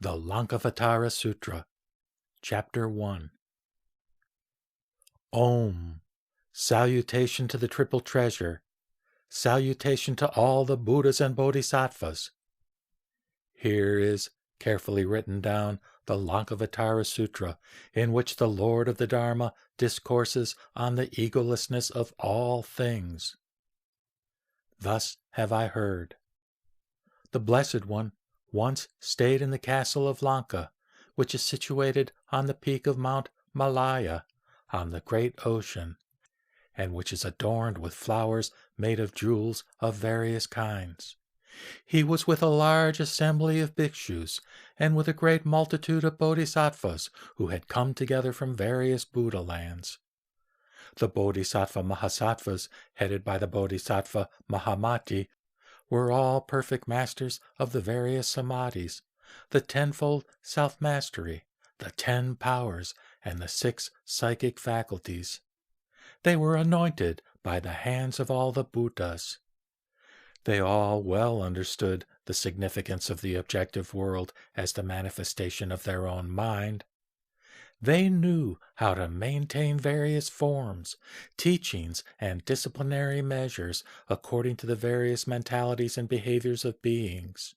The Lankavatara Sutra, Chapter 1. Om. Salutation to the Triple Treasure. Salutation to all the Buddhas and Bodhisattvas. Here is, carefully written down, the Lankavatara Sutra, in which the Lord of the Dharma discourses on the egolessness of all things. Thus have I heard. The Blessed One once stayed in the castle of Lanka, which is situated on the peak of Mount Malaya, on the great ocean, and which is adorned with flowers made of jewels of various kinds. He was with a large assembly of bhikshus, and with a great multitude of bodhisattvas who had come together from various Buddha lands. The bodhisattva mahasattvas, headed by the bodhisattva Mahamati, were all perfect masters of the various samadhis, the tenfold self-mastery, the 10 powers, and the 6 psychic faculties. They were anointed by the hands of all the Buddhas. They all well understood the significance of the objective world as the manifestation of their own mind. They knew how to maintain various forms, teachings, and disciplinary measures according to the various mentalities and behaviors of beings.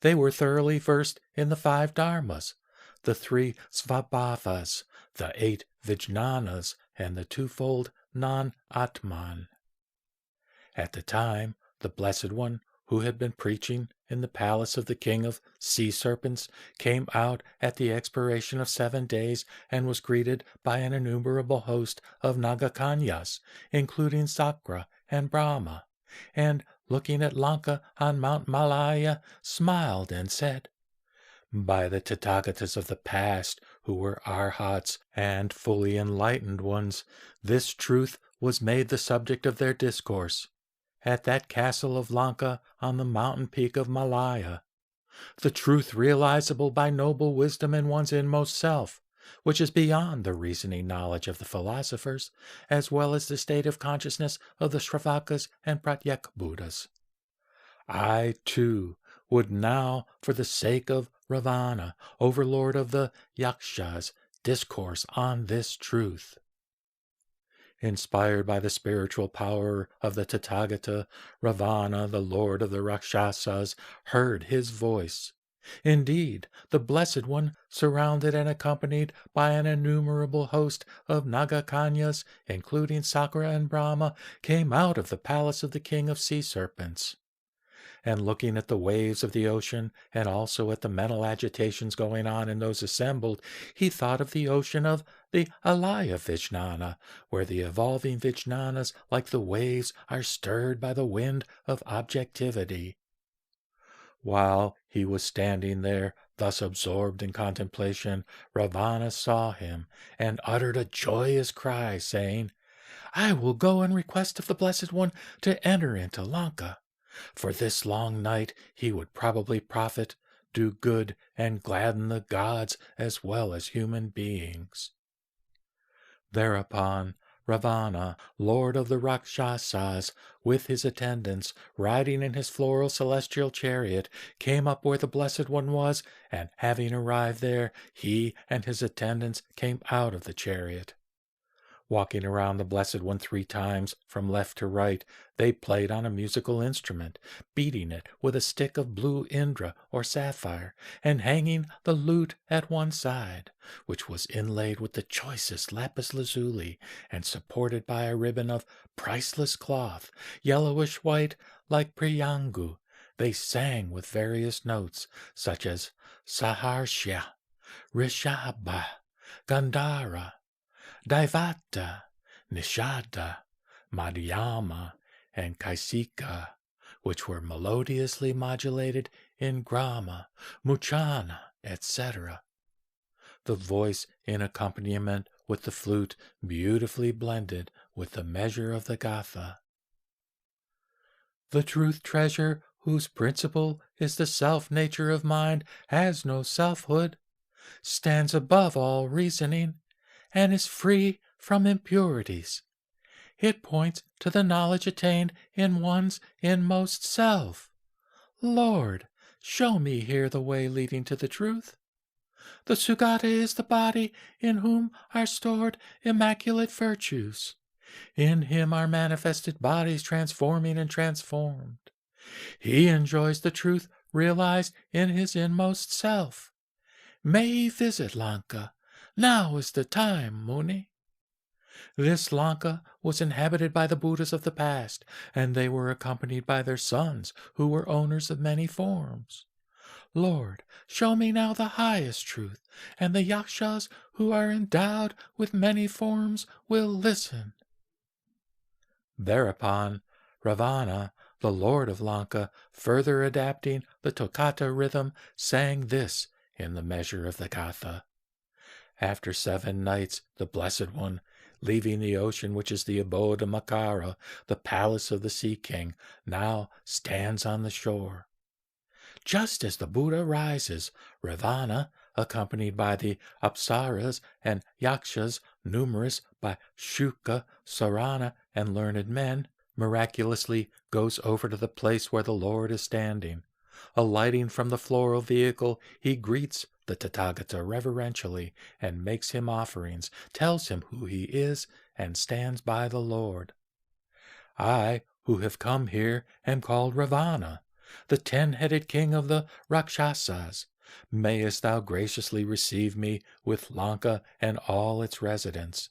They were thoroughly versed in the 5 dharmas, the 3 svabhavas, the 8 vijnanas, and the 2-fold non-atman. At the time, the Blessed One, who had been preaching in the palace of the king of sea serpents, came out at the expiration of 7 days and was greeted by an innumerable host of Nagakanyas, including Sakra and Brahma, and, looking at Lanka on Mount Malaya, smiled and said, "By the Tathagatas of the past, who were arhats and fully enlightened ones, this truth was made the subject of their discourse. At that castle of Lanka on the mountain peak of Malaya, the truth realizable by noble wisdom in one's inmost self, which is beyond the reasoning knowledge of the philosophers, as well as the state of consciousness of the Shravakas and Pratyek Buddhas. I, too, would now, for the sake of Rāvaṇa, overlord of the Yakshas, discourse on this truth." Inspired by the spiritual power of the Tathagata, Rāvaṇa, the lord of the Rakshasas, heard his voice. Indeed, the Blessed One, surrounded and accompanied by an innumerable host of Nagakanyas, including Sakra and Brahma, came out of the palace of the king of sea serpents. And looking at the waves of the ocean, and also at the mental agitations going on in those assembled, he thought of the ocean of the Alaya Vijnana, where the evolving Vijnanas, like the waves, are stirred by the wind of objectivity. While he was standing there, thus absorbed in contemplation, Rāvaṇa saw him, and uttered a joyous cry, saying, "I will go in request of the Blessed One to enter into Lanka. For this long night he would probably profit, do good, and gladden the gods as well as human beings." Thereupon Rāvaṇa, lord of the Rakshasas, with his attendants, riding in his floral celestial chariot, came up where the Blessed One was, and having arrived there, he and his attendants came out of the chariot. Walking around the Blessed One 3 times, from left to right, they played on a musical instrument, beating it with a stick of blue Indra or sapphire, and hanging the lute at one side, which was inlaid with the choicest lapis lazuli, and supported by a ribbon of priceless cloth, yellowish white like priyangu. They sang with various notes, such as Saharsha, Rishabha, Gandhara, Daivata, Nishada, Madhyama, and Kaisika, which were melodiously modulated in grama, muchana, etc. The voice in accompaniment with the flute beautifully blended with the measure of the gatha. The truth treasure, whose principle is the self-nature of mind, has no selfhood, stands above all reasoning, and is free from impurities. It points to the knowledge attained in one's inmost self. Lord, show me here the way leading to the truth. The Sugata is the body in whom are stored immaculate virtues. In him are manifested bodies transforming and transformed. He enjoys the truth realized in his inmost self. May he visit Lanka. Now is the time, Muni. This Lanka was inhabited by the Buddhas of the past, and they were accompanied by their sons, who were owners of many forms. Lord, show me now the highest truth, and the yakshas who are endowed with many forms will listen. Thereupon, Rāvaṇa, the lord of Lanka, further adapting the toccata rhythm, sang this in the measure of the Gatha. After 7 nights, the Blessed One, leaving the ocean which is the abode of Makara, the palace of the Sea King, now stands on the shore. Just as the Buddha rises, Rāvaṇa, accompanied by the apsaras and yakshas, numerous by Shuka, Sarana, and learned men, miraculously goes over to the place where the Lord is standing. Alighting from the floral vehicle, he greets the Tathagata reverentially and makes him offerings, tells him who he is, and stands by the Lord. I, who have come here, am called Rāvaṇa, the 10-headed king of the Rakshasas. Mayest thou graciously receive me with Lanka and all its residents.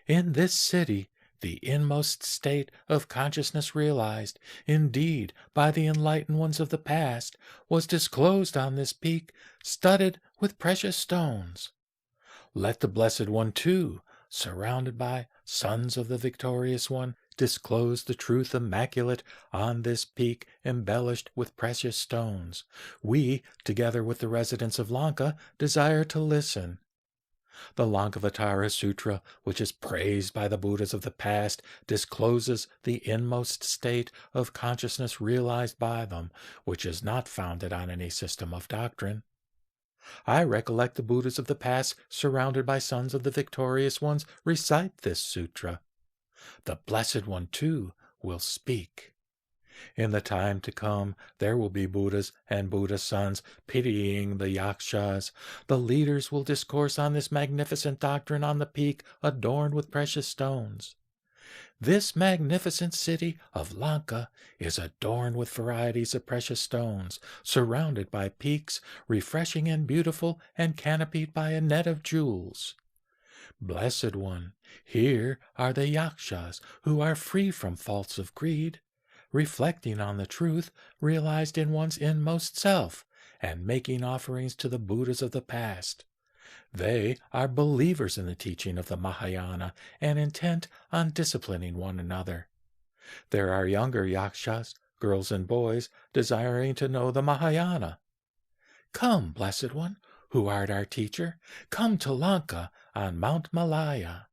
In this city, the inmost state of consciousness realized, indeed, by the enlightened ones of the past, was disclosed on this peak, studded with precious stones. Let the Blessed One, too, surrounded by sons of the victorious one, disclose the truth immaculate on this peak embellished with precious stones. We, together with the residents of Lanka, desire to listen. The Lankavatara Sutra, which is praised by the Buddhas of the past, discloses the inmost state of consciousness realized by them, which is not founded on any system of doctrine. I recollect the Buddhas of the past, surrounded by sons of the victorious ones, recite this sutra. The Blessed One, too, will speak. In the time to come, there will be Buddhas and Buddha sons pitying the yakshas. The leaders will discourse on this magnificent doctrine on the peak adorned with precious stones. This magnificent city of Lanka is adorned with varieties of precious stones, surrounded by peaks, refreshing and beautiful, and canopied by a net of jewels. Blessed One, here are the yakshas who are free from faults of greed, reflecting on the truth realized in one's inmost self, and making offerings to the Buddhas of the past. They are believers in the teaching of the Mahayana and intent on disciplining one another. There are younger yakshas, girls and boys, desiring to know the Mahayana. Come, Blessed One, who art our teacher, come to Lanka on Mount Malaya.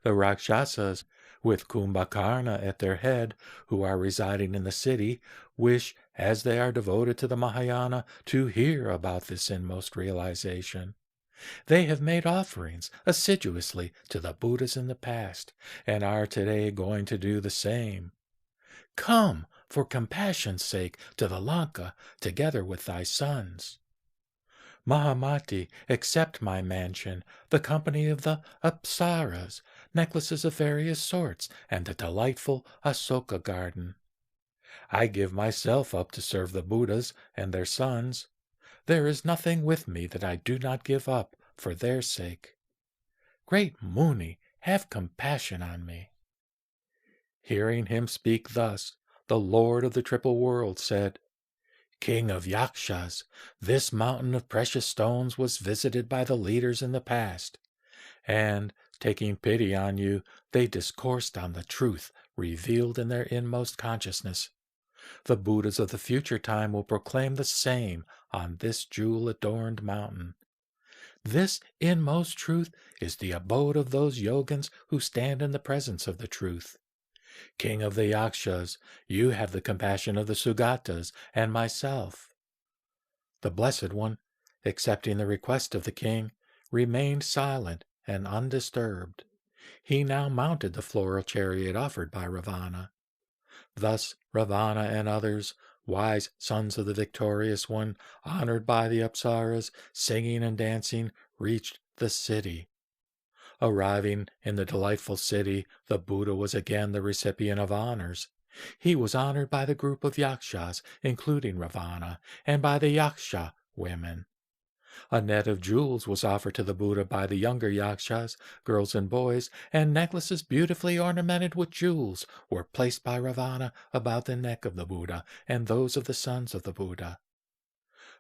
The Rakshasas, with Kumbhakarna at their head, who are residing in the city, wish, as they are devoted to the Mahayana, to hear about this inmost realization. They have made offerings assiduously to the Buddhas in the past, and are today going to do the same. Come, for compassion's sake, to the Lanka, together with thy sons. Mahamati, accept my mansion, the company of the apsaras, necklaces of various sorts, and the delightful Asoka garden. I give myself up to serve the Buddhas and their sons. There is nothing with me that I do not give up for their sake. Great Muni, have compassion on me. Hearing him speak thus, the Lord of the Triple World said, King of Yakshas, this mountain of precious stones was visited by the leaders in the past, and, taking pity on you, they discoursed on the truth revealed in their inmost consciousness. The Buddhas of the future time will proclaim the same on this jewel-adorned mountain. This inmost truth is the abode of those yogins who stand in the presence of the truth. King of the Yakshas, you have the compassion of the Sugatas and myself. The Blessed One, accepting the request of the king, remained silent and undisturbed. He now mounted the floral chariot offered by Rāvaṇa. Thus Rāvaṇa and others, wise sons of the victorious one, honored by the Apsaras, singing and dancing, reached the city. Arriving in the delightful city, the Buddha was again the recipient of honors. He was honored by the group of yakshas, including Rāvaṇa, and by the yaksha women. A net of jewels was offered to the Buddha by the younger yakshas, girls and boys, and necklaces beautifully ornamented with jewels were placed by Rāvaṇa about the neck of the Buddha and those of the sons of the Buddha.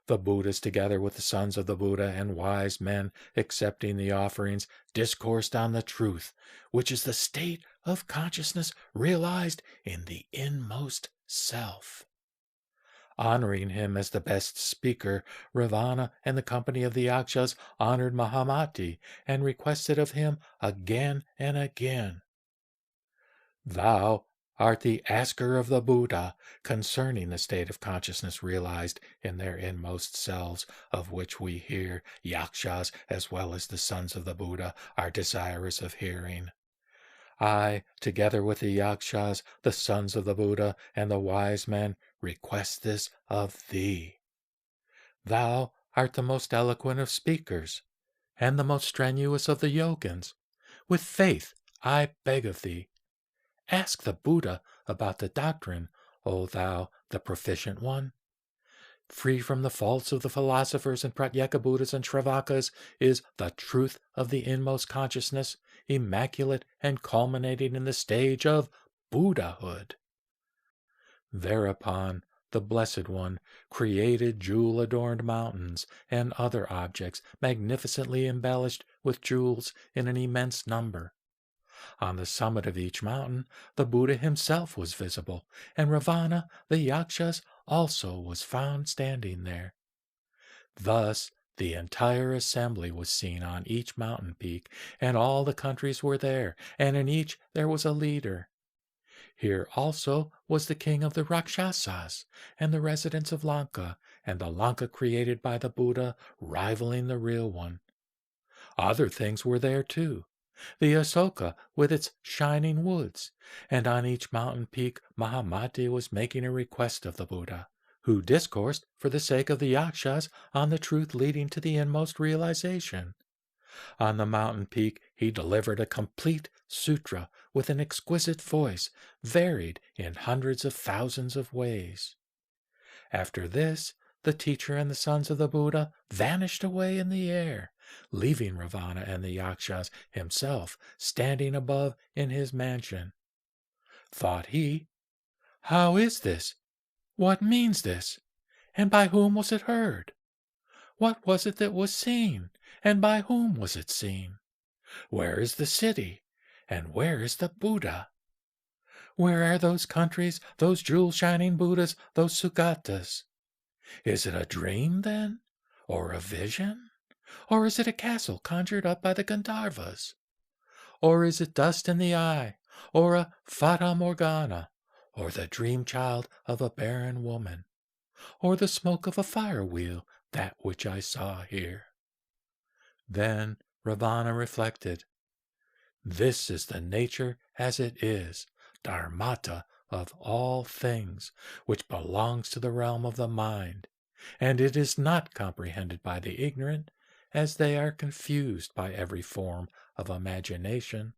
The Buddhas, together with the sons of the Buddha and wise men accepting the offerings, discoursed on the truth, which is the state of consciousness realized in the inmost self. Honoring him as the best speaker, Rāvaṇa and the company of the yakshas honored Mahamati and requested of him again and again, "Thou art the asker of the Buddha concerning the state of consciousness realized in their inmost selves, of which we here, yakshas, as well as the sons of the Buddha, are desirous of hearing. I, together with the yakshas, the sons of the Buddha, and the wise men, request this of thee. Thou art the most eloquent of speakers, and the most strenuous of the yogins. With faith I beg of thee, ask the Buddha about the doctrine, O thou, the proficient one. Free from the faults of the philosophers and Pratyeka Buddhas and Shravakas is the truth of the inmost consciousness, immaculate and culminating in the stage of Buddhahood." Thereupon the Blessed One created jewel-adorned mountains and other objects magnificently embellished with jewels in an immense number. On the summit of each mountain the Buddha himself was visible, and Rāvaṇa, the yakshas, also was found standing there. Thus the entire assembly was seen on each mountain peak, and all the countries were there, and in each there was a leader. Here also was the king of the Rakshasas, and the residents of Lanka, and the Lanka created by the Buddha, rivaling the real one. Other things were there too. The Asoka with its shining woods, and on each mountain peak Mahamati was making a request of the Buddha, who discoursed for the sake of the yakshas on the truth leading to the inmost realization. On the mountain peak he delivered a complete sutra with an exquisite voice, varied in hundreds of thousands of ways. After this, the teacher and the sons of the Buddha vanished away in the air, leaving Rāvaṇa and the yakshas himself standing above in his mansion. Thought he, "How is this? What means this? And by whom was it heard? What was it that was seen, and by whom was it seen? Where is the city, and where is the Buddha? Where are those countries, those jewel-shining Buddhas, those Sugatas? Is it a dream, then, or a vision? Or is it a castle conjured up by the Gandharvas? Or is it dust in the eye, or a fata morgana, or the dream child of a barren woman, or the smoke of a fire wheel, that which I saw here?" Then Rāvaṇa reflected, "This is the nature as it is, dharmata of all things, which belongs to the realm of the mind, and it is not comprehended by the ignorant, as they are confused by every form of imagination.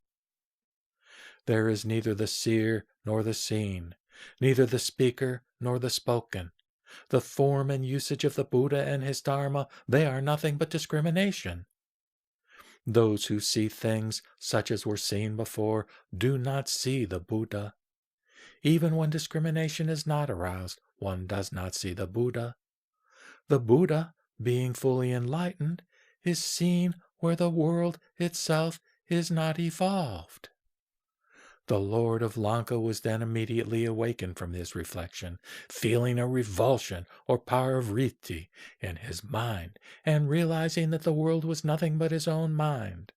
There is neither the seer nor the seen, neither the speaker nor the spoken. The form and usage of the Buddha and his Dharma, they are nothing but discrimination. Those who see things such as were seen before do not see the Buddha. Even when discrimination is not aroused, one does not see the Buddha. The Buddha, being fully enlightened, is seen where the world itself is not evolved." The Lord of Lanka was then immediately awakened from his reflection, feeling a revulsion or power of vritti in his mind, and realizing that the world was nothing but his own mind.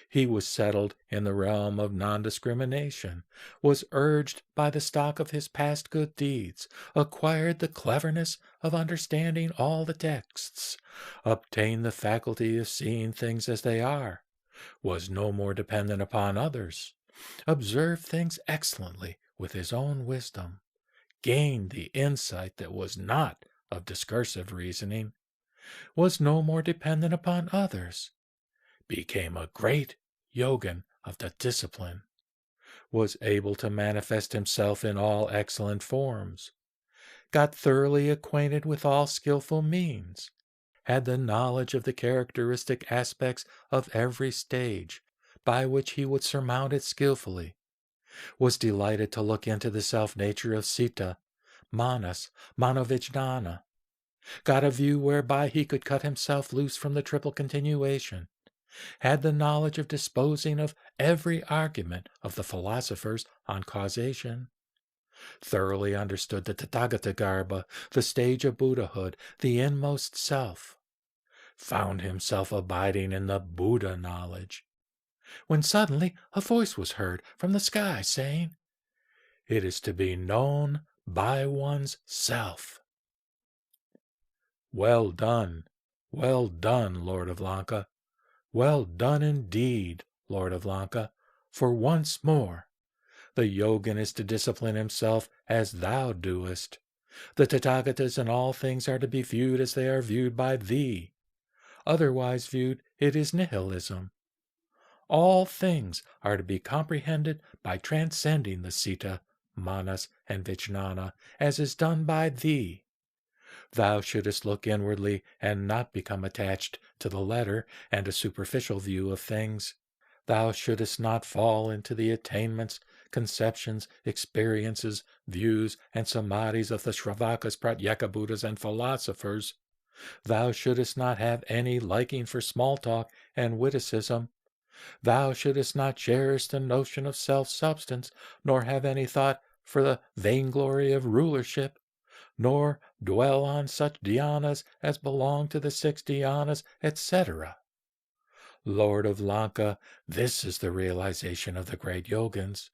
He was settled in the realm of non-discrimination, was urged by the stock of his past good deeds, acquired the cleverness of understanding all the texts, obtained the faculty of seeing things as they are, was no more dependent upon others, observed things excellently with his own wisdom, gained the insight that was not of discursive reasoning, was no more dependent upon others, became a great yogin of the discipline, was able to manifest himself in all excellent forms, got thoroughly acquainted with all skillful means, had the knowledge of the characteristic aspects of every stage by which he would surmount it skillfully, was delighted to look into the self-nature of Citta, Manas, Manovijnana, got a view whereby he could cut himself loose from the triple continuation, had the knowledge of disposing of every argument of the philosophers on causation, thoroughly understood the Tathagata Garbha, the stage of Buddhahood, the inmost self, found himself abiding in the Buddha knowledge, when suddenly a voice was heard from the sky saying, "It is to be known by one's self." Well done, Lord of Lanka. Well done indeed, Lord of Lanka, for once more the yogin is to discipline himself as thou doest. The Tathagatas in all things are to be viewed as they are viewed by thee. Otherwise viewed, it is nihilism. All things are to be comprehended by transcending the Citta, Manas, and Vijnana, as is done by thee. Thou shouldest look inwardly and not become attached to the letter and a superficial view of things. Thou shouldest not fall into the attainments, conceptions, experiences, views, and samadhis of the Shravakas, Pratyeka Buddhas, and philosophers. Thou shouldest not have any liking for small talk and witticism. Thou shouldest not cherish the notion of self-substance, nor have any thought for the vainglory of rulership, nor dwell on such dhyanas as belong to the 6 dhyanas, etc. Lord of Lanka, this is the realization of the great yogins: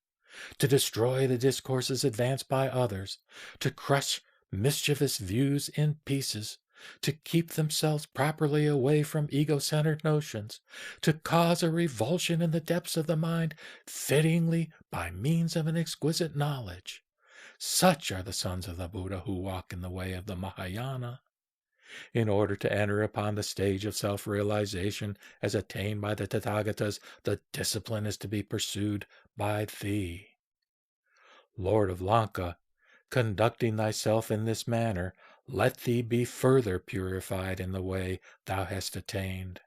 to destroy the discourses advanced by others, to crush mischievous views in pieces, to keep themselves properly away from ego-centered notions, to cause a revulsion in the depths of the mind fittingly by means of an exquisite knowledge. Such are the sons of the Buddha who walk in the way of the Mahayana. In order to enter upon the stage of self-realization as attained by the Tathagatas, the discipline is to be pursued by thee. Lord of Lanka, conducting thyself in this manner, let thee be further purified in the way thou hast attained.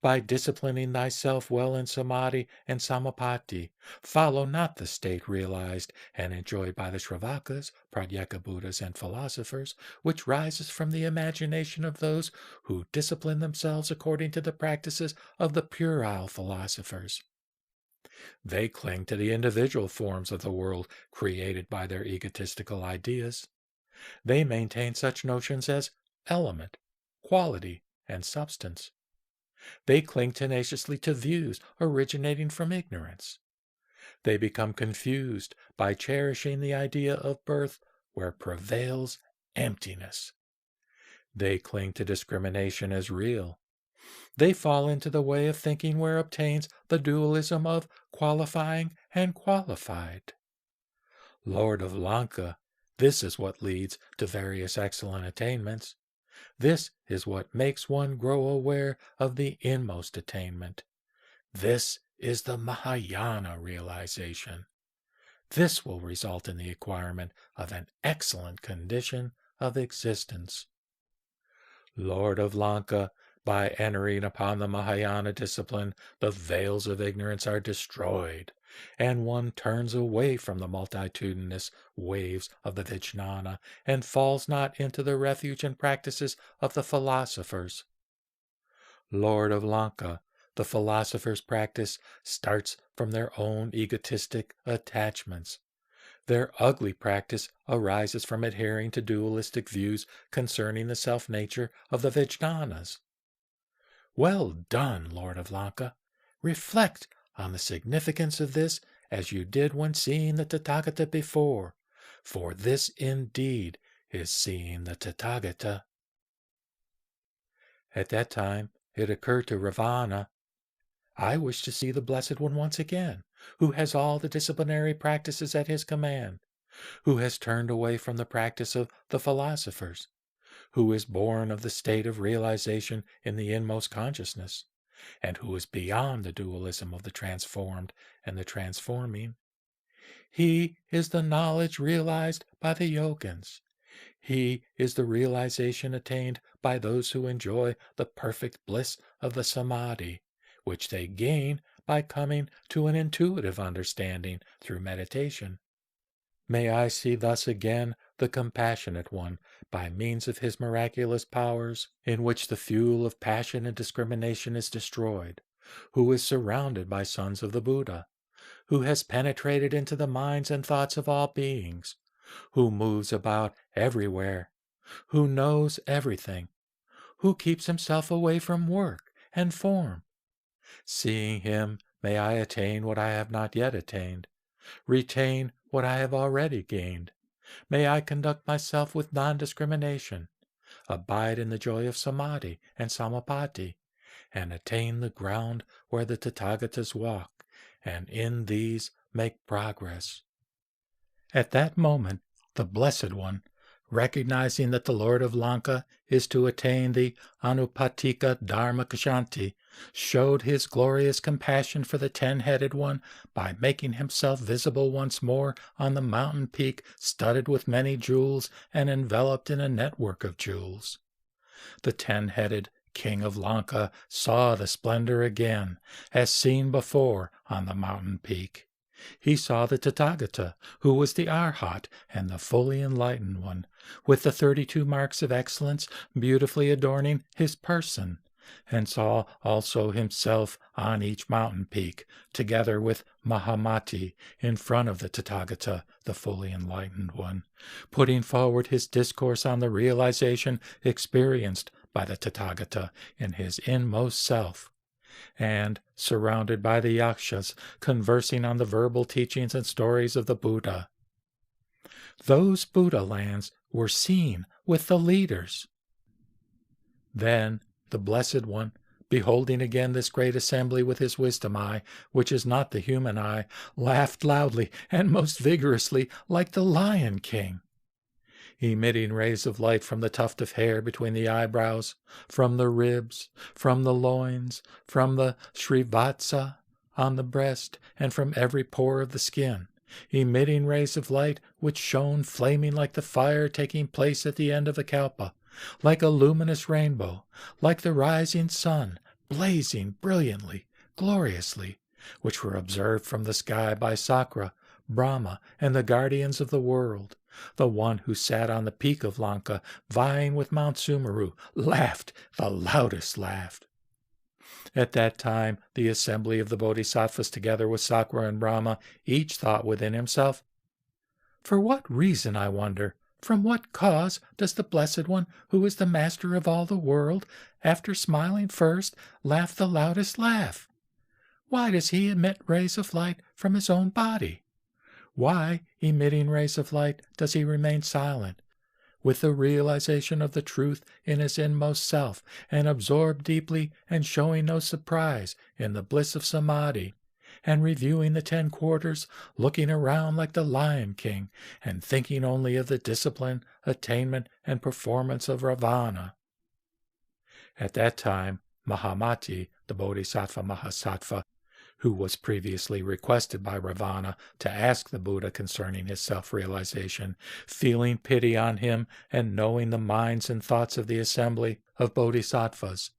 By disciplining thyself well in samadhi and samapatti, follow not the state realized and enjoyed by the Shravakas, Pratyeka Buddhas, and philosophers, which rises from the imagination of those who discipline themselves according to the practices of the puerile philosophers. They cling to the individual forms of the world created by their egotistical ideas. They maintain such notions as element, quality, and substance. They cling tenaciously to views originating from ignorance. They become confused by cherishing the idea of birth where prevails emptiness. They cling to discrimination as real. They fall into the way of thinking where obtains the dualism of qualifying and qualified. Lord of Lanka, this is what leads to various excellent attainments. This is what makes one grow aware of the inmost attainment. This is the Mahayana realization. This will result in the acquirement of an excellent condition of existence. Lord of Lanka, by entering upon the Mahayana discipline, the veils of ignorance are destroyed, and one turns away from the multitudinous waves of the Vijnana and falls not into the refuge and practices of the philosophers. Lord of Lanka, the philosophers' practice starts from their own egotistic attachments. Their ugly practice arises from adhering to dualistic views concerning the self-nature of the Vijnanas. Well done, Lord of Lanka. Reflect on the significance of this as you did when seeing the Tathagata before, for this indeed is seeing the Tathagata. At that time it occurred to Rāvaṇa, I wish to see the Blessed One once again, who has all the disciplinary practices at his command. who has turned away from the practice of the philosophers, who is born of the state of realization in the inmost consciousness, and who is beyond the dualism of the transformed and the transforming. He is the knowledge realized by the yogins. He is the realization attained by those who enjoy the perfect bliss of the samadhi, which they gain by coming to an intuitive understanding through meditation. May I see thus again the compassionate one, by means of his miraculous powers, in which the fuel of passion and discrimination is destroyed, who is surrounded by sons of the Buddha, who has penetrated into the minds and thoughts of all beings, who moves about everywhere, who knows everything, who keeps himself away from work and form. Seeing him, may I attain what I have not yet attained, retain what I have already gained. May I conduct myself with non-discrimination, abide in the joy of samadhi and samapati, and attain the ground where the Tathagatas walk, and in these make progress. At that moment, the Blessed One, recognizing that the Lord of Lanka is to attain the Anupatika Dharmakashanti, showed his glorious compassion for the 10-headed one by making himself visible once more on the mountain peak studded with many jewels and enveloped in a network of jewels. The 10-headed King of Lanka saw the splendor again, as seen before on the mountain peak. He saw the Tathagata, who was the Arhat and the fully enlightened one, with the 32 marks of excellence beautifully adorning his person, and saw also himself on each mountain peak, together with Mahamati in front of the Tathagata, the fully enlightened one, putting forward his discourse on the realization experienced by the Tathagata in his inmost self, and surrounded by the yakshas conversing on the verbal teachings and stories of the Buddha. Those Buddha lands were seen with the leaders. Then the Blessed One, beholding again this great assembly with his wisdom eye, which is not the human eye, laughed loudly and most vigorously like the Lion King, emitting rays of light from the tuft of hair between the eyebrows, from the ribs, from the loins, from the srivatsa on the breast, and from every pore of the skin, emitting rays of light which shone flaming like the fire taking place at the end of the kalpa, like a luminous rainbow, like the rising sun, blazing brilliantly, gloriously, which were observed from the sky by Sakra, Brahma, and the guardians of the world. The one who sat on the peak of Lanka, vying with Mount Sumeru, laughed the loudest laugh. At that time, the assembly of the Bodhisattvas, together with Sakra and Brahma, each thought within himself, "For what reason, I wonder, from what cause does the Blessed One, who is the master of all the world, after smiling first, laugh the loudest laugh? Why does he emit rays of light from his own body? Why, emitting rays of light, does he remain silent, with the realization of the truth in his inmost self, and absorbed deeply and showing no surprise in the bliss of samadhi, and reviewing the 10 quarters, looking around like the Lion King, and thinking only of the discipline, attainment, and performance of Rāvaṇa?" At that time, Mahamati, the Bodhisattva Mahasattva, who was previously requested by Rāvaṇa to ask the Buddha concerning his self-realization, feeling pity on him and knowing the minds and thoughts of the assembly of Bodhisattvas,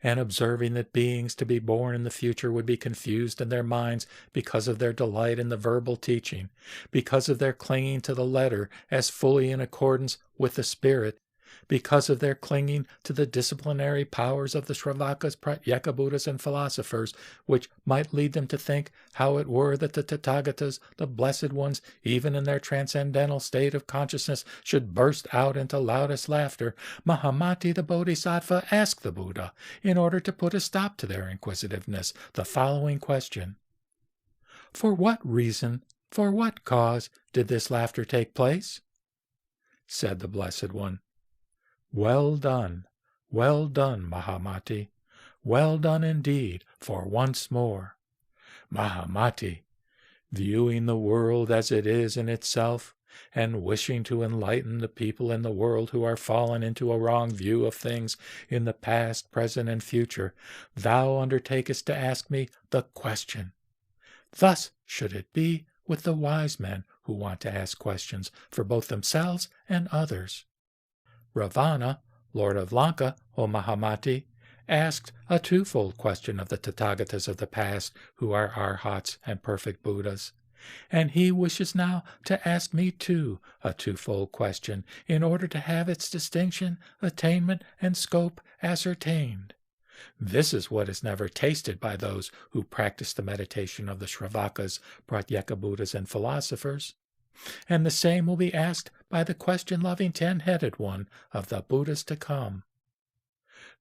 and observing that beings to be born in the future would be confused in their minds because of their delight in the verbal teaching, because of their clinging to the letter as fully in accordance with the spirit, because of their clinging to the disciplinary powers of the Shravakas, Pratyeka Buddhas, and philosophers, which might lead them to think how it were that the Tathagatas, the Blessed Ones, even in their transcendental state of consciousness, should burst out into loudest laughter, Mahamati the Bodhisattva asked the Buddha, in order to put a stop to their inquisitiveness, the following question: "For what reason, for what cause, did this laughter take place?" Said the Blessed One, well done, Mahamati, well done indeed, for once more. Mahamati, viewing the world as it is in itself, and wishing to enlighten the people in the world who are fallen into a wrong view of things in the past, present, and future, thou undertakest to ask me the question. Thus should it be with the wise men who want to ask questions for both themselves and others. Rāvaṇa, Lord of Lanka, O Mahamati, asked a twofold question of the Tathagatas of the past, who are Arhats and perfect Buddhas, and he wishes now to ask me too a twofold question in order to have its distinction, attainment, and scope ascertained. This is what is never tasted by those who practice the meditation of the Shravakas, Pratyeka Buddhas, and philosophers, and the same will be asked by the question-loving 10-headed one of the Buddhas to come.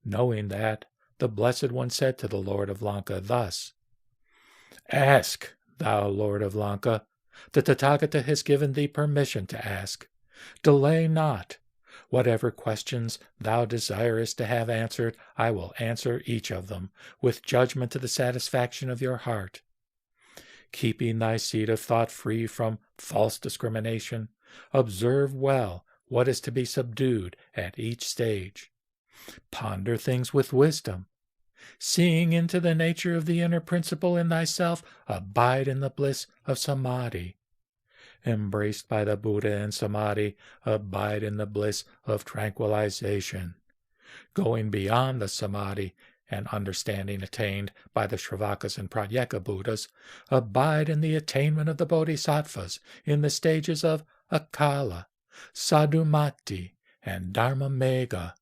Knowing that, the Blessed One said to the Lord of Lanka thus, Ask, thou Lord of Lanka. The Tathagata has given thee permission to ask. Delay not. Whatever questions thou desirest to have answered, I will answer each of them, with judgment to the satisfaction of your heart. Keeping thy seat of thought free from false discrimination, observe well what is to be subdued at each stage. Ponder things with wisdom. Seeing into the nature of the inner principle in thyself, abide in the bliss of samadhi. Embraced by the Buddha and samadhi, abide in the bliss of tranquilization. Going beyond the samadhi and understanding attained by the Shravakas and Pratyeka Buddhas, abide in the attainment of the Bodhisattvas in the stages of acala, sadhumati, and dharmamegha.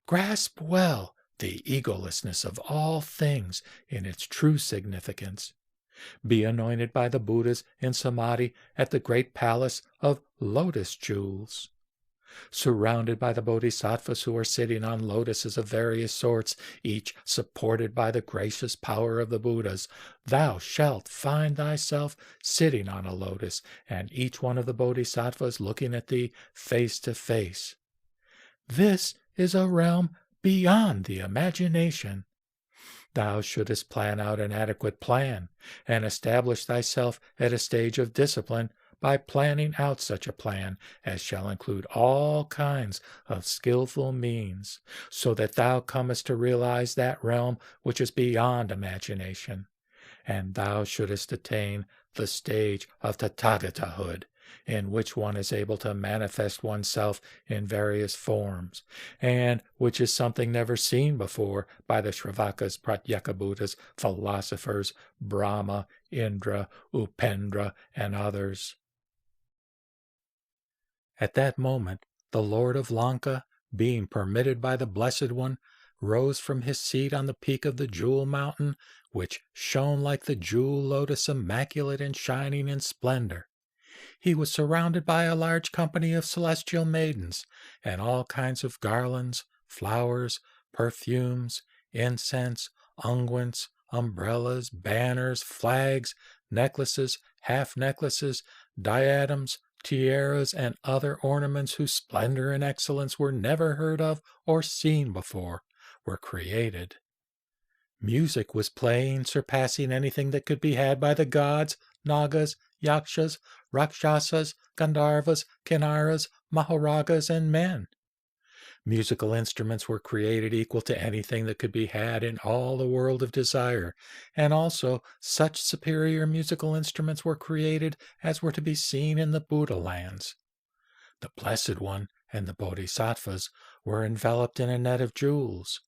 Grasp well the egolessness of all things in its true significance. Be anointed by the Buddhas in samadhi at the great palace of lotus jewels. Surrounded by the Bodhisattvas who are sitting on lotuses of various sorts, each supported by the gracious power of the Buddhas, thou shalt find thyself sitting on a lotus, and each one of the Bodhisattvas looking at thee face to face. This is a realm beyond the imagination. Thou shouldest plan out an adequate plan, and establish thyself at a stage of discipline by planning out such a plan as shall include all kinds of skillful means, so that thou comest to realize that realm which is beyond imagination, and thou shouldest attain the stage of Tathagatahood, in which one is able to manifest oneself in various forms, and which is something never seen before by the Shravakas, Pratyeka Buddhas, philosophers, Brahma, Indra, Upendra, and others. At that moment, the Lord of Lanka, being permitted by the Blessed One, rose from his seat on the peak of the Jewel Mountain, which shone like the jewel lotus, immaculate and shining in splendor. He was surrounded by a large company of celestial maidens, and all kinds of garlands, flowers, perfumes, incense, unguents, umbrellas, banners, flags, necklaces, half-necklaces, diadems, tiaras, and other ornaments whose splendor and excellence were never heard of or seen before, were created. Music was playing, surpassing anything that could be had by the gods, nagas, yakshas, rakshasas, gandharvas, kinnaras, maharagas, and men. Musical instruments were created equal to anything that could be had in all the world of desire, and also such superior musical instruments were created as were to be seen in the Buddha lands. The Blessed One and the Bodhisattvas were enveloped in a net of jewels.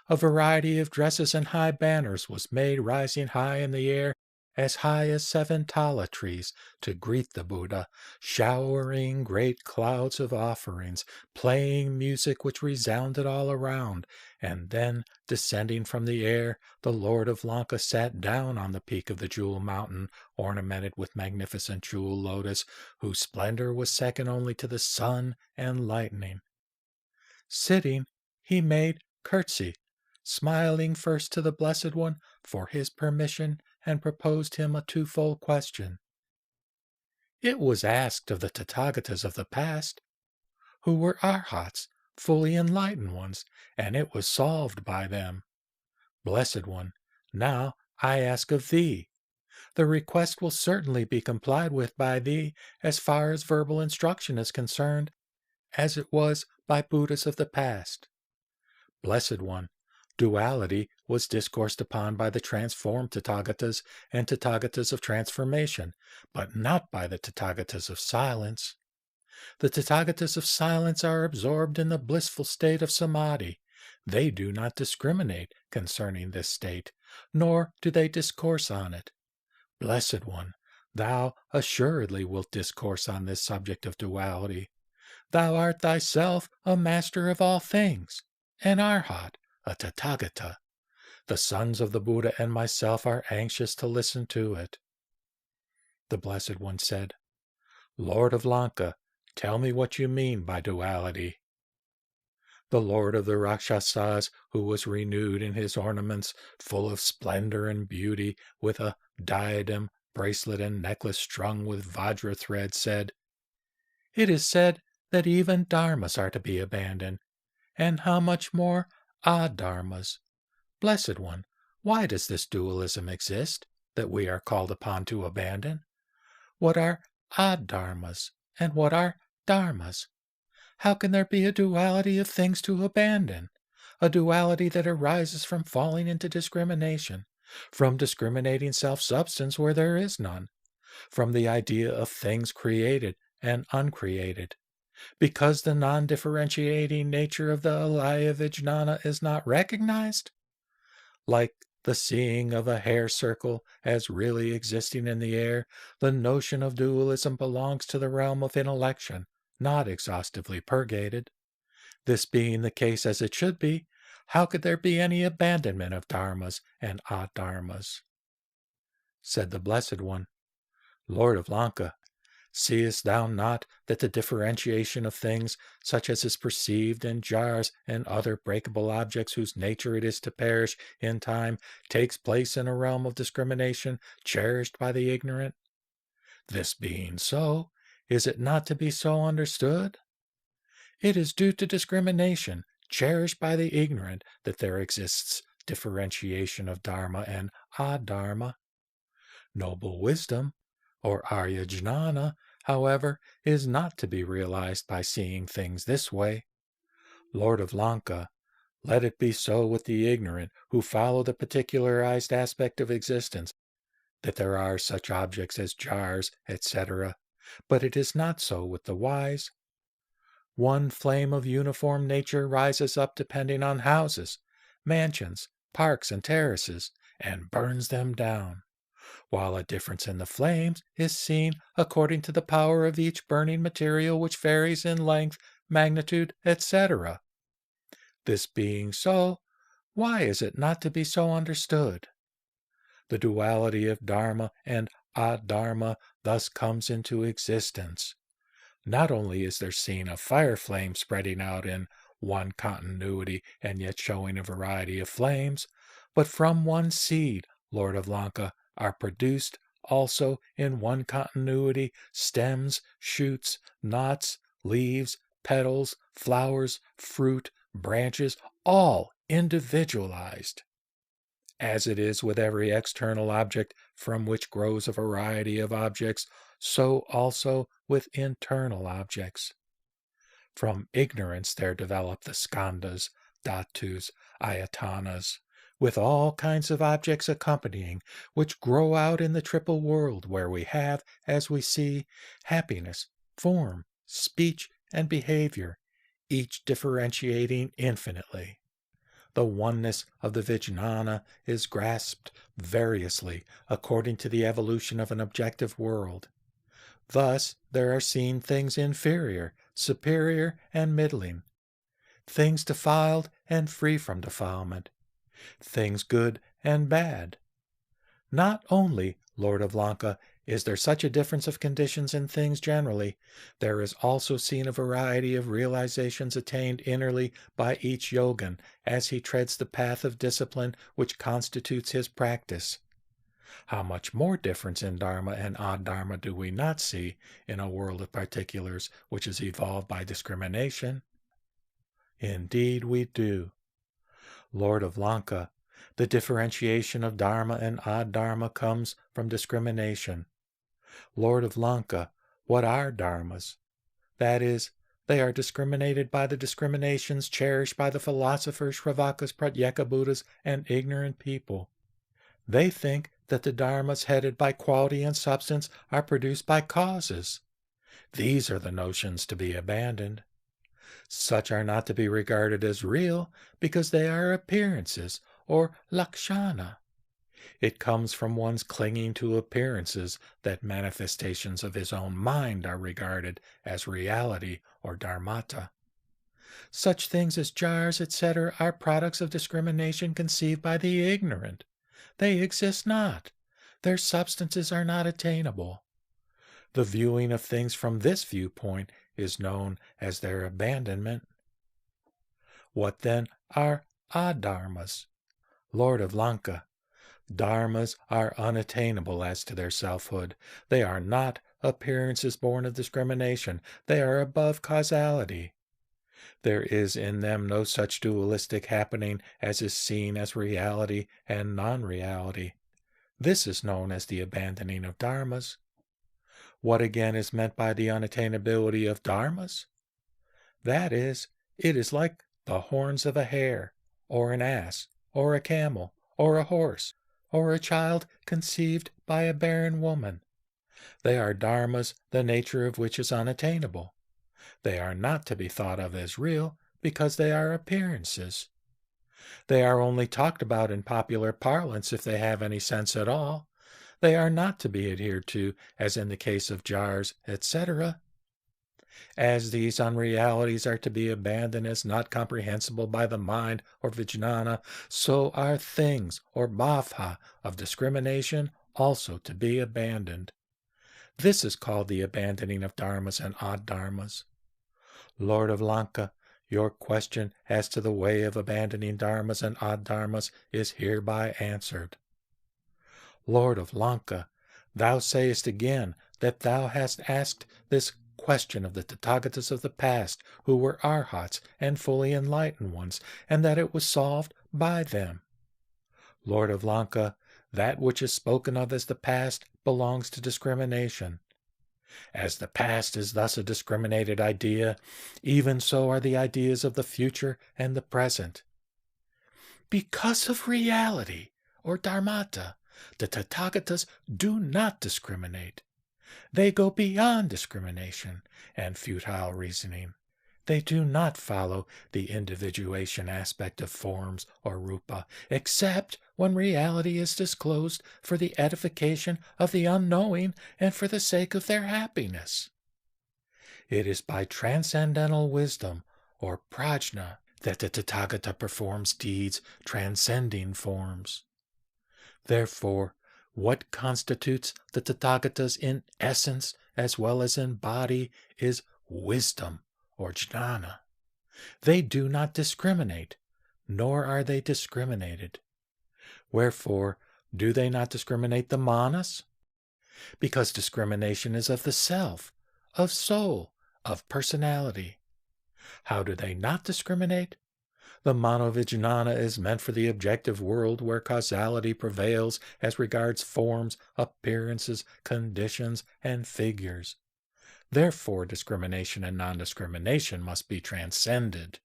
A variety of dresses and high banners was made rising high in the air, as high as 7 tala trees, to greet the Buddha, showering great clouds of offerings, playing music which resounded all around, and then, descending from the air, the Lord of Lanka sat down on the peak of the Jewel Mountain, ornamented with magnificent jewel lotus, whose splendor was second only to the sun and lightning. Sitting, he made curtsy, smiling first to the Blessed One for his permission, and proposed him a twofold question. It was asked of the Tathagatas of the past, who were Arhats, fully enlightened ones, and it was solved by them. Blessed One, now I ask of thee, the request will certainly be complied with by thee as far as verbal instruction is concerned, as it was by Buddhas of the past. Blessed One, duality was discoursed upon by the transformed Tathagatas and Tathagatas of transformation, but not by the Tathagatas of silence. The Tathagatas of silence are absorbed in the blissful state of samadhi. They do not discriminate concerning this state, nor do they discourse on it. Blessed One, thou assuredly wilt discourse on this subject of duality. Thou art thyself a master of all things, an arhat, a Tathagata. The sons of the Buddha and myself are anxious to listen to it. The Blessed One said, Lord of Lanka, tell me what you mean by duality. The Lord of the Rakshasas, who was renewed in his ornaments, full of splendor and beauty, with a diadem, bracelet, and necklace strung with vajra thread, said, It is said that even dharmas are to be abandoned, and how much more adharmas. Blessed One, why does this dualism exist that we are called upon to abandon? What are adharmas, and what are dharmas? How can there be a duality of things to abandon? A duality that arises from falling into discrimination, from discriminating self-substance where there is none, from the idea of things created and uncreated. Because the non-differentiating nature of the alaya vijnana is not recognized? Like the seeing of a hair circle as really existing in the air, the notion of dualism belongs to the realm of intellection, not exhaustively purgated. This being the case as it should be, how could there be any abandonment of dharmas and adharmas? Said the Blessed One, Lord of Lanka, seest thou not that the differentiation of things, such as is perceived in jars and other breakable objects whose nature it is to perish in time, takes place in a realm of discrimination cherished by the ignorant? This being so, is it not to be so understood? It is due to discrimination, cherished by the ignorant, that there exists differentiation of dharma and adharma. Noble wisdom, or Arya Jnana, however, is not to be realized by seeing things this way. Lord of Lanka, let it be so with the ignorant who follow the particularized aspect of existence, that there are such objects as jars, etc., but it is not so with the wise. One flame of uniform nature rises up depending on houses, mansions, parks, and terraces, and burns them down, while a difference in the flames is seen according to the power of each burning material, which varies in length, magnitude, etc. This being so, why is it not to be so understood? The duality of dharma and adharma thus comes into existence. Not only is there seen a fire flame spreading out in one continuity and yet showing a variety of flames, but from one seed, Lord of Lanka, are produced also in one continuity stems, shoots, knots, leaves, petals, flowers, fruit, branches, all individualized. As it is with every external object from which grows a variety of objects, so also with internal objects. From ignorance there develop the skandhas, dhatus, ayatanas, with all kinds of objects accompanying, which grow out in the triple world, where we have, as we see, happiness, form, speech, and behavior, each differentiating infinitely. The oneness of the Vijnana is grasped variously according to the evolution of an objective world. Thus there are seen things inferior, superior, and middling, things defiled and free from defilement, things good and bad. Not only, Lord of Lanka, is there such a difference of conditions in things generally, there is also seen a variety of realizations attained innerly by each yogin as he treads the path of discipline which constitutes his practice. How much more difference in dharma and adharma do we not see in a world of particulars which is evolved by discrimination? Indeed we do. Lord of Lanka, The differentiation of dharma and addharma comes from discrimination. Lord of Lanka, what are dharmas? That is, they are discriminated by the discriminations cherished by the philosophers, Shravakas, Pratyeka Buddhas, and ignorant people. They think that the dharmas headed by quality and substance are produced by causes. These are the notions to be abandoned. Such are not to be regarded as real because they are appearances, or lakshana. It comes from one's clinging to appearances that manifestations of his own mind are regarded as reality or dharmata. Such things as jars, etc., are products of discrimination conceived by the ignorant. They exist not. Their substances are not attainable. The viewing of things from this viewpoint is known as their abandonment. What then are adharmas? Lord of Lanka, dharmas are unattainable as to their selfhood. They are not appearances born of discrimination. They are above causality. There is in them no such dualistic happening as is seen as reality and non-reality. This is known as the abandoning of dharmas. What again is meant by the unattainability of dharmas? That is, it is like the horns of a hare, or an ass, or a camel, or a horse, or a child conceived by a barren woman. They are dharmas, the nature of which is unattainable. They are not to be thought of as real because they are appearances. They are only talked about in popular parlance if they have any sense at all. They are not to be adhered to, as in the case of jars, etc. As these unrealities are to be abandoned as not comprehensible by the mind or vijnana, so are things, or bhavha, of discrimination also to be abandoned. This is called the abandoning of dharmas and addharmas. Lord of Lanka, your question as to the way of abandoning dharmas and addharmas is hereby answered. Lord of Lanka, thou sayest again that thou hast asked this question of the Tathagatas of the past, who were arhats and fully enlightened ones, and that it was solved by them. Lord of Lanka, that which is spoken of as the past belongs to discrimination. As the past is thus a discriminated idea, even so are the ideas of the future and the present. Because of reality, or dharmata, the Tathagatas do not discriminate. They go beyond discrimination and futile reasoning. They do not follow the individuation aspect of forms or rupa, except when reality is disclosed for the edification of the unknowing and for the sake of their happiness. It is by transcendental wisdom, or prajna, that the Tathagata performs deeds transcending forms. Therefore, what constitutes the Tathagatas in essence as well as in body is wisdom, or jnana. They do not discriminate, nor are they discriminated. Wherefore, do they not discriminate the manas? Because discrimination is of the self, of soul, of personality. How do they not discriminate? The manovijnana is meant for the objective world where causality prevails as regards forms, appearances, conditions, and figures. Therefore, discrimination and non-discrimination must be transcended.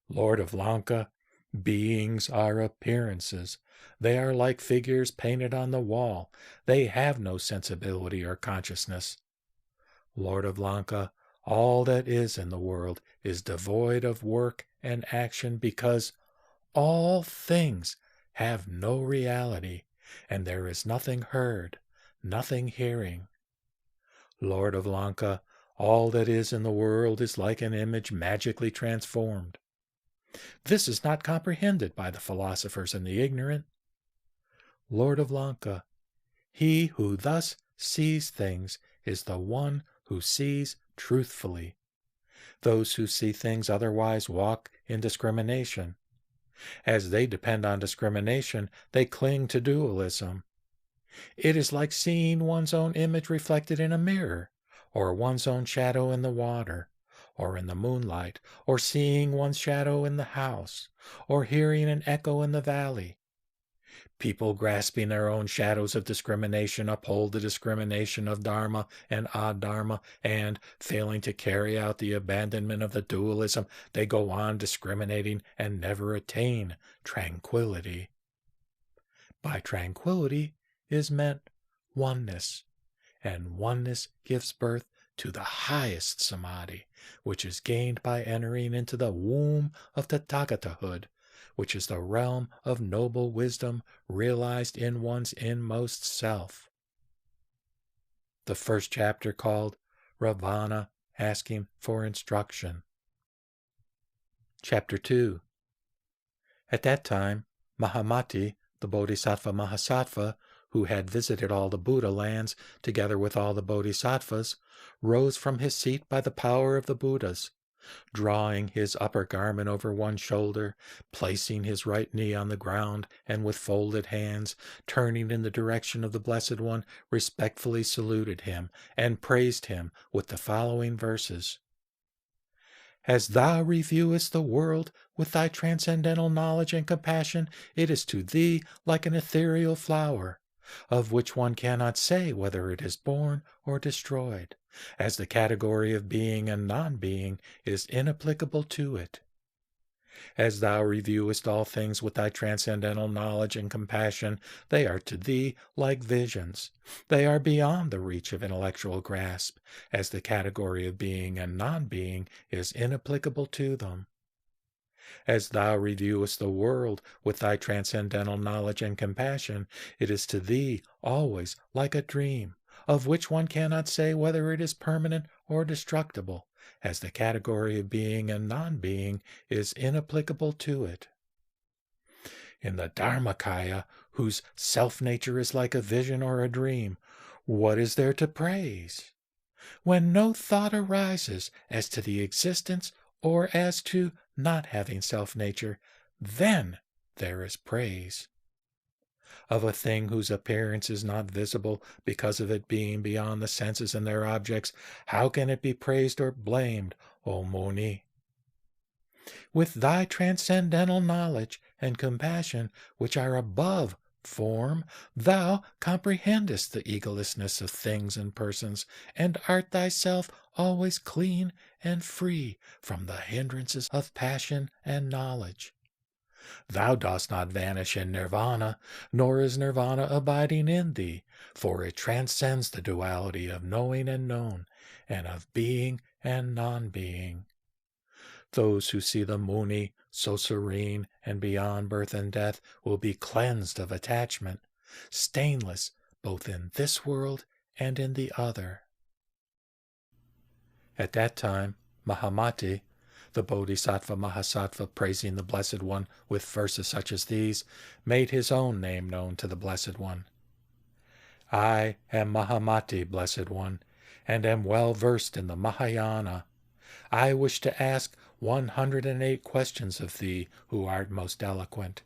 Lord of Lanka, beings are appearances. They are like figures painted on the wall. They have no sensibility or consciousness. Lord of Lanka, all that is in the world is devoid of work and action because all things have no reality, and there is nothing heard, nothing hearing. Lord of Lanka, all that is in the world is like an image magically transformed. This is not comprehended by the philosophers and the ignorant. Lord of Lanka, he who thus sees things is the one who sees truthfully. Those who see things otherwise walk in discrimination. As they depend on discrimination, they cling to dualism. It is like seeing one's own image reflected in a mirror, or one's own shadow in the water. or in the moonlight, or seeing one's shadow in the house, or hearing an echo in the valley. People grasping their own shadows of discrimination uphold the discrimination of dharma and adharma, and, failing to carry out the abandonment of the dualism, they go on discriminating and never attain tranquility. By tranquility is meant oneness, and oneness gives birth to the highest samadhi, which is gained by entering into the womb of Tathagatahood, which is the realm of noble wisdom realized in one's inmost self. The first chapter, called Rāvaṇa asking for instruction. Chapter 2. At that time, Mahamati, the Bodhisattva Mahasattva, who had visited all the Buddha lands together with all the Bodhisattvas, rose from his seat by the power of the Buddhas, drawing his upper garment over one shoulder, placing his right knee on the ground, and with folded hands, turning in the direction of the Blessed One, respectfully saluted him and praised him with the following verses. As thou reviewest the world with thy transcendental knowledge and compassion, it is to thee like an ethereal flower, of which one cannot say whether it is born or destroyed, as the category of being and non-being is inapplicable to it. As thou reviewest all things with thy transcendental knowledge and compassion, they are to thee like visions. They are beyond the reach of intellectual grasp, as the category of being and non-being is inapplicable to them. As thou reviewest the world with thy transcendental knowledge and compassion, it is to thee always like a dream, of which one cannot say whether it is permanent or destructible, as the category of being and non-being is inapplicable to it. In the Dharmakaya, whose self-nature is like a vision or a dream, what is there to praise? When no thought arises as to the existence or as to not having self-nature, then there is praise. Of a thing whose appearance is not visible because of it being beyond the senses and their objects, how can it be praised or blamed, O Muni? With thy transcendental knowledge and compassion, which are above form, thou comprehendest the egolessness of things and persons, and art thyself always clean and free from the hindrances of passion and knowledge. Thou dost not vanish in nirvana, nor is nirvana abiding in thee, for it transcends the duality of knowing and known, and of being and non-being. Those who see the Muni, so serene and beyond birth and death, will be cleansed of attachment, stainless both in this world and in the other. At that time, Mahamati, the Bodhisattva Mahasattva, praising the Blessed One with verses such as these, made his own name known to the Blessed One. I am Mahamati, Blessed One, and am well versed in the Mahayana. I wish to ask 108 questions of thee, who art most eloquent.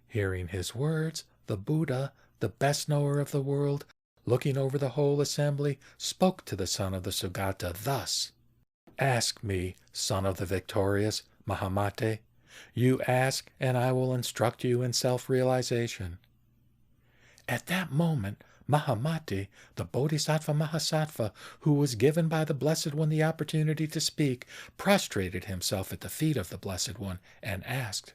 Hearing his words, the Buddha, the best knower of the world, looking over the whole assembly, spoke to the son of the Sugata thus. Ask me, son of the victorious, Mahamate. You ask, and I will instruct you in self-realization. At that moment, Mahamati, the Bodhisattva Mahasattva, who was given by the Blessed One the opportunity to speak, prostrated himself at the feet of the Blessed One and asked,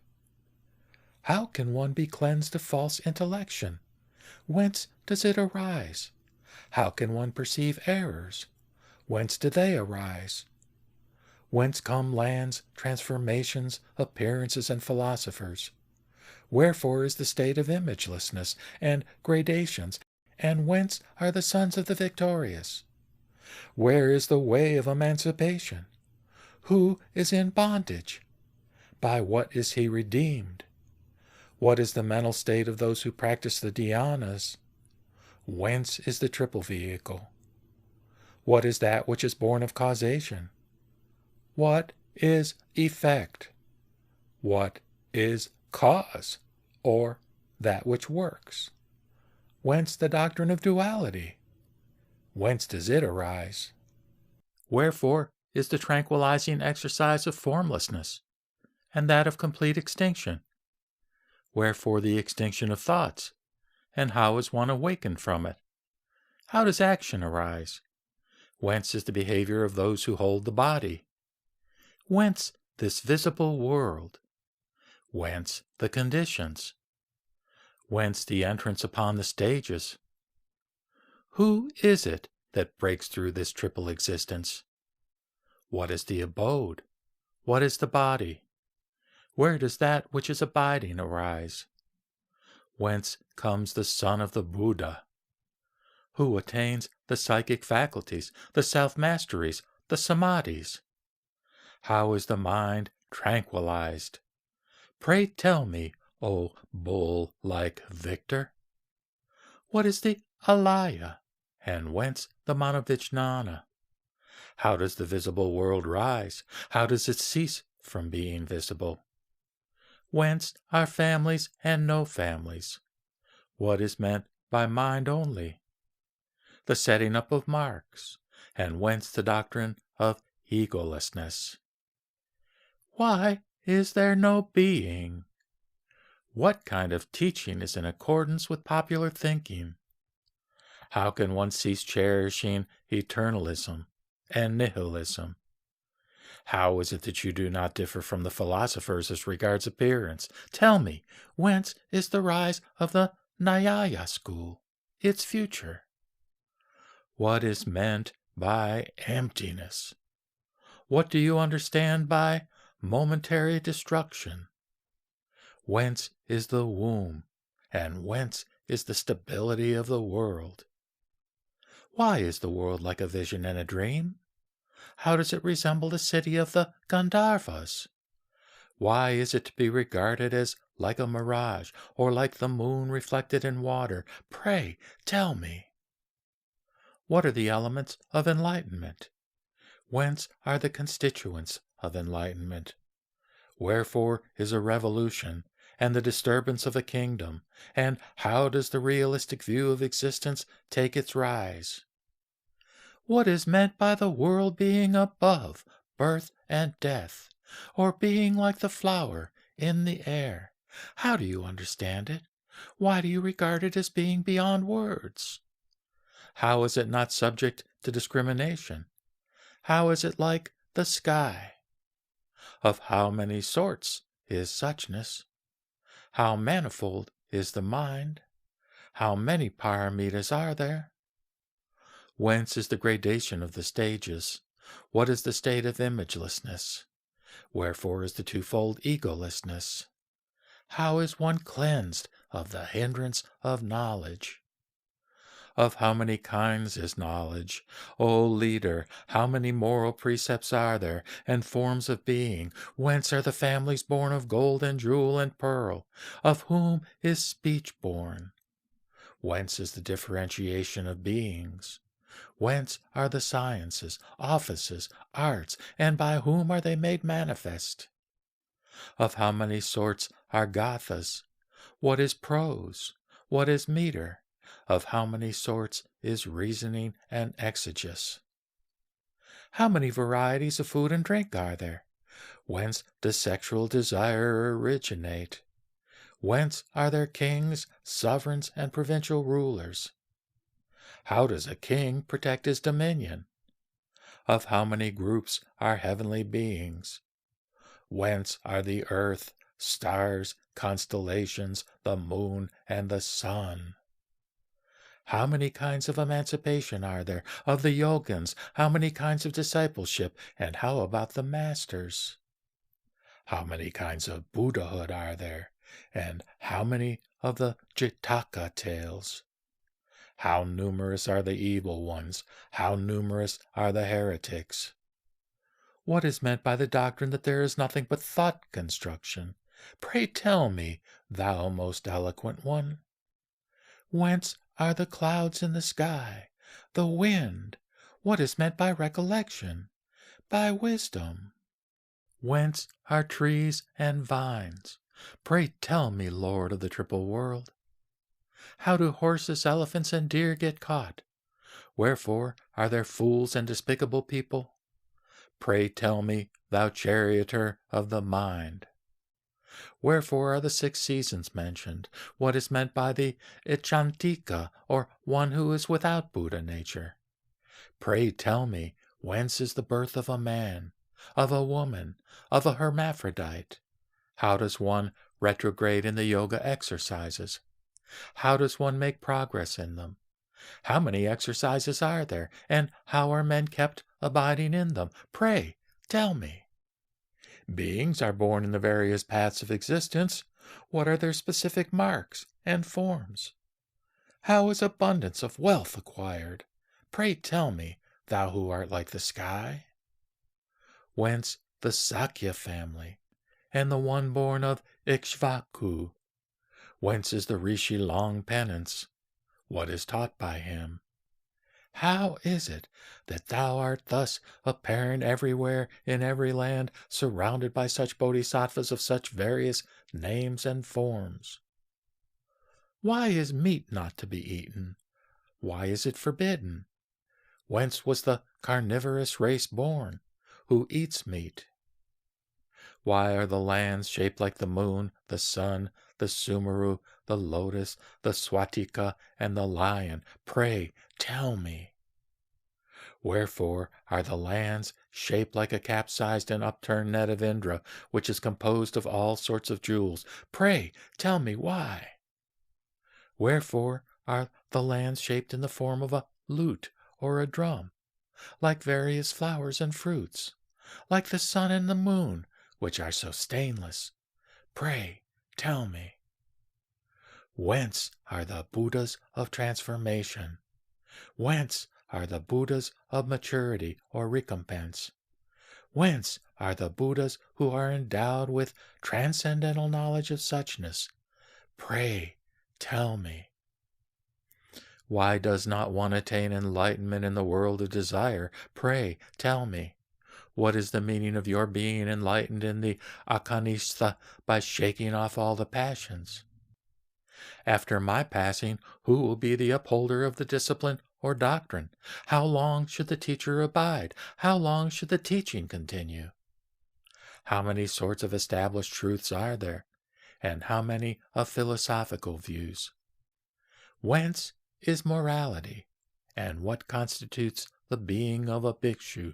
How can one be cleansed of false intellection? Whence does it arise? How can one perceive errors? Whence do they arise? Whence come lands, transformations, appearances, and philosophers? Wherefore is the state of imagelessness and gradations, and whence are the sons of the victorious? Where is the way of emancipation? Who is in bondage? By what is he redeemed? What is the mental state of those who practice the dhyanas? Whence is the triple vehicle? What is that which is born of causation? What is effect? What is cause, or that which works? Whence the doctrine of duality? Whence does it arise? Wherefore is the tranquilizing exercise of formlessness, and that of complete extinction? Wherefore the extinction of thoughts, and how is one awakened from it? How does action arise? Whence is the behavior of those who hold the body? Whence this visible world? Whence the conditions? Whence the entrance upon the stages? Who is it that breaks through this triple existence? What is the abode? What is the body? Where does that which is abiding arise? Whence comes the son of the Buddha? Who attains the psychic faculties, the self-masteries, the samadhis? How is the mind tranquilized? Pray tell me, O bull-like victor. What is the alaya, and whence the manavijnana? How does the visible world rise? How does it cease from being visible? Whence are families and no families? What is meant by mind only? The setting up of marks, and whence the doctrine of egolessness? Why is there no being? What kind of teaching is in accordance with popular thinking? How can one cease cherishing eternalism and nihilism? How is it that you do not differ from the philosophers as regards appearance? Tell me, whence is the rise of the Nyaya school, its future? What is meant by emptiness? What do you understand by momentary destruction? Whence is the womb, and whence is the stability of the world? Why is the world like a vision and a dream? How does it resemble the city of the Gandharvas? Why is it to be regarded as like a mirage, or like the moon reflected in water? Pray tell me. What are the elements of enlightenment? Whence are the constituents of enlightenment? Wherefore is a revolution and the disturbance of a kingdom? And how does the realistic view of existence take its rise? What is meant by the world being above birth and death, or being like the flower in the air? How do you understand it? Why do you regard it as being beyond words? How is it not subject to discrimination? How is it like the sky? Of how many sorts is suchness? How manifold is the mind? How many paramitas are there? Whence is the gradation of the stages? What is the state of imagelessness? Wherefore is the twofold egolessness? How is one cleansed of the hindrance of knowledge? Of how many kinds is knowledge? O leader, how many moral precepts are there, and forms of being? Whence are the families born of gold and jewel and pearl? Of whom is speech born? Whence is the differentiation of beings? Whence are the sciences, offices, arts, and by whom are they made manifest? Of how many sorts are gathas? What is prose? What is meter? Of how many sorts is reasoning and exegesis? How many varieties of food and drink are there? Whence does sexual desire originate? Whence are there kings, sovereigns, and provincial rulers? How does a king protect his dominion? Of how many groups are heavenly beings? Whence are the earth, stars, constellations, the moon, and the sun? How many kinds of emancipation are there of the yogins? How many kinds of discipleship? And how about the masters? How many kinds of Buddhahood are there? And how many of the Jataka tales? How numerous are the evil ones? How numerous are the heretics? What is meant by the doctrine that there is nothing but thought construction? Pray tell me, thou most eloquent one. Whence are the clouds in the sky, the wind? What is meant by recollection, by wisdom? Whence are trees and vines? Pray tell me, Lord of the triple world. How do horses, elephants, and deer get caught? Wherefore are there fools and despicable people? Pray tell me, thou charioteer of the mind. Wherefore are the 6 seasons mentioned? What is meant by the Ichantika, or one who is without Buddha nature? Pray tell me, whence is the birth of a man, of a woman, of a hermaphrodite? How does one retrograde in the yoga exercises? How does one make progress in them? How many exercises are there, and how are men kept abiding in them? Pray tell me. Beings are born in the various paths of existence. What are their specific marks and forms? How is abundance of wealth acquired? Pray tell me, thou who art like the sky. Whence the Sakya family, and the one born of Ikshvaku? Whence is the Rishi long penance? What is taught by him? How is it that thou art thus apparent everywhere in every land, surrounded by such bodhisattvas of such various names and forms? Why is meat not to be eaten? Why is it forbidden? Whence was the carnivorous race born, who eats meat? Why are the lands shaped like the moon, the sun, the Sumeru, the lotus, the Swatika, and the lion? Pray tell me. Wherefore are the lands shaped like a capsized and upturned net of Indra, which is composed of all sorts of jewels? Pray tell me why. Wherefore are the lands shaped in the form of a lute or a drum, like various flowers and fruits, like the sun and the moon, which are so stainless? Pray tell me. Whence are the Buddhas of transformation? Whence are the Buddhas of maturity or recompense? Whence are the Buddhas who are endowed with transcendental knowledge of suchness? Pray tell me. Why does not one attain enlightenment in the world of desire? Pray tell me. What is the meaning of your being enlightened in the akanistha by shaking off all the passions? After my passing, who will be the upholder of the discipline or doctrine? How long should the teacher abide? How long should the teaching continue? How many sorts of established truths are there, and how many of philosophical views? Whence is morality, and what constitutes the being of a bhikshu?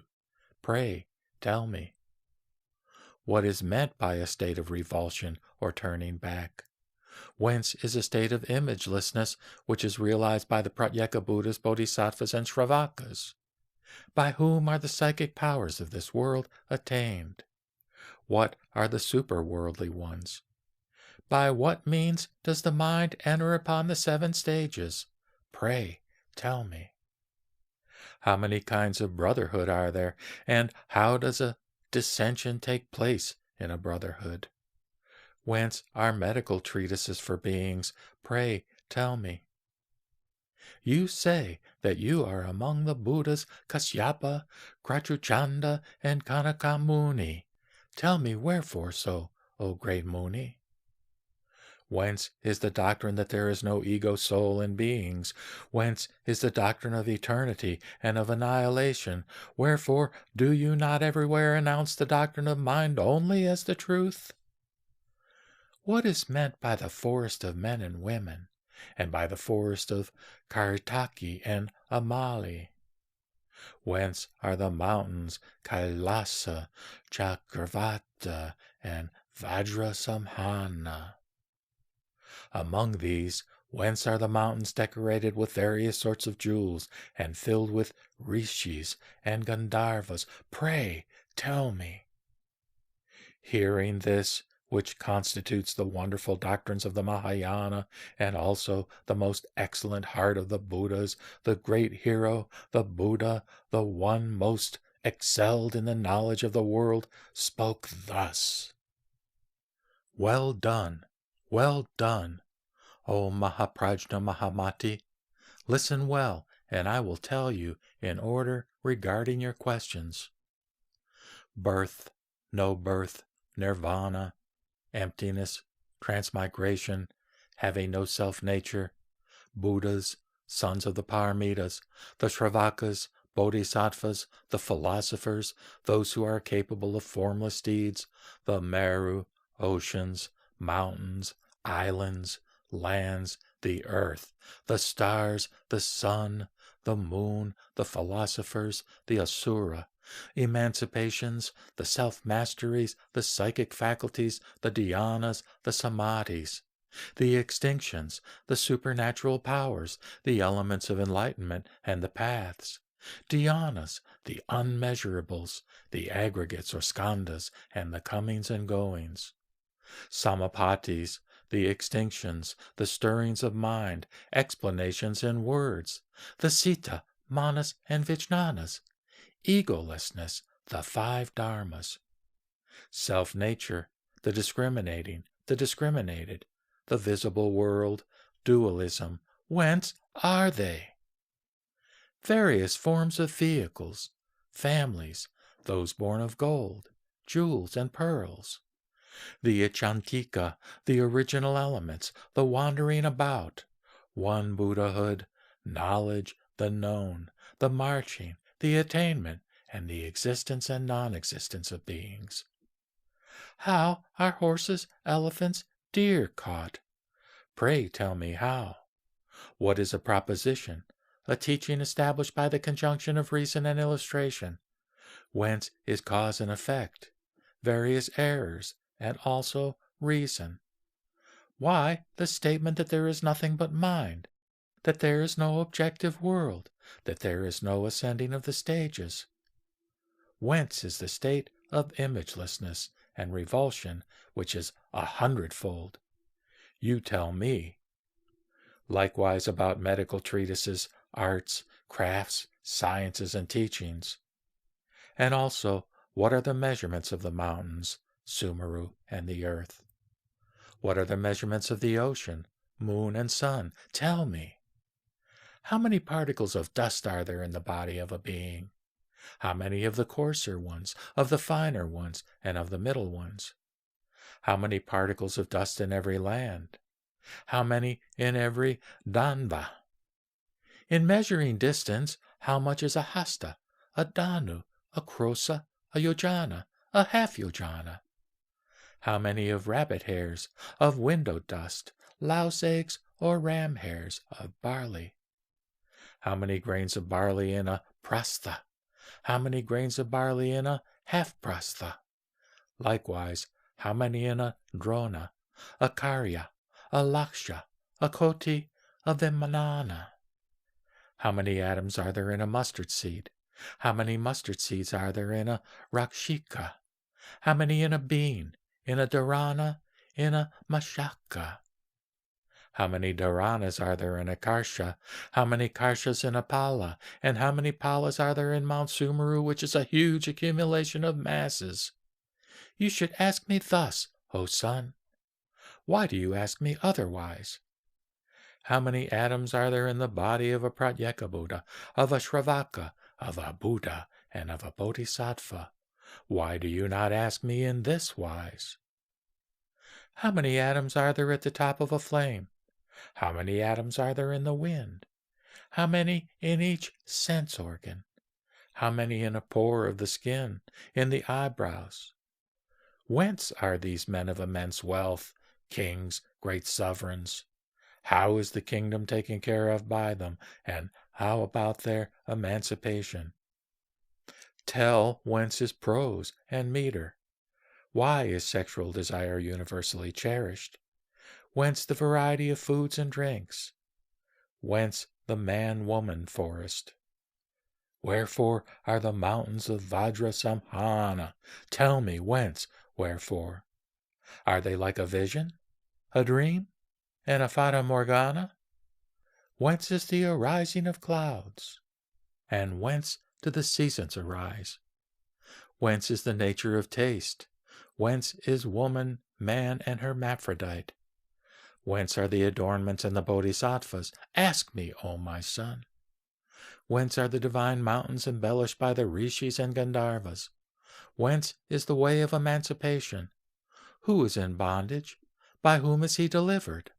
Pray tell me. What is meant by a state of revulsion or turning back? Whence is a state of imagelessness which is realized by the Pratyeka Buddhas, Bodhisattvas, and Shravakas? By whom are the psychic powers of this world attained? What are the superworldly ones? By what means does the mind enter upon the 7 stages? Pray tell me. How many kinds of brotherhood are there, and how does a dissension take place in a brotherhood? Whence are medical treatises for beings? Pray tell me. You say that you are among the Buddhas Kasyapa, Krachuchanda, and Kanakamuni. Tell me wherefore so, O great Muni. Whence is the doctrine that there is no ego soul in beings? Whence is the doctrine of eternity and of annihilation? Wherefore do you not everywhere announce the doctrine of mind only as the truth? What is meant by the forest of men and women, and by the forest of Karitaki and Amali? Whence are the mountains Kailasa, Chakravarta, and Vajrasamhana? Among these, whence are the mountains decorated with various sorts of jewels, and filled with rishis and gandharvas? Pray tell me. Hearing this, which constitutes the wonderful doctrines of the Mahayana, and also the most excellent heart of the Buddhas, the great hero, the Buddha, the one most excelled in the knowledge of the world, spoke thus: Well done, O Mahaprajna Mahamati. Listen well, and I will tell you in order regarding your questions. Birth, no birth, nirvana, emptiness, transmigration, having no self-nature, Buddhas, sons of the Paramitas, the Shravakas, bodhisattvas, the philosophers, those who are capable of formless deeds, the Meru, oceans, mountains, islands, lands, the earth, the stars, the sun, the moon, the philosophers, the asura, emancipations, the self-masteries, the psychic faculties, the dhyanas, the samadhis, the extinctions, the supernatural powers, the elements of enlightenment and the paths, dhyanas, the unmeasurables, the aggregates or skandhas, and the comings and goings, samapatis, the extinctions, the stirrings of mind, explanations in words, the sita, manas, and vijnanas, egolessness, the five dharmas, self-nature, the discriminating, the discriminated, the visible world, dualism, whence are they? Various forms of vehicles, families, those born of gold, jewels, and pearls, the ichantika, the original elements, the wandering about, one Buddhahood, knowledge, the known, the marching, the attainment, and the existence and non-existence of beings. How are horses, elephants, deer caught? Pray tell me how. What is a proposition, a teaching established by the conjunction of reason and illustration? Whence is cause and effect, various errors, and also reason? Why the statement that there is nothing but mind, that there is no objective world, that there is no ascending of the stages? Whence is the state of imagelessness and revulsion, which is 100-fold? You tell me. Likewise about medical treatises, arts, crafts, sciences, and teachings. And also, what are the measurements of the mountains, Sumeru, and the earth? What are the measurements of the ocean, moon, and sun? Tell me. How many particles of dust are there in the body of a being? How many of the coarser ones, of the finer ones, and of the middle ones? How many particles of dust in every land? How many in every danva? In measuring distance, how much is a hasta, a danu, a krosa, a yojana, a half yojana? How many of rabbit hairs, of window dust, louse eggs, or ram hairs, of barley? How many grains of barley in a prastha? How many grains of barley in a half prastha? Likewise, how many in a drona, a karya, a laksha, a koti, a vimanana? How many atoms are there in a mustard seed? How many mustard seeds are there in a rakshika? How many in a bean, in a dharana, in a mashaka? How many dharanas are there in a karsha? How many karshas in a pala? And how many palas are there in Mount Sumeru, which is a huge accumulation of masses? You should ask me thus, O son. Why do you ask me otherwise? How many atoms are there in the body of a pratyeka Buddha, of a Shravaka, of a Buddha, and of a Bodhisattva? Why do you not ask me in this wise? How many atoms are there at the top of a flame? How many atoms are there in the wind? How many in each sense organ? How many in a pore of the skin, in the eyebrows? Whence are these men of immense wealth, kings, great sovereigns? How is the kingdom taken care of by them, and how about their emancipation? Tell whence is prose and meter. Why is sexual desire universally cherished? Whence the variety of foods and drinks? Whence the man-woman forest? Wherefore are the mountains of Vajrasamhana? Tell me whence, wherefore? Are they like a vision, a dream, and a fata morgana? Whence is the arising of clouds? And whence do the seasons arise? Whence is the nature of taste? Whence is woman, man, and hermaphrodite? Whence are the adornments and the bodhisattvas? Ask me, O my son. Whence are the divine mountains embellished by the rishis and gandharvas? Whence is the way of emancipation? Who is in bondage? By whom is he delivered?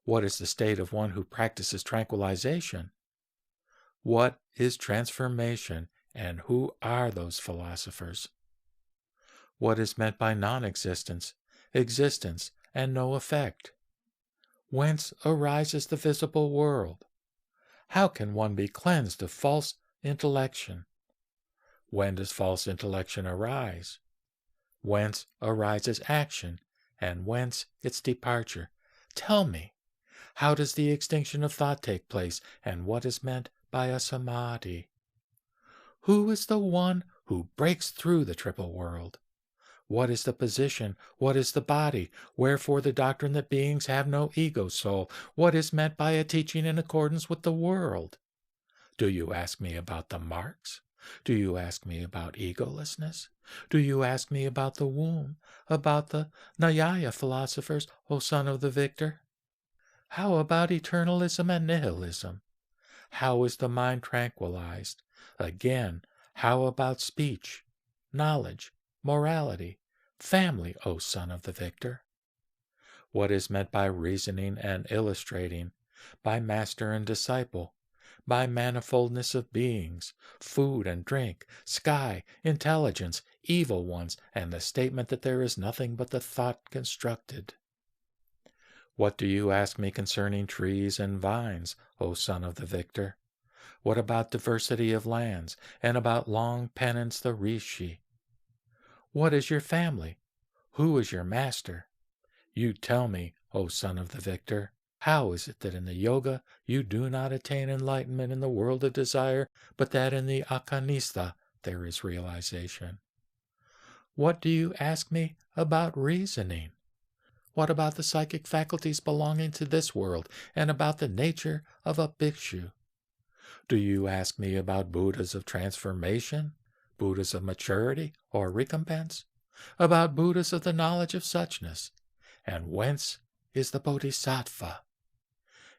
What is the state of one who practices tranquilization? What is transformation, and who are those philosophers? What is meant by non-existence, existence, and no effect? Whence arises the visible world? How can one be cleansed of false intellection? When does false intellection arise? Whence arises action, and whence its departure? Tell me, how does the extinction of thought take place, and what is meant by a samadhi? Who is the one who breaks through the triple world? What is the position? What is the body? Wherefore the doctrine that beings have no ego soul? What is meant by a teaching in accordance with the world? Do you ask me about the marks? Do you ask me about egolessness? Do you ask me about the womb? About the Nyaya philosophers, O son of the victor? How about eternalism and nihilism? How is the mind tranquilized? Again, how about speech, knowledge, morality, family, O son of the victor? What is meant by reasoning and illustrating, by master and disciple, by manifoldness of beings, food and drink, sky, intelligence, evil ones, and the statement that there is nothing but the thought constructed? What do you ask me concerning trees and vines, O son of the victor? What about diversity of lands, and about long penance the rishi? What is your family? Who is your master? You tell me, O son of the victor, how is it that in the yoga you do not attain enlightenment in the world of desire, but that in the akanistha there is realization? What do you ask me about reasoning? What about the psychic faculties belonging to this world, and about the nature of a bhikshu? Do you ask me about Buddhas of transformation, Buddhas of maturity or recompense, about Buddhas of the knowledge of suchness, and whence is the bodhisattva?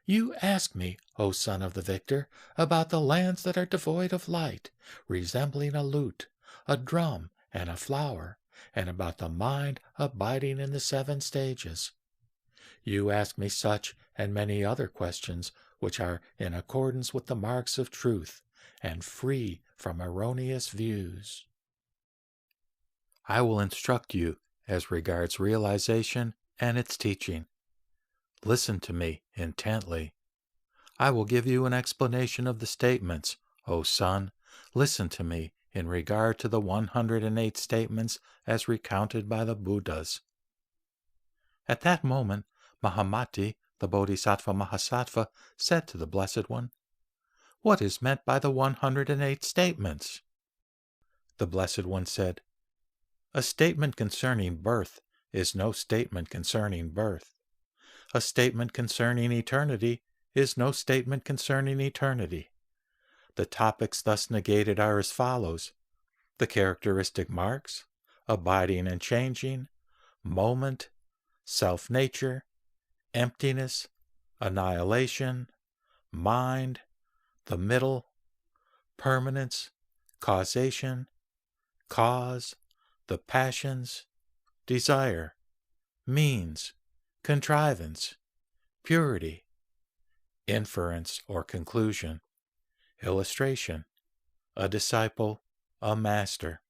You ask me, O son of the victor, about the lands that are devoid of light, resembling a lute, a drum, and a flower, and about the mind abiding in the 7 stages. You ask me such and many other questions which are in accordance with the marks of truth and free from erroneous views. I will instruct you as regards realization and its teaching. Listen to me intently. I will give you an explanation of the statements, O son. Listen to me in regard to the 108 statements as recounted by the Buddhas. At that moment, Mahamati, the Bodhisattva Mahasattva, said to the Blessed One, "What is meant by the 108 statements?" The Blessed One said, "A statement concerning birth is no statement concerning birth. A statement concerning eternity is no statement concerning eternity. The topics thus negated are as follows: the characteristic marks, abiding and changing, moment, self-nature, emptiness, annihilation, mind, the middle, permanence, causation, cause, the passions, desire, means, contrivance, purity, inference or conclusion, illustration, a disciple, a master,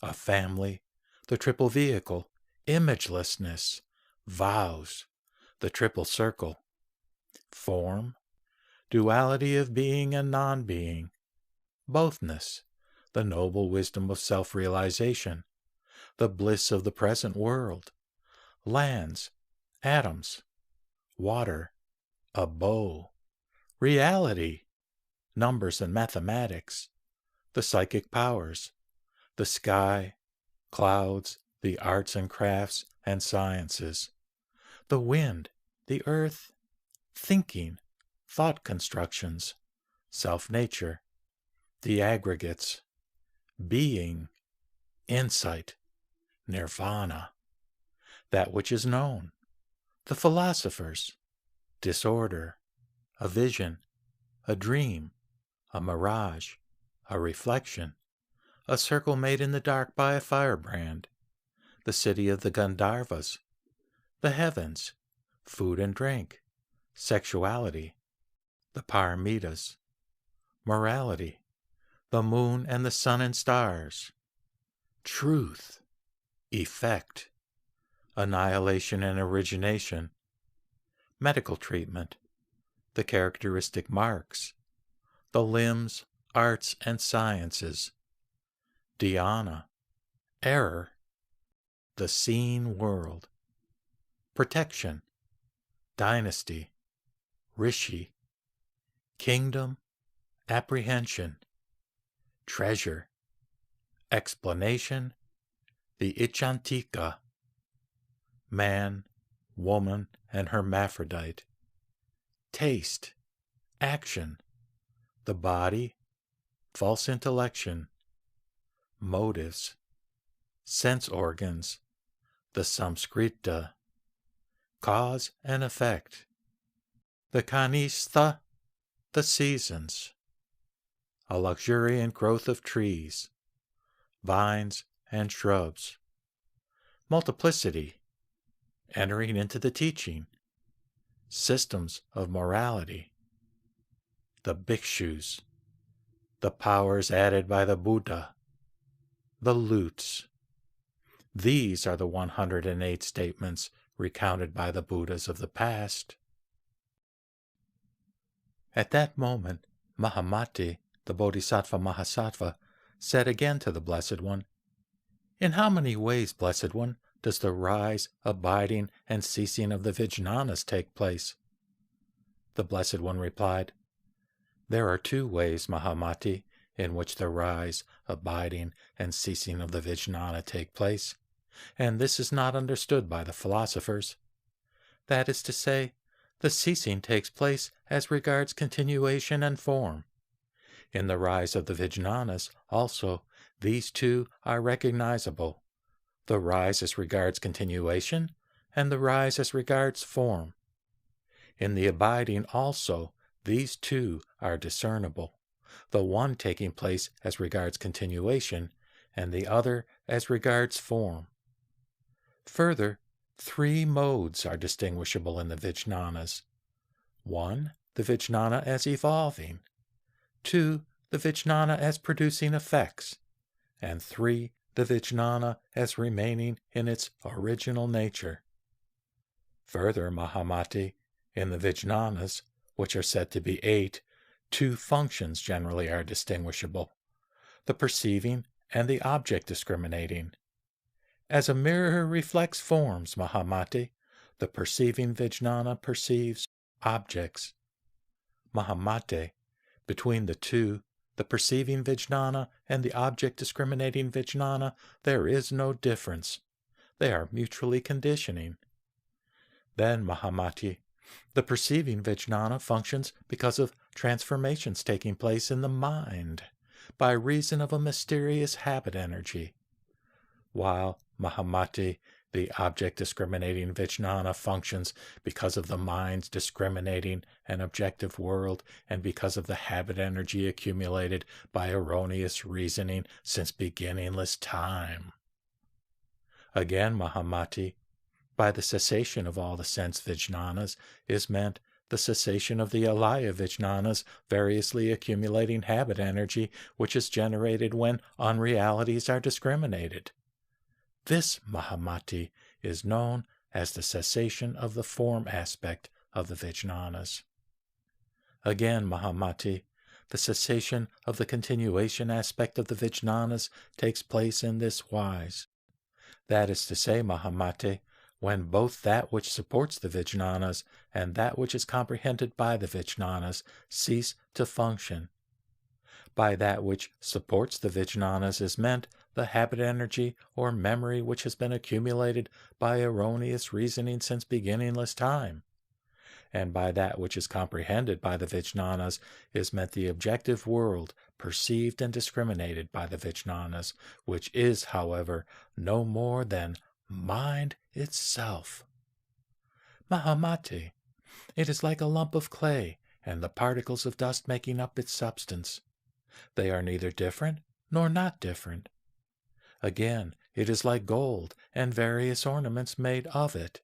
a family, the triple vehicle, imagelessness, vows, the triple circle, form, duality of being and non-being, bothness, the noble wisdom of self-realization, the bliss of the present world, lands, atoms, water, a bow, reality, numbers and mathematics, the psychic powers, the sky, clouds, the arts and crafts and sciences, the wind, the earth, thinking, thought constructions, self-nature, the aggregates, being, insight, nirvana, that which is known, the philosophers, disorder, a vision, a dream, a mirage, a reflection, a circle made in the dark by a firebrand, the city of the Gandharvas, the heavens, food and drink, sexuality, the paramitas, morality, the moon and the sun and stars, truth, effect, annihilation and origination, medical treatment, the characteristic marks, the limbs, arts, and sciences, dhyana, error, the seen world, protection, dynasty, rishi, kingdom, apprehension, treasure, explanation, the ichantika, man, woman, and hermaphrodite, taste, action, the body, false intellection, motives, sense organs, the samskrita, cause and effect, the kanistha, the seasons, a luxuriant growth of trees, vines and shrubs, multiplicity, entering into the teaching, systems of morality, the bhikshus, the powers added by the Buddha, the lutes. These are the 108 statements recounted by the Buddhas of the past. At that moment, Mahamati, the Bodhisattva Mahasattva, said again to the Blessed One, "In how many ways, Blessed One, does the rise, abiding, and ceasing of the Vijnanas take place?" The Blessed One replied, "There are 2 ways, Mahamati, in which the rise, abiding, and ceasing of the Vijnana take place, and this is not understood by the philosophers. That is to say, the ceasing takes place as regards continuation and form. In the rise of the Vijnanas, also, these 2 are recognizable, the rise as regards continuation, and the rise as regards form. In the abiding also, these 2 are discernible, the one taking place as regards continuation, and the other as regards form. Further, 3 modes are distinguishable in the Vijnanas. 1, the Vijnana as evolving. 2, the Vijnana as producing effects. And 3, the Vijnana as remaining in its original nature. Further, Mahamati, in the Vijnanas, which are said to be 8, 2 functions generally are distinguishable, the perceiving and the object discriminating. As a mirror reflects forms, Mahamati, the perceiving Vijnana perceives objects. Mahamati, between the 2, the perceiving Vijnana and the object discriminating Vijnana, there is no difference. They are mutually conditioning. Then, Mahamati, the perceiving Vijnana functions because of transformations taking place in the mind by reason of a mysterious habit energy, while, Mahamati, the object discriminating Vijnana functions because of the mind's discriminating and objective world and because of the habit energy accumulated by erroneous reasoning since beginningless time. Again, Mahamati, by the cessation of all the sense Vijnanas is meant the cessation of the alaya Vijnanas variously accumulating habit energy which is generated when unrealities are discriminated. This, Mahamati, is known as the cessation of the form aspect of the Vijnanas. Again, Mahamati, the cessation of the continuation aspect of the Vijnanas takes place in this wise. That is to say, Mahamati, when both that which supports the Vijnanas and that which is comprehended by the Vijnanas cease to function. By that which supports the Vijnanas is meant the habit energy or memory which has been accumulated by erroneous reasoning since beginningless time. And by that which is comprehended by the Vijnanas is meant the objective world perceived and discriminated by the Vijnanas, which is, however, no more than mind itself. Mahamati, it is like a lump of clay and the particles of dust making up its substance. They are neither different nor not different. Again, it is like gold and various ornaments made of it.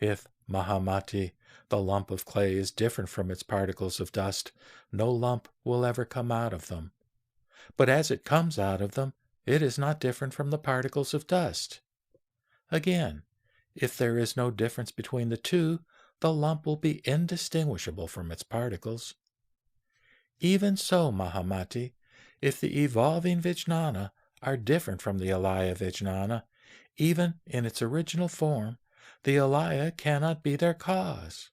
If, Mahamati, the lump of clay is different from its particles of dust, no lump will ever come out of them. But as it comes out of them, it is not different from the particles of dust. Again, if there is no difference between the two, the lump will be indistinguishable from its particles. Even so, Mahamati, if the evolving Vijnana are different from the alaya Vijnana, even in its original form, the alaya cannot be their cause.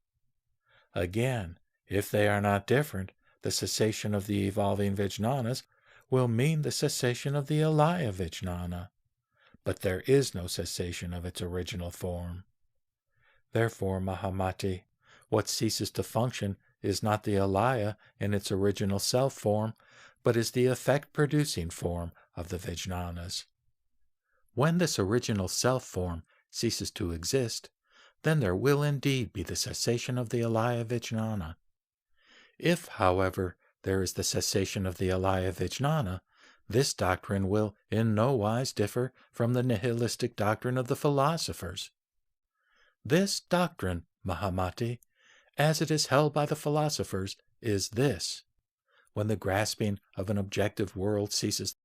Again, if they are not different, the cessation of the evolving Vijnanas will mean the cessation of the alaya Vijnana. But there is no cessation of its original form. Therefore, Mahamati, what ceases to function is not the alaya in its original self-form, but is the effect-producing form of the Vijnanas. When this original self-form ceases to exist, then there will indeed be the cessation of the alaya Vijnana. If, however, there is the cessation of the alaya Vijnana, this doctrine will in no wise differ from the nihilistic doctrine of the philosophers. This doctrine, Mahamati, as it is held by the philosophers, is this: when the grasping of an objective world ceases,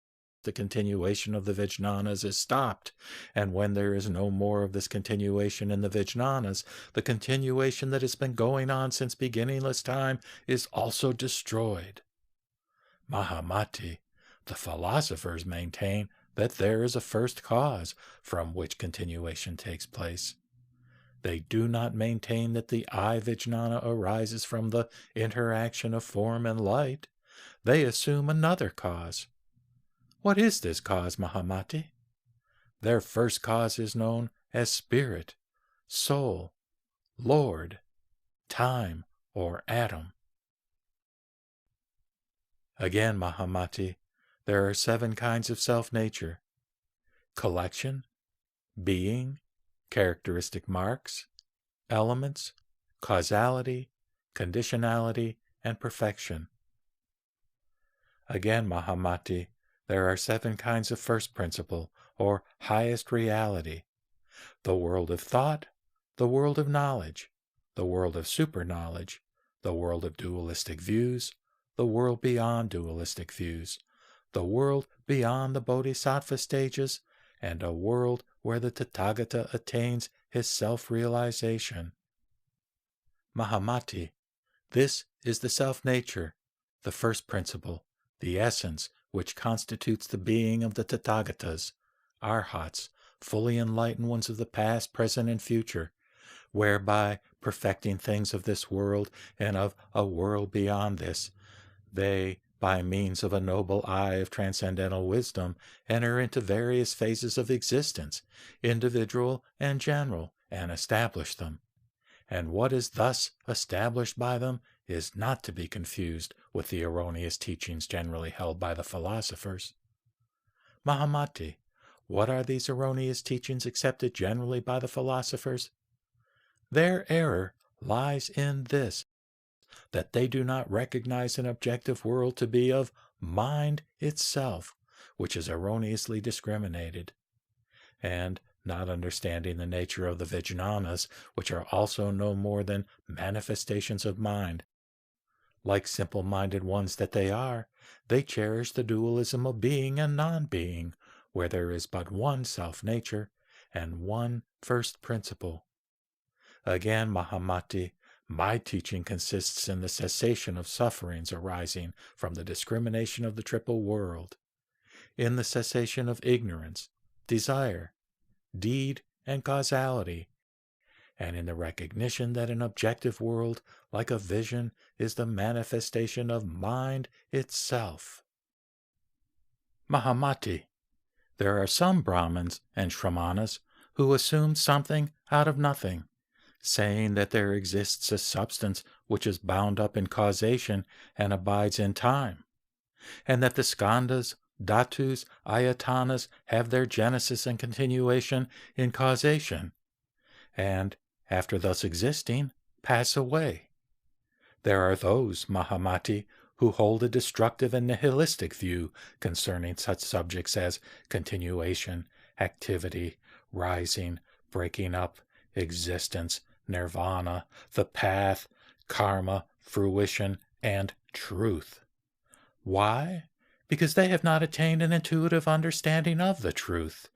the continuation of the Vijnanas is stopped, and when there is no more of this continuation in the Vijnanas, the continuation that has been going on since beginningless time is also destroyed. Mahamati, the philosophers maintain that there is a first cause from which continuation takes place. They do not maintain that the I-Vijnana arises from the interaction of form and light. They assume another cause. What is this cause, Mahamati? Their first cause is known as spirit, soul, Lord, time, or atom. Again, Mahamati, there are 7 kinds of self-nature: collection, being, characteristic marks, elements, causality, conditionality, and perfection. Again, Mahamati, there are 7 kinds of first principle, or highest reality: the world of thought, the world of knowledge, the world of superknowledge, the world of dualistic views, the world beyond dualistic views, the world beyond the bodhisattva stages, and a world where the Tathagata attains his self-realization. Mahamati, this is the self-nature, the first principle, the essence which constitutes the being of the Tathagatas, Arhats, fully enlightened ones of the past, present, and future, whereby, perfecting things of this world and of a world beyond this, they, by means of a noble eye of transcendental wisdom, enter into various phases of existence, individual and general, and establish them. And what is thus established by them is not to be confused with the erroneous teachings generally held by the philosophers. Mahamati, what are these erroneous teachings accepted generally by the philosophers? Their error lies in this, that they do not recognize an objective world to be of mind itself, which is erroneously discriminated, and not understanding the nature of the Vijnanas, which are also no more than manifestations of mind. Like simple-minded ones that they are, they cherish the dualism of being and non-being, where there is but one self-nature and one first principle. Again, Mahamati, my teaching consists in the cessation of sufferings arising from the discrimination of the triple world, in the cessation of ignorance, desire, deed, and causality, and in the recognition that an objective world, like a vision, is the manifestation of mind itself. Mahamati, there are some Brahmins and Shramanas who assume something out of nothing, saying that there exists a substance which is bound up in causation and abides in time, and that the skandhas, dhatus, ayatanas have their genesis and continuation in causation, and, after thus existing, pass away. There are those, Mahamati, who hold a destructive and nihilistic view concerning such subjects as continuation, activity, rising, breaking up, existence, nirvana, the path, karma, fruition, and truth. Why? Because they have not attained an intuitive understanding of the truth,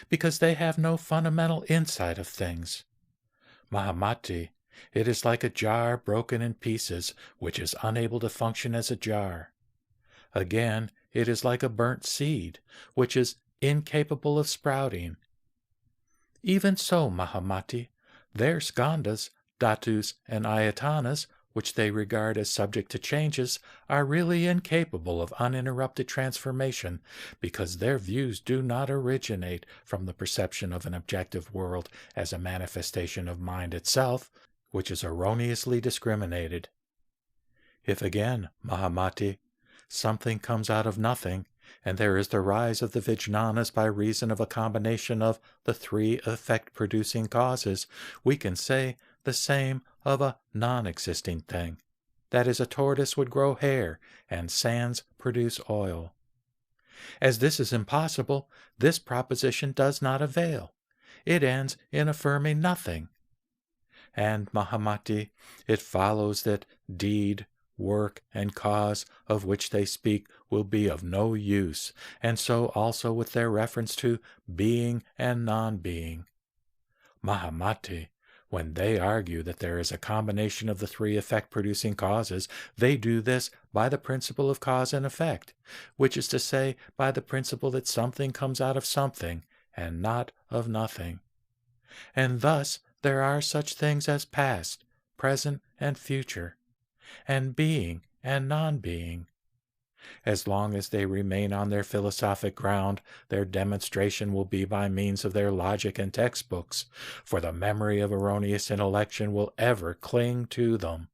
because they have no fundamental insight of things. Mahamati, it is like a jar broken in pieces, which is unable to function as a jar. Again, it is like a burnt seed, which is incapable of sprouting. Even so, Mahamati, their skandhas, dhatus, and ayatanas, which they regard as subject to changes, are really incapable of uninterrupted transformation, because their views do not originate from the perception of an objective world as a manifestation of mind itself, which is erroneously discriminated. If again, Mahamati, something comes out of nothing, and there is the rise of the vijnanas by reason of a combination of the three effect-producing causes, we can say the same of a non-existing thing. That is, a tortoise would grow hair, and sands produce oil. As this is impossible, this proposition does not avail. It ends in affirming nothing. And, Mahamati, it follows that deed, work, and cause of which they speak will be of no use, and so also with their reference to being and non-being. Mahamati, when they argue that there is a combination of the three effect-producing causes, they do this by the principle of cause and effect, which is to say, by the principle that something comes out of something, and not of nothing. And thus there are such things as past, present, and future, and being and non-being. As long as they remain on their philosophic ground, their demonstration will be by means of their logic and textbooks, for the memory of erroneous intellection will ever cling to them.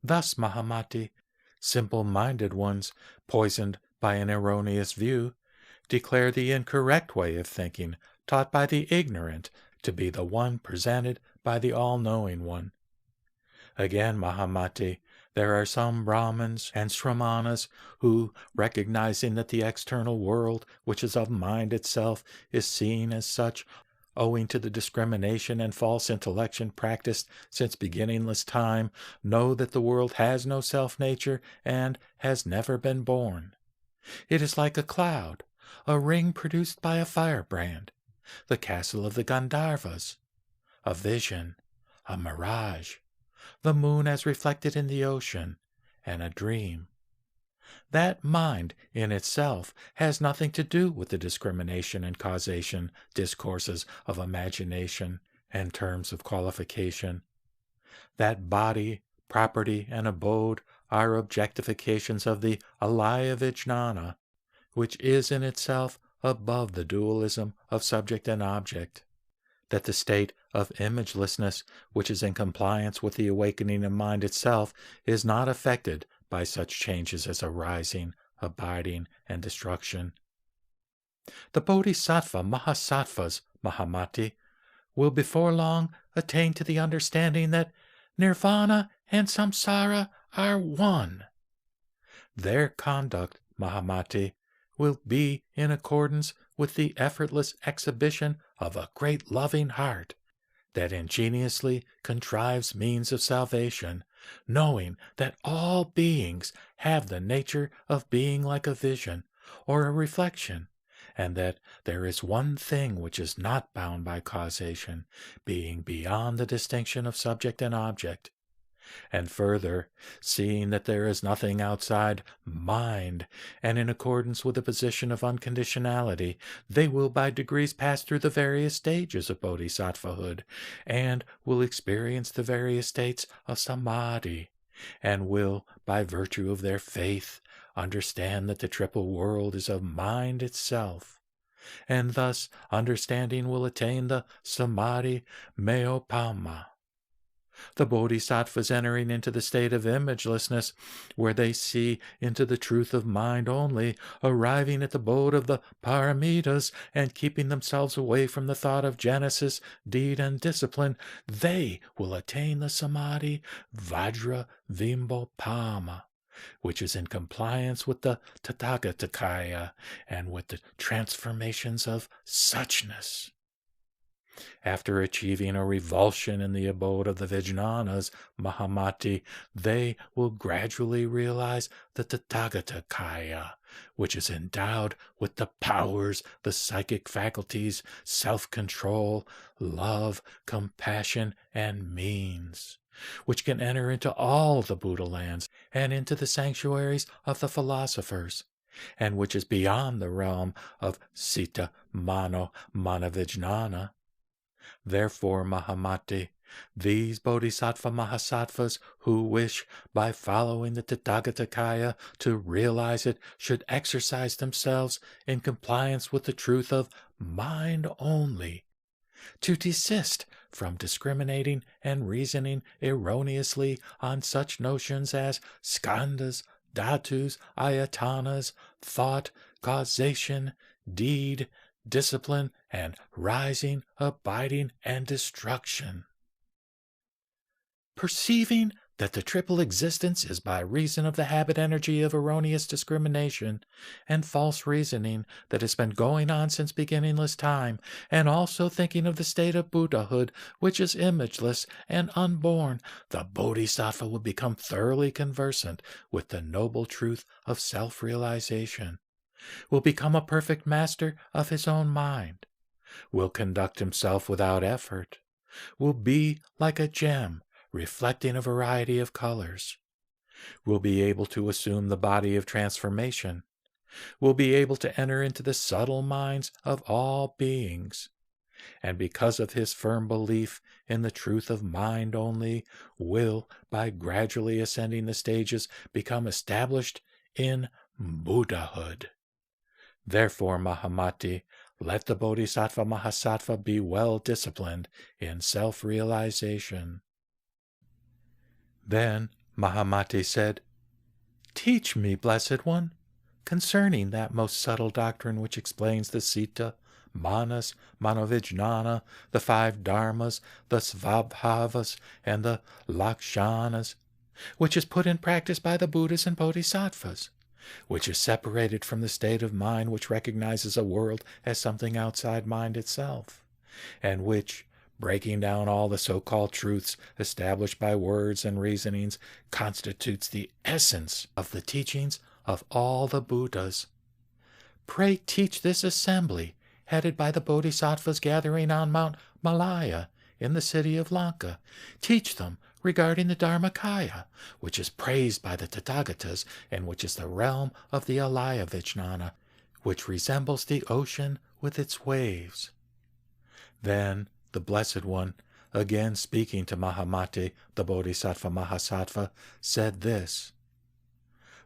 Thus, Mahamati, simple-minded ones, poisoned by an erroneous view, declare the incorrect way of thinking taught by the ignorant to be the one presented by the all-knowing one. Again, Mahamati, there are some Brahmins and Shramanas who, recognizing that the external world, which is of mind itself, is seen as such, owing to the discrimination and false intellection practiced since beginningless time, know that the world has no self-nature and has never been born. It is like a cloud, a ring produced by a firebrand, the castle of the Gandharvas, a vision, a mirage, the moon as reflected in the ocean, and a dream. That mind in itself has nothing to do with the discrimination and causation discourses of imagination and terms of qualification. That body, property, and abode are objectifications of the alaya vijnana, which is in itself above the dualism of subject and object. That the state of imagelessness, which is in compliance with the awakening of mind itself, is not affected by such changes as arising, abiding, and destruction. The Bodhisattva Mahasattvas, Mahamati, will before long attain to the understanding that nirvana and samsara are one. Their conduct, Mahamati, will be in accordance with the effortless exhibition of a great loving heart that ingeniously contrives means of salvation, knowing that all beings have the nature of being like a vision or a reflection, and that there is one thing which is not bound by causation, being beyond the distinction of subject and object. And further, seeing that there is nothing outside mind, and in accordance with the position of unconditionality, they will by degrees pass through the various stages of bodhisattvahood, and will experience the various states of samadhi, and will, by virtue of their faith, understand that the triple world is of mind itself. And thus understanding will attain the samadhi meopama. The bodhisattvas entering into the state of imagelessness, where they see into the truth of mind only, arriving at the abode of the paramitas, and keeping themselves away from the thought of genesis, deed, and discipline, they will attain the samadhi vajra vimbopama, which is in compliance with the Tathagatakaya and with the transformations of suchness. After achieving a revulsion in the abode of the Vijnanas, Mahamati, they will gradually realize the Tathagata Kaya, which is endowed with the powers, the psychic faculties, self-control, love, compassion, and means, which can enter into all the Buddha lands and into the sanctuaries of the philosophers, and which is beyond the realm of Sita, Mano, Manavijnana. Therefore, Mahamati, these Bodhisattva Mahasattvas who wish, by following the Tathagatakaya, to realize it, should exercise themselves in compliance with the truth of mind only, to desist from discriminating and reasoning erroneously on such notions as skandhas, dhatus, ayatanas, thought, causation, deed, discipline, and rising, abiding, and destruction. Perceiving that the triple existence is by reason of the habit energy of erroneous discrimination and false reasoning that has been going on since beginningless time, and also thinking of the state of Buddhahood, which is imageless and unborn, the Bodhisattva will become thoroughly conversant with the noble truth of self-realization, will become a perfect master of his own mind, will conduct himself without effort, will be like a gem reflecting a variety of colors, will be able to assume the body of transformation, will be able to enter into the subtle minds of all beings, and because of his firm belief in the truth of mind only, will, by gradually ascending the stages, become established in Buddhahood. Therefore, Mahamati, let the Bodhisattva Mahasattva be well disciplined in self-realization. Then Mahamati said, Teach me, Blessed One, concerning that most subtle doctrine which explains the Sita, Manas, Manovijnana, the 5 Dharmas, the Svabhavas, and the Lakshanas, which is put in practice by the Buddhas and Bodhisattvas, which is separated from the state of mind which recognizes a world as something outside mind itself, and which, breaking down all the so-called truths established by words and reasonings, constitutes the essence of the teachings of all the Buddhas. Pray teach this assembly, headed by the Bodhisattvas gathering on Mount Malaya in the city of Lanka. Teach them regarding the Dharmakaya, which is praised by the Tathagatas and which is the realm of the Alaya Vijnana, which resembles the ocean with its waves. Then the Blessed One, again speaking to Mahamati, the Bodhisattva Mahasattva, said this: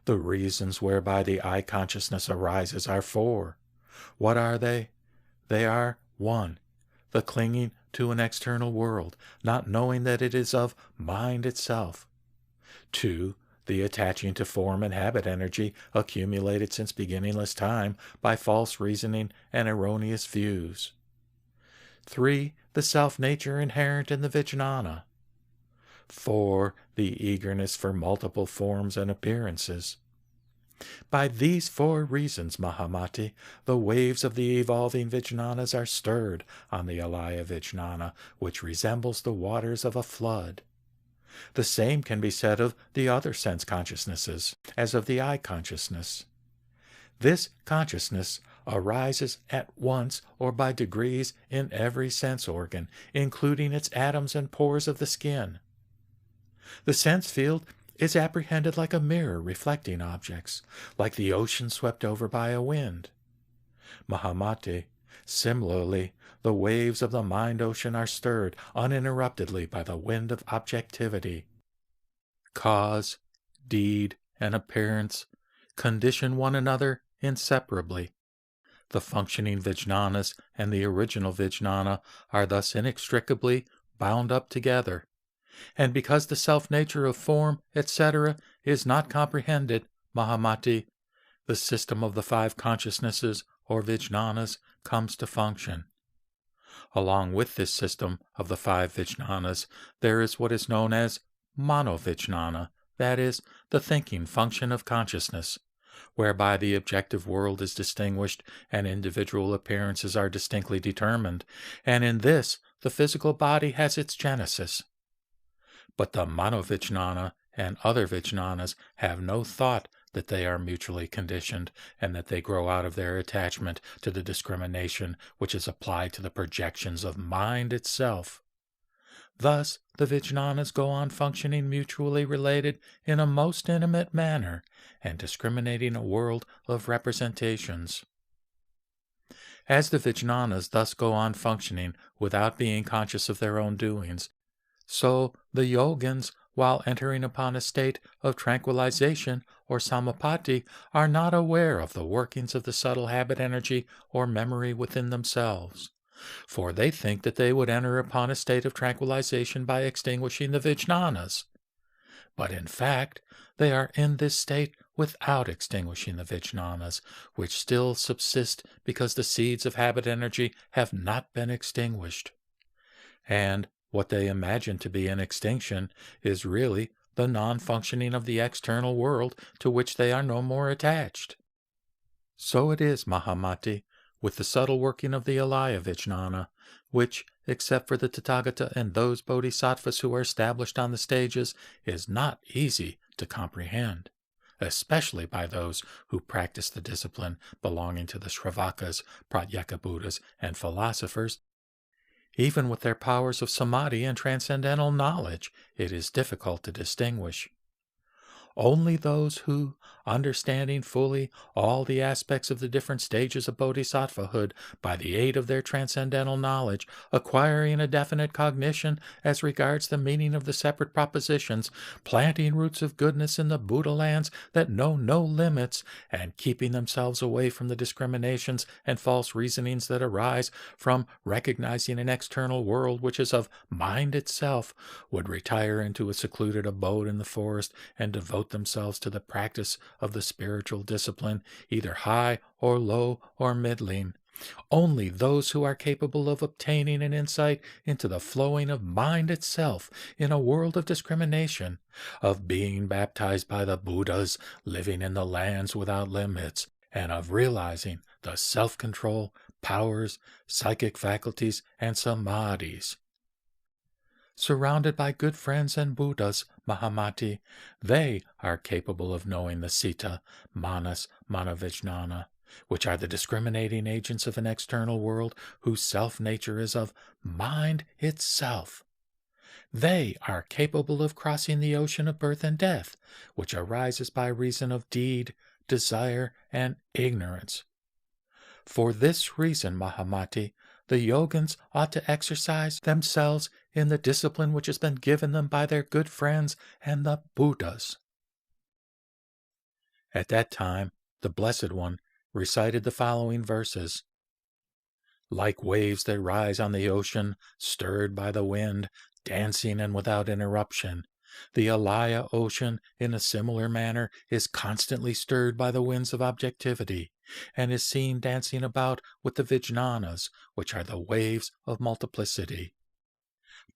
The reasons whereby the I consciousness arises are 4. What are they? They are 1. The clinging to an external world, not knowing that it is of mind itself. 2. The attaching to form and habit energy accumulated since beginningless time by false reasoning and erroneous views. 3. The self-nature inherent in the Vijnana. 4. The eagerness for multiple forms and appearances. By these 4 reasons, Mahamati, the waves of the evolving Vijnanas are stirred on the Alaya Vijnana, which resembles the waters of a flood. The same can be said of the other sense consciousnesses, as of the I consciousness. This consciousness arises at once or by degrees in every sense organ, including its atoms and pores of the skin. The sense field is apprehended like a mirror reflecting objects, like the ocean swept over by a wind. Mahamati, similarly, the waves of the mind ocean are stirred uninterruptedly by the wind of objectivity. Cause, deed, and appearance condition one another inseparably. The functioning Vijnanas and the original Vijnana are thus inextricably bound up together. And because the self-nature of form, etc., is not comprehended, Mahamati, the system of the 5 consciousnesses, or Vijnanas, comes to function. Along with this system of the 5 Vijnanas, there is what is known as Manovijnana, that is, the thinking function of consciousness, whereby the objective world is distinguished and individual appearances are distinctly determined, and in this the physical body has its genesis. But the manovijnana and other vijnanas have no thought that they are mutually conditioned, and that they grow out of their attachment to the discrimination which is applied to the projections of mind itself. Thus, the vijnanas go on functioning mutually related in a most intimate manner, and discriminating a world of representations. As the vijnanas thus go on functioning without being conscious of their own doings, so the yogins, while entering upon a state of tranquilization or samapatti, are not aware of the workings of the subtle habit energy or memory within themselves. For they think that they would enter upon a state of tranquilization by extinguishing the vijnanas. But in fact, they are in this state without extinguishing the vijnanas, which still subsist because the seeds of habit energy have not been extinguished. And what they imagine to be an extinction is really the non-functioning of the external world to which they are no more attached. So it is, Mahamati, with the subtle working of the alaya vijnana, which, except for the Tathagata and those bodhisattvas who are established on the stages, is not easy to comprehend, especially by those who practice the discipline belonging to the Shravakas, Pratyeka Buddhas, and philosophers. Even with their powers of samadhi and transcendental knowledge, it is difficult to distinguish. Only those who, understanding fully all the aspects of the different stages of bodhisattvahood by the aid of their transcendental knowledge, acquiring a definite cognition as regards the meaning of the separate propositions, planting roots of goodness in the Buddha lands that know no limits, and keeping themselves away from the discriminations and false reasonings that arise from recognizing an external world which is of mind itself, would retire into a secluded abode in the forest and devote themselves to the practice of the spiritual discipline, either high or low or middling. Only those who are capable of obtaining an insight into the flowing of mind itself in a world of discrimination, of being baptized by the Buddhas living in the lands without limits, and of realizing the self-control, powers, psychic faculties, and samadhis. Surrounded by good friends and Buddhas, Mahamati, they are capable of knowing the Sita, Manas, Manovijnana, which are the discriminating agents of an external world whose self-nature is of mind itself. They are capable of crossing the ocean of birth and death, which arises by reason of deed, desire, and ignorance. For this reason, Mahamati, the yogins ought to exercise themselves in the discipline which has been given them by their good friends and the Buddhas. At that time, the Blessed One recited the following verses. Like waves that rise on the ocean, stirred by the wind, dancing and without interruption, the alaya ocean, in a similar manner, is constantly stirred by the winds of objectivity, and is seen dancing about with the vijnanas, which are the waves of multiplicity.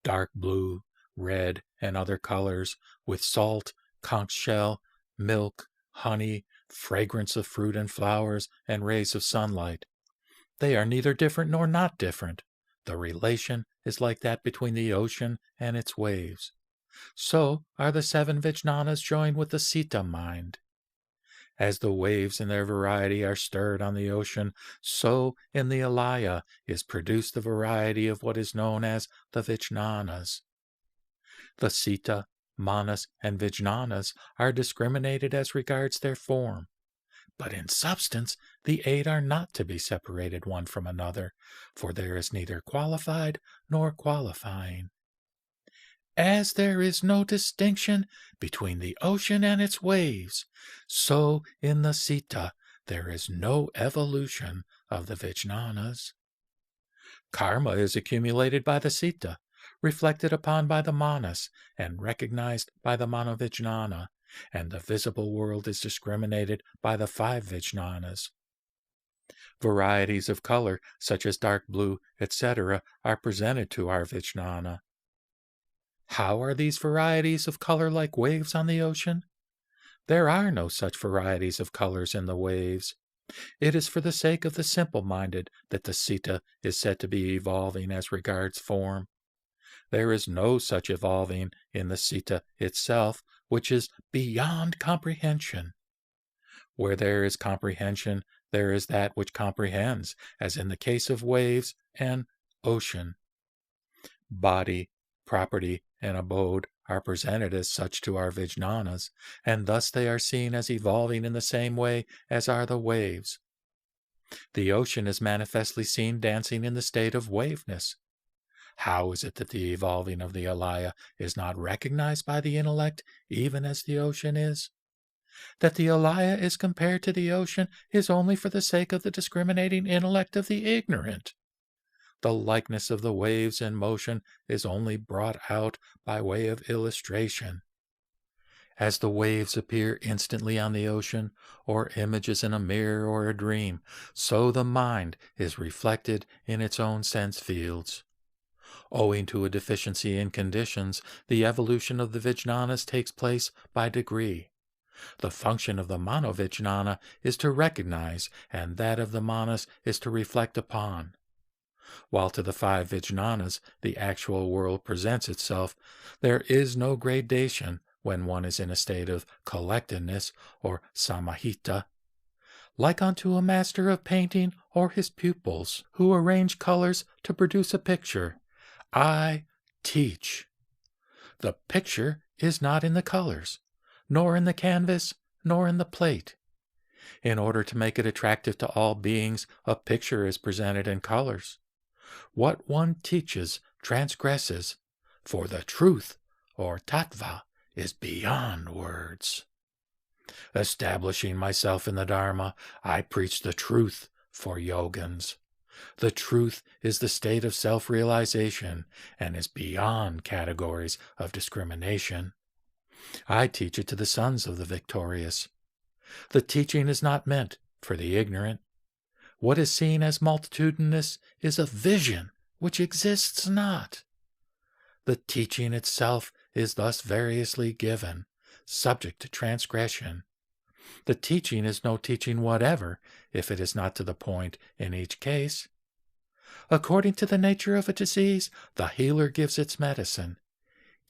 Dark blue, red, and other colors, with salt, conch shell, milk, honey, fragrance of fruit and flowers, and rays of sunlight. They are neither different nor not different. The relation is like that between the ocean and its waves. So are the 7 vijnanas joined with the Sita mind. As the waves in their variety are stirred on the ocean, so in the alaya is produced the variety of what is known as the vijnanas. The Sita, Manas, and vijnanas are discriminated as regards their form, but in substance the 8 are not to be separated one from another, for there is neither qualified nor qualifying. As there is no distinction between the ocean and its waves, so in the Sita there is no evolution of the vijnanas. Karma is accumulated by the Sita, reflected upon by the Manas, and recognized by the Manovijnana, and the visible world is discriminated by the 5 vijnanas. Varieties of color, such as dark blue, etc., are presented to our vijnana. How are these varieties of color like waves on the ocean? There are no such varieties of colors in the waves. It is for the sake of the simple-minded that the citta is said to be evolving as regards form. There is no such evolving in the citta itself, which is beyond comprehension. Where there is comprehension, there is that which comprehends, as in the case of waves and ocean. Body, property, and abode are presented as such to our vijnanas, and thus they are seen as evolving in the same way as are the waves. The ocean is manifestly seen dancing in the state of waveness. How is it that the evolving of the alaya is not recognized by the intellect, even as the ocean is? That the alaya is compared to the ocean is only for the sake of the discriminating intellect of the ignorant. The likeness of the waves in motion is only brought out by way of illustration. As the waves appear instantly on the ocean, or images in a mirror or a dream, so the mind is reflected in its own sense fields. Owing to a deficiency in conditions, the evolution of the vijnanas takes place by degree. The function of the manovijnana is to recognize, and that of the manas is to reflect upon. While to the 5 vijnanas the actual world presents itself, there is no gradation when one is in a state of collectedness or samahita. Like unto a master of painting or his pupils, who arrange colors to produce a picture, I teach. The picture is not in the colors, nor in the canvas, nor in the plate. In order to make it attractive to all beings, a picture is presented in colors. What one teaches transgresses, for the truth, or tattva, is beyond words. Establishing myself in the Dharma, I preach the truth for yogins. The truth is the state of self-realization and is beyond categories of discrimination. I teach it to the sons of the victorious. The teaching is not meant for the ignorant. What is seen as multitudinous is a vision which exists not. The teaching itself is thus variously given, subject to transgression. The teaching is no teaching whatever if it is not to the point in each case. According to the nature of a disease, the healer gives its medicine.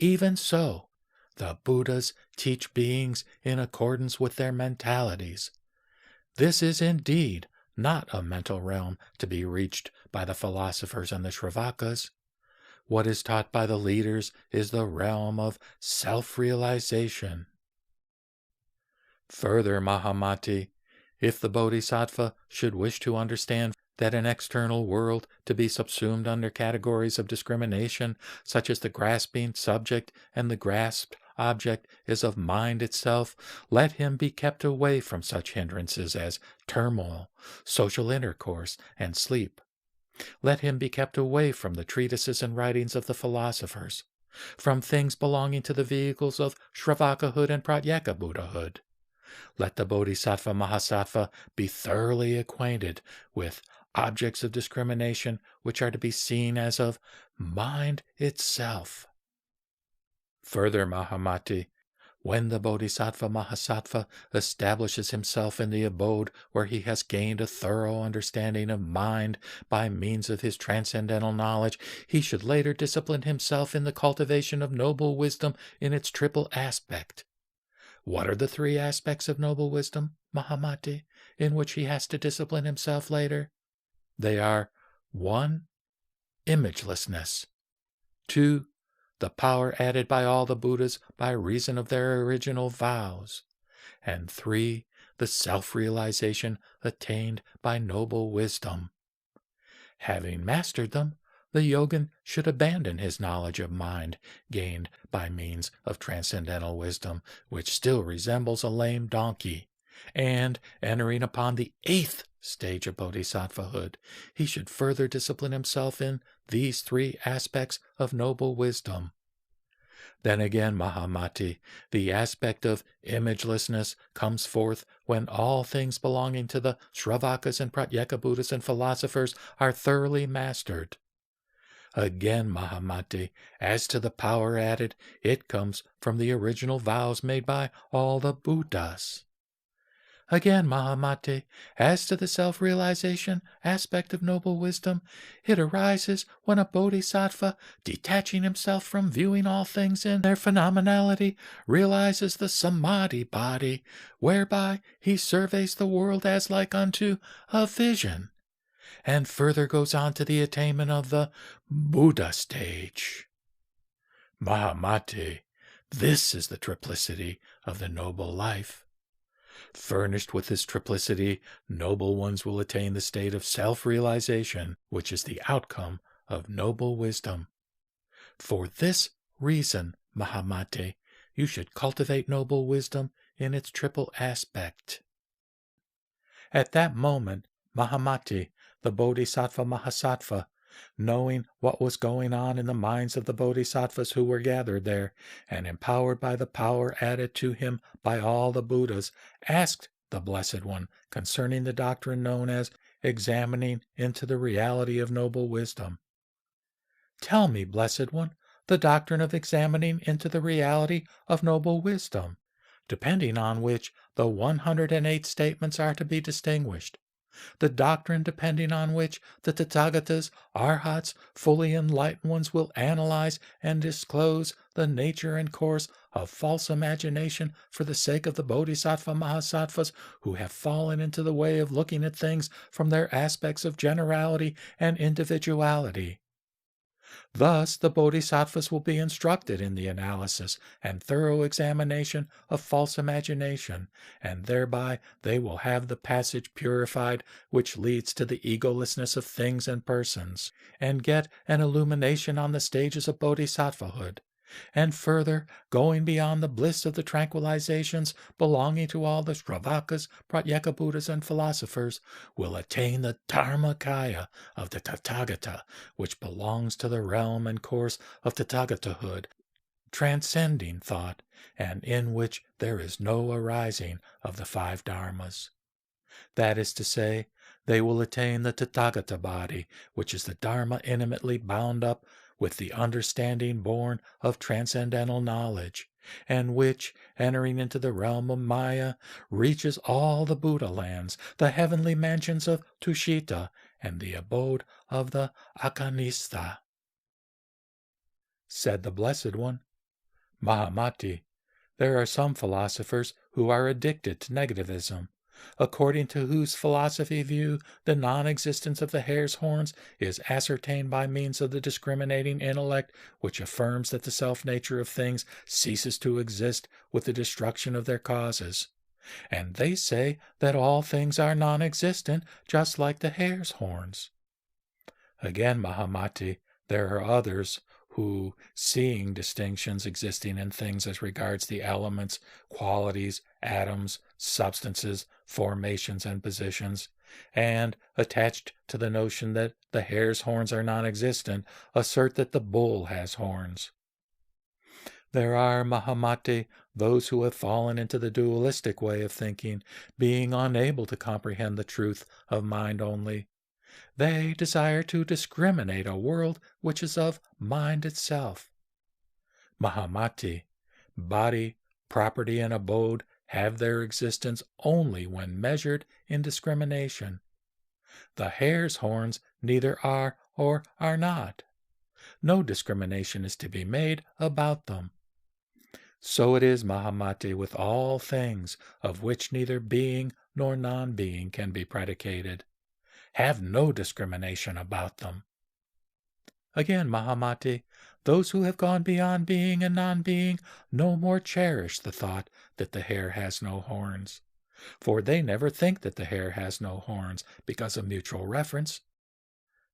Even so, the Buddhas teach beings in accordance with their mentalities. This is indeed not a mental realm to be reached by the philosophers and the Shravakas. What is taught by the leaders is the realm of self-realization. Further, Mahamati, if the Bodhisattva should wish to understand that an external world to be subsumed under categories of discrimination, such as the grasping subject and the grasped object is of mind itself, let him be kept away from such hindrances as turmoil, social intercourse, and sleep. Let him be kept away from the treatises and writings of the philosophers, from things belonging to the vehicles of Shravakahood and Pratyeka Buddhahood. Let the Bodhisattva Mahasattva be thoroughly acquainted with objects of discrimination which are to be seen as of mind itself. Further, Mahamati, when the Bodhisattva Mahasattva establishes himself in the abode where he has gained a thorough understanding of mind by means of his transcendental knowledge, he should later discipline himself in the cultivation of noble wisdom in its triple aspect. What are the 3 aspects of noble wisdom, Mahamati, in which he has to discipline himself later? They are 1. Imagelessness, 2. The power added by all the Buddhas by reason of their original vows, and 3. The self-realization attained by noble wisdom. Having mastered them, the yogin should abandon his knowledge of mind gained by means of transcendental wisdom, which still resembles a lame donkey, and, entering upon the 8th stage of bodhisattvahood, he should further discipline himself in these 3 aspects of noble wisdom. Then again, Mahamati, the aspect of imagelessness comes forth when all things belonging to the Shravakas and Pratyeka Buddhas and philosophers are thoroughly mastered. Again, Mahamati, as to the power added, it comes from the original vows made by all the Buddhas. Again, Mahamati, as to the self-realization aspect of noble wisdom, it arises when a bodhisattva, detaching himself from viewing all things in their phenomenality, realizes the samadhi body, whereby he surveys the world as like unto a vision, and further goes on to the attainment of the Buddha stage. Mahamati, this is the triplicity of the noble life. Furnished with this triplicity, noble ones will attain the state of self-realization, which is the outcome of noble wisdom. For this reason, Mahamati, you should cultivate noble wisdom in its triple aspect. At that moment, Mahamati, the Bodhisattva Mahasattva, knowing what was going on in the minds of the bodhisattvas who were gathered there, and empowered by the power added to him by all the Buddhas, asked the Blessed One concerning the doctrine known as examining into the reality of noble wisdom. Tell me, Blessed One, the doctrine of examining into the reality of noble wisdom, depending on which the 108 statements are to be distinguished. The doctrine depending on which the Tathagatas, Arhats, fully enlightened ones will analyze and disclose the nature and course of false imagination for the sake of the Bodhisattva Mahasattvas who have fallen into the way of looking at things from their aspects of generality and individuality. Thus, the Bodhisattvas will be instructed in the analysis and thorough examination of false imagination, and thereby they will have the passage purified which leads to the egolessness of things and persons, and get an illumination on the stages of Bodhisattvahood. And further, going beyond the bliss of the tranquilizations belonging to all the Shravakas, Pratyeka Buddhas, and philosophers, will attain the Dharmakaya of the Tathagata, which belongs to the realm and course of Tathagatahood, transcending thought, and in which there is no arising of the 5 dharmas. That is to say, they will attain the Tathagata body, which is the dharma intimately bound up with the understanding born of transcendental knowledge, and which, entering into the realm of Maya, reaches all the Buddha lands, the heavenly mansions of Tushita, and the abode of the Akanistha. Said the Blessed One, Mahamati, there are some philosophers who are addicted to negativism, according to whose philosophy view the non-existence of the hare's horns is ascertained by means of the discriminating intellect which affirms that the self-nature of things ceases to exist with the destruction of their causes. And they say that all things are non-existent, just like the hare's horns. Again, Mahamati, there are others who, seeing distinctions existing in things as regards the elements, qualities, atoms, substances, formations, and positions, and, attached to the notion that the hare's horns are non-existent, assert that the bull has horns. There are, Mahamati, those who have fallen into the dualistic way of thinking, being unable to comprehend the truth of mind only. They desire to discriminate a world which is of mind itself. Mahamati, body, property, and abode have their existence only when measured in discrimination. The hare's horns neither are or are not. No discrimination is to be made about them. So it is, Mahamati, with all things of which neither being nor non-being can be predicated. Have no discrimination about them. Again, Mahamati, those who have gone beyond being and non-being no more cherish the thought that the hare has no horns, for they never think that the hare has no horns because of mutual reference.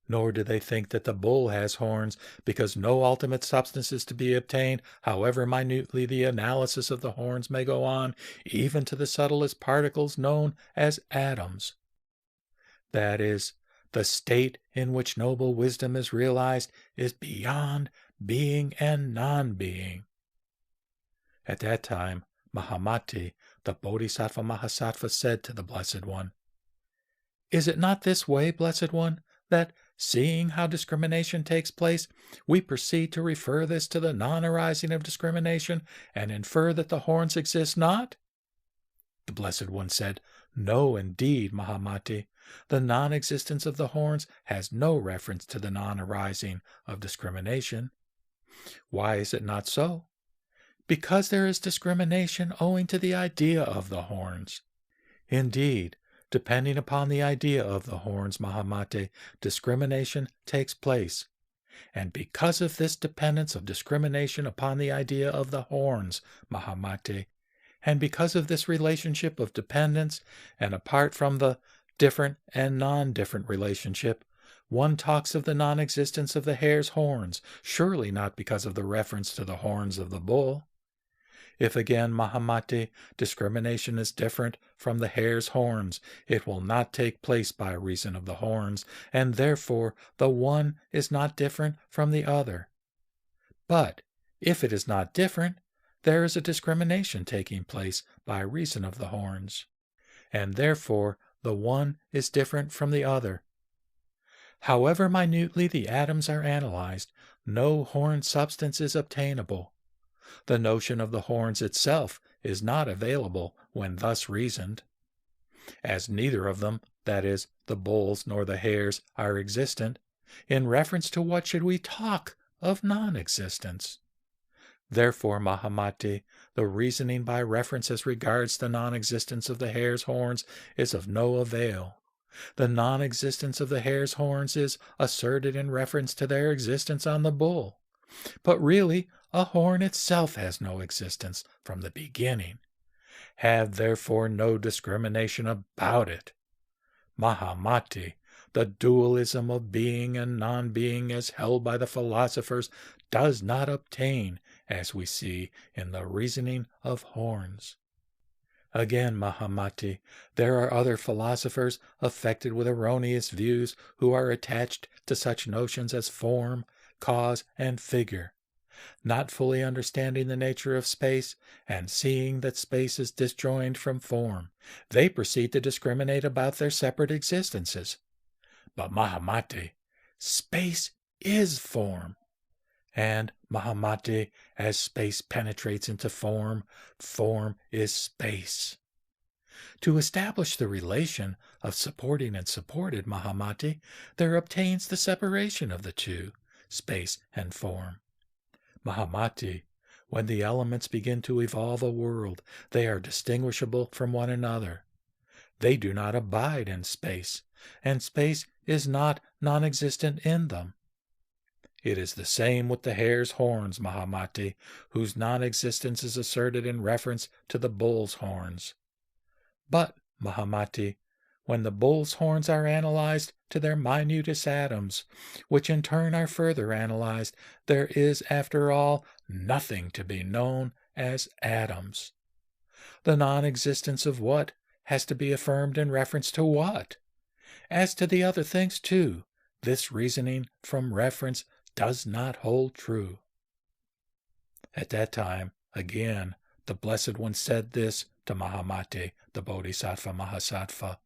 Nor do they think that the bull has horns because no ultimate substance is to be obtained, however minutely the analysis of the horns may go on, even to the subtlest particles known as atoms. That is, the state in which noble wisdom is realized is beyond being and non-being. At that time, Mahamati, the Bodhisattva Mahasattva, said to the Blessed One, Is it not this way, Blessed One, that Seeing how discrimination takes place, we proceed to refer this to the non-arising of discrimination and infer that the horns exist not? The Blessed One said, No, indeed, Mahamati. The non-existence of the horns has no reference to the non-arising of discrimination. Why is it not so? Because there is discrimination owing to the idea of the horns. Indeed, depending upon the idea of the horns, Mahamate, discrimination takes place. And because of this dependence of discrimination upon the idea of the horns, Mahamate, and because of this relationship of dependence, and apart from the different and non-different relationship, one talks of the non-existence of the hare's horns, surely not because of the reference to the horns of the bull. If again, Mahamati, discrimination is different from the hare's horns, it will not take place by reason of the horns, and therefore the one is not different from the other. But if it is not different, there is a discrimination taking place by reason of the horns, and therefore the one is different from the other. However minutely the atoms are analyzed, no horn substance is obtainable. The notion of the horns itself is not available when thus reasoned. As neither of them, that is, the bulls nor the hares, are existent, in reference to what should we talk of non-existence? Therefore, Mahamati, the reasoning by reference as regards the non-existence of the hare's horns is of no avail. The non-existence of the hare's horns is asserted in reference to their existence on the bull. But really, a horn itself has no existence from the beginning. Have therefore no discrimination about it. Mahamati, the dualism of being and non-being as held by the philosophers does not obtain, as we see in the reasoning of horns. Again, Mahamati, there are other philosophers affected with erroneous views who are attached to such notions as form, cause, and figure. Not fully understanding the nature of space, and seeing that space is disjoined from form, they proceed to discriminate about their separate existences. But Mahamati, space is form. And Mahamati, as space penetrates into form, form is space. To establish the relation of supporting and supported, Mahamati, there obtains the separation of the two, space and form. Mahamati, when the elements begin to evolve a world, they are distinguishable from one another. They do not abide in space, and space is not non-existent in them. It is the same with the hare's horns, Mahamati, whose non-existence is asserted in reference to the bull's horns. But, Mahamati, when the bull's horns are analyzed to their minutest atoms, which in turn are further analyzed, there is, after all, nothing to be known as atoms. The non-existence of what has to be affirmed in reference to what? As to the other things, too, this reasoning from reference does not hold true. At that time, again, the Blessed One said this to Mahamati, the Bodhisattva Mahasattva.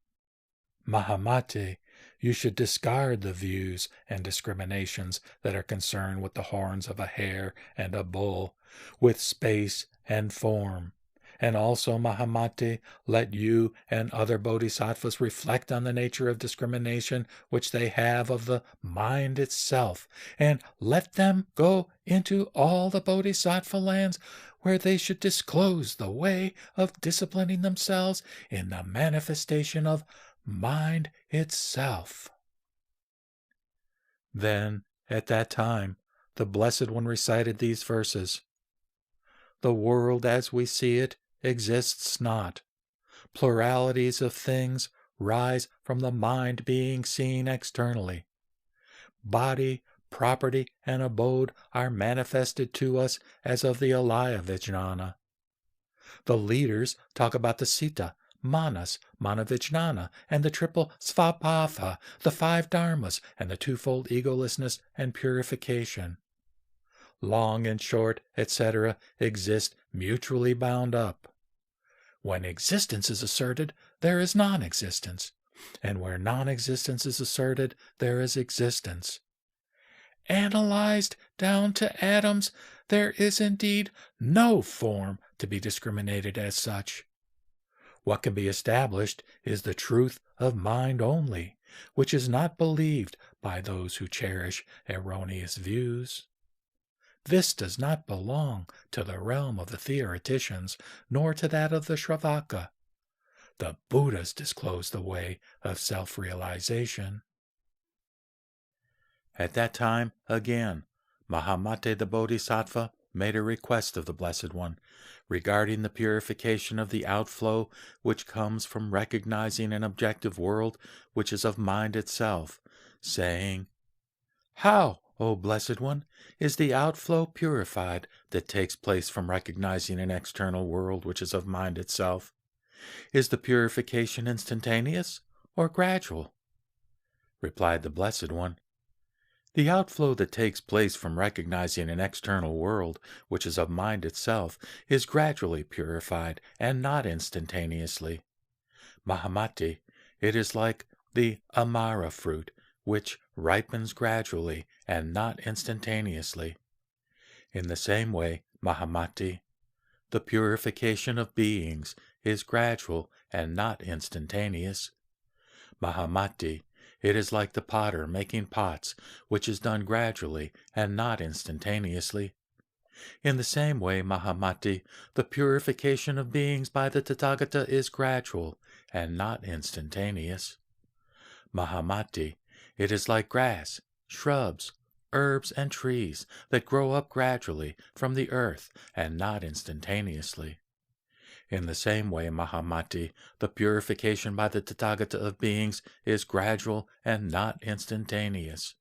Mahamati, you should discard the views and discriminations that are concerned with the horns of a hare and a bull, with space and form. And also, Mahamati, let you and other bodhisattvas reflect on the nature of discrimination which they have of the mind itself, and let them go into all the bodhisattva lands where they should disclose the way of disciplining themselves in the manifestation of mind itself. Then, at that time, the Blessed One recited these verses. The world as we see it exists not. Pluralities of things rise from the mind being seen externally. Body, property, and abode are manifested to us as of the alaya vijnana. The leaders talk about the sita, manas, manavijnana, and the triple svabhava, the 5 dharmas, and the twofold egolessness and purification. Long and short, etc., exist mutually bound up. When existence is asserted, there is non-existence. and where non-existence is asserted, there is existence. Analyzed down to atoms, there is indeed no form to be discriminated as such. What can be established is the truth of mind only, which is not believed by those who cherish erroneous views. This does not belong to the realm of the theoreticians, nor to that of the Shravaka. The Buddhas disclose the way of self-realization. At that time, again, Mahamate the Bodhisattva made a request of the Blessed One regarding the purification of the outflow which comes from recognizing an objective world which is of mind itself, saying, "How, O Blessed One, is the outflow purified that takes place from recognizing an external world which is of mind itself? Is the purification instantaneous or gradual?" Replied the Blessed One, "The outflow that takes place from recognizing an external world which is of mind itself is gradually purified and not instantaneously. Mahamati, it is like the amara fruit, which ripens gradually and not instantaneously. In the same way, Mahamati, the purification of beings is gradual and not instantaneous. Mahamati, it is like the potter making pots, which is done gradually and not instantaneously. In the same way, Mahamati, the purification of beings by the Tathagata is gradual and not instantaneous. Mahamati, it is like grass, shrubs, herbs, and trees that grow up gradually from the earth and not instantaneously. In the same way, Mahamati, the purification by the Tathagata of beings is gradual and not instantaneous.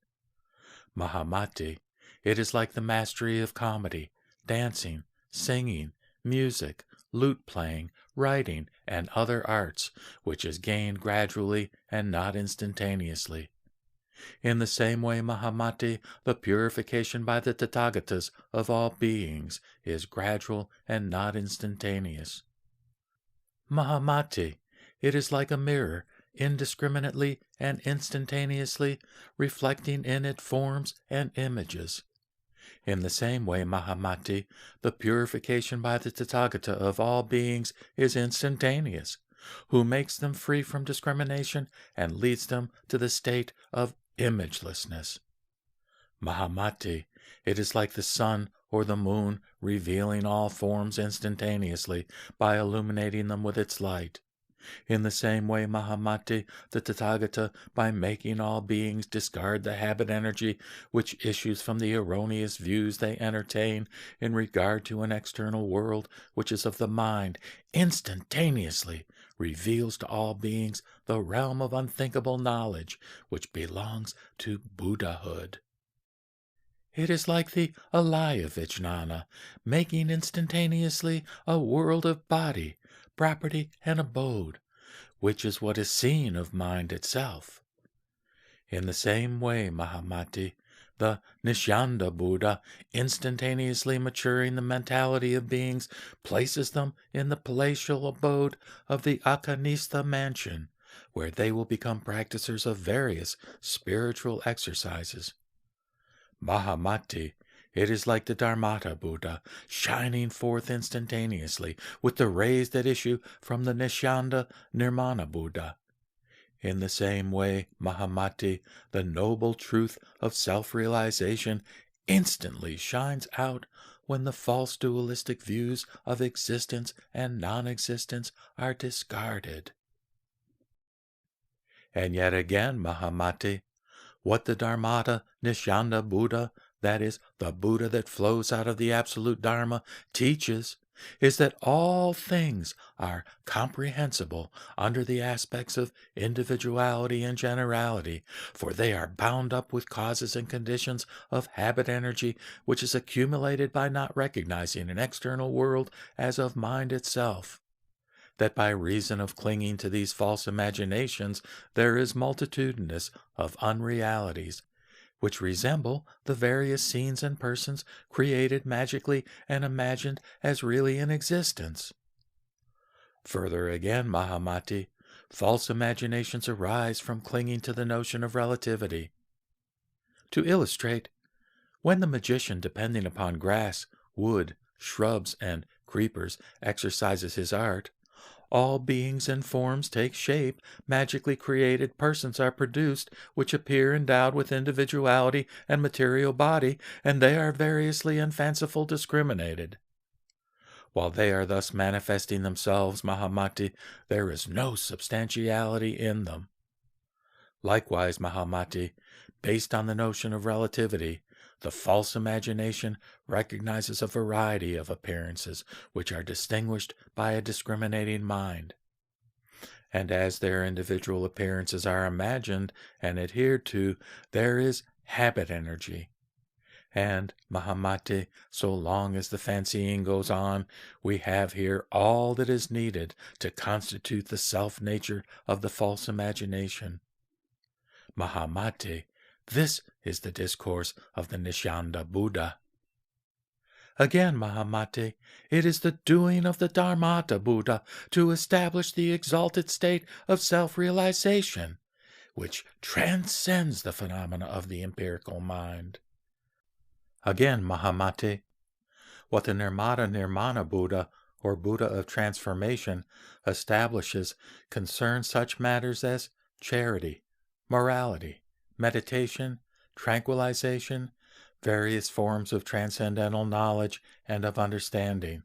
Mahamati, it is like the mastery of comedy, dancing, singing, music, lute playing, writing, and other arts, which is gained gradually and not instantaneously. In the same way, Mahamati, the purification by the Tathagatas of all beings is gradual and not instantaneous. Mahamati, it is like a mirror, indiscriminately and instantaneously reflecting in it forms and images. In the same way, Mahamati, the purification by the Tathagata of all beings is instantaneous, who makes them free from discrimination and leads them to the state of imagelessness. Mahamati, it is like the sun or the moon revealing all forms instantaneously by illuminating them with its light. In the same way, Mahamati, the Tathagata, by making all beings discard the habit energy which issues from the erroneous views they entertain in regard to an external world which is of the mind, instantaneously reveals to all beings the realm of unthinkable knowledge which belongs to Buddhahood. It is like the alaya vijnana, making instantaneously a world of body, property, and abode, which is what is seen of mind itself. In the same way, Mahamati, the Nishyanda Buddha, instantaneously maturing the mentality of beings, places them in the palatial abode of the Akanistha mansion, where they will become practicers of various spiritual exercises. Mahamati, it is like the Dharmata Buddha, shining forth instantaneously with the rays that issue from the Nishyanda Nirmana Buddha. In the same way, Mahamati, the noble truth of self-realization, instantly shines out when the false dualistic views of existence and non-existence are discarded. And yet again, Mahamati, what the Dharmata Nishyanda Buddha, that is, the Buddha that flows out of the absolute Dharma, teaches is that all things are comprehensible under the aspects of individuality and generality, for they are bound up with causes and conditions of habit energy which is accumulated by not recognizing an external world as of mind itself. That by reason of clinging to these false imaginations there is multitudinous of unrealities, which resemble the various scenes and persons created magically and imagined as really in existence. Further again, Mahamati, false imaginations arise from clinging to the notion of relativity. To illustrate, when the magician, depending upon grass, wood, shrubs, and creepers, exercises his art, all beings and forms take shape, magically created persons are produced, which appear endowed with individuality and material body, and they are variously and fanciful discriminated. While they are thus manifesting themselves, Mahamati, there is no substantiality in them. Likewise, Mahamati, based on the notion of relativity, the false imagination recognizes a variety of appearances which are distinguished by a discriminating mind. And as their individual appearances are imagined and adhered to, there is habit energy. And, Mahamati, so long as the fancying goes on, we have here all that is needed to constitute the self-nature of the false imagination. Mahamati, this is the discourse of the Nishanda Buddha. Again, Mahamati, it is the doing of the Dharmata Buddha to establish the exalted state of self-realization, which transcends the phenomena of the empirical mind. Again, Mahamati, what the Nirmana Buddha, or Buddha of transformation, establishes concerns such matters as charity, morality, meditation, tranquilization, various forms of transcendental knowledge and of understanding,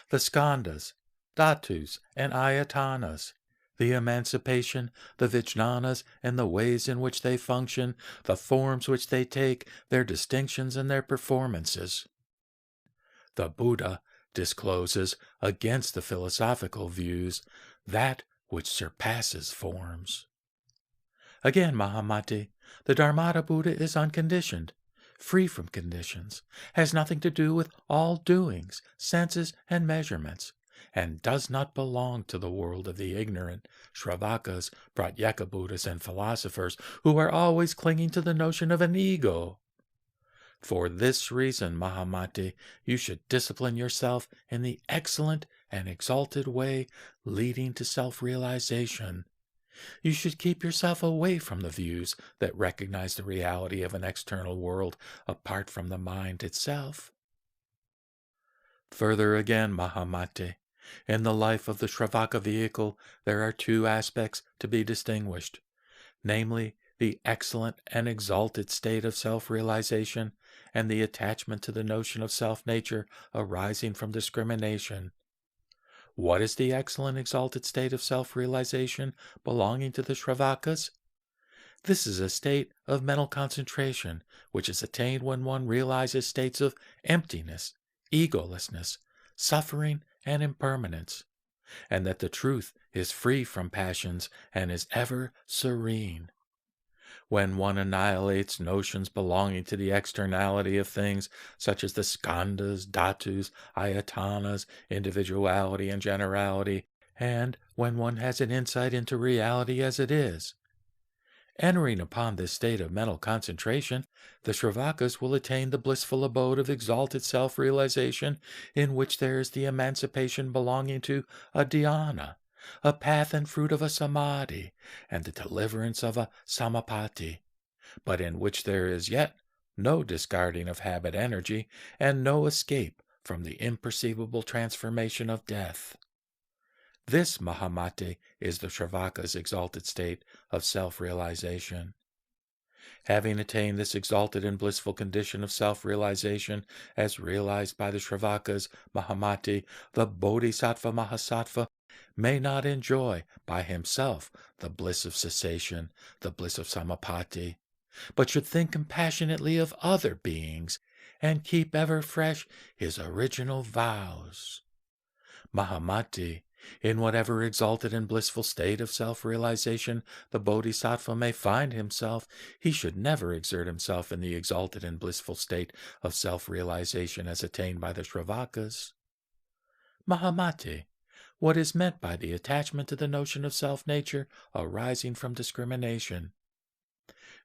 the skandhas, dhatus, and ayatanas, the emancipation, the vijnanas, and the ways in which they function, the forms which they take, their distinctions and their performances. The Buddha discloses, against the philosophical views, that which surpasses forms. Again, Mahamati, the Dharmata Buddha is unconditioned, free from conditions, has nothing to do with all doings, senses, and measurements, and does not belong to the world of the ignorant, Shravakas, Pratyeka Buddhas, and philosophers who are always clinging to the notion of an ego. For this reason, Mahamati, you should discipline yourself in the excellent and exalted way leading to self-realization. You should keep yourself away from the views that recognize the reality of an external world apart from the mind itself. Further again, Mahamati, in the life of the Shravaka vehicle there are two aspects to be distinguished, namely the excellent and exalted state of self-realization and the attachment to the notion of self-nature arising from discrimination. What is the excellent exalted state of self-realization belonging to the Shravakas? This is a state of mental concentration, which is attained when one realizes states of emptiness, egolessness, suffering, and impermanence, and that the truth is free from passions and is ever serene. When one annihilates notions belonging to the externality of things, such as the skandhas, dhatus, ayatanas, individuality, and generality, and when one has an insight into reality as it is, entering upon this state of mental concentration, the Shravakas will attain the blissful abode of exalted self-realization, in which there is the emancipation belonging to a dhyana, a path and fruit of a samadhi, and the deliverance of a samapati, but in which there is yet no discarding of habit energy and no escape from the imperceivable transformation of death. This, Mahamati, is the Shravaka's exalted state of self-realization. Having attained this exalted and blissful condition of self-realization as realized by the Shravakas, Mahamati, the Bodhisattva Mahasattva, may not enjoy by himself the bliss of cessation, the bliss of samapati, but should think compassionately of other beings and keep ever fresh his original vows. Mahamati, in whatever exalted and blissful state of self-realization the Bodhisattva may find himself, he should never exert himself in the exalted and blissful state of self-realization as attained by the Shravakas. Mahamati, what is meant by the attachment to the notion of self-nature arising from discrimination?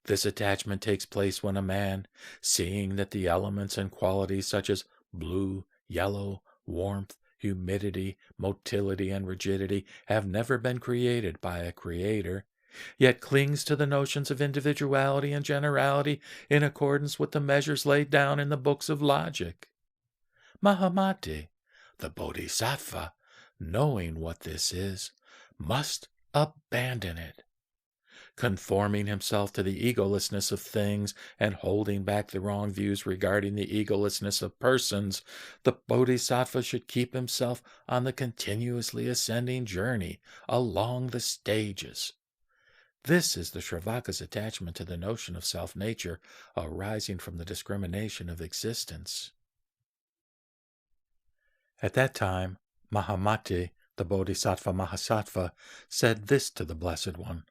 This attachment takes place when a man, seeing that the elements and qualities such as blue, yellow, warmth, humidity, motility, and rigidity have never been created by a creator, yet clings to the notions of individuality and generality in accordance with the measures laid down in the books of logic. Mahamati, the Bodhisattva, knowing what this is, must abandon it. Conforming himself to the egolessness of things and holding back the wrong views regarding the egolessness of persons, the Bodhisattva should keep himself on the continuously ascending journey along the stages. This is the Sravaka's attachment to the notion of self-nature arising from the discrimination of existence. At that time, Mahamati, the Bodhisattva Mahasattva, said this to the Blessed One.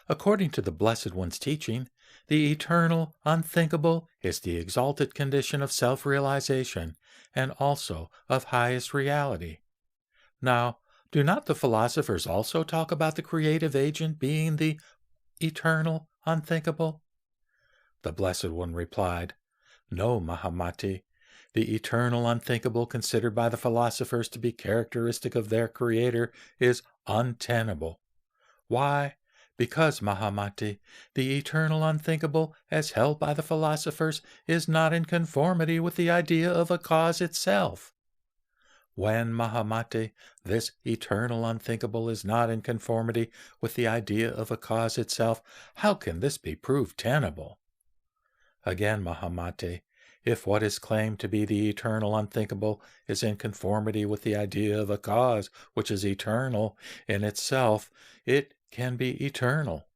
According to the Blessed One's teaching, the eternal, unthinkable is the exalted condition of self-realization and also of highest reality. Now, do not the philosophers also talk about the creative agent being the eternal, unthinkable? The Blessed One replied, No, Mahamati. The eternal, unthinkable considered by the philosophers to be characteristic of their creator is untenable. Why? Because, Mahamati, the eternal unthinkable, as held by the philosophers, is not in conformity with the idea of a cause itself. When, Mahamati, this eternal unthinkable is not in conformity with the idea of a cause itself, how can this be proved tenable? Again, Mahamati, if what is claimed to be the eternal unthinkable is in conformity with the idea of a cause which is eternal in itself, it can be eternal.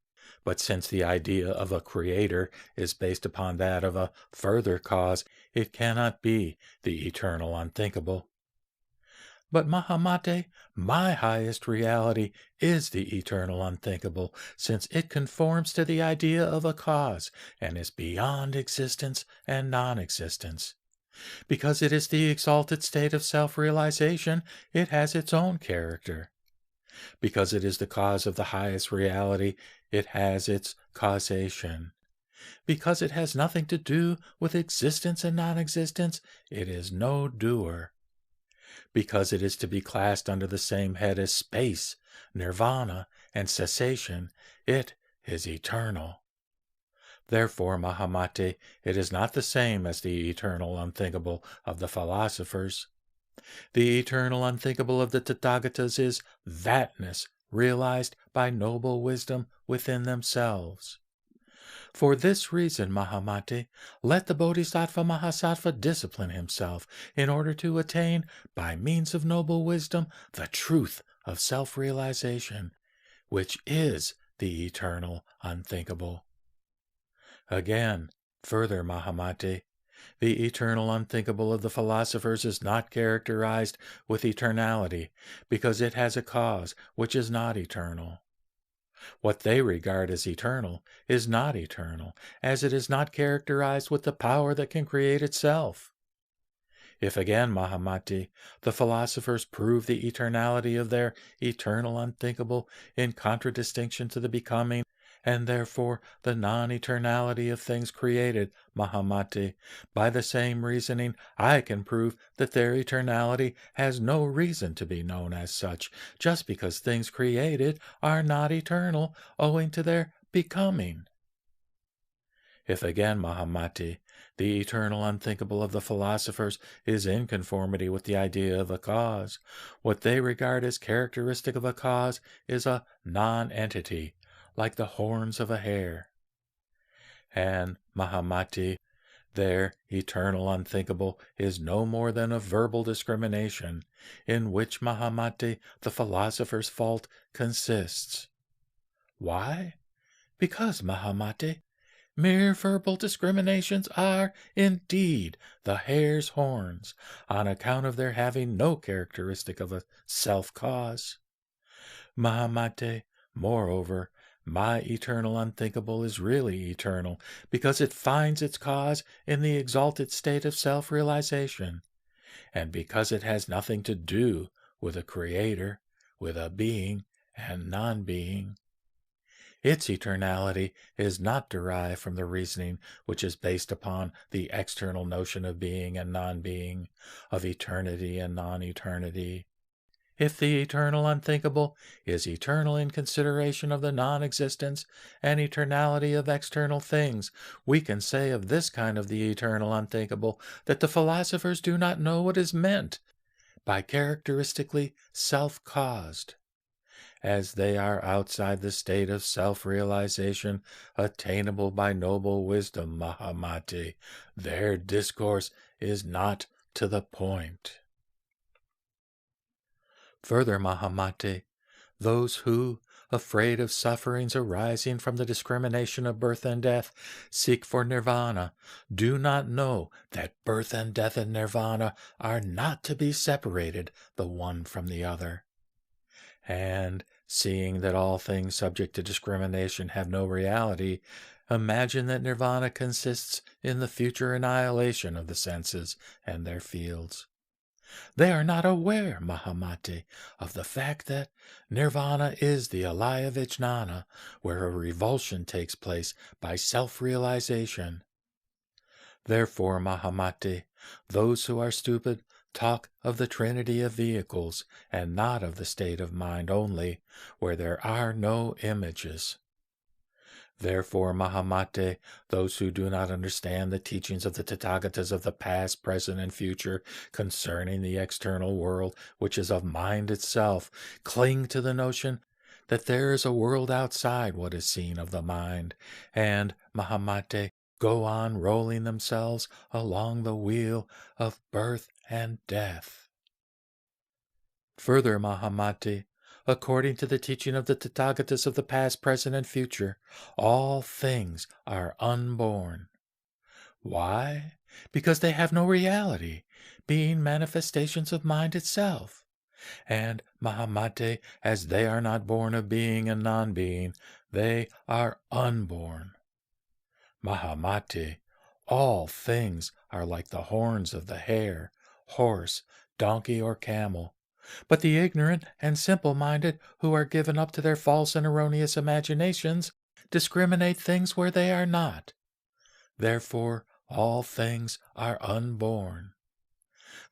But since the idea of a creator is based upon that of a further cause, it cannot be the eternal unthinkable. But Mahamati, my highest reality is the eternal unthinkable, since it conforms to the idea of a cause and is beyond existence and non-existence. Because it is the exalted state of self-realization, it has its own character. Because it is the cause of the highest reality, it has its causation. Because it has nothing to do with existence and non-existence, it is no doer. Because it is to be classed under the same head as space, nirvana, and cessation, it is eternal. Therefore, Mahamati, it is not the same as the eternal unthinkable of the philosophers. The eternal unthinkable of the Tathagatas is thatness realized by noble wisdom within themselves. For this reason, Mahamati, let the Bodhisattva Mahasattva discipline himself in order to attain, by means of noble wisdom, the truth of self-realization, which is the eternal unthinkable. Again, further, Mahamati, the eternal unthinkable of the philosophers is not characterized with eternality, because it has a cause which is not eternal. What they regard as eternal is not eternal, as it is not characterized with the power that can create itself. If again, Mahamati, the philosophers prove the eternality of their eternal unthinkable in contradistinction to the becoming, and therefore the non-eternality of things created, Mahamati, by the same reasoning I can prove that their eternality has no reason to be known as such, just because things created are not eternal owing to their becoming. If again, Mahamati, the eternal unthinkable of the philosophers is in conformity with the idea of a cause, what they regard as characteristic of a cause is a non-entity, like the horns of a hare. And, Mahamati, their eternal unthinkable is no more than a verbal discrimination, in which, Mahamati, the philosopher's fault consists. Why? Because, Mahamati, mere verbal discriminations are, indeed, the hare's horns, on account of their having no characteristic of a self-cause. Mahamati, moreover, my eternal unthinkable is really eternal, because it finds its cause in the exalted state of self-realization, and because it has nothing to do with a creator, with a being and non-being. Its eternality is not derived from the reasoning which is based upon the external notion of being and non-being, of eternity and non-eternity. If the eternal unthinkable is eternal in consideration of the non-existence and eternality of external things, we can say of this kind of the eternal unthinkable that the philosophers do not know what is meant by characteristically self-caused. As they are outside the state of self-realization attainable by noble wisdom, Mahamati, their discourse is not to the point. Further, Mahamati, those who, afraid of sufferings arising from the discrimination of birth and death, seek for nirvana, do not know that birth and death and nirvana are not to be separated the one from the other. And, seeing that all things subject to discrimination have no reality, imagine that nirvana consists in the future annihilation of the senses and their fields. They are not aware, Mahamati, of the fact that nirvana is the alaya vijnana, where a revulsion takes place by self-realization. Therefore, Mahamati, those who are stupid talk of the trinity of vehicles, and not of the state of mind only, where there are no images. Therefore, Mahamate, those who do not understand the teachings of the Tathagatas of the past, present, and future concerning the external world, which is of mind itself, cling to the notion that there is a world outside what is seen of the mind, and, Mahamate, go on rolling themselves along the wheel of birth and death. Further, Mahamati, according to the teaching of the Tathagatas of the past, present, and future, all things are unborn. Why? Because they have no reality, being manifestations of mind itself. And, Mahamate, as they are not born of being and non-being, they are unborn. Mahamate, all things are like the horns of the hare, horse, donkey, or camel. But the ignorant and simple-minded, who are given up to their false and erroneous imaginations, discriminate things where they are not. Therefore, all things are unborn.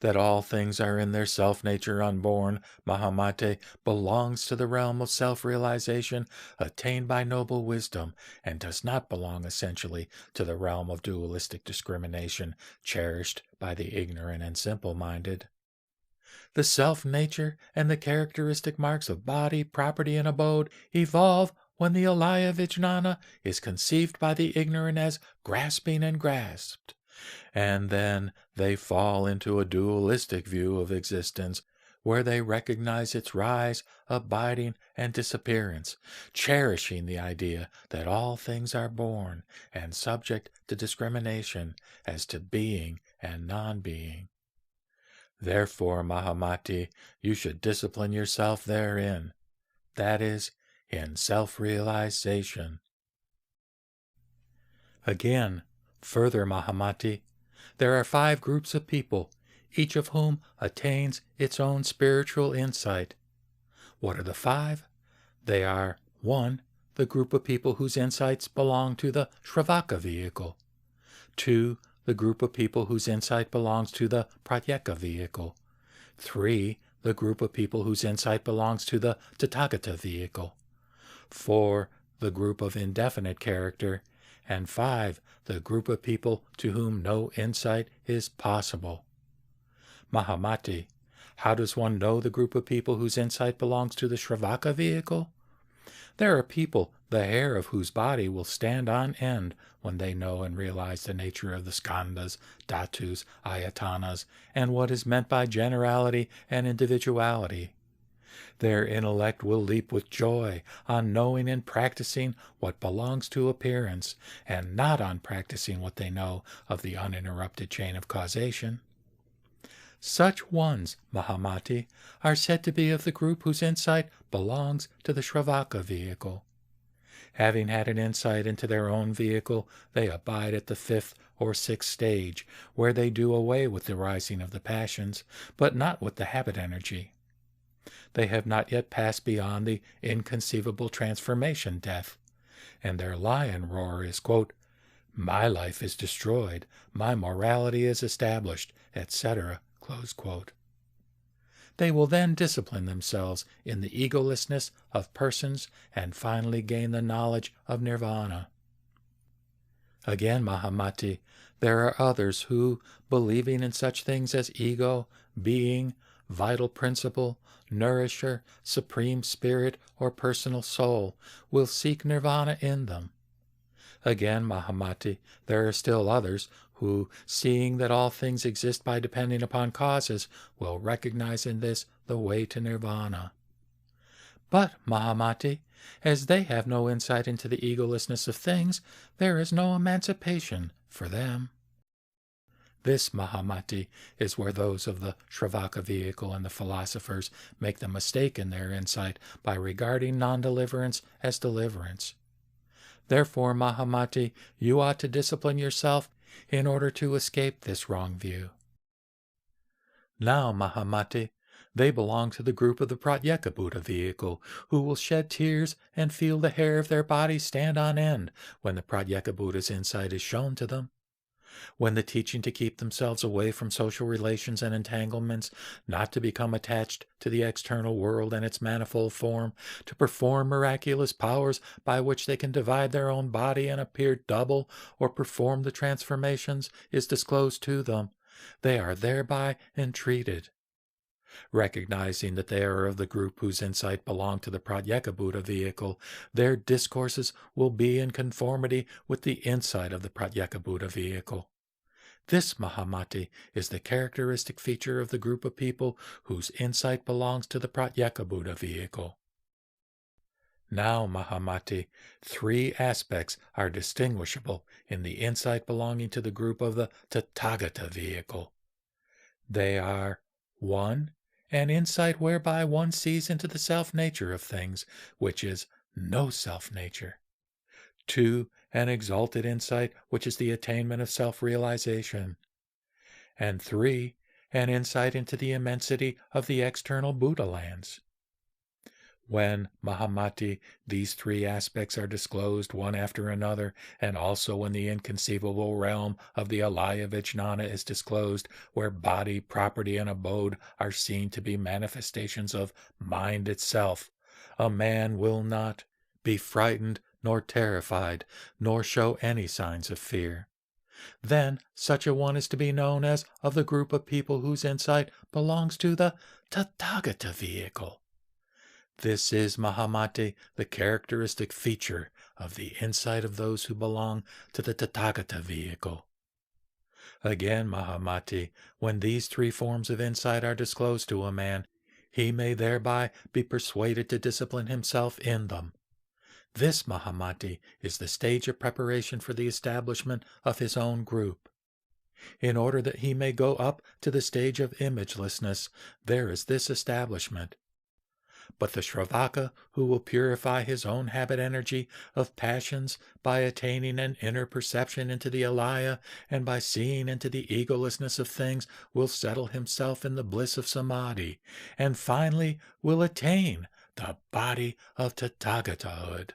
That all things are in their self-nature unborn, Mahamate, belongs to the realm of self-realization attained by noble wisdom, and does not belong essentially to the realm of dualistic discrimination cherished by the ignorant and simple-minded. The self-nature and the characteristic marks of body, property, and abode evolve when the alaya vijnana is conceived by the ignorant as grasping and grasped, and then they fall into a dualistic view of existence, where they recognize its rise, abiding, and disappearance, cherishing the idea that all things are born and subject to discrimination as to being and non-being. Therefore, Mahamati, you should discipline yourself therein, that is, in self-realization. Again, further, Mahamati, there are 5 groups of people, each of whom attains its own spiritual insight. What are the 5? They are 1. The group of people whose insights belong to the Shravaka vehicle. 2. The group of people whose insight belongs to the Pratyeka vehicle. 3. The group of people whose insight belongs to the Tathagata vehicle. 4. The group of indefinite character. And 5. The group of people to whom no insight is possible. Mahamati, how does one know the group of people whose insight belongs to the Shravaka vehicle? There are people the hair of whose body will stand on end when they know and realize the nature of the skandhas, dhatus, ayatanas, and what is meant by generality and individuality. Their intellect will leap with joy on knowing and practicing what belongs to appearance, and not on practicing what they know of the uninterrupted chain of causation. Such ones, Mahamati, are said to be of the group whose insight belongs to the Shravaka vehicle. Having had an insight into their own vehicle, they abide at the 5th or 6th stage, where they do away with the rising of the passions, but not with the habit energy. They have not yet passed beyond the inconceivable transformation death. and their lion roar is, quote, "My life is destroyed, my morality is established," etc., close quote. They will then discipline themselves in the egolessness of persons and finally gain the knowledge of nirvana. Again, Mahamati, there are others who, believing in such things as ego, being, vital principle, nourisher, supreme spirit, or personal soul, will seek nirvana in them. Again, Mahamati, there are still others who, seeing that all things exist by depending upon causes, will recognize in this the way to nirvana. But, Mahamati, as they have no insight into the egolessness of things, there is no emancipation for them. This, Mahamati, is where those of the Shravaka vehicle and the philosophers make the mistake in their insight by regarding non-deliverance as deliverance. Therefore, Mahamati, you ought to discipline yourself in order to escape this wrong view. Now, Mahamati, they belong to the group of the Pratyeka Buddha vehicle, who will shed tears and feel the hair of their body stand on end when the Pratyeka Buddha's insight is shown to them. When the teaching to keep themselves away from social relations and entanglements, not to become attached to the external world and its manifold form, to perform miraculous powers by which they can divide their own body and appear double or perform the transformations, is disclosed to them, they are thereby entreated. Recognizing that they are of the group whose insight belong to the Pratyeka Buddha vehicle, their discourses will be in conformity with the insight of the Pratyeka Buddha vehicle. This, Mahamati, is the characteristic feature of the group of people whose insight belongs to the Pratyeka Buddha vehicle. Now, Mahamati, 3 aspects are distinguishable in the insight belonging to the group of the Tathagata vehicle. They are 1. An insight whereby one sees into the self-nature of things, which is no self-nature. 2. An exalted insight, which is the attainment of self-realization. And 3. An insight into the immensity of the external Buddha lands. When, Mahamati, these 3 aspects are disclosed one after another, and also when the inconceivable realm of the alaya vijnana is disclosed, where body, property, and abode are seen to be manifestations of mind itself, a man will not be frightened nor terrified, nor show any signs of fear. Then such a one is to be known as of the group of people whose insight belongs to the Tathagata vehicle. This is, Mahamati, the characteristic feature of the insight of those who belong to the Tathagata vehicle. Again, Mahamati, when these 3 forms of insight are disclosed to a man, he may thereby be persuaded to discipline himself in them. This, Mahamati, is the stage of preparation for the establishment of his own group. In order that he may go up to the stage of imagelessness, there is this establishment. But the Shravaka, who will purify his own habit energy of passions by attaining an inner perception into the alaya and by seeing into the egolessness of things, will settle himself in the bliss of samadhi, and finally will attain the body of Tathagatahood.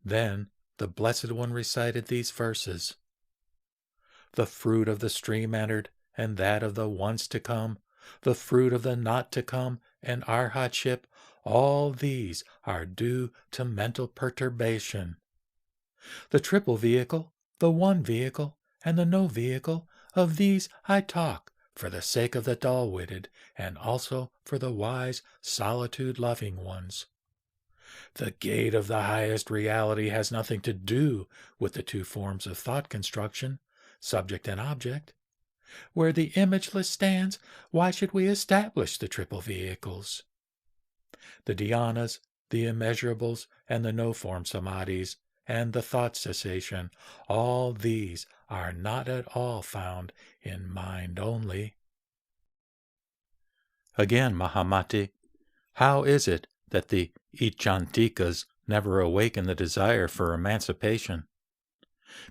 Then the Blessed One recited these verses. The fruit of the stream entered, and that of the once to come, the fruit of the not to come, and arhatship, all these are due to mental perturbation. The triple vehicle, the one vehicle, and the no vehicle, of these I talk for the sake of the dull-witted, and also for the wise, solitude-loving ones. The gate of the highest reality has nothing to do with the 2 forms of thought construction, subject and object. Where the imageless stands, why should we establish the triple vehicles? The dhyanas, the immeasurables, and the no-form samadhis, and the thought cessation, all these are not at all found in mind only. Again, Mahamati, how is it that the Iccantikas never awaken the desire for emancipation?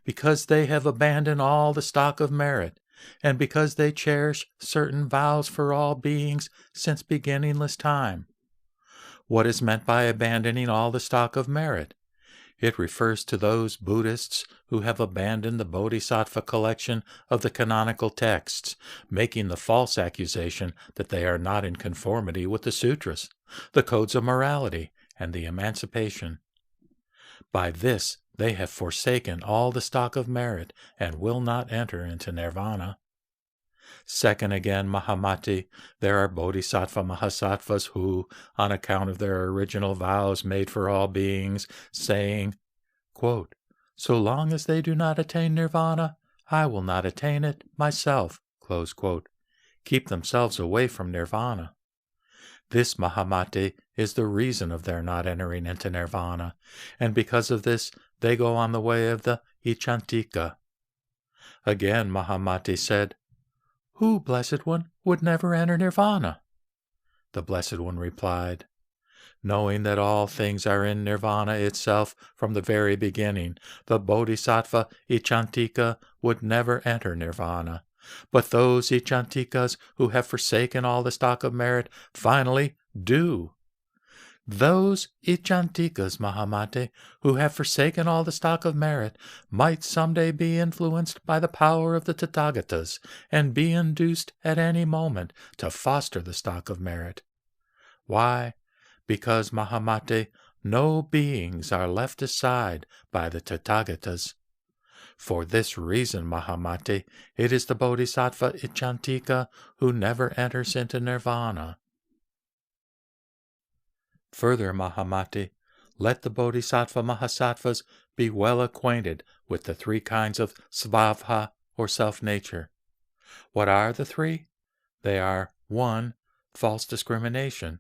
Because they have abandoned all the stock of merit, and because they cherish certain vows for all beings since beginningless time. What is meant by abandoning all the stock of merit? It refers to those Buddhists who have abandoned the Bodhisattva collection of the canonical texts, making the false accusation that they are not in conformity with the sutras, the codes of morality, and the emancipation. By this they have forsaken all the stock of merit and will not enter into nirvana. Second again, Mahamati, there are Bodhisattva Mahasattvas who, on account of their original vows made for all beings, saying, quote, so long as they do not attain nirvana, I will not attain it myself, close quote, keep themselves away from nirvana. This, Mahamati, is the reason of their not entering into nirvana, and because of this they go on the way of the Iccantika. Again Mahamati said, who, Blessed One, would never enter nirvana? The Blessed One replied, knowing that all things are in nirvana itself from the very beginning, the Bodhisattva Iccantika would never enter nirvana. But those Iccantikas who have forsaken all the stock of merit finally do. Those Iccantikas, Mahamati, who have forsaken all the stock of merit, might someday be influenced by the power of the Tathagatas and be induced at any moment to foster the stock of merit. Why? Because, Mahamati, no beings are left aside by the Tathagatas. For this reason, Mahamati, it is the Bodhisattva Iccantika who never enters into nirvana. Further, Mahamati, let the Bodhisattva Mahasattvas be well acquainted with the three kinds of svabha, or self-nature. What are the three? They are 1. False discrimination,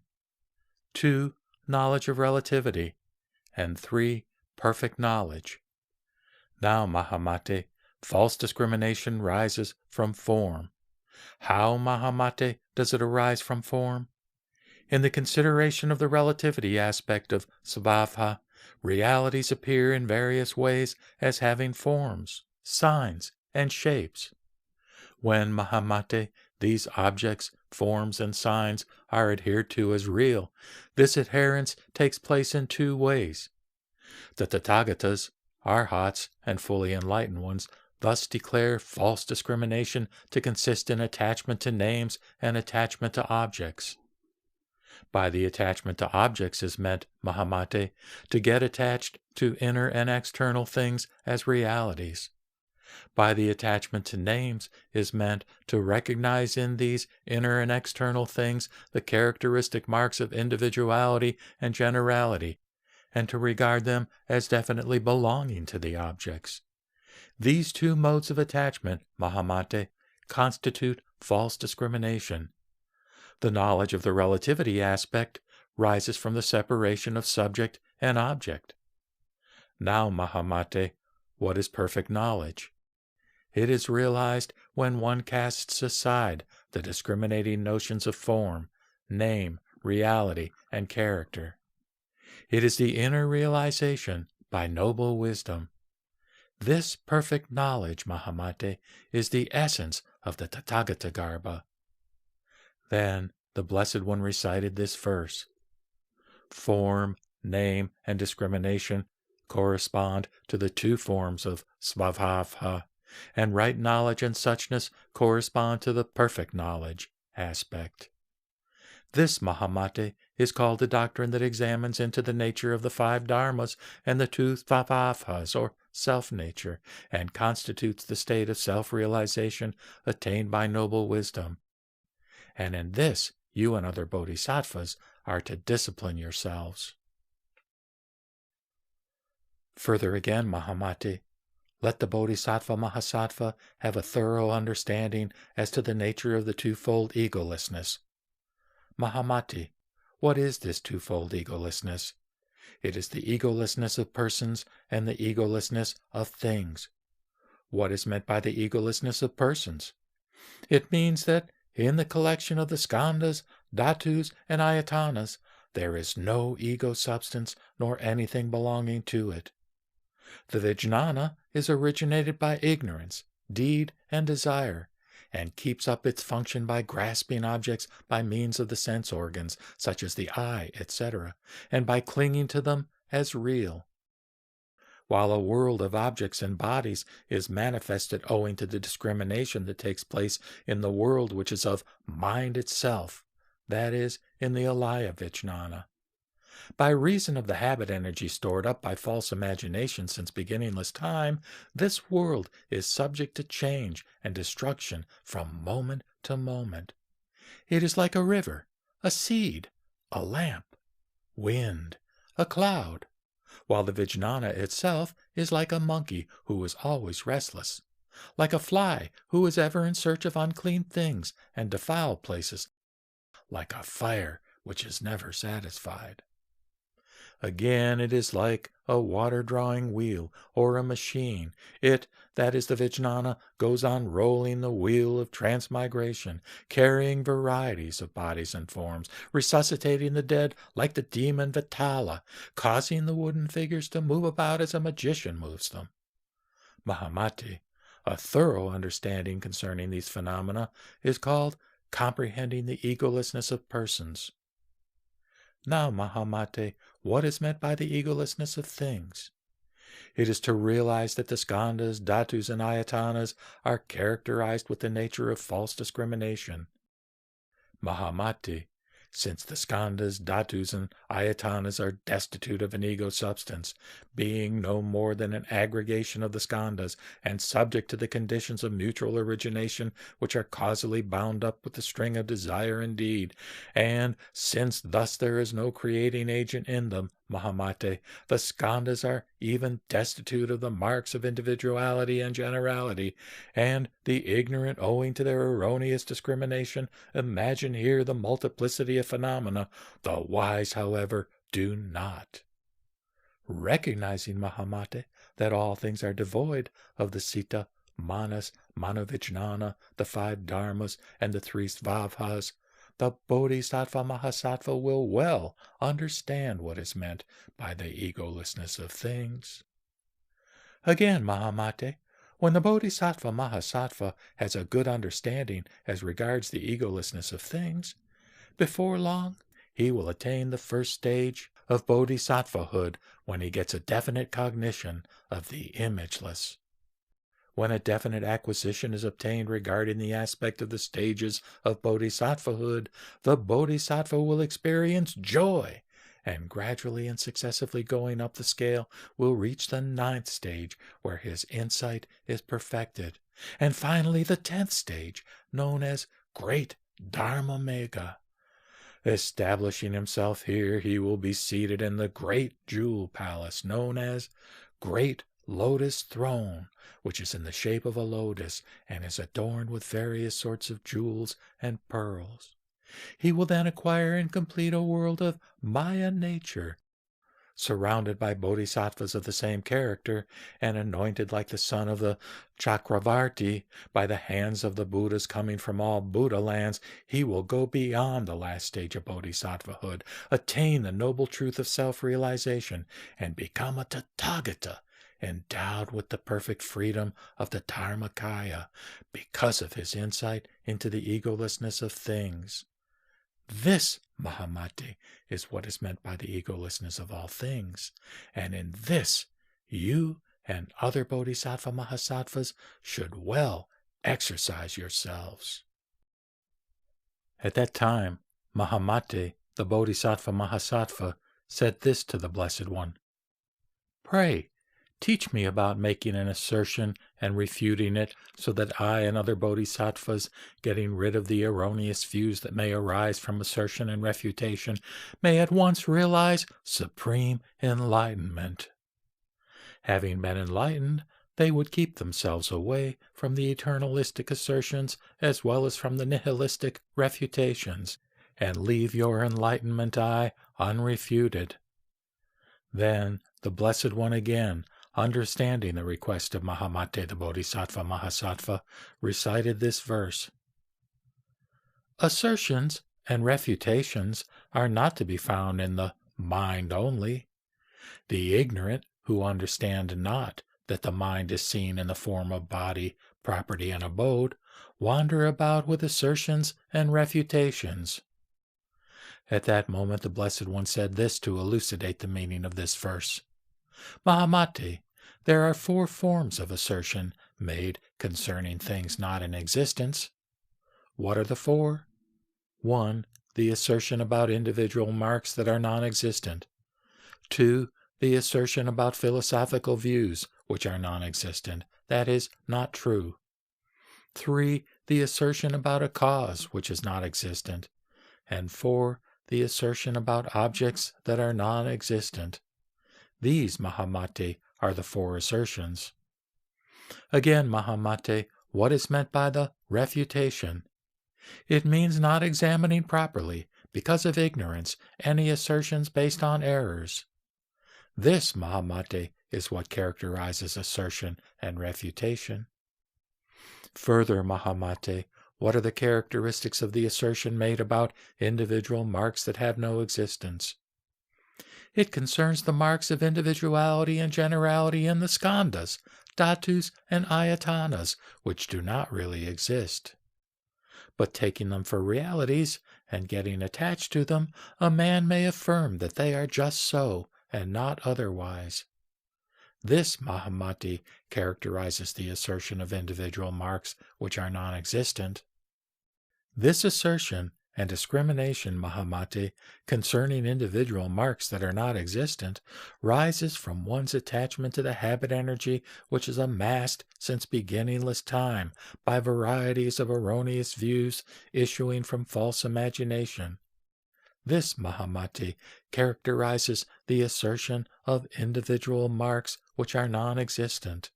2. Knowledge of relativity, and 3. Perfect knowledge. Now, Mahamati, false discrimination rises from form. How, Mahamati, does it arise from form? In the consideration of the relativity aspect of svabha, realities appear in various ways as having forms, signs, and shapes. When, Mahamati, these objects, forms, and signs are adhered to as real, this adherence takes place in two ways. The Tathagatas, Arhats, and fully enlightened ones thus declare false discrimination to consist in attachment to names and attachment to objects. By the attachment to objects is meant, Mahamati, to get attached to inner and external things as realities. By the attachment to names is meant to recognize in these inner and external things the characteristic marks of individuality and generality, and to regard them as definitely belonging to the objects. These two modes of attachment, Mahamati, constitute false discrimination. The knowledge of the relativity aspect rises from the separation of subject and object. Now, Mahamati, what is perfect knowledge? It is realized when one casts aside the discriminating notions of form, name, reality, and character. It is the inner realization by noble wisdom. This perfect knowledge, Mahamati, is the essence of the Tathagata Garbha. Then the Blessed One recited this verse. Form, name, and discrimination correspond to the two forms of svabha, and right knowledge and suchness correspond to the perfect knowledge aspect. This, Mahamati, is called the doctrine that examines into the nature of the five dharmas and the two svabhavas, or self-nature, and constitutes the state of self-realization attained by noble wisdom. And in this, you and other bodhisattvas are to discipline yourselves. Further again, Mahamati, let the Bodhisattva Mahasattva have a thorough understanding as to the nature of the twofold egolessness. Mahamati, what is this twofold egolessness? It is the egolessness of persons and the egolessness of things. What is meant by the egolessness of persons? It means that in the collection of the skandhas, dhatus, and ayatanas, there is no ego substance nor anything belonging to it. The vijnana is originated by ignorance, deed, and desire, and keeps up its function by grasping objects by means of the sense organs, such as the eye, etc., and by clinging to them as real. While a world of objects and bodies is manifested owing to the discrimination that takes place in the world which is of mind itself, that is, in the alaya vijnana. By reason of the habit energy stored up by false imagination since beginningless time, this world is subject to change and destruction from moment to moment. It is like a river, a seed, a lamp, wind, a cloud, while the vijnana itself is like a monkey who is always restless, like a fly who is ever in search of unclean things and defiled places, like a fire which is never satisfied. Again, it is like a water-drawing wheel or a machine. It, that is the vijnana, goes on rolling the wheel of transmigration, carrying varieties of bodies and forms, resuscitating the dead like the demon Vitala, causing the wooden figures to move about as a magician moves them. Mahamati, a thorough understanding concerning these phenomena, is called comprehending the egolessness of persons. Now, Mahamate, what is meant by the egolessness of things? It is to realize that the skandhas, dhatus, and ayatanas are characterized with the nature of false discrimination. Mahamati, since the skandhas, dhatus, and ayatanas are destitute of an ego substance, being no more than an aggregation of the skandhas and subject to the conditions of mutual origination which are causally bound up with the string of desire and deed, and since thus there is no creating agent in them, Mahamate, the skandhas are even destitute of the marks of individuality and generality, and the ignorant, owing to their erroneous discrimination, imagine here the multiplicity of phenomena. The wise, however, do not. Recognizing, Mahamate, that all things are devoid of the sita, manas, manovijnana, the 5 dharmas, and the 3 svabhas, the Bodhisattva Mahasattva will well understand what is meant by the egolessness of things. Again, Mahamate, when the Bodhisattva Mahasattva has a good understanding as regards the egolessness of things, before long he will attain the first stage of Bodhisattvahood when he gets a definite cognition of the imageless. When a definite acquisition is obtained regarding the aspect of the stages of Bodhisattvahood, the Bodhisattva will experience joy, and gradually and successively going up the scale will reach the 9th stage, where his insight is perfected, and finally the 10th stage, known as Great Dharma Mega. Establishing himself here, he will be seated in the great jewel palace known as Great Lotus Throne, which is in the shape of a lotus and is adorned with various sorts of jewels and pearls. He will then acquire and complete a world of Maya nature, surrounded by bodhisattvas of the same character, and anointed like the son of the Chakravarti by the hands of the Buddhas coming from all Buddha lands. He will go beyond the last stage of bodhisattvahood, attain the noble truth of self-realization, and become a Tathagata, endowed with the perfect freedom of the Dharmakaya, because of his insight into the egolessness of things. This, Mahamati, is what is meant by the egolessness of all things, and in this you and other Bodhisattva Mahasattvas should well exercise yourselves. At that time, Mahamati, the Bodhisattva Mahasattva, said this to the Blessed One: "Pray, teach me about making an assertion and refuting it, so that I and other bodhisattvas, getting rid of the erroneous views that may arise from assertion and refutation, may at once realize supreme enlightenment. Having been enlightened, they would keep themselves away from the eternalistic assertions as well as from the nihilistic refutations, and leave your enlightenment eye unrefuted." Then the Blessed One again, understanding the request of Mahamate the Bodhisattva Mahasattva, recited this verse: "Assertions and refutations are not to be found in the mind only. The ignorant, who understand not that the mind is seen in the form of body, property, and abode, wander about with assertions and refutations. At that moment the Blessed One said this to elucidate the meaning of this verse. Mahamati, there are 4 forms of assertion made concerning things not in existence. What are the 4? 1. The assertion about individual marks that are non-existent. 2. The assertion about philosophical views which are non-existent, that is, not true. 3. The assertion about a cause which is not existent. And 4. The assertion about objects that are non-existent. These, Mahamati, are the 4 assertions. Again, Mahamati, what is meant by the refutation? It means not examining properly, because of ignorance, any assertions based on errors. This, Mahamati, is what characterizes assertion and refutation. Further, Mahamati, what are the characteristics of the assertion made about individual marks that have no existence? It concerns the marks of individuality and generality in the skandhas, dhatus, and ayatanas, which do not really exist. But taking them for realities and getting attached to them, a man may affirm that they are just so and not otherwise. This, Mahamati, characterizes the assertion of individual marks which are non-existent. This assertion and discrimination, Mahamati, concerning individual marks that are not existent, rises from one's attachment to the habit energy which is amassed since beginningless time by varieties of erroneous views issuing from false imagination. This, Mahamati, characterizes the assertion of individual marks which are non-existent.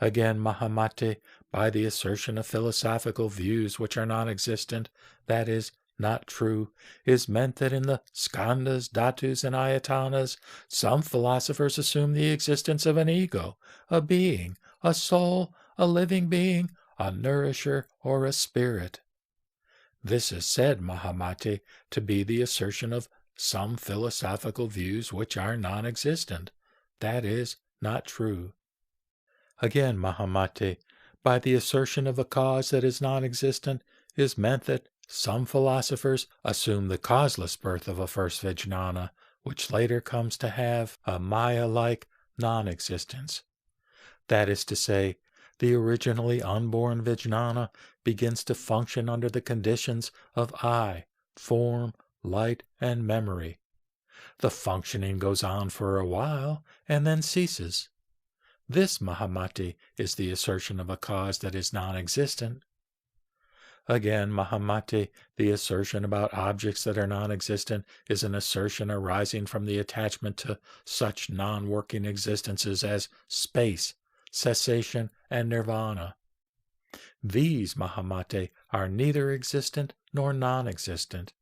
Again, Mahamati, by the assertion of philosophical views which are non-existent, that is, not true, is meant that in the skandhas, dhatus, and ayatanas, some philosophers assume the existence of an ego, a being, a soul, a living being, a nourisher, or a spirit. This is said, Mahamati, to be the assertion of some philosophical views which are non-existent, that is, not true. Again, Mahamati, by the assertion of a cause that is non-existent is meant that some philosophers assume the causeless birth of a first vijnana, which later comes to have a maya-like non-existence. That is to say, the originally unborn vijnana begins to function under the conditions of I, form, light, and memory. The functioning goes on for a while and then ceases. This, Mahamati, is the assertion of a cause that is non-existent. Again, Mahamati, the assertion about objects that are non-existent is an assertion arising from the attachment to such non-working existences as space, cessation, and nirvana. These, Mahamati, are neither existent nor non-existent.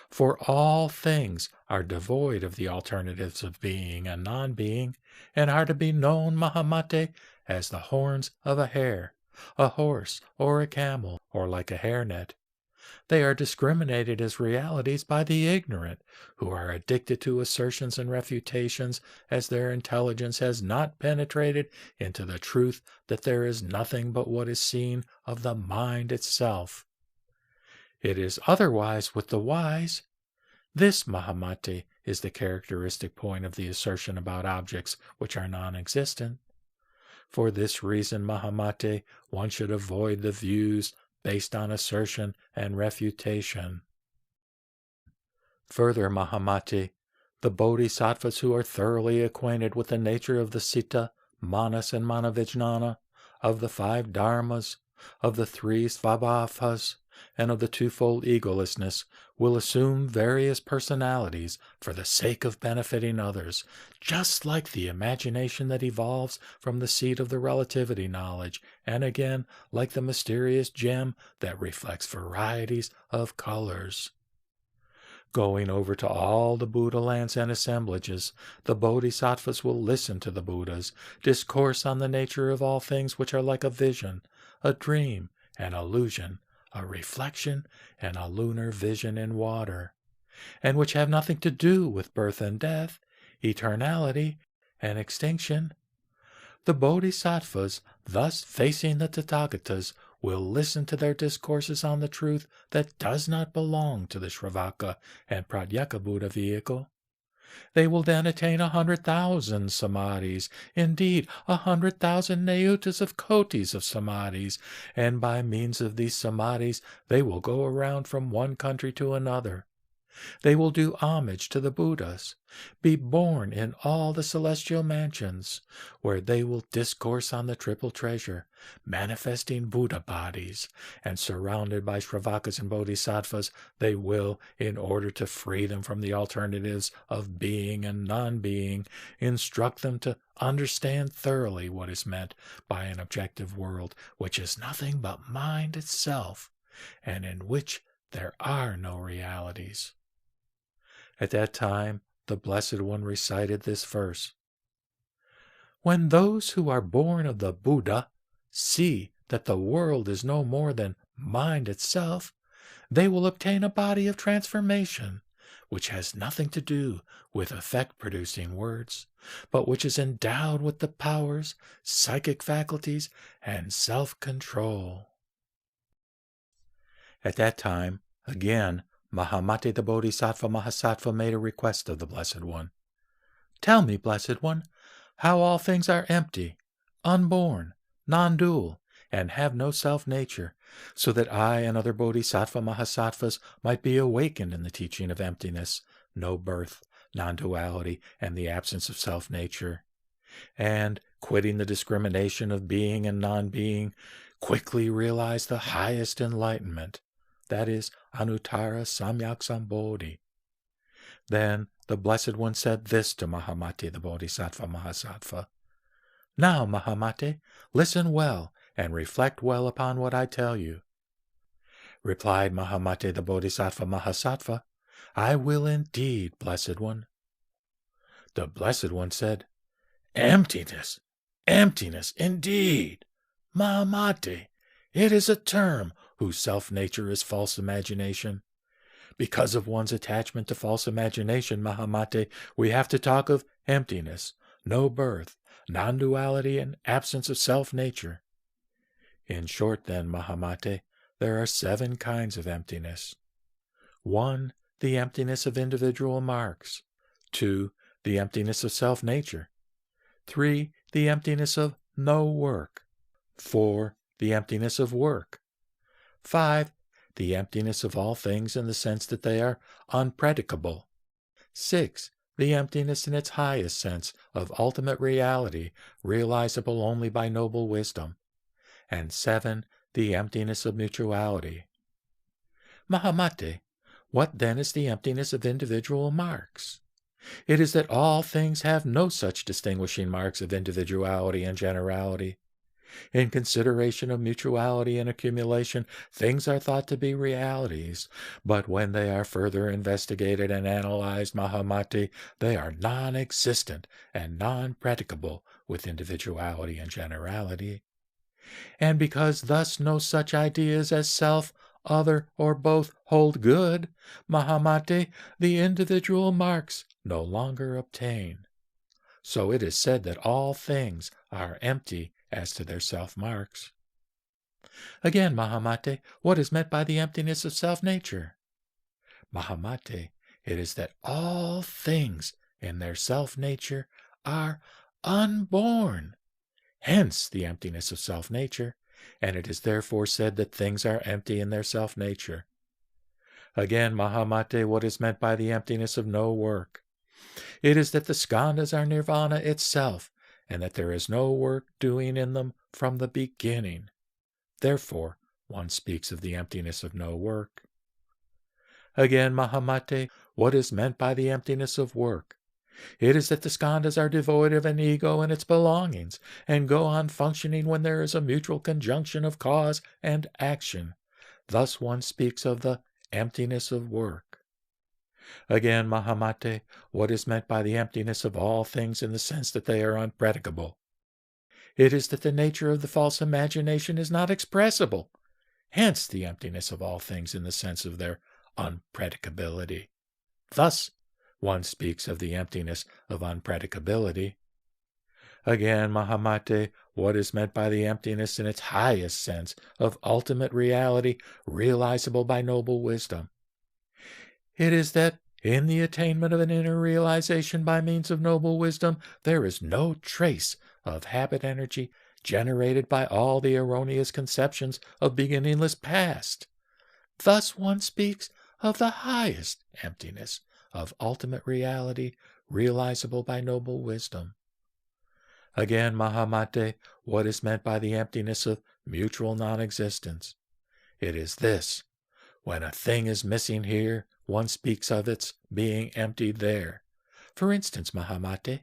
For all things are devoid of the alternatives of being and non-being, and are to be known, Mahamati, as the horns of a hare, a horse, or a camel, or like a hairnet. They are discriminated as realities by the ignorant, who are addicted to assertions and refutations, as their intelligence has not penetrated into the truth that there is nothing but what is seen of the mind itself. It is otherwise with the wise. This, Mahamati, is the characteristic point of the assertion about objects which are non-existent. For this reason, Mahamati, one should avoid the views based on assertion and refutation. Further, Mahamati, the bodhisattvas who are thoroughly acquainted with the nature of the Citta, Manas, and Manavijnana, of the 5 dharmas, of the 3 svabhavas, and of the twofold egolessness, will assume various personalities for the sake of benefiting others, just like the imagination that evolves from the seed of the relativity knowledge, and again like the mysterious gem that reflects varieties of colors. Going over to all the Buddha lands and assemblages, the bodhisattvas will listen to the Buddhas discourse on the nature of all things which are like a vision, a dream, an illusion, a reflection, and a lunar vision in water, and which have nothing to do with birth and death, eternality, and extinction. The bodhisattvas, thus facing the Tathagatas, will listen to their discourses on the truth that does not belong to the Shravaka and Pratyeka Buddha vehicle. They will then attain 100,000 samadhis, indeed 100,000 nayutas of kotis of samadhis, and by means of these samadhis they will go around from one country to another. They will do homage to the Buddhas, be born in all the celestial mansions, where they will discourse on the triple treasure, manifesting Buddha bodies, and surrounded by Shravakas and Bodhisattvas, they will, in order to free them from the alternatives of being and non-being, instruct them to understand thoroughly what is meant by an objective world, which is nothing but mind itself, and in which there are no realities. At that time, the Blessed One recited this verse. When those who are born of the Buddha see that the world is no more than mind itself, they will obtain a body of transformation, which has nothing to do with effect-producing words, but which is endowed with the powers, psychic faculties, and self-control. At that time, again, Mahamate the Bodhisattva Mahasattva made a request of the Blessed One. Tell me, Blessed One, how all things are empty, unborn, non-dual, and have no self-nature, so that I and other Bodhisattva Mahasattvas might be awakened in the teaching of emptiness, no birth, non-duality, and the absence of self-nature, and, quitting the discrimination of being and non-being, quickly realize the highest enlightenment, that is, Anuttara Samyak Sambodhi. Then the Blessed One said this to Mahamate the Bodhisattva Mahasattva. Now, Mahamate, listen well and reflect well upon what I tell you. Replied Mahamate the Bodhisattva Mahasattva, I will indeed, Blessed One. The Blessed One said, Emptiness, emptiness indeed. Mahamate, it is a term whose self-nature is false imagination. Because of one's attachment to false imagination, Mahamate, we have to talk of emptiness, no birth, non-duality, and absence of self-nature. In short, then, Mahamate, there are 7 kinds of emptiness. 1, the emptiness of individual marks. 2, the emptiness of self-nature. 3, the emptiness of no work. 4, the emptiness of work. 5, the emptiness of all things in the sense that they are unpredicable. 6, the emptiness in its highest sense of ultimate reality, realizable only by noble wisdom. And 7, the emptiness of mutuality. Mahamate, what then is the emptiness of individual marks? It is that all things have no such distinguishing marks of individuality and generality. In consideration of mutuality and accumulation, things are thought to be realities, but when they are further investigated and analyzed, Mahamate, they are non-existent and non-predicable with individuality and generality. And because thus no such ideas as self, other, or both hold good, Mahamate, the individual marks no longer obtain. So it is said that all things are empty as to their self-marks. Again, Mahamate, what is meant by the emptiness of self-nature? Mahamate, it is that all things in their self-nature are unborn, hence the emptiness of self-nature, and it is therefore said that things are empty in their self-nature. Again, Mahamate, what is meant by the emptiness of no work? It is that the skandhas are nirvana itself, and that there is no work doing in them from the beginning. Therefore, one speaks of the emptiness of no work. Again, Mahamate, what is meant by the emptiness of work? It is that the skandhas are devoid of an ego and its belongings, and go on functioning when there is a mutual conjunction of cause and action. Thus one speaks of the emptiness of work. Again, Mahamate, what is meant by the emptiness of all things in the sense that they are unpredicable? It is that the nature of the false imagination is not expressible, hence the emptiness of all things in the sense of their unpredicability. Thus, one speaks of the emptiness of unpredicability. Again, Mahamate, what is meant by the emptiness in its highest sense of ultimate reality realizable by noble wisdom. It is that in the attainment of an inner realization by means of noble wisdom, there is no trace of habit energy generated by all the erroneous conceptions of beginningless past. Thus one speaks of the highest emptiness of ultimate reality realizable by noble wisdom. Again, Mahamate, what is meant by the emptiness of mutual non-existence? It is this: when a thing is missing here, one speaks of its being emptied there. For instance, Mahamate,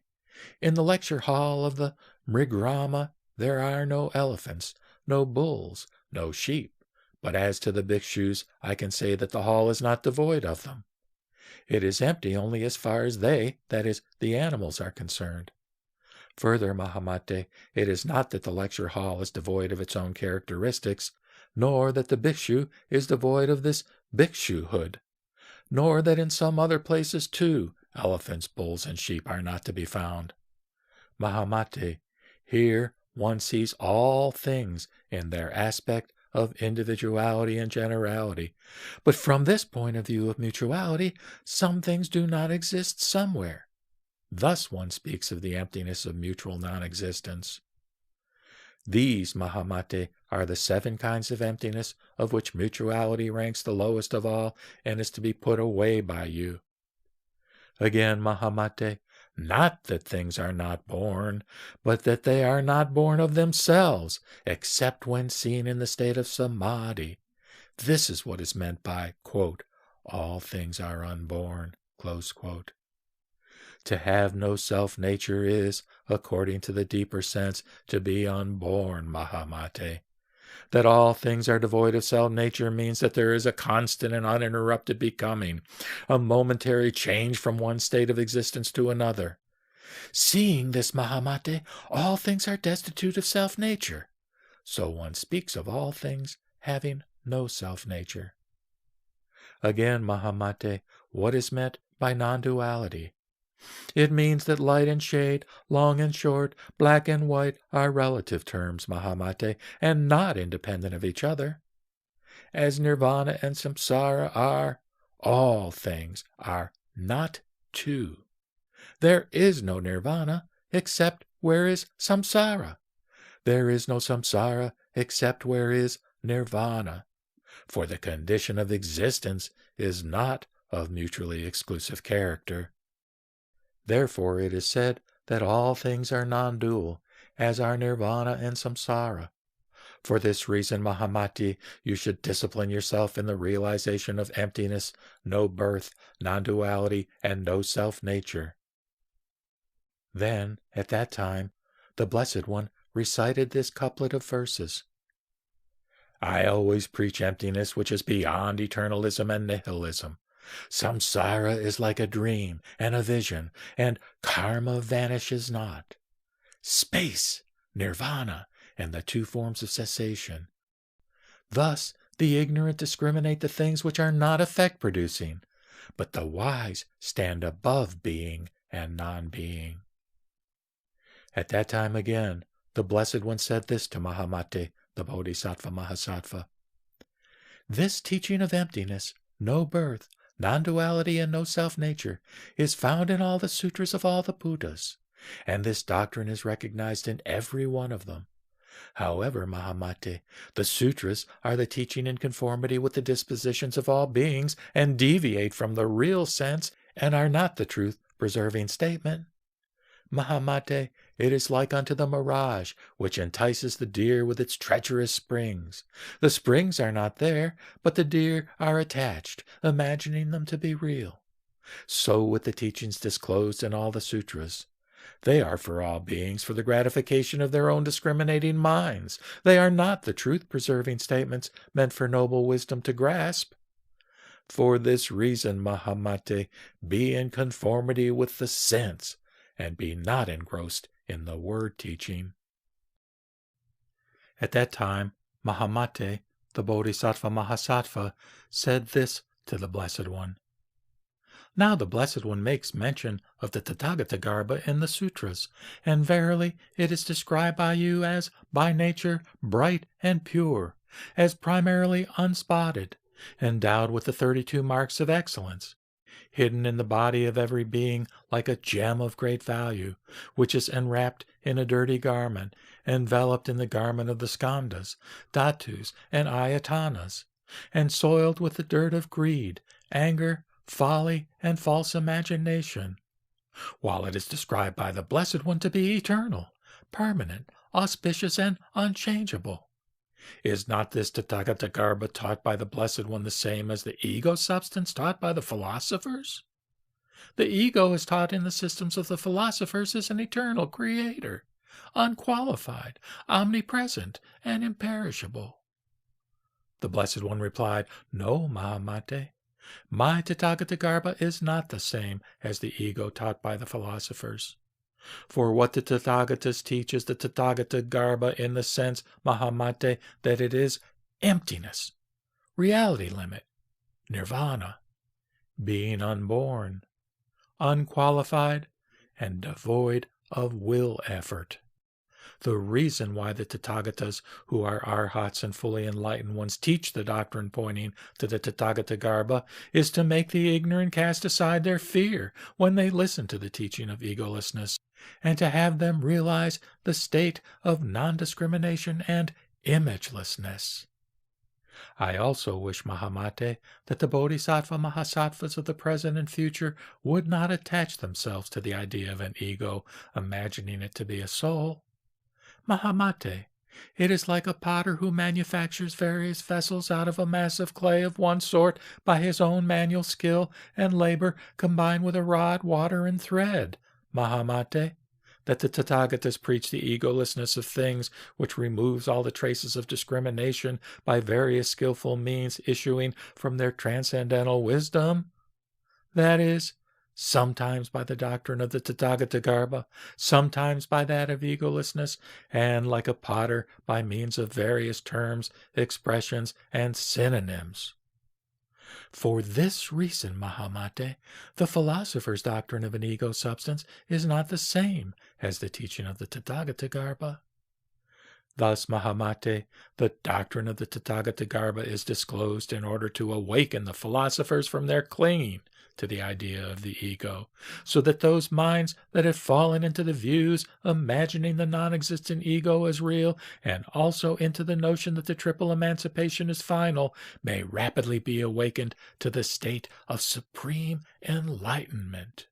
in the lecture hall of the Mrigrama there are no elephants, no bulls, no sheep, but as to the bhikshus, I can say that the hall is not devoid of them. It is empty only as far as they, that is, the animals, are concerned. Further, Mahamate, it is not that the lecture hall is devoid of its own characteristics, nor that the bhikshu is devoid of this bhikshuhood, nor that in some other places, too, elephants, bulls, and sheep are not to be found. Mahamate, here one sees all things in their aspect of individuality and generality, but from this point of view of mutuality, some things do not exist somewhere. Thus one speaks of the emptiness of mutual non-existence. These, Mahamate, are the 7 kinds of emptiness of which mutuality ranks the lowest of all and is to be put away by you. Again, Mahamate, not that things are not born, but that they are not born of themselves, except when seen in the state of samadhi. This is what is meant by, quote, all things are unborn, close quote. To have no self-nature is, according to the deeper sense, to be unborn, Mahamate. That all things are devoid of self-nature means that there is a constant and uninterrupted becoming, a momentary change from one state of existence to another. Seeing this, Mahamate, all things are destitute of self-nature. So one speaks of all things having no self-nature. Again, Mahamate, what is meant by non-duality? It means that light and shade, long and short, black and white are relative terms, Mahamate, and not independent of each other. As nirvana and samsara are, all things are not two. There is no nirvana except where is samsara. There is no samsara except where is nirvana. For the condition of existence is not of mutually exclusive character. Therefore it is said that all things are non-dual, as are nirvana and samsara. For this reason, Mahamati, you should discipline yourself in the realization of emptiness, no birth, non-duality, and no self-nature. Then, at that time, the Blessed One recited this couplet of verses. I always preach emptiness which is beyond eternalism and nihilism. Samsara is like a dream and a vision, and karma vanishes not. Space, nirvana, and the 2 forms of cessation. Thus the ignorant discriminate the things which are not effect-producing, but the wise stand above being and non-being. At that time again, the Blessed One said this to Mahamate, the Bodhisattva Mahasattva. This teaching of emptiness, no birth, non-duality, and no self-nature is found in all the sutras of all the Buddhas, and this doctrine is recognized in every one of them. However, Mahamate, the sutras are the teaching in conformity with the dispositions of all beings and deviate from the real sense and are not the truth-preserving statement. Mahamate, it is like unto the mirage, which entices the deer with its treacherous springs. The springs are not there, but the deer are attached, imagining them to be real. So with the teachings disclosed in all the sutras. They are for all beings for the gratification of their own discriminating minds. They are not the truth-preserving statements meant for noble wisdom to grasp. For this reason, Mahamate, be in conformity with the sense, and be not engrossed in the word teaching. At that time, Mahamate, the Bodhisattva Mahasattva, said this to the Blessed One. Now the Blessed One makes mention of the Tathagatagarbha in the sutras, and verily it is described by you as by nature bright and pure, as primarily unspotted, endowed with the 32 marks of excellence, hidden in the body of every being like a gem of great value, which is enwrapped in a dirty garment, enveloped in the garment of the skandhas, dhatus, and ayatanas, and soiled with the dirt of greed, anger, folly, and false imagination, while it is described by the Blessed One to be eternal, permanent, auspicious, and unchangeable. Is not this Tathagatagarbha taught by the Blessed One the same as the ego substance taught by the philosophers? The ego is taught in the systems of the philosophers as an eternal creator, unqualified, omnipresent, and imperishable. The Blessed One replied, No, Mahamate. My Tathagatagarbha is not the same as the ego taught by the philosophers. For what the Tathagatas teach is the Tathagatagarbha in the sense, Mahamate, that it is emptiness, reality limit, nirvana, being unborn, unqualified, and devoid of will effort. The reason why the Tathagatas, who are arhats and fully enlightened ones, teach the doctrine pointing to the Tathagatagarbha is to make the ignorant cast aside their fear when they listen to the teaching of egolessness, and to have them realize the state of non-discrimination and imagelessness. I also wish, Mahamate, that the Bodhisattva Mahasattvas of the present and future would not attach themselves to the idea of an ego, imagining it to be a soul. Mahamate, it is like a potter who manufactures various vessels out of a mass of clay of one sort by his own manual skill and labor combined with a rod, water, and thread. Mahamate, that the Tathagatas preach the egolessness of things, which removes all the traces of discrimination by various skillful means issuing from their transcendental wisdom. That is, sometimes by the doctrine of the Tathagatagarbha, sometimes by that of egolessness, and like a potter by means of various terms, expressions, and synonyms. For this reason, Mahamate, the philosopher's doctrine of an ego substance is not the same as the teaching of the Tathagatagarbha. Thus, Mahamate, the doctrine of the Tathagatagarbha is disclosed in order to awaken the philosophers from their clinging to the idea of the ego, so that those minds that have fallen into the views imagining the non-existent ego as real, and also into the notion that the triple emancipation is final, may rapidly be awakened to the state of supreme enlightenment.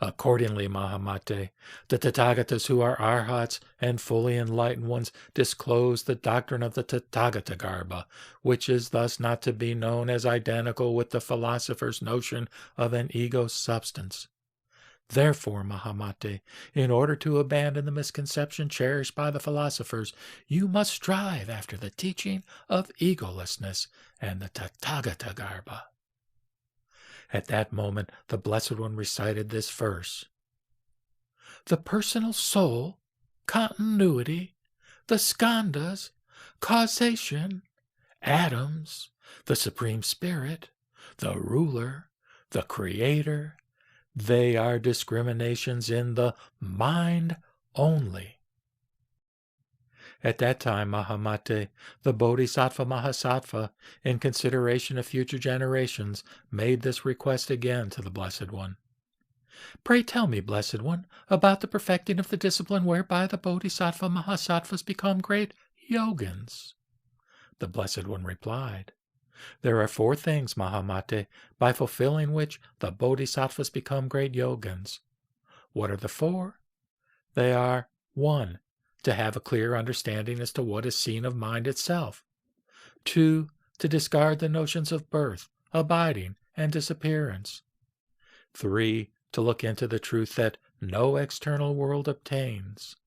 Accordingly, Mahamate, the Tathagatas who are arhats and fully enlightened ones disclose the doctrine of the Tathagatagarbha, which is thus not to be known as identical with the philosopher's notion of an ego substance. Therefore, Mahamate, in order to abandon the misconception cherished by the philosophers, you must strive after the teaching of egolessness and the Tathagatagarbha. At that moment, the Blessed One recited this verse. The personal soul, continuity, the skandhas, causation, atoms, the Supreme Spirit, the ruler, the Creator, they are discriminations in the mind only. At that time, Mahamate, the Bodhisattva Mahasattva, in consideration of future generations, made this request again to the Blessed One. Pray tell me, Blessed One, about the perfecting of the discipline whereby the Bodhisattva Mahasattvas become great yogins. The Blessed One replied, There are 4 things, Mahamate, by fulfilling which the Bodhisattvas become great yogins. What are the 4? They are 1. To have a clear understanding as to what is seen of mind itself. 2. To discard the notions of birth, abiding, and disappearance. 3. To look into the truth that no external world obtains.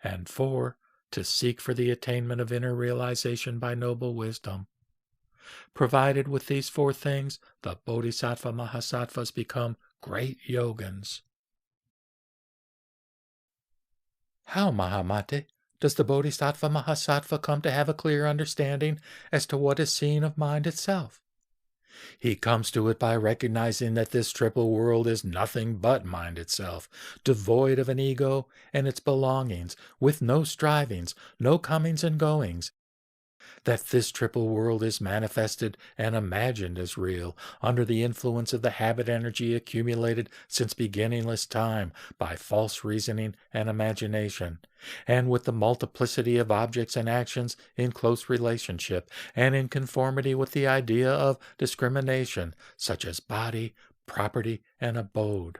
And 4. To seek for the attainment of inner realization by noble wisdom. Provided with these 4 things, the Bodhisattva Mahasattvas become great yogins. How, Mahamate, does the Bodhisattva Mahasattva come to have a clear understanding as to what is seen of mind itself? He comes to it by recognizing that this triple world is nothing but mind itself, devoid of an ego and its belongings, with no strivings, no comings and goings, that this triple world is manifested and imagined as real under the influence of the habit energy accumulated since beginningless time by false reasoning and imagination, and with the multiplicity of objects and actions in close relationship and in conformity with the idea of discrimination, such as body, property, and abode.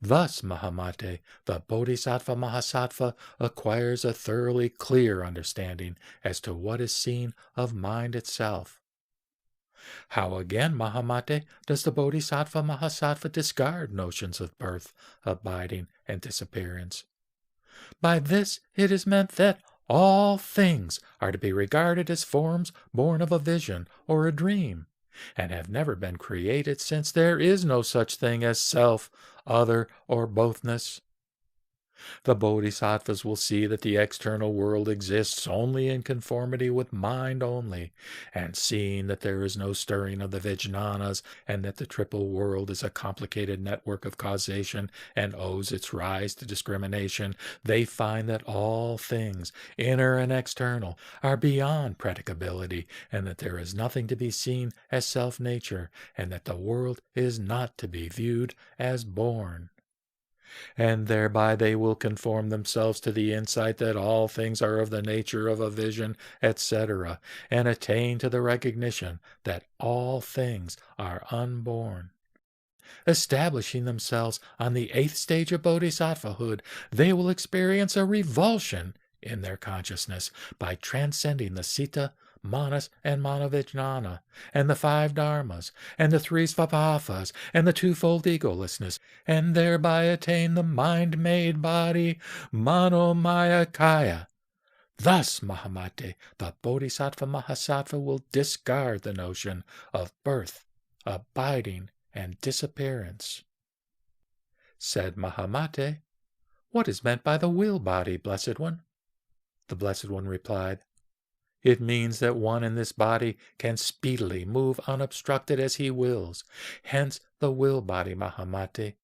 Thus, Mahamate, the Bodhisattva Mahasattva acquires a thoroughly clear understanding as to what is seen of mind itself. How again, Mahamate, does the Bodhisattva Mahasattva discard notions of birth, abiding, and disappearance? By this it is meant that all things are to be regarded as forms born of a vision or a dream, and have never been created, since there is no such thing as self, other, or bothness. The Bodhisattvas will see that the external world exists only in conformity with mind only, and seeing that there is no stirring of the Vijnanas, and that the triple world is a complicated network of causation and owes its rise to discrimination, they find that all things, inner and external, are beyond predicability, and that there is nothing to be seen as self-nature, and that the world is not to be viewed as born. And thereby they will conform themselves to the insight that all things are of the nature of a vision, etc., and attain to the recognition that all things are unborn. Establishing themselves on the 8th stage of bodhisattvahood, they will experience a revulsion in their consciousness by transcending the Sita, Manas, and Manavijnana, and the 5 Dharmas, and the 3 Svabhavas, and the twofold egolessness, and thereby attain the mind-made body, Manomaya Kaya. Thus, Mahamate, the Bodhisattva Mahasattva will discard the notion of birth, abiding, and disappearance. Said Mahamate, "What is meant by the will body, Blessed One?" The Blessed One replied, "It means that one in this body can speedily move unobstructed as he wills, hence the will body, Mahamate.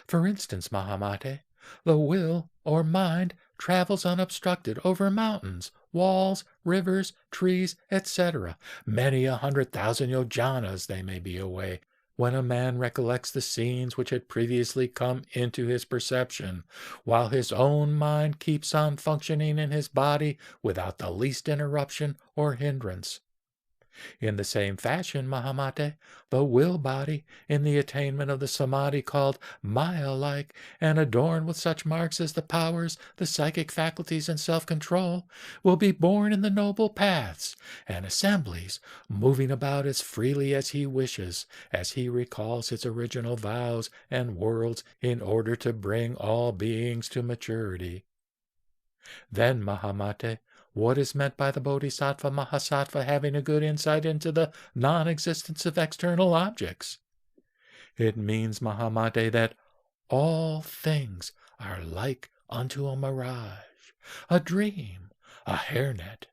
For instance, Mahamate, the will, or mind, travels unobstructed over mountains, walls, rivers, trees, etc. Many 100,000 yojanas they may be away, when a man recollects the scenes which had previously come into his perception, while his own mind keeps on functioning in his body without the least interruption or hindrance. In the same fashion, Mahamate, the will body, in the attainment of the samadhi called Maya-like, and adorned with such marks as the powers, the psychic faculties, and self-control, will be born in the noble paths and assemblies, moving about as freely as he wishes, as he recalls his original vows and worlds in order to bring all beings to maturity. Then, Mahamate, what is meant by the Bodhisattva Mahasattva having a good insight into the non-existence of external objects? It means, Mahamate, that all things are like unto a mirage, a dream, a hairnet,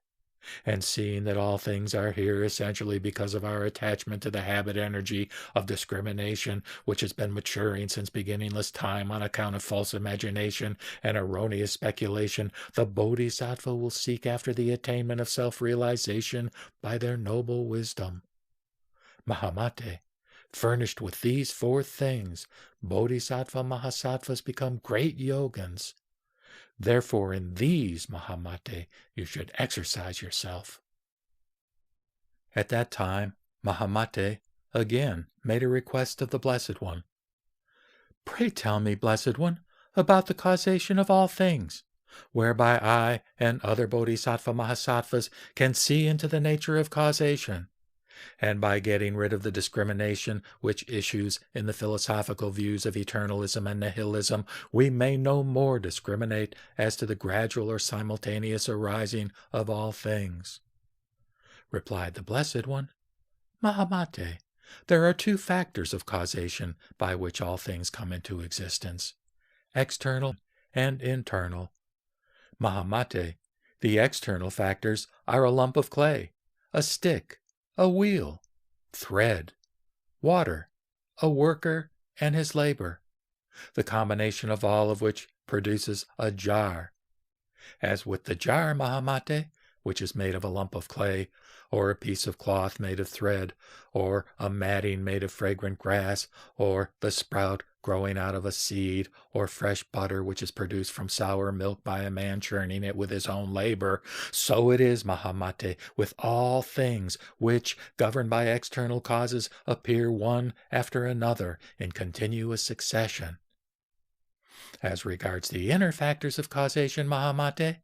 and seeing that all things are here essentially because of our attachment to the habit energy of discrimination, which has been maturing since beginningless time on account of false imagination and erroneous speculation, the Bodhisattva will seek after the attainment of self-realization by their noble wisdom. Mahamate, furnished with these 4 things, Bodhisattva Mahasattvas become great yogins. Therefore, in these, Mahamate, you should exercise yourself." At that time, Mahamate again made a request of the Blessed One. "Pray tell me, Blessed One, about the causation of all things, whereby I and other Bodhisattva Mahasattvas can see into the nature of causation, and by getting rid of the discrimination which issues in the philosophical views of eternalism and nihilism, we may no more discriminate as to the gradual or simultaneous arising of all things." Replied the Blessed One, "Mahamate, there are 2 factors of causation by which all things come into existence, external and internal. Mahamate, the external factors are a lump of clay, a stick, a wheel, thread, water, a worker, and his labor, the combination of all of which produces a jar. As with the jar Mahamate, which is made of a lump of clay, or a piece of cloth made of thread, or a matting made of fragrant grass, or the sprout growing out of a seed, or fresh butter which is produced from sour milk by a man churning it with his own labor, so it is, Mahamate, with all things which, governed by external causes, appear one after another in continuous succession. As regards the inner factors of causation, Mahamate,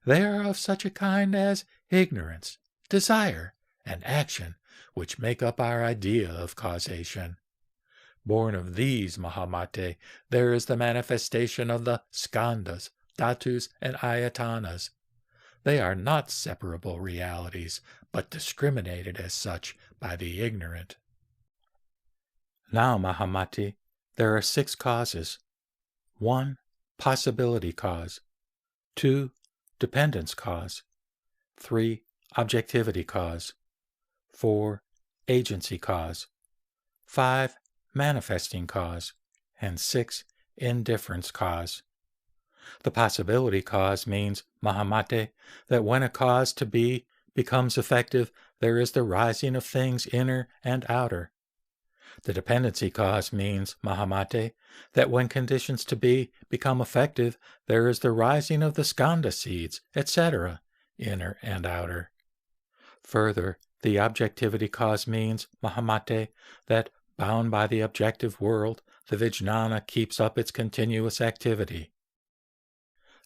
they are of such a kind as ignorance, desire, and action, which make up our idea of causation. Born of these, Mahamate, there is the manifestation of the skandhas, dhatus, and ayatanas. They are not separable realities, but discriminated as such by the ignorant. Now, Mahamate, there are 6 causes. 1. Possibility cause. 2. Dependence cause. 3. Objectivity cause. 4. Agency cause. 5. Manifesting cause. And 6. Indifference cause. The possibility cause means, Mahamate, that when a cause to be becomes effective, there is the rising of things inner and outer. The dependency cause means, Mahamate, that when conditions to be become effective, there is the rising of the skandha seeds, etc., inner and outer. Further, the objectivity cause means, Mahamate, that, bound by the objective world, the vijnana keeps up its continuous activity.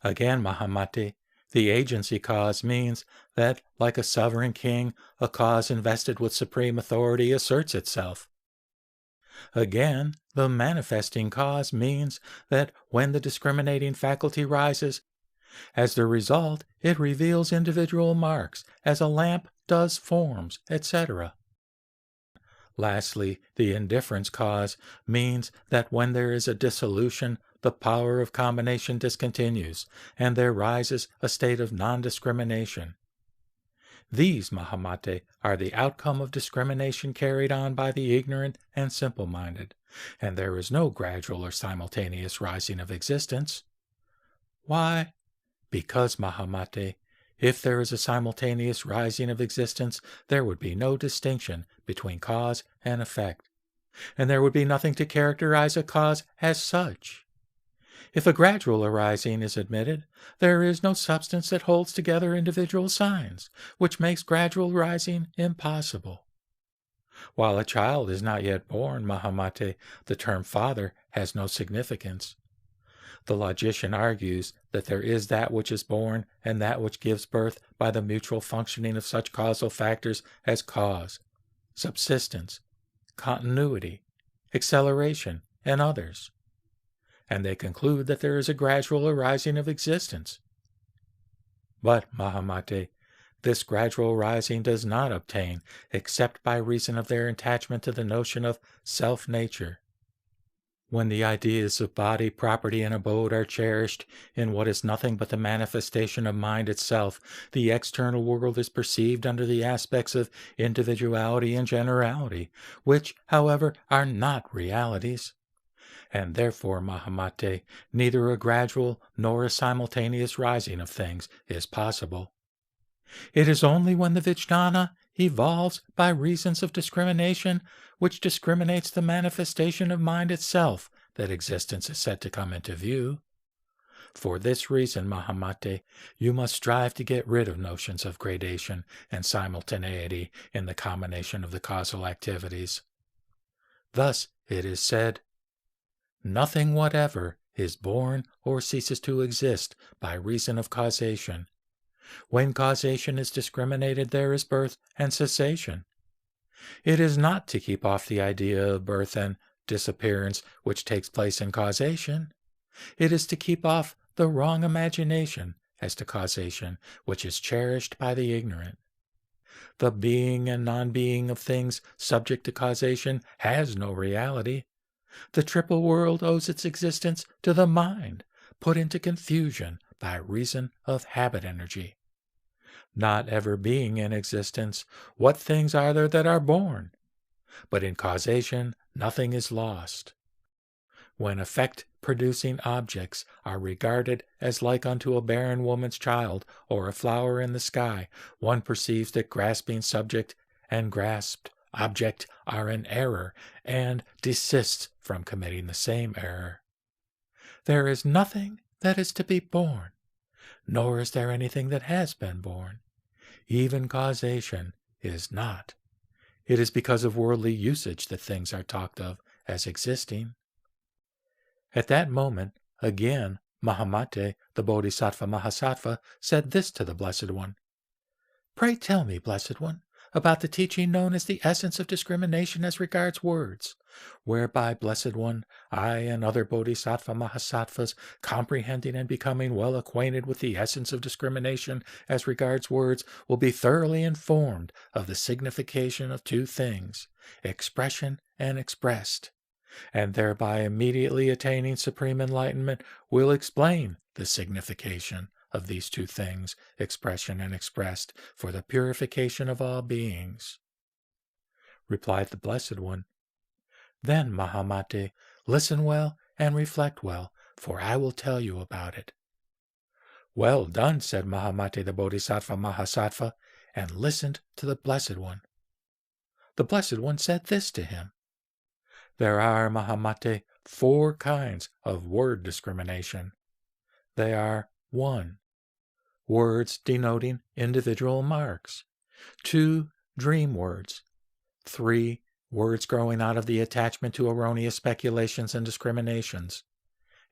Again, Mahamate, the agency cause means that, like a sovereign king, a cause invested with supreme authority asserts itself. Again, the manifesting cause means that when the discriminating faculty rises, as the result, it reveals individual marks, as a lamp does forms, etc. Lastly, the indifference cause means that when there is a dissolution, the power of combination discontinues, and there rises a state of non-discrimination. These, Mahamate, are the outcome of discrimination carried on by the ignorant and simple-minded, and there is no gradual or simultaneous rising of existence. Why? Because, Mahamate, if there is a simultaneous rising of existence, there would be no distinction between cause and effect, and there would be nothing to characterize a cause as such. If a gradual arising is admitted, there is no substance that holds together individual signs, which makes gradual rising impossible. While a child is not yet born, Mahamate, the term father has no significance. The logician argues that there is that which is born and that which gives birth by the mutual functioning of such causal factors as cause, subsistence, continuity, acceleration, and others. And they conclude that there is a gradual arising of existence. But, Mahamate, this gradual rising does not obtain except by reason of their attachment to the notion of self-nature. When the ideas of body, property, and abode are cherished in what is nothing but the manifestation of mind itself, the external world is perceived under the aspects of individuality and generality, which, however, are not realities. And therefore, Mahamate, neither a gradual nor a simultaneous rising of things is possible. It is only when the vijnana evolves by reasons of discrimination, which discriminates the manifestation of mind itself, that existence is said to come into view. For this reason, Mahamate, you must strive to get rid of notions of gradation and simultaneity in the combination of the causal activities. Thus, it is said, nothing whatever is born or ceases to exist by reason of causation. When causation is discriminated, there is birth and cessation. It is not to keep off the idea of birth and disappearance which takes place in causation. It is to keep off the wrong imagination as to causation which is cherished by the ignorant. The being and non-being of things subject to causation has no reality. The triple world owes its existence to the mind, put into confusion by reason of habit energy. Not ever being in existence, what things are there that are born? but in causation nothing is lost. When effect-producing objects are regarded as like unto a barren woman's child or a flower in the sky, one perceives that grasping subject and grasped object are in error, and desists from committing the same error. There is nothing that is to be born, nor is there anything that has been born. Even causation is not. It is because of worldly usage that things are talked of as existing. At that moment, again, Mahamate, the Bodhisattva Mahasattva, said this to the Blessed One. Pray tell me, Blessed One, about the teaching known as the essence of discrimination as regards words, whereby, Blessed One, I and other Bodhisattva Mahasattvas, comprehending and becoming well acquainted with the essence of discrimination as regards words, will be thoroughly informed of the signification of two things, expression and expressed, and thereby immediately attaining supreme enlightenment, will explain the signification of these two things, expression and expressed, for the purification of all beings. Replied the Blessed One, Then, Mahamate, listen well and reflect well, for I will tell you about it. Well done, said Mahamate the Bodhisattva Mahasattva, and listened to the Blessed One. The Blessed One said this to him. There are, Mahamate, 4 kinds of word discrimination. They are 1. Words denoting individual marks. 2. Dream words. 3. Words growing out of the attachment to erroneous speculations and discriminations.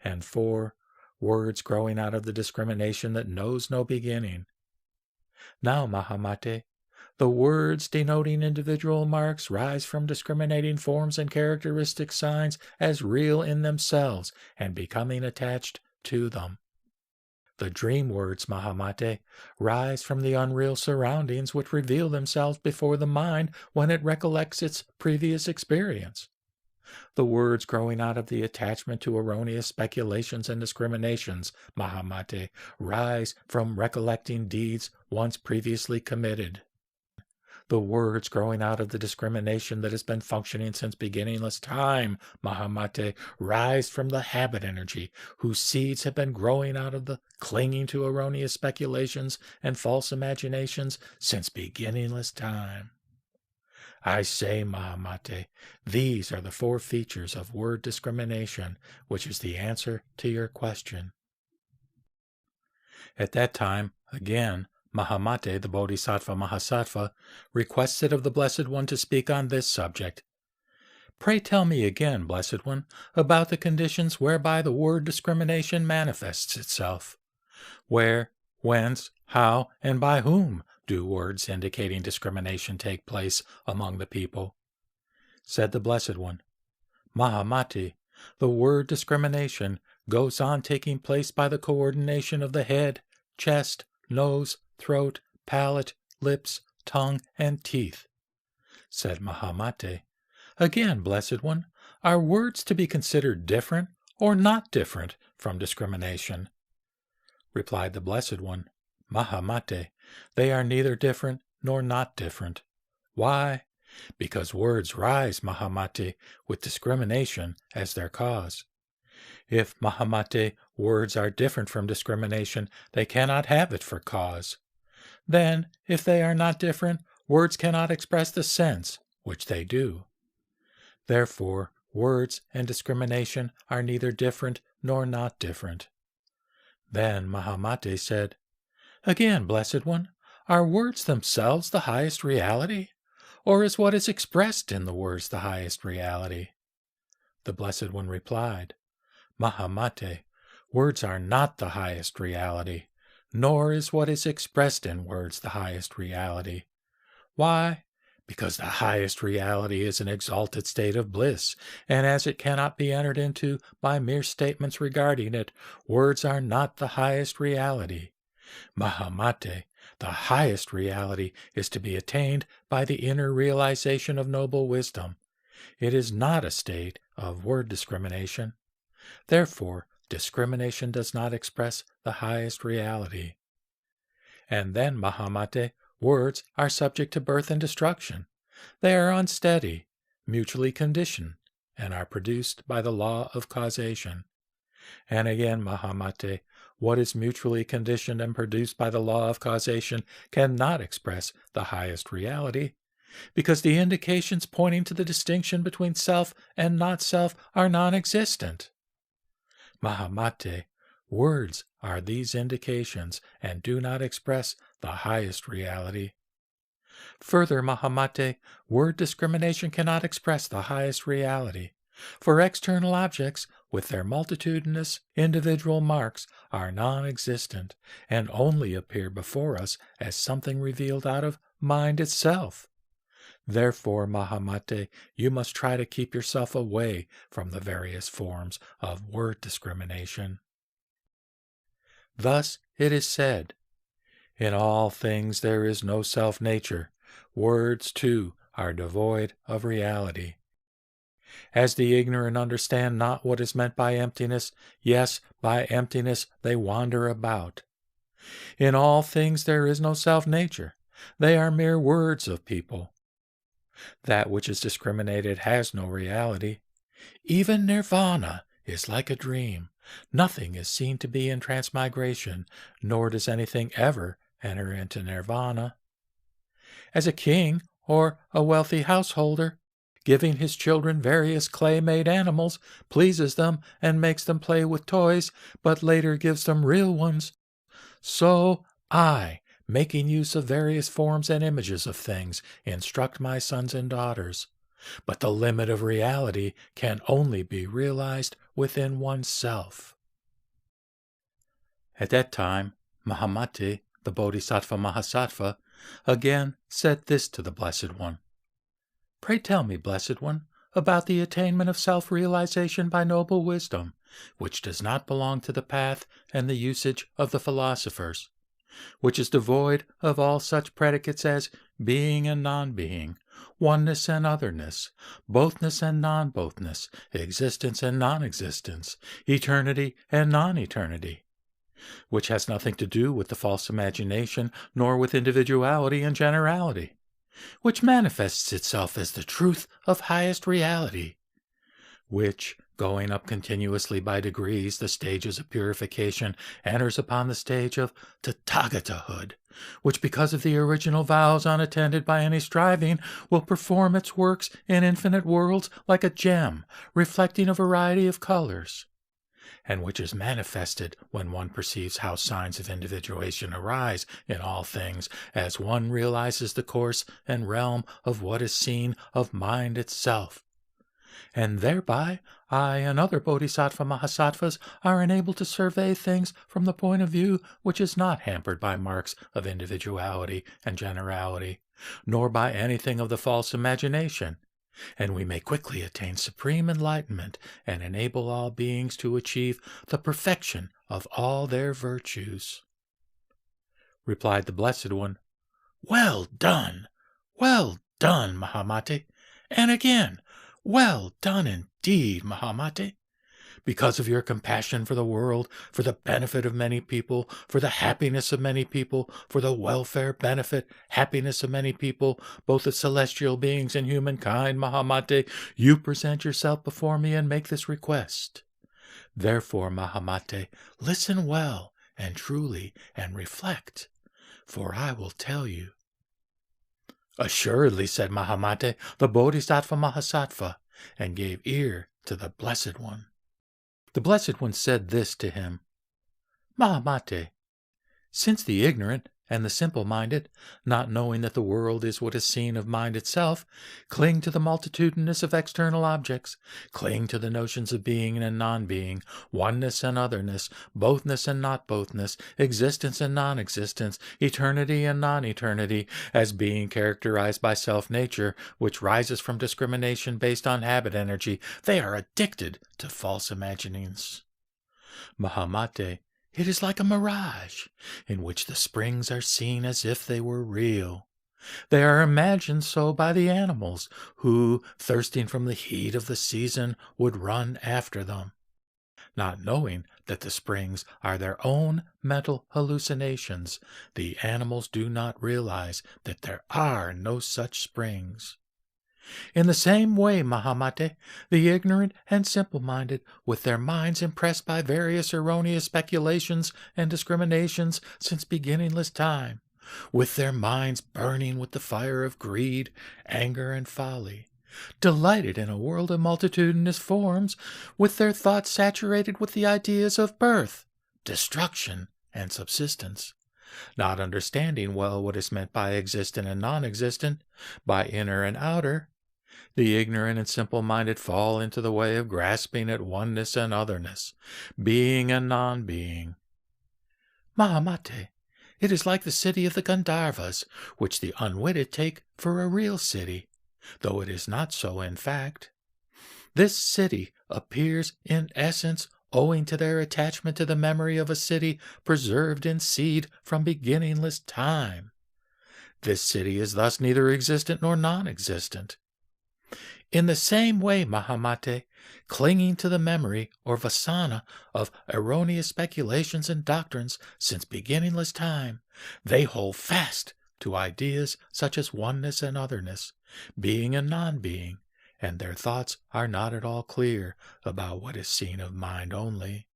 And 4. Words growing out of the discrimination that knows no beginning. Now, Mahamate, the words denoting individual marks rise from discriminating forms and characteristic signs as real in themselves and becoming attached to them. The dream words, Mahamate, rise from the unreal surroundings which reveal themselves before the mind when it recollects its previous experience. The words growing out of the attachment to erroneous speculations and discriminations, Mahamate, rise from recollecting deeds once previously committed. The words growing out of the discrimination that has been functioning since beginningless time, Mahamate, rise from the habit energy, whose seeds have been growing out of the clinging to erroneous speculations and false imaginations since beginningless time. I say, Mahamate, these are the 4 features of word discrimination, which is the answer to your question. At that time, again, Mahamate, the Bodhisattva Mahasattva, requested of the Blessed One to speak on this subject. Pray tell me again, Blessed One, about the conditions whereby the word discrimination manifests itself. Where, whence, how, and by whom do words indicating discrimination take place among the people? Said the Blessed One, Mahamate, the word discrimination goes on taking place by the coordination of the head, chest, nose, throat, palate, lips, tongue, and teeth. Said Mahamate, Again, Blessed One, are words to be considered different or not different from discrimination? Replied the Blessed One, Mahamate, they are neither different nor not different. Why? Because words rise, Mahamate, with discrimination as their cause. If, Mahamate, words are different from discrimination, they cannot have it for cause. Then, if they are not different, words cannot express the sense which they do. Therefore, words and discrimination are neither different nor not different. Then Mahamate said, Again, Blessed One, are words themselves the highest reality? Or is what is expressed in the words the highest reality? The Blessed One replied, Mahamate, words are not the highest reality, nor is what is expressed in words the highest reality. Why? Because the highest reality is an exalted state of bliss, and as it cannot be entered into by mere statements regarding it, words are not the highest reality. Mahamate, the highest reality is to be attained by the inner realization of noble wisdom. It is not a state of word discrimination. Therefore, discrimination does not express the highest reality. And then, Mahamate, words are subject to birth and destruction. They are unsteady. mutually conditioned and are produced by the law of causation. And again, Mahamate, what is mutually conditioned and produced by the law of causation cannot express the highest reality, because the indications pointing to the distinction between self and not self are non-existent. Mahamate, words are these indications and do not express the highest reality. Further, Mahamate, word discrimination cannot express the highest reality, for external objects, with their multitudinous individual marks, are non-existent and only appear before us as something revealed out of mind itself. Therefore, Mahamate, you must try to keep yourself away from the various forms of word discrimination. Thus it is said, in all things there is no self-nature. Words, too, are devoid of reality. As the ignorant understand not what is meant by emptiness, yes, by emptiness they wander about. In all things there is no self-nature. They are mere words of people. That which is discriminated has no reality. Even nirvana is like a dream. Nothing is seen to be in transmigration, nor does anything ever enter into nirvana. As a king or a wealthy householder, giving his children various clay-made animals, pleases them and makes them play with toys, but later gives them real ones, so I, making use of various forms and images of things, instruct my sons and daughters. But the limit of reality can only be realized within oneself. At that time, Mahamate, the Bodhisattva Mahasattva, again said this to the Blessed One. Pray tell me, Blessed One, about the attainment of self-realization by noble wisdom, which does not belong to the path and the usage of the philosophers, which is devoid of all such predicates as being and non-being, oneness and otherness, bothness and non-bothness, existence and non-existence, eternity and non-eternity, which has nothing to do with the false imagination, nor with individuality and generality, which manifests itself as the truth of highest reality, which, going up continuously by degrees the stages of purification, enters upon the stage of Tathagatahood, which, because of the original vows unattended by any striving, will perform its works in infinite worlds like a gem, reflecting a variety of colors, and which is manifested when one perceives how signs of individuation arise in all things, as one realizes the course and realm of what is seen of mind itself. And thereby I and other Bodhisattva Mahasattvas are enabled to survey things from the point of view which is not hampered by marks of individuality and generality, nor by anything of the false imagination, and we may quickly attain supreme enlightenment and enable all beings to achieve the perfection of all their virtues. Replied the Blessed One, well done, Mahamate, and again, well done indeed, Mahamate. Because of your compassion for the world, for the benefit of many people, for the happiness of many people, for the welfare, benefit, happiness of many people, both of celestial beings and humankind, Mahamate, you present yourself before me and make this request. Therefore, Mahamate, listen well and truly and reflect, for I will tell you. Assuredly, said Mahamate, the Bodhisattva Mahasattva, and gave ear to the Blessed One. The Blessed One said this to him, Mahamate, since the ignorant and the simple-minded, not knowing that the world is what is seen of mind itself, cling to the multitudinous of external objects, cling to the notions of being and non-being, oneness and otherness, bothness and not bothness, existence and non-existence, eternity and non-eternity, as being characterized by self-nature, which rises from discrimination based on habit energy, they are addicted to false imaginings. Mahamate, it is like a mirage, in which the springs are seen as if they were real. They are imagined so by the animals, who, thirsting from the heat of the season, would run after them, not knowing that the springs are their own mental hallucinations. The animals do not realize that there are no such springs. In the same way, Mahamate, the ignorant and simple-minded, with their minds impressed by various erroneous speculations and discriminations since beginningless time, with their minds burning with the fire of greed, anger, and folly, delighted in a world of multitudinous forms, with their thoughts saturated with the ideas of birth, destruction, and subsistence, not understanding well what is meant by existent and non-existent, by inner and outer, the ignorant and simple-minded fall into the way of grasping at oneness and otherness, being and non-being. Mahamate, it is like the city of the Gandharvas, which the unwitted take for a real city, though it is not so in fact. This city appears in essence owing to their attachment to the memory of a city preserved in seed from beginningless time. This city is thus neither existent nor non-existent. In the same way, Mahamate, clinging to the memory or vasana of erroneous speculations and doctrines since beginningless time, they hold fast to ideas such as oneness and otherness, being and non-being, and their thoughts are not at all clear about what is seen of mind only.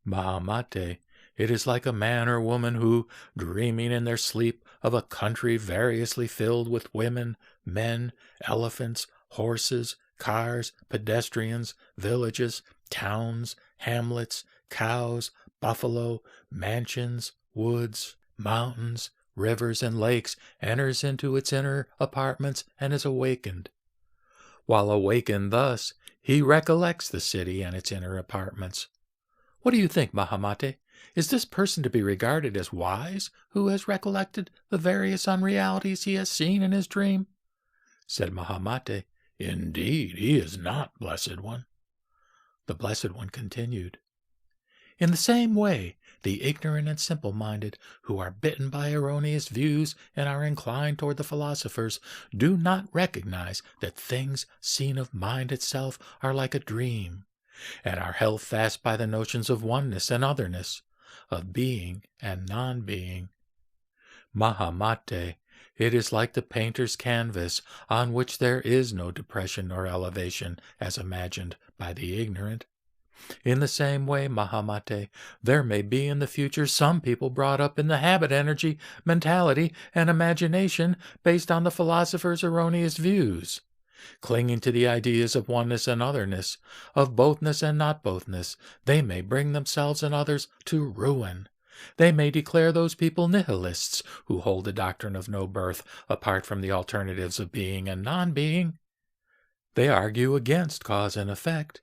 Mahamate, it is like a man or woman who, dreaming in their sleep of a country variously filled with women, men, elephants, horses, cars, pedestrians, villages, towns, hamlets, cows, buffalo, mansions, woods, mountains, rivers, and lakes, enters into its inner apartments and is awakened. While awakened thus, he recollects the city and its inner apartments. What do you think, Mahamate? Is this person to be regarded as wise, who has recollected the various unrealities he has seen in his dream? Said Mahamate, Indeed, he is not, Blessed One. The Blessed One continued, In the same way, the ignorant and simple-minded, who are bitten by erroneous views and are inclined toward the philosophers, do not recognize that things seen of mind itself are like a dream, and are held fast by the notions of oneness and otherness, of being and non-being. Mahamate, it is like the painter's canvas, on which there is no depression nor elevation as imagined by the ignorant. In the same way, Mahamate, there may be in the future some people brought up in the habit energy, mentality, and imagination based on the philosopher's erroneous views, clinging to the ideas of oneness and otherness, of bothness and not bothness. They may bring themselves and others to ruin. They may declare those people nihilists who hold the doctrine of no birth apart from the alternatives of being and non-being. They argue against cause and effect.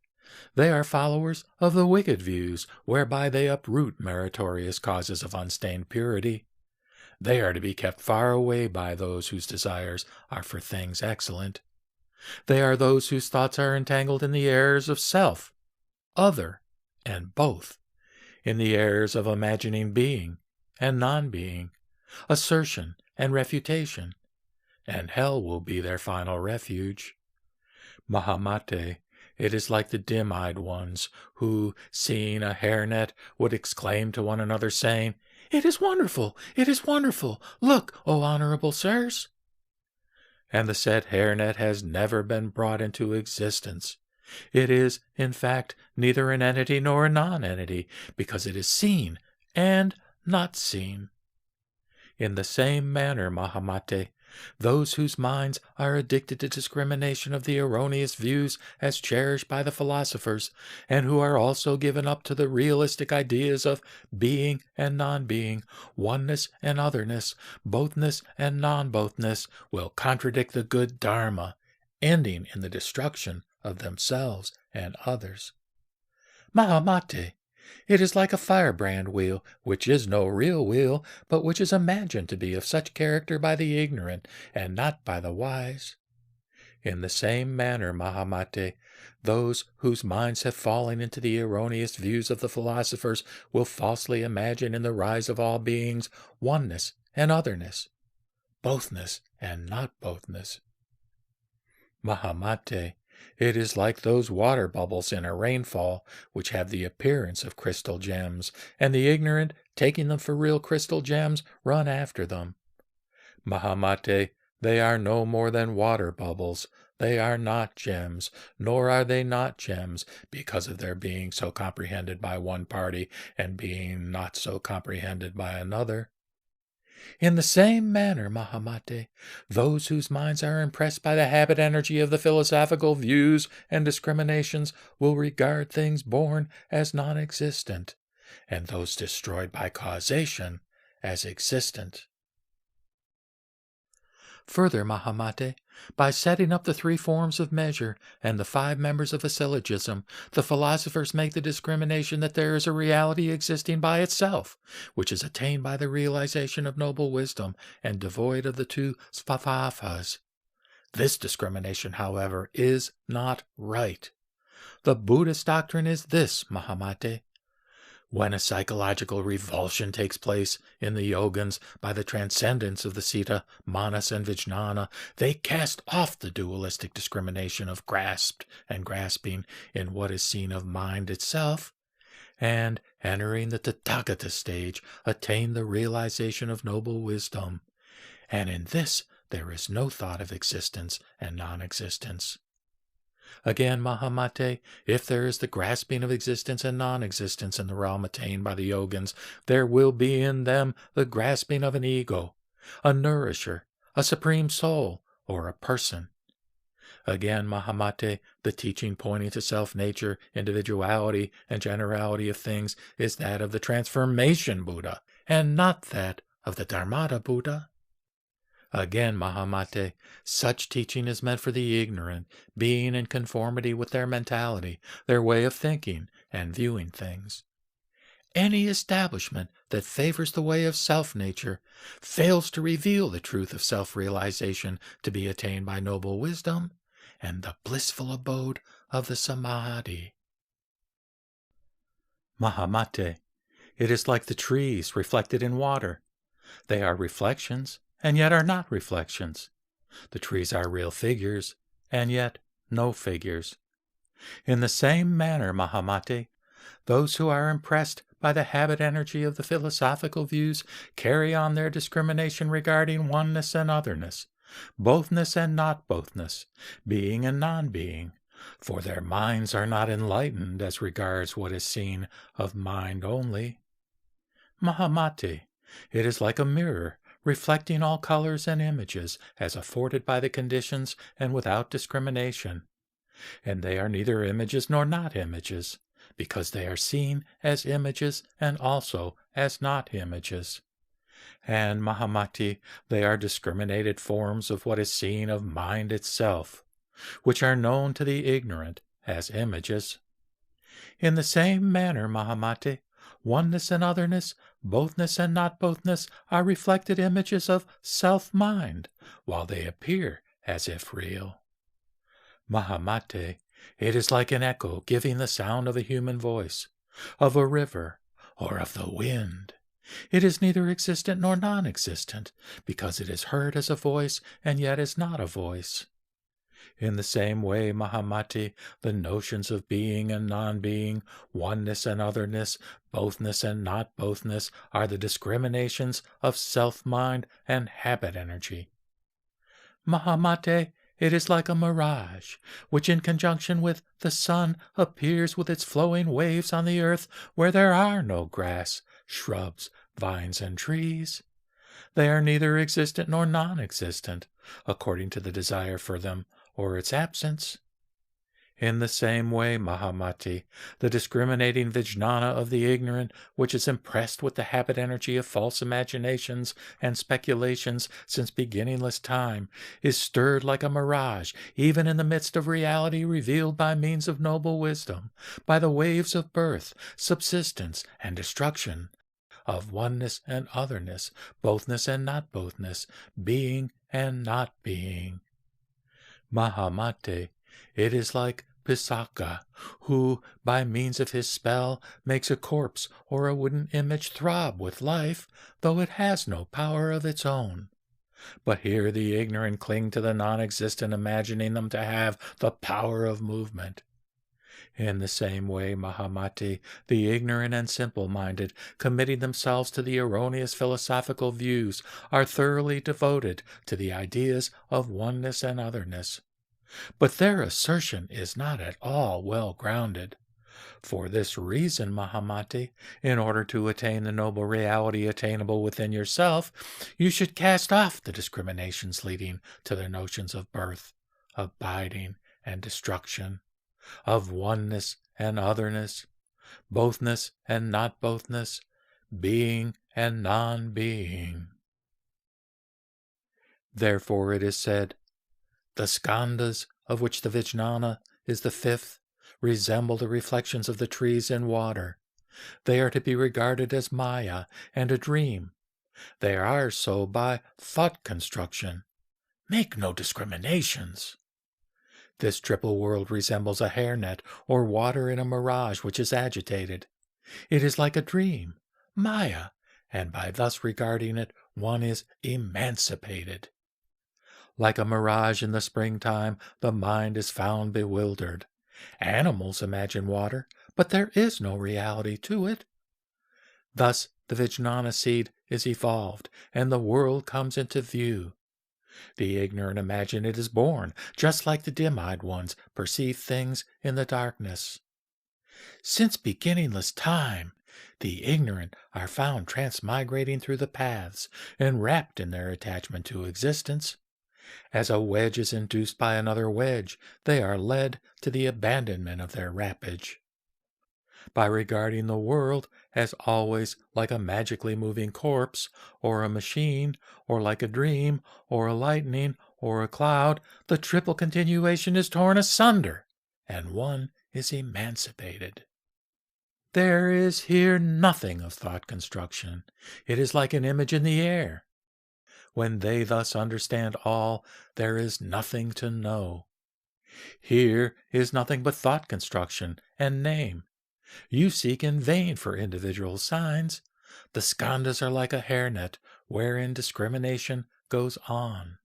They are followers of the wicked views, whereby they uproot meritorious causes of unstained purity. They are to be kept far away by those whose desires are for things excellent. They are those whose thoughts are entangled in the errors of self, other, and both, in the errors of imagining being and non-being, assertion and refutation, and hell will be their final refuge. Mahamate, it is like the dim-eyed ones who, seeing a hairnet, would exclaim to one another, saying, It is wonderful! It is wonderful! Look, O honorable sirs! And the said hairnet has never been brought into existence. It is, in fact, neither an entity nor a non-entity, because it is seen and not seen. In the same manner, Mahamate, those whose minds are addicted to discrimination of the erroneous views as cherished by the philosophers, and who are also given up to the realistic ideas of being and non-being, oneness and otherness, bothness and non-bothness, will contradict the good Dharma, ending in the destruction of themselves and others. Mahamate, it is like a firebrand wheel, which is no real wheel, but which is imagined to be of such character by the ignorant, and not by the wise. In the same manner, Mahamate, those whose minds have fallen into the erroneous views of the philosophers will falsely imagine in the rise of all beings oneness and otherness, bothness and not bothness. Mahamate, it is like those water bubbles in a rainfall, which have the appearance of crystal gems, and the ignorant, taking them for real crystal gems, run after them. Mahamate, They are no more than water bubbles. They are not gems, nor are they not gems, because of their being so comprehended by one party and being not so comprehended by another. In the same manner, Mahamate, those whose minds are impressed by the habit energy of the philosophical views and discriminations will regard things born as non-existent, and those destroyed by causation as existent. Further, Mahamate, by setting up the 3 forms of measure and the 5 members of a syllogism, the philosophers make the discrimination that there is a reality existing by itself, which is attained by the realization of noble wisdom and devoid of the 2 svabhavas. This discrimination, however, is not right. The Buddhist doctrine is this, Mahamate. When a psychological revulsion takes place in the yogins by the transcendence of the Citta, Manas, and Vijnana, they cast off the dualistic discrimination of grasped and grasping in what is seen of mind itself, and, entering the Tathagata stage, attain the realization of noble wisdom. And in this there is no thought of existence and non-existence. Again, Mahamate, if there is the grasping of existence and non-existence in the realm attained by the yogins, there will be in them the grasping of an ego, a nourisher, a supreme soul, or a person. Again, Mahamate, the teaching pointing to self-nature, individuality, and generality of things is that of the transformation Buddha, and not that of the Dharmata Buddha. Again, Mahamate, such teaching is meant for the ignorant, being in conformity with their mentality, their way of thinking and viewing things. Any establishment that favors the way of self-nature fails to reveal the truth of self-realization to be attained by noble wisdom and the blissful abode of the samadhi. Mahamate, it is like the trees reflected in water. They are reflections, and yet are not reflections. The trees are real figures, and yet no figures. In the same manner, Mahamate, those who are impressed by the habit energy of the philosophical views carry on their discrimination regarding oneness and otherness, bothness and not bothness, being and non-being, for their minds are not enlightened as regards what is seen of mind only. Mahamate, it is like a mirror, reflecting all colors and images as afforded by the conditions and without discrimination. And they are neither images nor not images, because they are seen as images and also as not images. And, Mahamati, they are discriminated forms of what is seen of mind itself, which are known to the ignorant as images. In the same manner, Mahamati, oneness and otherness, bothness and not bothness are reflected images of self-mind, while they appear as if real. Mahamate, it is like an echo giving the sound of a human voice, of a river, or of the wind. It is neither existent nor non-existent, because it is heard as a voice and yet is not a voice. In the same way, Mahamati, the notions of being and non-being, oneness and otherness, bothness and not bothness, are the discriminations of self-mind and habit energy. Mahamate, it is like a mirage, which in conjunction with the sun appears with its flowing waves on the earth where there are no grass, shrubs, vines, and trees. They are neither existent nor non-existent, according to the desire for them or its absence. In the same way, Mahamati, the discriminating Vijnana of the ignorant, which is impressed with the habit energy of false imaginations and speculations since beginningless time, is stirred like a mirage, even in the midst of reality revealed by means of noble wisdom, by the waves of birth, subsistence, and destruction, of oneness and otherness, bothness and not bothness, being and not being. Mahamate, it is like Pisaka, who, by means of his spell, makes a corpse or a wooden image throb with life, though it has no power of its own. But here the ignorant cling to the non-existent, imagining them to have the power of movement. In the same way, Mahamati, the ignorant and simple-minded, committing themselves to the erroneous philosophical views, are thoroughly devoted to the ideas of oneness and otherness. But their assertion is not at all well grounded. For this reason, Mahamati, in order to attain the noble reality attainable within yourself, you should cast off the discriminations leading to the notions of birth, abiding, and destruction, of oneness and otherness, bothness and not bothness, being and non-being. Therefore it is said, the skandhas, of which the Vijnana is the fifth, resemble the reflections of the trees in water. They are to be regarded as maya and a dream. They are so by thought construction. Make no discriminations. This triple world resembles a hairnet or water in a mirage which is agitated. It is like a dream, maya, and by thus regarding it, one is emancipated. Like a mirage in the springtime, the mind is found bewildered. Animals imagine water, but there is no reality to it. Thus the Vijnana seed is evolved, and the world comes into view. The ignorant imagine it is born, just like the dim-eyed ones perceive things in the darkness. Since beginningless time, the ignorant are found transmigrating through the paths, enwrapped in their attachment to existence. As a wedge is induced by another wedge, they are led to the abandonment of their wrappage. By regarding the world as always like a magically moving corpse, or a machine, or like a dream, or a lightning, or a cloud, the triple continuation is torn asunder, and one is emancipated. There is here nothing of thought construction. It is like an image in the air. When they thus understand all, there is nothing to know. Here is nothing but thought construction and name. You seek in vain for individual signs. The skandhas are like a hairnet, wherein discrimination goes on.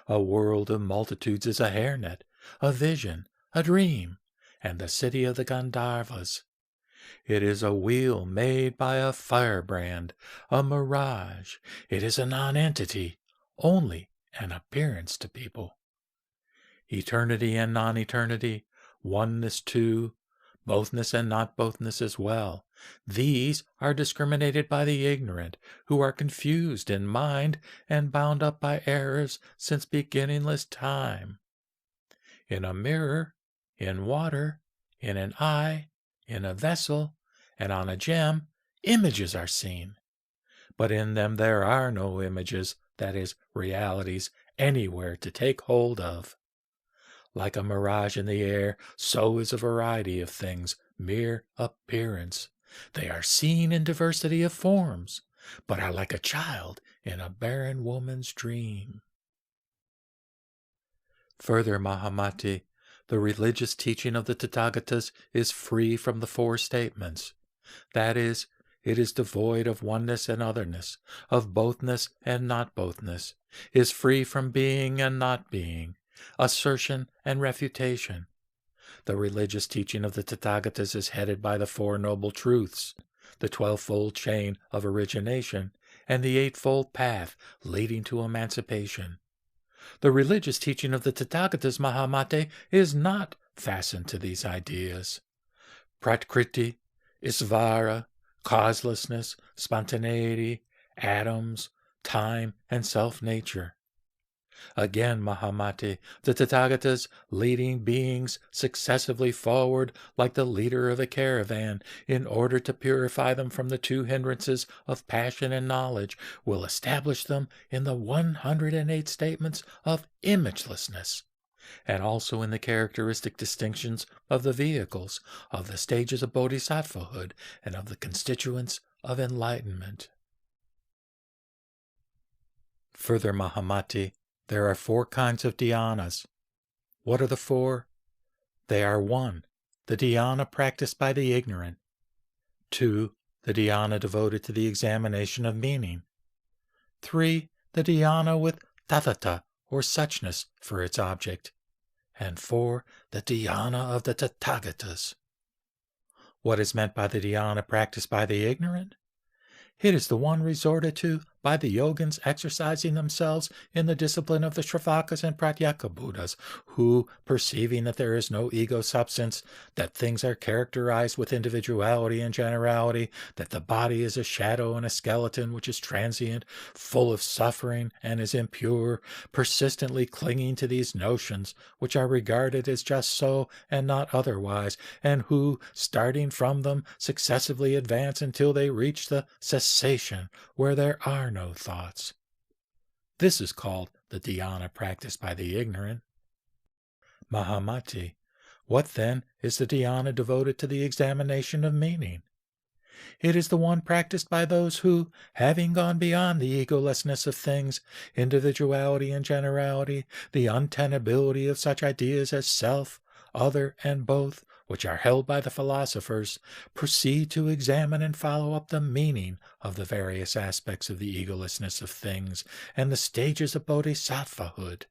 A world of multitudes is a hairnet, a vision, a dream, and the city of the Gandharvas. It is a wheel made by a firebrand, a mirage. It is a non-entity, only an appearance to people. Eternity and non-eternity, oneness too, bothness and not bothness as well. These are discriminated by the ignorant, who are confused in mind and bound up by errors since beginningless time. In a mirror, in water, in an eye, in a vessel, and on a gem, images are seen. But in them there are no images, that is, realities, anywhere to take hold of. Like a mirage in the air, so is a variety of things, mere appearance. They are seen in diversity of forms, but are like a child in a barren woman's dream. Further, Mahamati, the religious teaching of the Tathagatas is free from the four statements. That is, it is devoid of oneness and otherness, of bothness and not bothness, is free from being and not being, assertion and refutation. The religious teaching of the Tathagatas is headed by the Four Noble Truths, the 12-fold chain of origination, and the 8-fold path leading to emancipation. The religious teaching of the Tathagatas, Mahamate, is not fastened to these ideas. Prakriti, Isvara, causelessness, spontaneity, atoms, time, and self-nature. Again, Mahamati, the Tathagatas, leading beings successively forward like the leader of a caravan, in order to purify them from the two hindrances of passion and knowledge, will establish them in the 108 statements of imagelessness, and also in the characteristic distinctions of the vehicles, of the stages of bodhisattvahood, and of the constituents of enlightenment. Further, Mahamati, there are 4 kinds of dhyanas. What are the 4? They are 1. The dhyana practiced by the ignorant. 2. The dhyana devoted to the examination of meaning. 3. The dhyana with tathata, or suchness, for its object. and 4. The dhyana of the Tathagatas. What is meant by the dhyana practiced by the ignorant? It is the one resorted to by the yogins exercising themselves in the discipline of the Shravakas and Pratyeka Buddhas, who, perceiving that there is no ego substance, that things are characterized with individuality and generality, that the body is a shadow and a skeleton which is transient, full of suffering, and is impure, persistently clinging to these notions, which are regarded as just so and not otherwise, and who, starting from them, successively advance until they reach the cessation, where there are no thoughts. This is called the dhyana practiced by the ignorant. Mahamati. What then is the dhyana devoted to the examination of meaning? It is the one practiced by those who, having gone beyond the egolessness of things, individuality and generality, the untenability of such ideas as self, other, and both, which are held by the philosophers, proceed to examine and follow up the meaning of the various aspects of the egolessness of things and the stages of bodhisattvahood.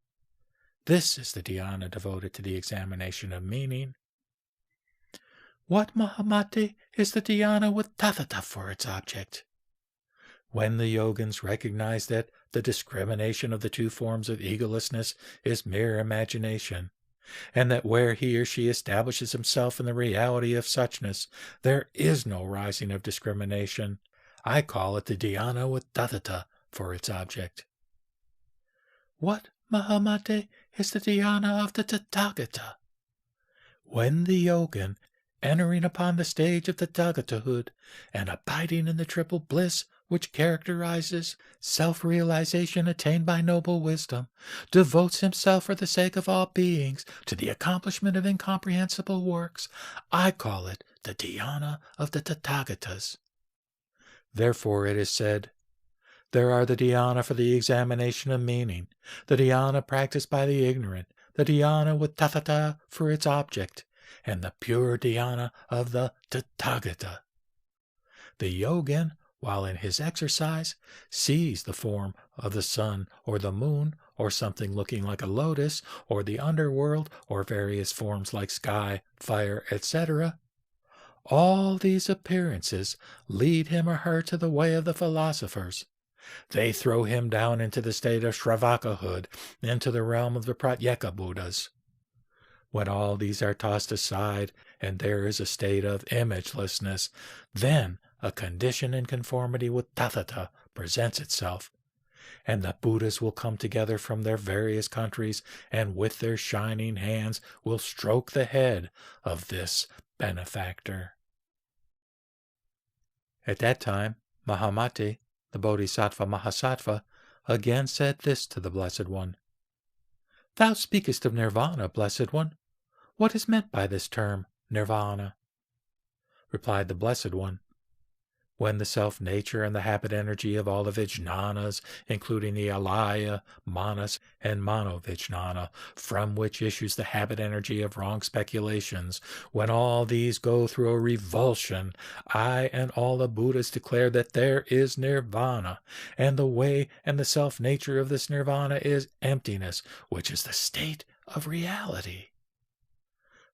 This is the dhyana devoted to the examination of meaning. What, Mahamati, is the dhyana with tathata for its object? When the yogins recognize that the discrimination of the two forms of egolessness is mere imagination, and that where he or she establishes himself in the reality of suchness, there is no rising of discrimination, I call it the dhyana with tathata for its object. What, Mahamate, is the dhyana of the Tathagata? When the yogin, entering upon the stage of Tathagatahood and abiding in the triple bliss which characterizes self-realization attained by noble wisdom, devotes himself for the sake of all beings to the accomplishment of incomprehensible works, I call it the dhyana of the Tathagatas. Therefore it is said, there are the dhyana for the examination of meaning, the dhyana practiced by the ignorant, the dhyana with tathata for its object, and the pure dhyana of the Tathagata. The yogin, while in his exercise, sees the form of the sun or the moon, or something looking like a lotus, or the underworld, or various forms like sky, fire, etc. All these appearances lead him or her to the way of the philosophers. They throw him down into the state of Shravakahood, into the realm of the Pratyeka Buddhas. When all these are tossed aside, and there is a state of imagelessness, then a condition in conformity with tathata presents itself, and the Buddhas will come together from their various countries, and with their shining hands will stroke the head of this benefactor. At that time, Mahamati, the Bodhisattva Mahasattva, again said this to the Blessed One. Thou speakest of nirvana, Blessed One. What is meant by this term, nirvana? Replied the Blessed One. When the self-nature and the habit energy of all the vijnanas, including the alaya, manas, and manovijnana, from which issues the habit energy of wrong speculations, when all these go through a revulsion, I and all the Buddhas declare that there is nirvana, and the way and the self-nature of this nirvana is emptiness, which is the state of reality.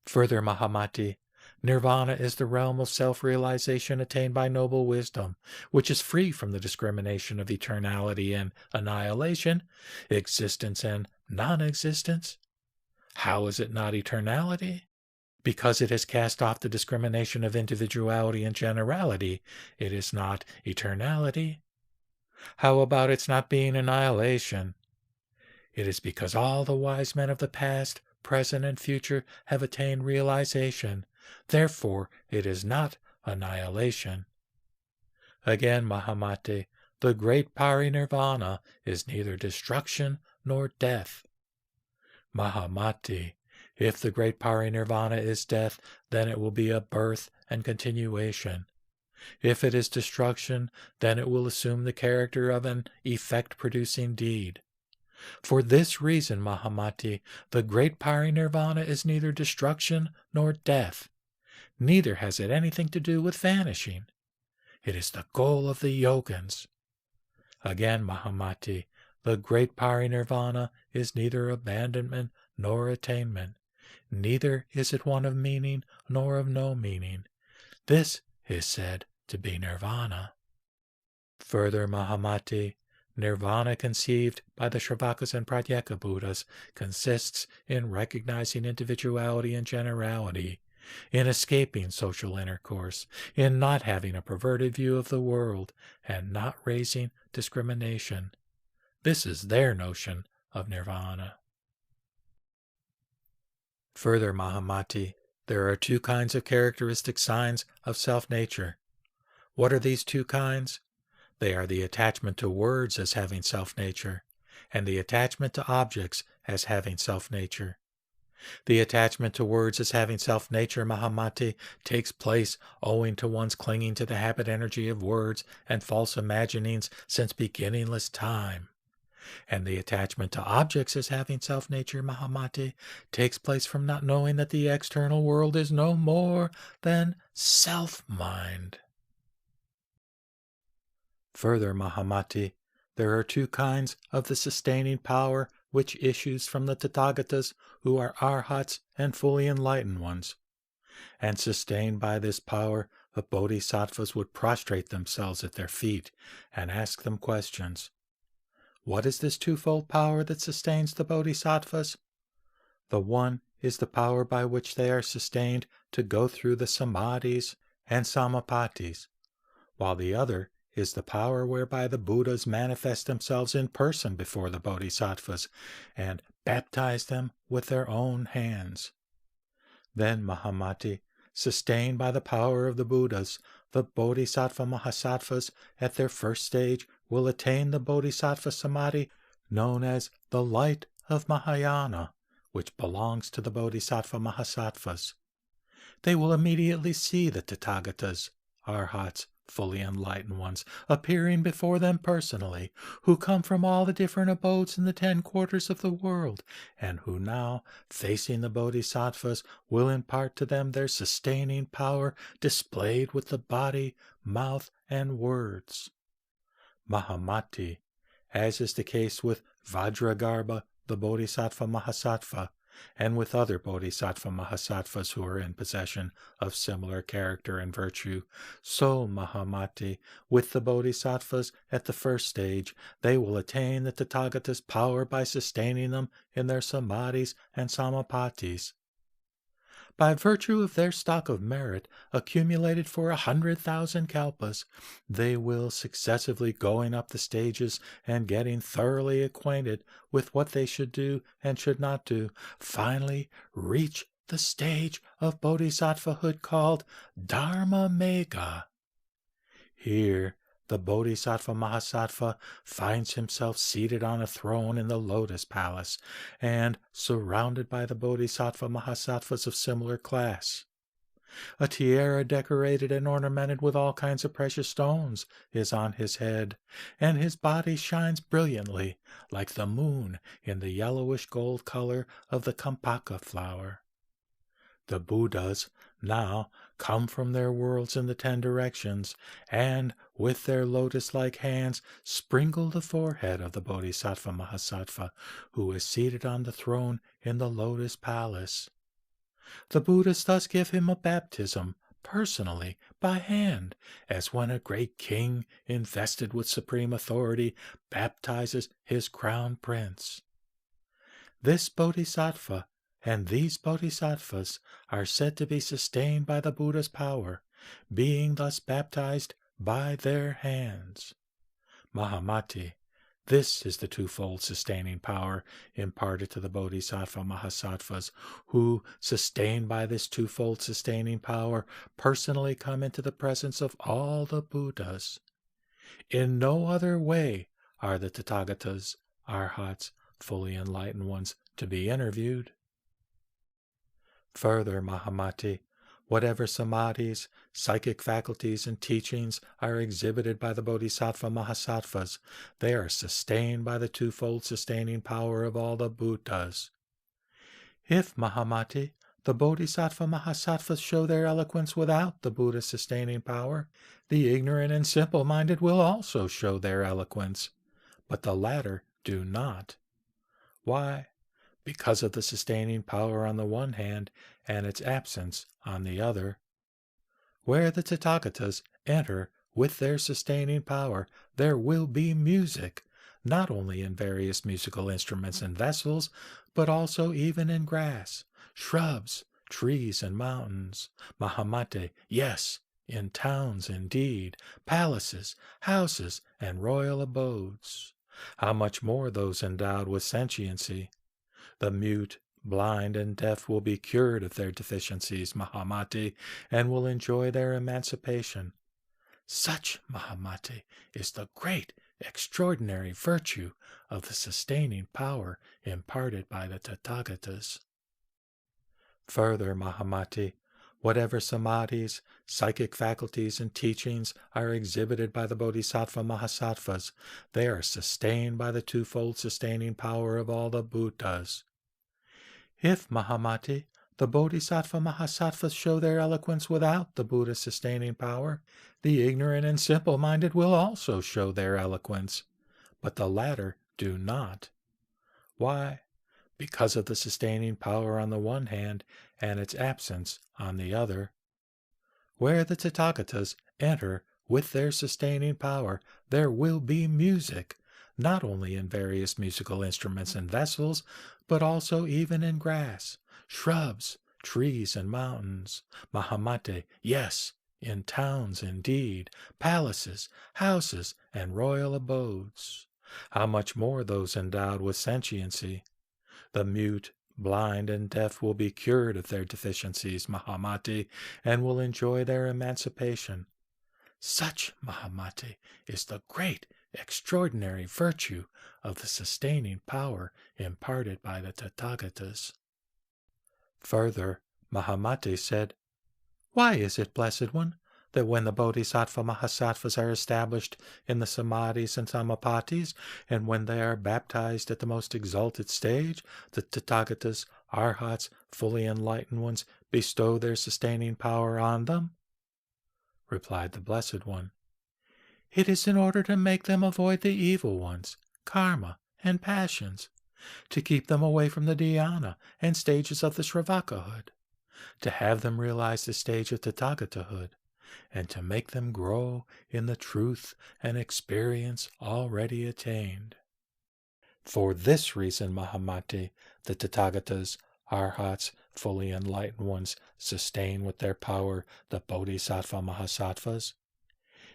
Further, Mahamati, nirvana is the realm of self-realization attained by noble wisdom, which is free from the discrimination of eternality and annihilation, existence and non-existence. How is it not eternality? Because it has cast off the discrimination of individuality and generality, it is not eternality. How about its not being annihilation? It is because all the wise men of the past, present, and future have attained realization. Therefore, it is not annihilation. Again, Mahamati, the great parinirvana is neither destruction nor death. Mahamati, if the great parinirvana is death, then it will be a birth and continuation. If it is destruction, then it will assume the character of an effect-producing deed. For this reason, Mahamati, the great parinirvana is neither destruction nor death. Neither has it anything to do with vanishing. It is the goal of the yogins. Again, Mahamati, the great parinirvana is neither abandonment nor attainment. neither is it one of meaning nor of no meaning. This is said to be nirvana. Further, Mahamati, nirvana conceived by the Shravakas and Pratyeka Buddhas consists in recognizing individuality and generality, in escaping social intercourse, in not having a perverted view of the world, and not raising discrimination. This is their notion of nirvana. Further, Mahamati, there are two kinds of characteristic signs of self-nature. What are these two kinds? They are the attachment to words as having self-nature, and the attachment to objects as having self-nature. The attachment to words as having self-nature, Mahamati, takes place owing to one's clinging to the habit energy of words and false imaginings since beginningless time. And the attachment to objects as having self-nature, Mahamati, takes place from not knowing that the external world is no more than self-mind. Further, Mahamati, there are two kinds of the sustaining power which issues from the Tathagatas, who are arhats and fully enlightened ones. And sustained by this power, the bodhisattvas would prostrate themselves at their feet and ask them questions. What is this twofold power that sustains the bodhisattvas? The one is the power by which they are sustained to go through the samadhis and samapatis, while the other is the power whereby the Buddhas manifest themselves in person before the bodhisattvas and baptize them with their own hands. Then, Mahamati, sustained by the power of the Buddhas, the bodhisattva mahasattvas at their first stage will attain the bodhisattva samadhi known as the light of Mahayana, which belongs to the bodhisattva mahasattvas. They will immediately see the Tathagatas, arhats, fully enlightened ones, appearing before them personally, who come from all the different abodes in the 10 quarters of the world, and who now, facing the bodhisattvas, will impart to them their sustaining power displayed with the body, mouth, and words. Mahamati, as is the case with Vajragarbha, the bodhisattva mahasattva, and with other bodhisattva mahasattvas who are in possession of similar character and virtue, so, Mahamati, with the bodhisattvas at the first stage, they will attain the Tathagata's power by sustaining them in their samadhis and samapatis. By virtue of their stock of merit, accumulated for 100,000 kalpas, they will, successively going up the stages and getting thoroughly acquainted with what they should do and should not do, finally reach the stage of bodhisattvahood called Dharma Megha. Here, the bodhisattva mahasattva finds himself seated on a throne in the lotus palace and surrounded by the bodhisattva mahasattvas of similar class. A tiara decorated and ornamented with all kinds of precious stones is on his head, and his body shines brilliantly like the moon in the yellowish gold color of the kampaka flower. The Buddhas now come from their worlds in the 10 directions, and with their lotus-like hands sprinkle the forehead of the bodhisattva mahasattva, who is seated on the throne in the lotus palace. The Buddhas thus give him a baptism, personally, by hand, as when a great king, invested with supreme authority, baptizes his crown prince. This bodhisattva and these bodhisattvas are said to be sustained by the Buddha's power, being thus baptized by their hands. Mahamati, this is the twofold sustaining power imparted to the bodhisattva mahasattvas, who, sustained by this twofold sustaining power, personally come into the presence of all the Buddhas. In no other way are the Tathagatas, arhats, fully enlightened ones, to be interviewed. Further, Mahamati, whatever samadhis, psychic faculties, and teachings are exhibited by the bodhisattva mahasattvas, they are sustained by the twofold sustaining power of all the Buddhas. If, Mahamati, the bodhisattva mahasattvas show their eloquence without the Buddha's sustaining power, the ignorant and simple-minded will also show their eloquence, but the latter do not. Why? because of the sustaining power on the one hand and its absence on the other. Where the Tathagatas enter with their sustaining power, there will be music, not only in various musical instruments and vessels, but also even in grass, shrubs, trees, and mountains. Mahamate, yes, in towns indeed, palaces, houses, and royal abodes. How much more those endowed with sentiency? The mute, blind, and deaf will be cured of their deficiencies, Mahamate, and will enjoy their emancipation. Such, Mahamate, is the great, extraordinary virtue of the sustaining power imparted by the Tathagatas. Further, Mahamate, whatever samadhis, psychic faculties, and teachings are exhibited by the Bodhisattva Mahasattvas, they are sustained by the twofold sustaining power of all the Buddhas. If, Mahamate, the Bodhisattva Mahasattvas show their eloquence without the Buddha's sustaining power, the ignorant and simple-minded will also show their eloquence, but the latter do not. Why? Because of the sustaining power on the one hand and its absence on the other. Where the Tathagatas enter with their sustaining power, there will be music, not only in various musical instruments and vessels, but also even in grass, shrubs, trees, and mountains. Mahamate, yes, in towns indeed, palaces, houses, and royal abodes. How much more those endowed with sentiency? The mute, blind, and deaf will be cured of their deficiencies, Mahamate, and will enjoy their emancipation. Such, Mahamate, is the great, extraordinary virtue of the sustaining power imparted by the Tathagatas. Further, Mahamate said, Why is it, Blessed One, that when the Bodhisattva Mahasattvas are established in the Samadhis and Samapatis, and when they are baptized at the most exalted stage, the Tathagatas, Arhats, fully enlightened ones, bestow their sustaining power on them? Replied the Blessed One, It is in order to make them avoid the evil ones, karma, and passions, to keep them away from the dhyana and stages of the Sravakahood, to have them realize the stage of Tathagatahood, and to make them grow in the truth and experience already attained. For this reason, Mahamate, the Tathagatas, Arhats, fully enlightened ones, sustain with their power the Bodhisattva Mahasattvas.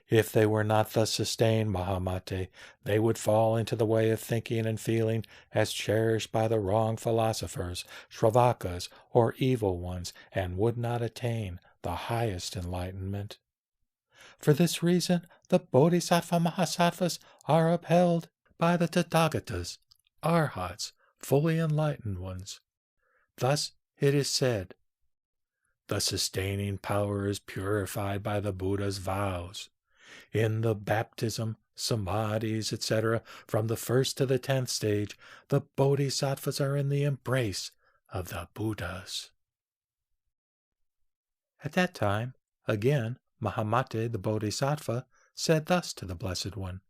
If they were not thus sustained, Mahamate, they would fall into the way of thinking and feeling as cherished by the wrong philosophers, Shravakas, or evil ones, and would not attain the highest enlightenment. For this reason, the Bodhisattva Mahasattvas are upheld by the Tathagatas, Arhats, fully enlightened ones. Thus it is said, The sustaining power is purified by the Buddha's vows. In the baptism, samadhis, etc., from the 1st to the 10th stage, the Bodhisattvas are in the embrace of the Buddhas. At that time, again, Mahamate, the Bodhisattva, said thus to the Blessed One,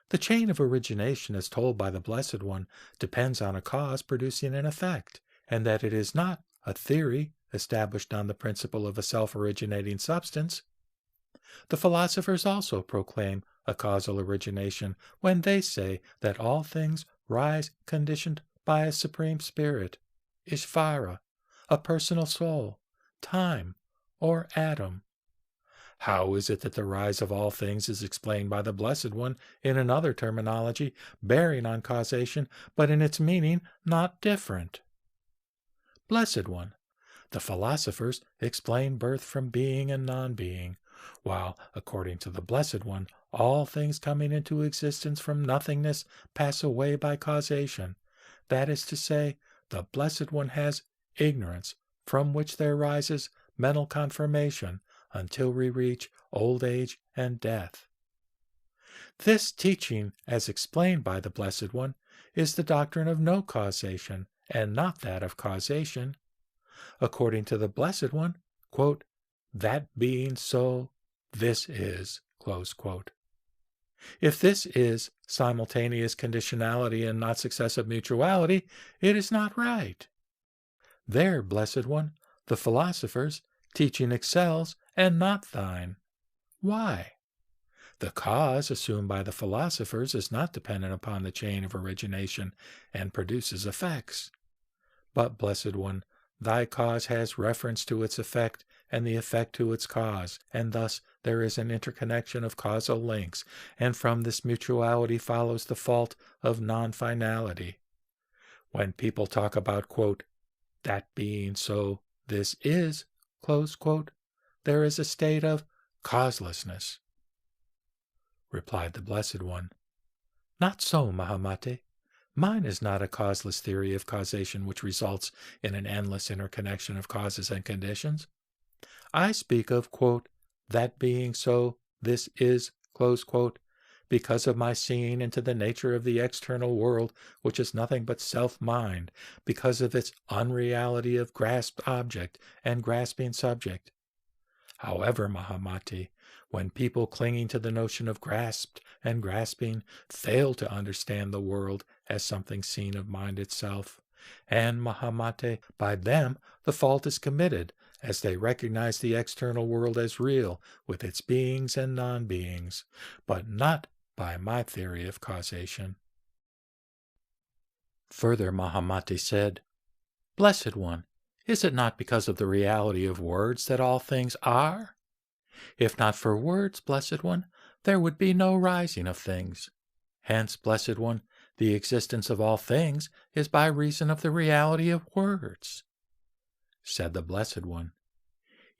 The chain of origination, as told by the Blessed One, depends on a cause producing an effect, and that it is not a theory established on the principle of a self-originating substance. The philosophers also proclaim a causal origination when they say that all things rise conditioned by a supreme spirit, Ishvara, a personal soul, time, or atom. How is it that the rise of all things is explained by the Blessed One in another terminology bearing on causation, but in its meaning not different? Blessed One, the philosophers explain birth from being and non-being, while, according to the Blessed One, all things coming into existence from nothingness pass away by causation. That is to say, the Blessed One has ignorance, from which there rises mental confirmation, until we reach old age and death. This teaching, as explained by the Blessed One, is the doctrine of no causation, and not that of causation. According to the Blessed One, quote, that being so, this is, close quote. If this is simultaneous conditionality and not successive mutuality, it is not right. There, Blessed One, the philosopher's teaching excels and not thine. Why? The cause assumed by the philosophers is not dependent upon the chain of origination and produces effects. But, Blessed One, thy cause has reference to its effect and the effect to its cause, and thus there is an interconnection of causal links, and from this mutuality follows the fault of non-finality. When people talk about, quote, that being so, this is, close quote, there is a state of causelessness. Replied the Blessed One, not so, Mahamate. Mine is not a causeless theory of causation which results in an endless interconnection of causes and conditions. I speak of, quote, that being so, this is, close quote, because of my seeing into the nature of the external world, which is nothing but self-mind, because of its unreality of grasped object and grasping subject. However, Mahamati, when people clinging to the notion of grasped and grasping fail to understand the world as something seen of mind itself, and Mahamate, by them the fault is committed, as they recognize the external world as real, with its beings and non-beings, but not by my theory of causation. Further, Mahamati said, Blessed One, is it not because of the reality of words that all things are? If not for words, Blessed One, there would be no rising of things. Hence, Blessed One, the existence of all things is by reason of the reality of words. Said the Blessed One,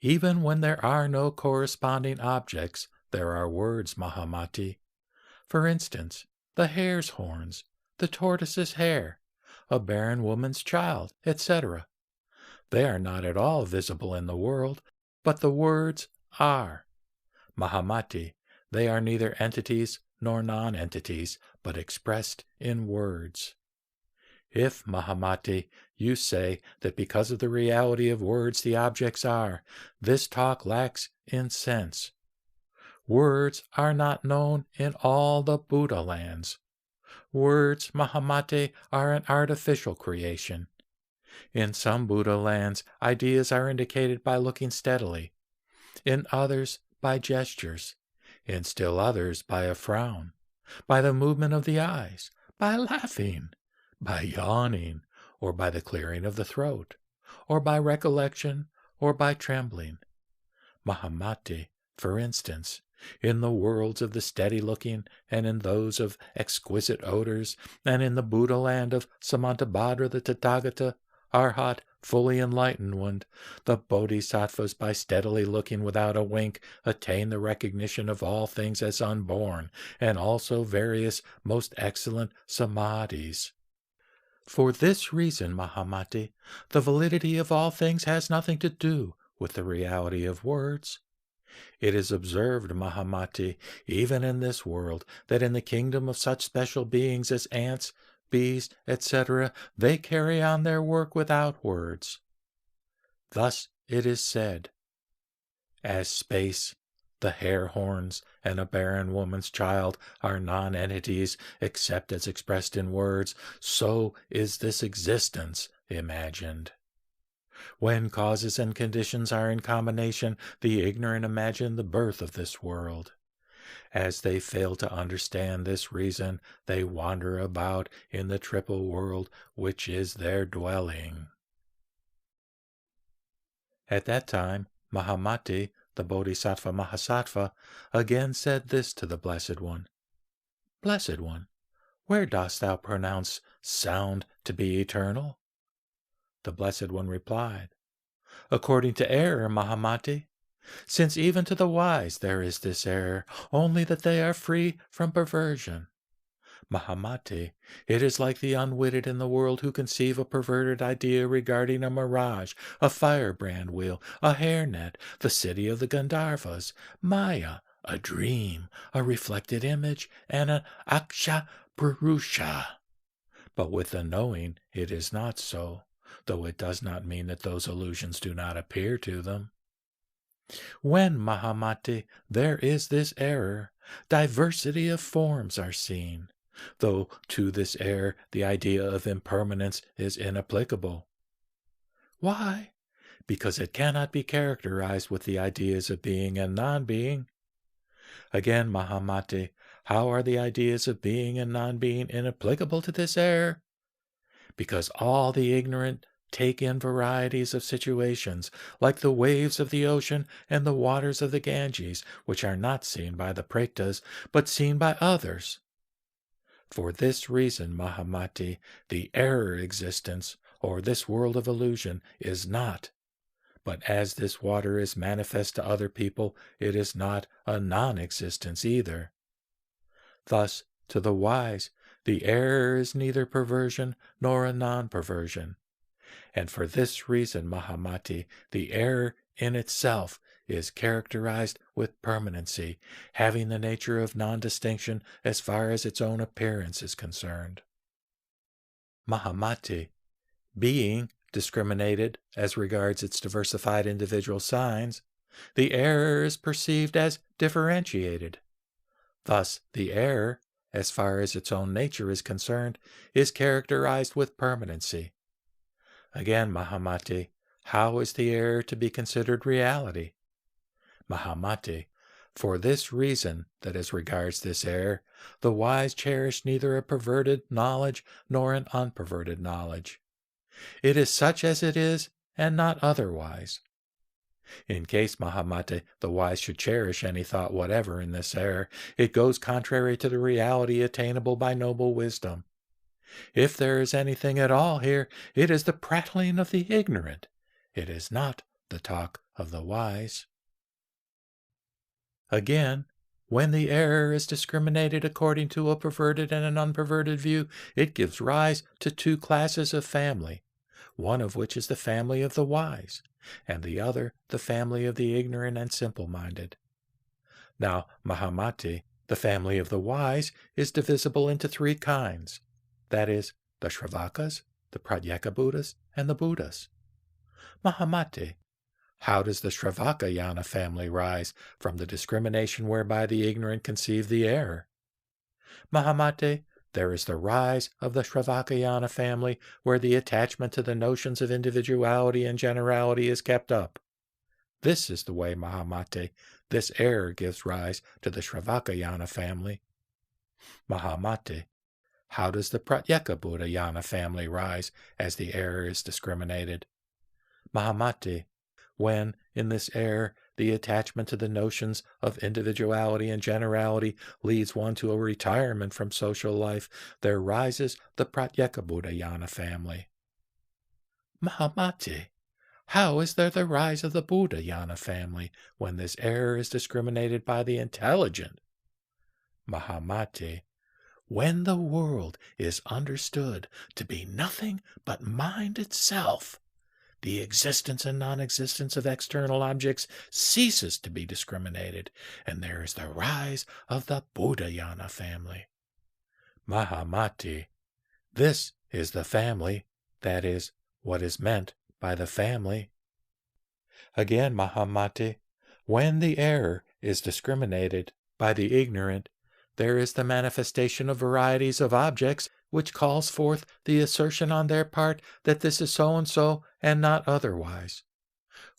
even when there are no corresponding objects, there are words, Mahamati. For instance, the hare's horns, the tortoise's hair, a barren woman's child, etc. They are not at all visible in the world, but the words are. Mahamati, they are neither entities nor non-entities, but expressed in words. If, Mahamati, you say that because of the reality of words the objects are, this talk lacks in sense. Words are not known in all the Buddha lands. Words, Mahamati, are an artificial creation. In some Buddha lands, ideas are indicated by looking steadily. In others, by gestures. In still others, by a frown. By the movement of the eyes. By laughing. By yawning. Or by the clearing of the throat. Or by recollection. Or by trembling. Mahamati, for instance, in the worlds of the steady-looking, and in those of exquisite odors, and in the Buddha land of Samantabhadra the Tathagata, Arhat, fully enlightened one, the Bodhisattvas, by steadily looking without a wink, attain the recognition of all things as unborn, and also various most excellent samadhis. For this reason, Mahamati, the validity of all things has nothing to do with the reality of words. It is observed, Mahamati, even in this world, that in the kingdom of such special beings as ants, bees, etc., they carry on their work without words. Thus it is said, as space, the hare horns, and a barren woman's child are non-entities except as expressed in words, so is this existence imagined. When causes and conditions are in combination, the ignorant imagine the birth of this world. As they fail to understand this reason, they wander about in the triple world which is their dwelling. At that time, Mahamati, the Bodhisattva Mahasattva, again said this to the Blessed One. Blessed One, where dost thou pronounce sound to be eternal? The Blessed One replied, according to error, Mahamati, since even to the wise there is this error, only that they are free from perversion. Mahamati, it is like the unwitted in the world who conceive a perverted idea regarding a mirage, a firebrand wheel, a hairnet, the city of the Gandharvas, Maya, a dream, a reflected image, and an aksha purusha. But with the knowing it is not so, though it does not mean that those illusions do not appear to them. When, Mahamati, there is this error, diversity of forms are seen, though to this air the idea of impermanence is inapplicable. Why? Because it cannot be characterized with the ideas of being and non-being. Again, Mahamati, how are the ideas of being and non-being inapplicable to this air? Because all the ignorant take in varieties of situations, like the waves of the ocean and the waters of the Ganges, which are not seen by the Pretas, but seen by others. For this reason, Mahamati, the error existence, or this world of illusion, is not. But as this water is manifest to other people, it is not a non-existence either. Thus, to the wise, the error is neither perversion nor a non-perversion. And for this reason, Mahamati, the error in itself is characterized with permanency, having the nature of non-distinction as far as its own appearance is concerned. Mahamati, being discriminated as regards its diversified individual signs, the error is perceived as differentiated. Thus, the error, as far as its own nature is concerned, is characterized with permanency. Again, Mahamati, how is the error to be considered reality? Mahamati, for this reason that as regards this error, the wise cherish neither a perverted knowledge nor an unperverted knowledge. It is such as it is, and not otherwise. In case, Mahamati, the wise should cherish any thought whatever in this error, it goes contrary to the reality attainable by noble wisdom. If there is anything at all here, it is the prattling of the ignorant. It is not the talk of the wise. Again, when the error is discriminated according to a perverted and an unperverted view, it gives rise to two classes of family, one of which is the family of the wise, and the other the family of the ignorant and simple-minded. Now, Mahamati, the family of the wise, is divisible into three kinds. That is, the Shravakas, the Pratyeka Buddhas, and the Buddhas. Mahamati, how does the Shravakayana family rise from the discrimination whereby the ignorant conceive the error? Mahamati, there is the rise of the Shravakayana family where the attachment to the notions of individuality and generality is kept up. This is the way, Mahamati, this error gives rise to the Shravakayana family. Mahamati, how does the Pratyeka Buddhayana family rise as the error is discriminated? Mahamati, when, in this error, the attachment to the notions of individuality and generality leads one to a retirement from social life, there rises the Pratyeka Buddhayana family. Mahamati, how is there the rise of the Buddhayana family when this error is discriminated by the intelligent? Mahamati, when the world is understood to be nothing but mind itself, the existence and non-existence of external objects ceases to be discriminated, and there is the rise of the Buddhayana family. Mahamati, this is the family, that is, what is meant by the family. Again, Mahamati, when the error is discriminated by the ignorant, there is the manifestation of varieties of objects, which calls forth the assertion on their part that this is so-and-so and not otherwise.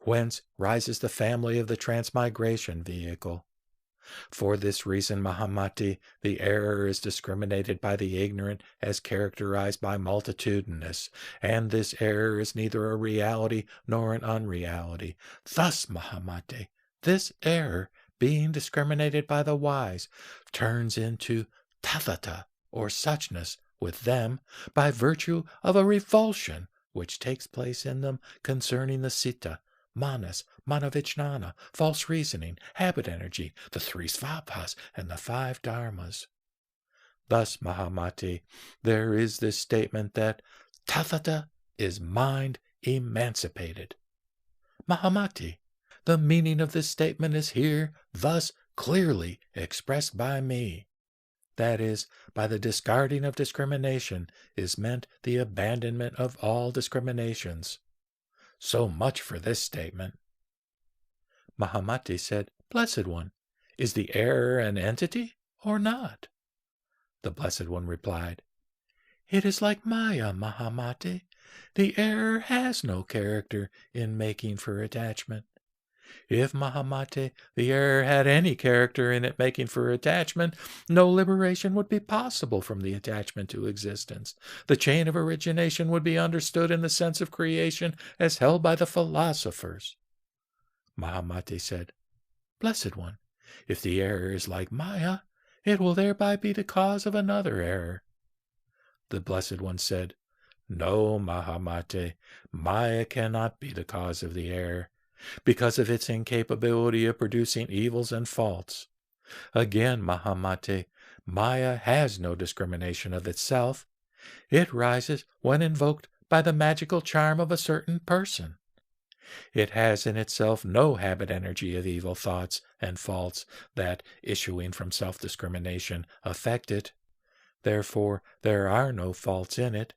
Whence rises the family of the transmigration vehicle. For this reason, Mahamati, the error is discriminated by the ignorant as characterized by multitudinous, and this error is neither a reality nor an unreality. Thus, Mahamati, this error, being discriminated by the wise, turns into tathata, or suchness, with them, by virtue of a revulsion which takes place in them concerning the citta, manas, manavijnana, false reasoning, habit energy, the three svabhas, and the five dharmas. Thus, Mahamati, there is this statement that tathata is mind emancipated. Mahamati, the meaning of this statement is here thus clearly expressed by me. That is, by the discarding of discrimination is meant the abandonment of all discriminations. So much for this statement. Mahamati said, Blessed One, Is the error an entity or not? The Blessed One replied, It is like Maya, Mahamate. The error has no character in making for attachment. If, Mahamate, the error had any character in it making for attachment, no liberation would be possible from the attachment to existence. The chain of origination would be understood in the sense of creation as held by the philosophers. Mahamate said, Blessed One, if the error is like Maya, it will thereby be the cause of another error. The Blessed One said, No, Mahamate, Maya cannot be the cause of the error, because of its incapability of producing evils and faults. Again, Mahamate, Maya has no discrimination of itself. It rises when invoked by the magical charm of a certain person. It has in itself no habit energy of evil thoughts and faults that, issuing from self-discrimination, affect it. Therefore, there are no faults in it.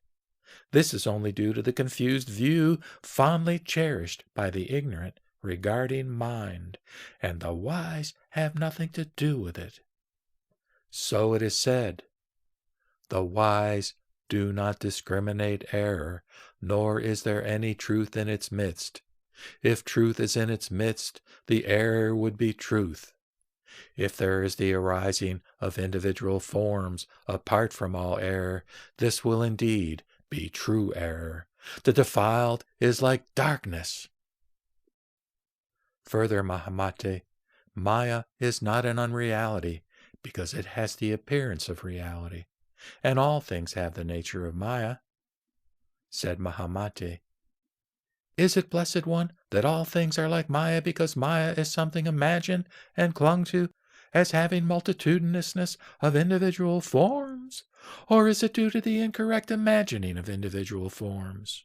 This is only due to the confused view fondly cherished by the ignorant regarding mind, and the wise have nothing to do with it. So it is said, The wise do not discriminate error, nor is there any truth in its midst. If truth is in its midst, the error would be truth. If there is the arising of individual forms apart from all error, this will indeed be true error. The defiled is like darkness. Further, Mahamate, Maya is not an unreality, because it has the appearance of reality, and all things have the nature of Maya. Said Mahamate, Is it, Blessed One, that all things are like Maya because Maya is something imagined and clung to as having multitudinousness of individual forms? Or is it due to the incorrect imagining of individual forms?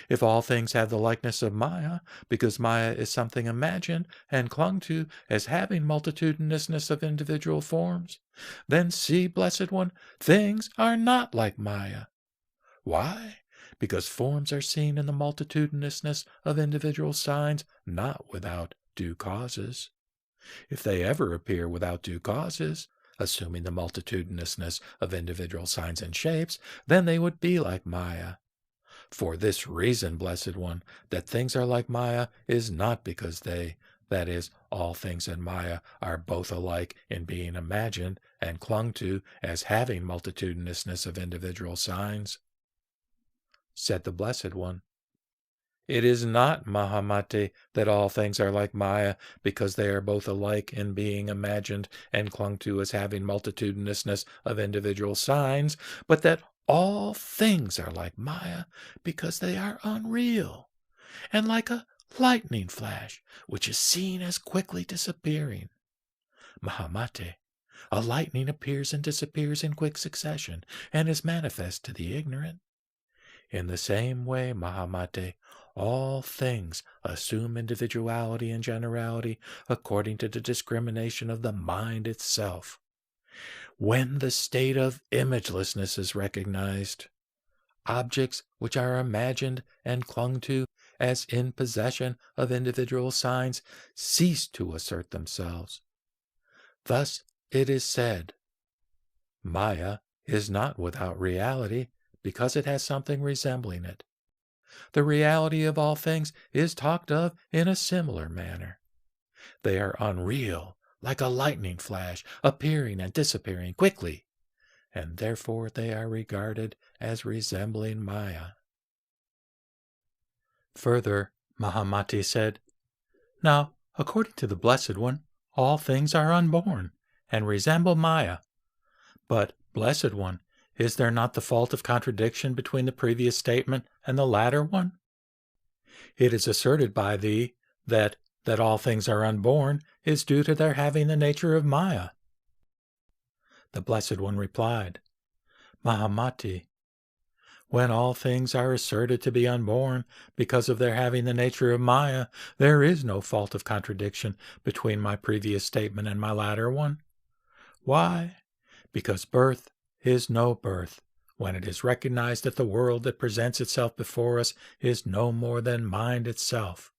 If all things have the likeness of Maya, because Maya is something imagined and clung to as having multitudinousness of individual forms, then see, Blessed One, things are not like Maya. Why? Because forms are seen in the multitudinousness of individual signs, not without due causes. If they ever appear without due causes, assuming the multitudinousness of individual signs and shapes, then they would be like Maya. For this reason, Blessed One, that things are like Maya is not because they, that is, all things in Maya, are both alike in being imagined and clung to as having multitudinousness of individual signs. Said the Blessed One, It is not, Mahamate, that all things are like Maya because they are both alike in being imagined and clung to as having multitudinousness of individual signs, but that all things are like Maya because they are unreal, and like a lightning flash, which is seen as quickly disappearing. Mahamate, a lightning appears and disappears in quick succession, and is manifest to the ignorant. In the same way, Mahamate, all things assume individuality and generality according to the discrimination of the mind itself. When the state of imagelessness is recognized, objects which are imagined and clung to as in possession of individual signs cease to assert themselves. Thus it is said, Maya is not without reality because it has something resembling it. The reality of all things is talked of in a similar manner. They are unreal, like a lightning flash, appearing and disappearing quickly, and therefore they are regarded as resembling Maya. Further, Mahamati said, Now, according to the Blessed One, all things are unborn and resemble Maya. But, Blessed One, is there not the fault of contradiction between the previous statement and the latter one? It is asserted by thee that all things are unborn is due to their having the nature of Maya. The Blessed One replied, Mahamati, when all things are asserted to be unborn because of their having the nature of Maya, there is no fault of contradiction between my previous statement and my latter one. Why? Because birth is no birth, when it is recognized that the world that presents itself before us is no more than mind itself.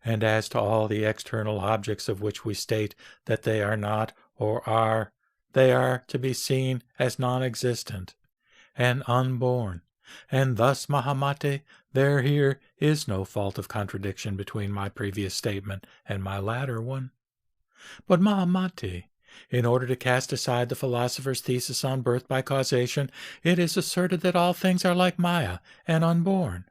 And as to all the external objects of which we state that they are not or are, they are to be seen as non-existent and unborn. And thus, Mahamate, here is no fault of contradiction between my previous statement and my latter one. But Mahamate, in order to cast aside the philosopher's thesis on birth by causation, it is asserted that all things are like Maya and unborn.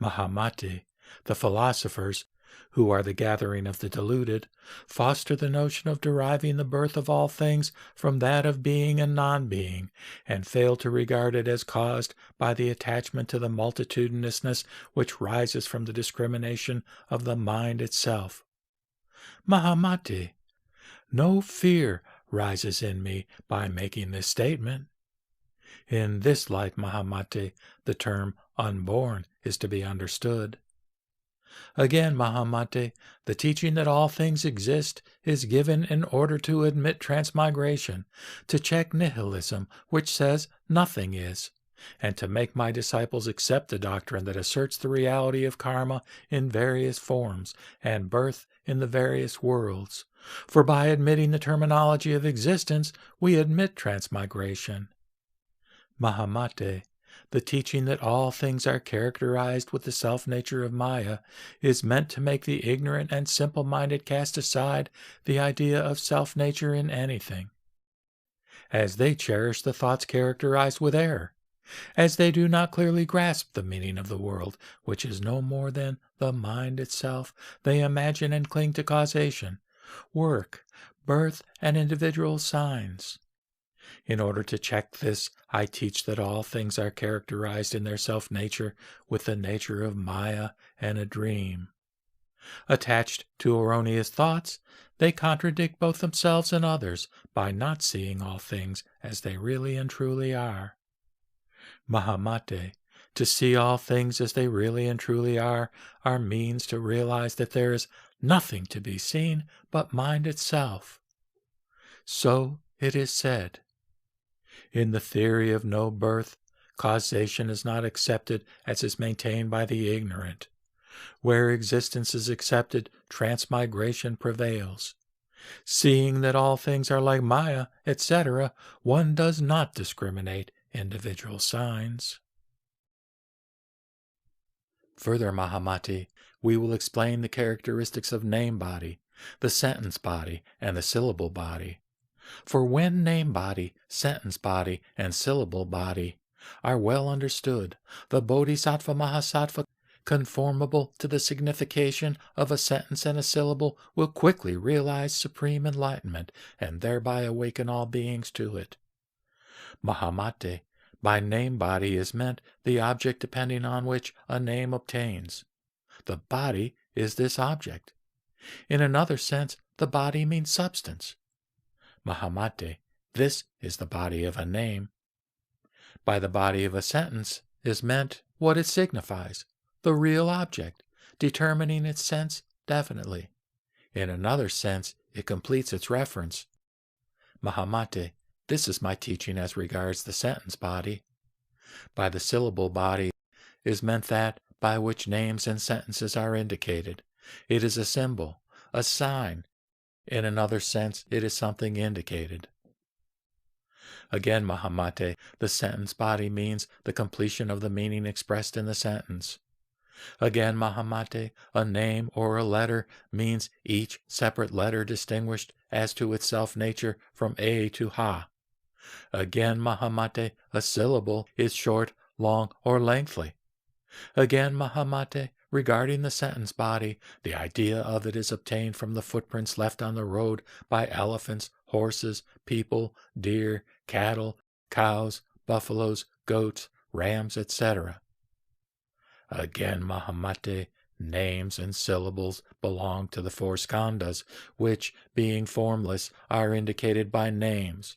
Mahamate, the philosophers, who are the gathering of the deluded, foster the notion of deriving the birth of all things from that of being and non-being, and fail to regard it as caused by the attachment to the multitudinousness which rises from the discrimination of the mind itself. Mahamate, no fear rises in me by making this statement. In this light, Mahamate, the term unborn is to be understood. Again, Mahamate, the teaching that all things exist is given in order to admit transmigration, to check nihilism, which says nothing is, and to make my disciples accept the doctrine that asserts the reality of karma in various forms and birth in the various worlds. For by admitting the terminology of existence, we admit transmigration. Mahamate, the teaching that all things are characterized with the self-nature of Maya is meant to make the ignorant and simple-minded cast aside the idea of self-nature in anything, as they cherish the thoughts characterized with error, as they do not clearly grasp the meaning of the world, which is no more than the mind itself. They imagine and cling to causation, work, birth, and individual signs. In order to check this, I teach that all things are characterized in their self-nature with the nature of Maya and a dream. Attached to erroneous thoughts, they contradict both themselves and others by not seeing all things as they really and truly are. Mahamate, to see all things as they really and truly are means to realize that there is nothing to be seen but mind itself. So it is said, in the theory of no birth, causation is not accepted as is maintained by the ignorant. Where existence is accepted, transmigration prevails. Seeing that all things are like Maya, etc., one does not discriminate individual signs. Further, Mahamate, we will explain the characteristics of name body, the sentence body, and the syllable body. For when name body, sentence body, and syllable body are well understood, the Bodhisattva Mahasattva, conformable to the signification of a sentence and a syllable, will quickly realize supreme enlightenment and thereby awaken all beings to it. Mahamate, by name body is meant the object depending on which a name obtains. The body is this object. In another sense, the body means substance. Mahamate, this is the body of a name. By the body of a sentence is meant what it signifies, the real object, determining its sense definitely. In another sense, it completes its reference. Mahamate, this is my teaching as regards the sentence body. By the syllable body is meant that by which names and sentences are indicated. It is a symbol, a sign. In another sense, it is something indicated. Again, Mahamate, the sentence body means the completion of the meaning expressed in the sentence. Again, Mahamate, a name or a letter means each separate letter distinguished as to its self-nature from A to Ha. Again, Mahamate, a syllable is short, long, or lengthy. Again, Mahamate, regarding the sentence body, the idea of it is obtained from the footprints left on the road by elephants, horses, people, deer, cattle, cows, buffaloes, goats, rams, etc. Again, Mahamate, names and syllables belong to the four skandhas, which, being formless, are indicated by names.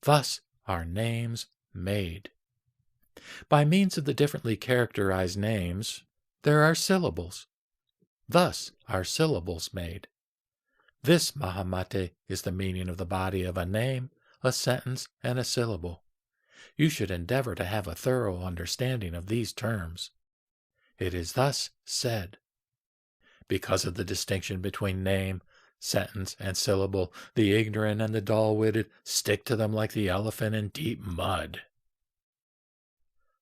Thus are names made. By means of the differently characterized names, there are syllables. Thus are syllables made. This, Mahamate, is the meaning of the body of a name, a sentence, and a syllable. You should endeavor to have a thorough understanding of these terms. It is thus said. Because of the distinction between name, sentence, and syllable, the ignorant and the dull-witted stick to them like the elephant in deep mud.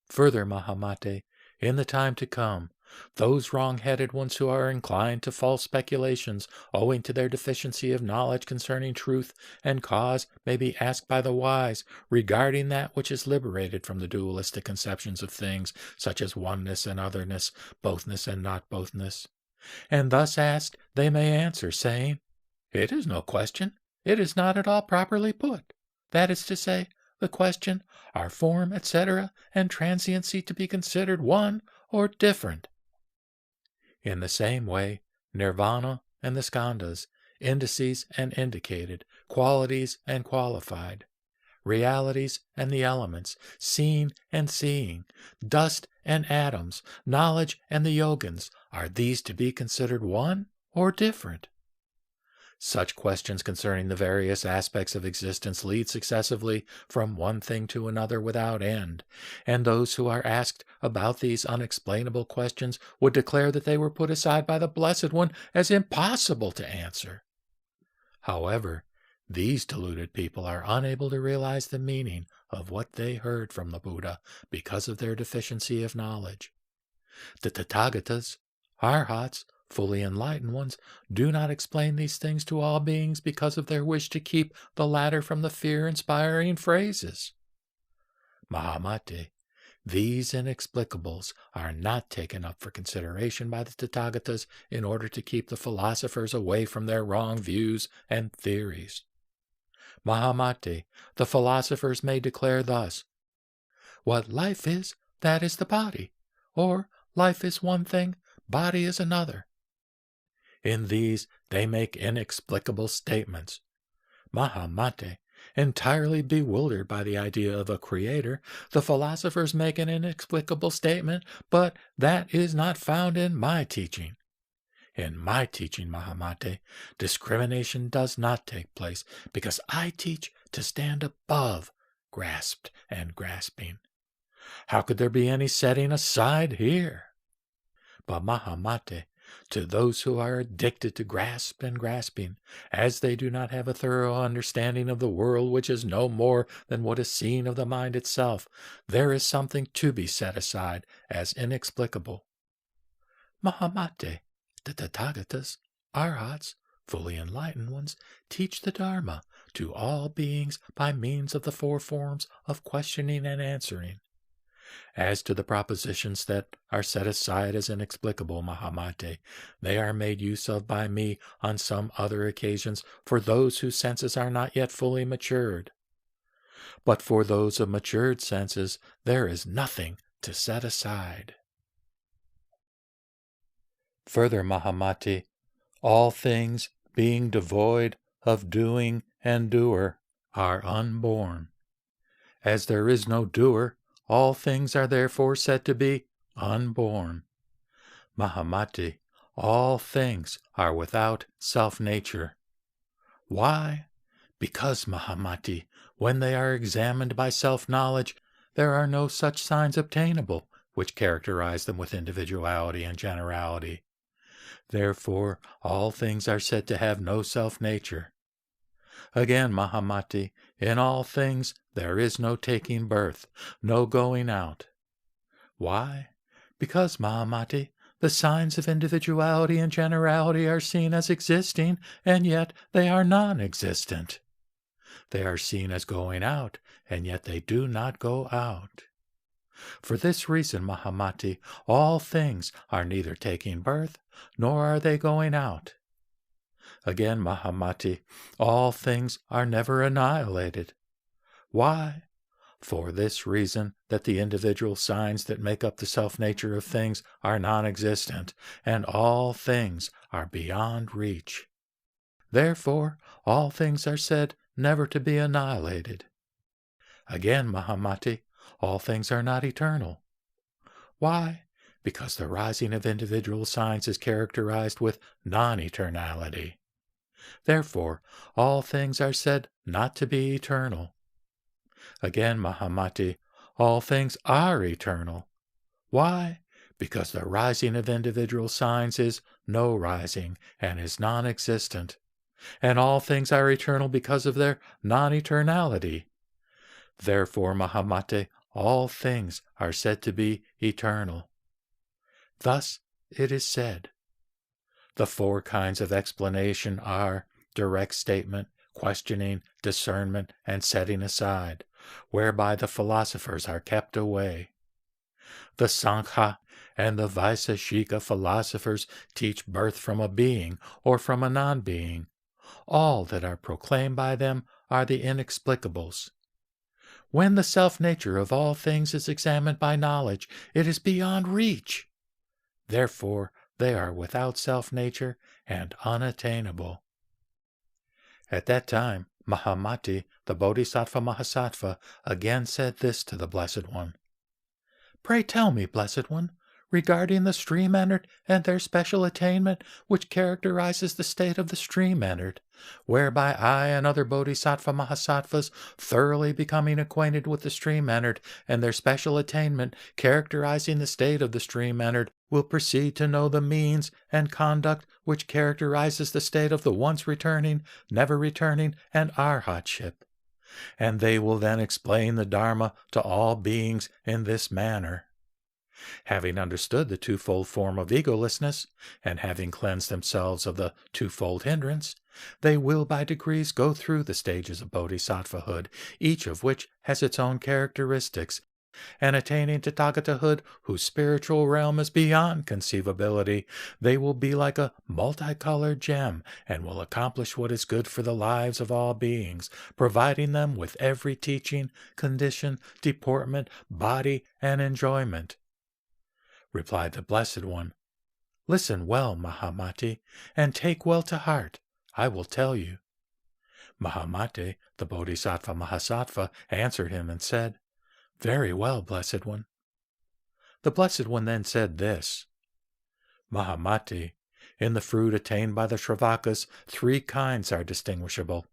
Further, Mahamate, in the time to come, those wrong-headed ones who are inclined to false speculations owing to their deficiency of knowledge concerning truth and cause may be asked by the wise regarding that which is liberated from the dualistic conceptions of things, such as oneness and otherness, bothness and not bothness. And thus asked, they may answer, saying, "It is no question. It is not at all properly put. That is to say, the question, are form, etc., and transiency to be considered one or different?" In the same way, nirvana and the skandhas, indices and indicated, qualities and qualified, realities and the elements, seen and seeing, dust and atoms, knowledge and the yogins, are these to be considered one or different? Such questions concerning the various aspects of existence lead successively from one thing to another without end, and those who are asked about these unexplainable questions would declare that they were put aside by the Blessed One as impossible to answer. However, these deluded people are unable to realize the meaning of what they heard from the Buddha because of their deficiency of knowledge. The Tathagatas, Arhats, fully enlightened ones, do not explain these things to all beings because of their wish to keep the latter from the fear-inspiring phrases. Mahamate, these inexplicables are not taken up for consideration by the Tathagatas in order to keep the philosophers away from their wrong views and theories. Mahamate, the philosophers may declare thus, "What life is, that is the body," or "Life is one thing, body is another." In these they make inexplicable statements. Mahamate, entirely bewildered by the idea of a creator, the philosophers make an inexplicable statement, but that is not found in my teaching. In my teaching, Mahamate, discrimination does not take place, because I teach to stand above grasped and grasping. How could there be any setting aside here? But Mahamate, to those who are addicted to grasp and grasping, as they do not have a thorough understanding of the world which is no more than what is seen of the mind itself, there is something to be set aside as inexplicable. Mahamate, the Tathagatas, Arhats, fully enlightened ones, teach the Dharma to all beings by means of the four forms of questioning and answering. As to the propositions that are set aside as inexplicable, Mahamate, they are made use of by me on some other occasions for those whose senses are not yet fully matured. But for those of matured senses, there is nothing to set aside. Further, Mahamate, all things being devoid of doing and doer are unborn. As there is no doer, all things are therefore said to be unborn. Mahamate, all things are without self-nature. Why? Because, Mahamate, when they are examined by self-knowledge, there are no such signs obtainable which characterize them with individuality and generality. Therefore, all things are said to have no self-nature. Again, Mahamate, in all things there is no taking birth, no going out. Why? Because, Mahamate, the signs of individuality and generality are seen as existing, and yet they are non-existent. They are seen as going out, and yet they do not go out. For this reason, Mahamate, all things are neither taking birth, nor are they going out. Again, Mahamate, all things are never annihilated. Why? For this reason, that the individual signs that make up the self-nature of things are non-existent, and all things are beyond reach. Therefore, all things are said never to be annihilated. Again, Mahamate, all things are not eternal. Why? Because the rising of individual signs is characterized with non-eternality. Therefore, all things are said not to be eternal. Again, Mahamate, all things are eternal. Why? because the rising of individual signs is no rising and is non-existent, and all things are eternal because of their non-eternality. Therefore, Mahamate, all things are said to be eternal. Thus it is said. The four kinds of explanation are direct statement, questioning, discernment, and setting aside, whereby the philosophers are kept away. The Sankha and the Vaiseshika philosophers teach birth from a being or from a non-being. All that are proclaimed by them are the inexplicables. When the self-nature of all things is examined by knowledge, it is beyond reach. Therefore, they are without self-nature and unattainable. At that time, Mahamati, the Bodhisattva Mahasattva, again said this to the Blessed One. Pray tell me, Blessed One, regarding the stream-entered and their special attainment which characterizes the state of the stream-entered, whereby I and other Bodhisattva Mahasattvas, thoroughly becoming acquainted with the stream-entered and their special attainment characterizing the state of the stream-entered, will proceed to know the means and conduct which characterizes the state of the once returning, never returning, and arhatship. And they will then explain the Dharma to all beings in this manner. Having understood the twofold form of egolessness, and having cleansed themselves of the twofold hindrance, they will by degrees go through the stages of bodhisattvahood, each of which has its own characteristics, and attaining to Tathagatahood, whose spiritual realm is beyond conceivability, they will be like a multicolored gem, and will accomplish what is good for the lives of all beings, providing them with every teaching, condition, deportment, body, and enjoyment. Replied the Blessed One, Listen well, Mahamati, and take well to heart. I will tell you. Mahamate, the Bodhisattva Mahasattva, answered him and said, Very well, Blessed One. The Blessed One then said this, Mahamati, in the fruit attained by the Shravakas, 3 kinds are distinguishable.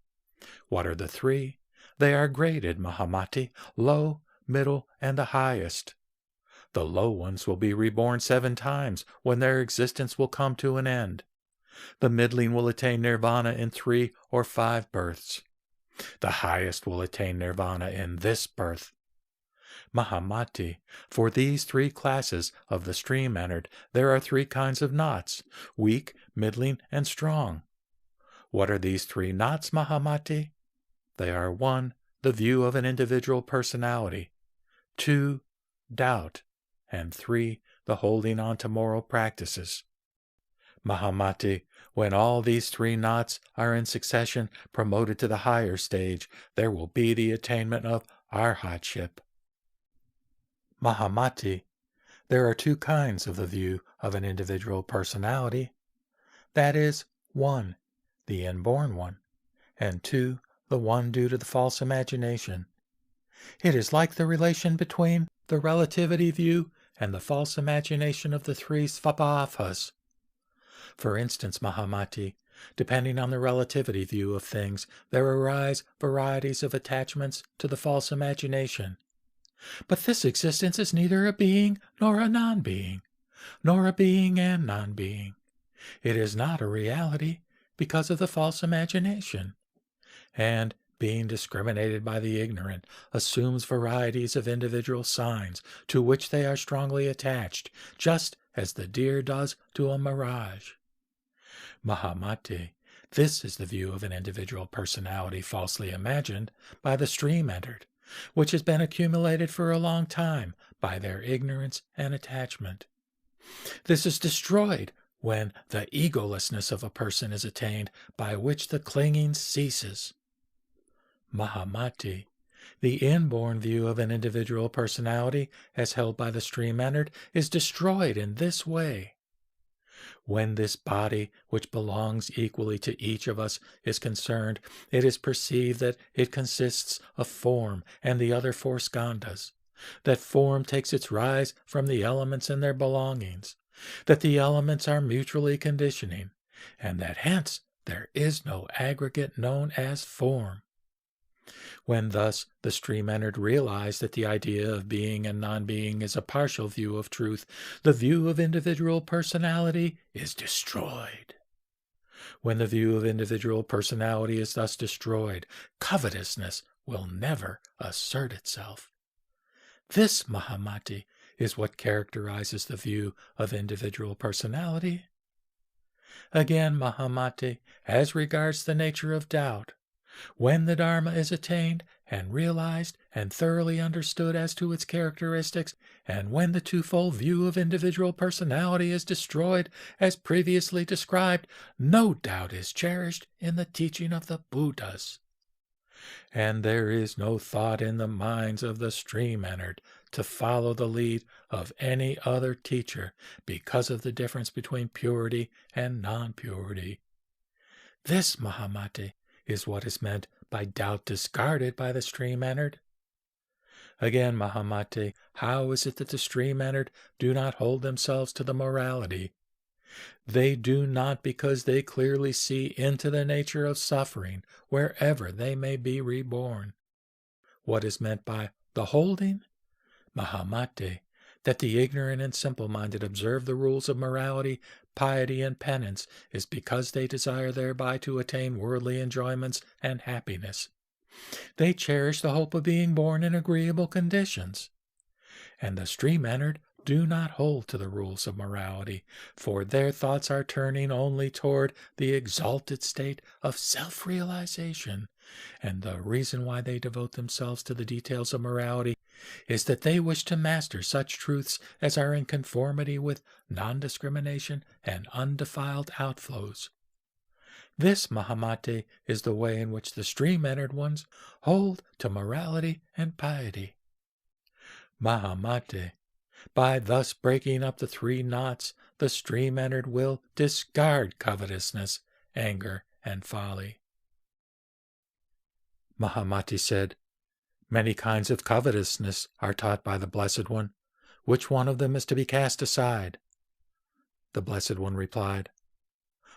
What are the 3? They are graded, Mahamati, low, middle, and the highest. The low ones will be reborn 7 times when their existence will come to an end. The middling will attain nirvana in 3 or 5 births. The highest will attain nirvana in this birth. Mahamati, for these 3 classes of the stream entered, there are 3 kinds of knots, weak, middling, and strong. What are these 3 knots, Mahamati? They are 1, the view of an individual personality, 2, doubt, and 3, the holding on to moral practices. Mahamati, when all these 3 knots are in succession promoted to the higher stage, there will be the attainment of arhatship. Mahamati, there are 2 kinds of the view of an individual personality. That is, 1, the inborn one, and 2, the one due to the false imagination. It is like the relation between the relativity view and the false imagination of the 3 svabhavas. For instance, Mahamati, depending on the relativity view of things, there arise varieties of attachments to the false imagination. But this existence is neither a being nor a non-being, nor a being and non-being. It is not a reality because of the false imagination, and, being discriminated by the ignorant, assumes varieties of individual signs to which they are strongly attached, just as the deer does to a mirage. Mahamati, this is the view of an individual personality falsely imagined by the stream entered, which has been accumulated for a long time by their ignorance and attachment. This is destroyed when the egolessness of a person is attained, by which the clinging ceases. Mahamati, the inborn view of an individual personality, as held by the stream entered, is destroyed in this way. When this body, which belongs equally to each of us, is concerned, it is perceived that it consists of form and the other 4 skandhas, that form takes its rise from the elements and their belongings, that the elements are mutually conditioning, and that hence there is no aggregate known as form. When thus the stream-entered realize that the idea of being and non-being is a partial view of truth, the view of individual personality is destroyed. When the view of individual personality is thus destroyed, covetousness will never assert itself. This, Mahamati, is what characterizes the view of individual personality. Again, Mahamati, as regards the nature of doubt, when the Dharma is attained and realized and thoroughly understood as to its characteristics, and when the twofold view of individual personality is destroyed as previously described, no doubt is cherished in the teaching of the Buddhas. And there is no thought in the minds of the stream-entered to follow the lead of any other teacher because of the difference between purity and non-purity. This, Mahamati, is what is meant by doubt discarded by the stream-entered. Again, Mahamati, how is it that the stream-entered do not hold themselves to the morality? They do not because they clearly see into the nature of suffering wherever they may be reborn. What is meant by the holding? Mahamati, that the ignorant and simple-minded observe the rules of morality, piety, and penance is because they desire thereby to attain worldly enjoyments and happiness. They cherish the hope of being born in agreeable conditions. And the stream-entered do not hold to the rules of morality, for their thoughts are turning only toward the exalted state of self-realization, and the reason why they devote themselves to the details of morality is that they wish to master such truths as are in conformity with non-discrimination and undefiled outflows. This, Mahamati, is the way in which the stream-entered ones hold to morality and piety. Mahamati, by thus breaking up the three knots, the stream-entered will discard covetousness, anger, and folly. Mahamati said, Many kinds of covetousness are taught by the Blessed One. Which one of them is to be cast aside? The Blessed One replied,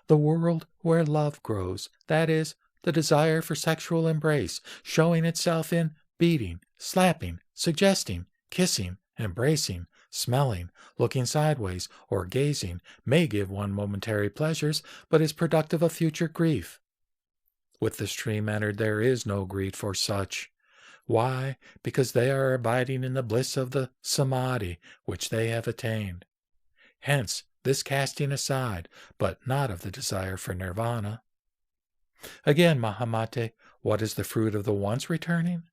The world where love grows, that is, the desire for sexual embrace, showing itself in beating, slapping, suggesting, kissing, embracing, smelling, looking sideways, or gazing, may give one momentary pleasures, but is productive of future grief. With the stream-entered there is no greed for such. Why? Because they are abiding in the bliss of the samadhi which they have attained. Hence this casting aside, but not of the desire for nirvana. Again, Mahamati, what is the fruit of the once returning?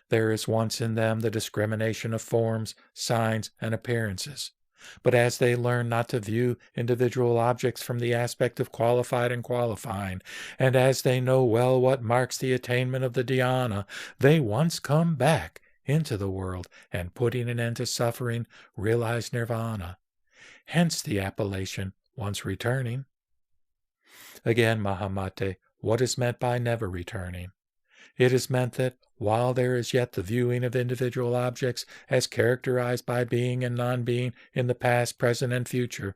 There is once in them the discrimination of forms, signs, and appearances. But as they learn not to view individual objects from the aspect of qualified and qualifying, and as they know well what marks the attainment of the dhyana, they once come back into the world, and putting an end to suffering, realize nirvana. Hence the appellation, once returning. Again, Mahamati, what is meant by never returning? It is meant that, while there is yet the viewing of individual objects as characterized by being and non-being in the past, present, and future,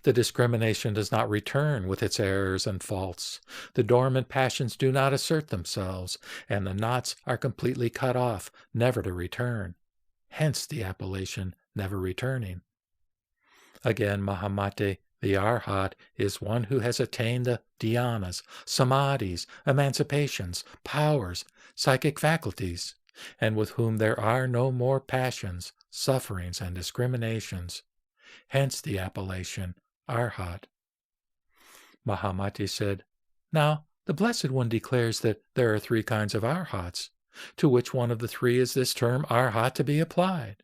the discrimination does not return with its errors and faults. The dormant passions do not assert themselves, and the knots are completely cut off, never to return. Hence the appellation never returning. Again, Mahamati, the Arhat is one who has attained the dhyanas, samadhis, emancipations, powers, psychic faculties, and with whom there are no more passions, sufferings, and discriminations. Hence the appellation Arhat. Mahamati said, Now, the Blessed One declares that there are three kinds of Arhats. To which one of the three is this term Arhat to be applied?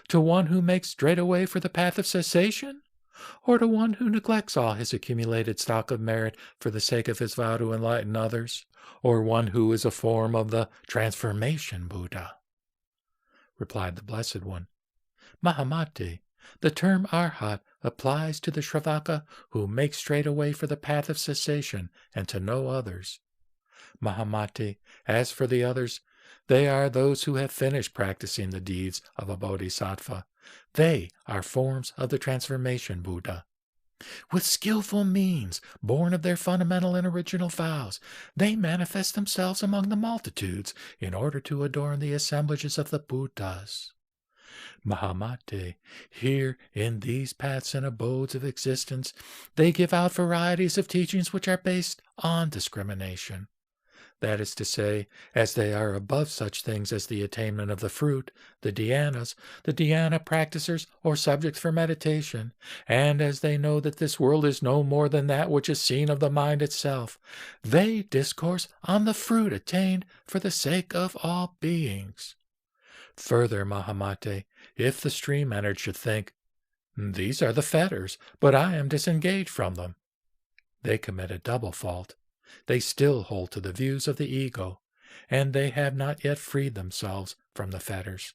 To one who makes straight away for the path of cessation? Or to one who neglects all his accumulated stock of merit for the sake of his vow to enlighten others? Or one who is a form of the transformation Buddha? Replied the Blessed One, Mahamati, the term Arhat applies to the Shravaka who makes straight away for the path of cessation and to no others. Mahamati, as for the others, they are those who have finished practicing the deeds of a bodhisattva. They are forms of the transformation Buddha. With skillful means, born of their fundamental and original vows, they manifest themselves among the multitudes in order to adorn the assemblages of the Buddhas. Mahamate, here in these paths and abodes of existence, they give out varieties of teachings which are based on discrimination. That is to say, as they are above such things as the attainment of the fruit, the dhyanas, the dhyana practitioners or subjects for meditation, and as they know that this world is no more than that which is seen of the mind itself, they discourse on the fruit attained for the sake of all beings. Further, Mahamate, if the stream-entered should think, "These are the fetters, but I am disengaged from them," they commit a double fault. They still hold to the views of the ego, and they have not yet freed themselves from the fetters.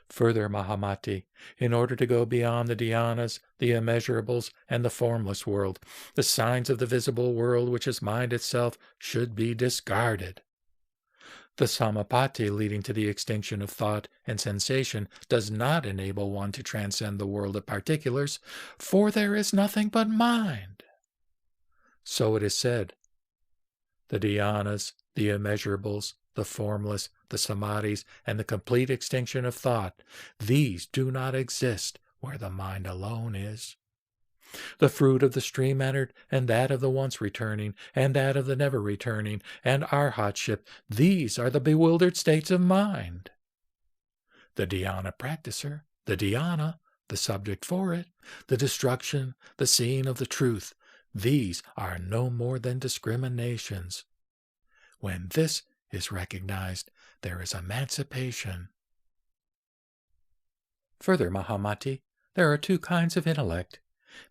Further, Mahamati, in order to go beyond the dhyanas, the immeasurables, and the formless world, the signs of the visible world, which is mind itself, should be discarded. The samapati leading to the extinction of thought and sensation does not enable one to transcend the world of particulars, for there is nothing but mind. So it is said, the dhyanas, the immeasurables, the formless, the samadhis, and the complete extinction of thought, these do not exist where the mind alone is. The fruit of the stream entered, and that of the once returning, and that of the never returning, and arhatship, these are the bewildered states of mind. The dhyana practicer, the dhyana, the subject for it, the destruction, the seeing of the truth, these are no more than discriminations. When this is recognized, there is emancipation. Further, Mahamati, there are two kinds of intellect,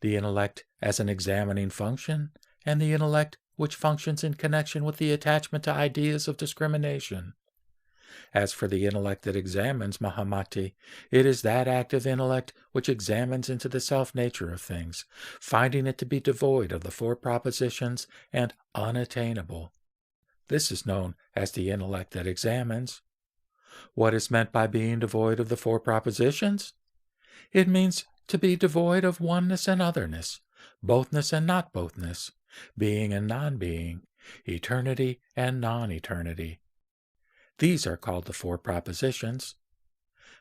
the intellect as an examining function, and the intellect which functions in connection with the attachment to ideas of discrimination. As for the intellect that examines, Mahamati, it is that active intellect which examines into the self-nature of things, finding it to be devoid of the four propositions and unattainable. This is known as the intellect that examines. What is meant by being devoid of the four propositions? It means to be devoid of oneness and otherness, bothness and not bothness, being and non-being, eternity and non-eternity. These are called the four propositions.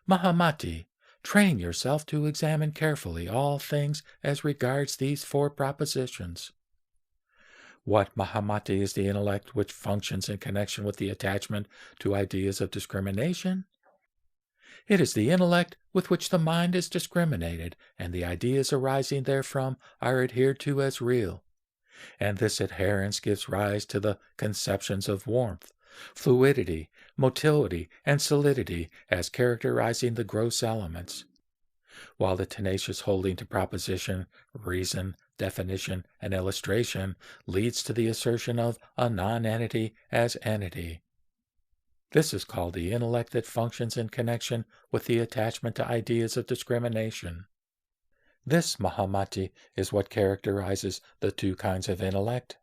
Mahamati, train yourself to examine carefully all things as regards these four propositions. What, Mahamati, is the intellect which functions in connection with the attachment to ideas of discrimination? It is the intellect with which the mind is discriminated, and the ideas arising therefrom are adhered to as real. And this adherence gives rise to the conceptions of warmth, fluidity, motility, and solidity as characterizing the gross elements, while the tenacious holding to proposition, reason, definition, and illustration leads to the assertion of a non-entity as entity. This is called the intellect that functions in connection with the attachment to ideas of discrimination. This, Mahamati, is what characterizes the two kinds of intellect,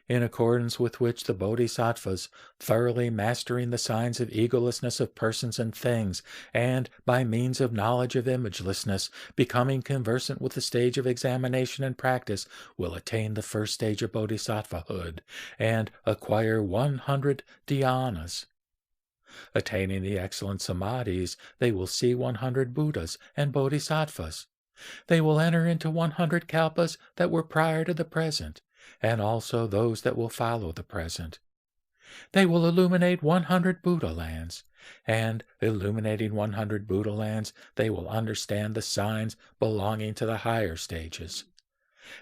in accordance with which the bodhisattvas, thoroughly mastering the signs of egolessness of persons and things, and, by means of knowledge of imagelessness, becoming conversant with the stage of examination and practice, will attain the first stage of bodhisattvahood, and acquire 100 dhyanas. Attaining the excellent samadhis, they will see 100 Buddhas and bodhisattvas. They will enter into 100 kalpas that were prior to the present, and also those that will follow the present. They will illuminate 100 Buddha lands, and, illuminating 100 Buddha lands, they will understand the signs belonging to the higher stages.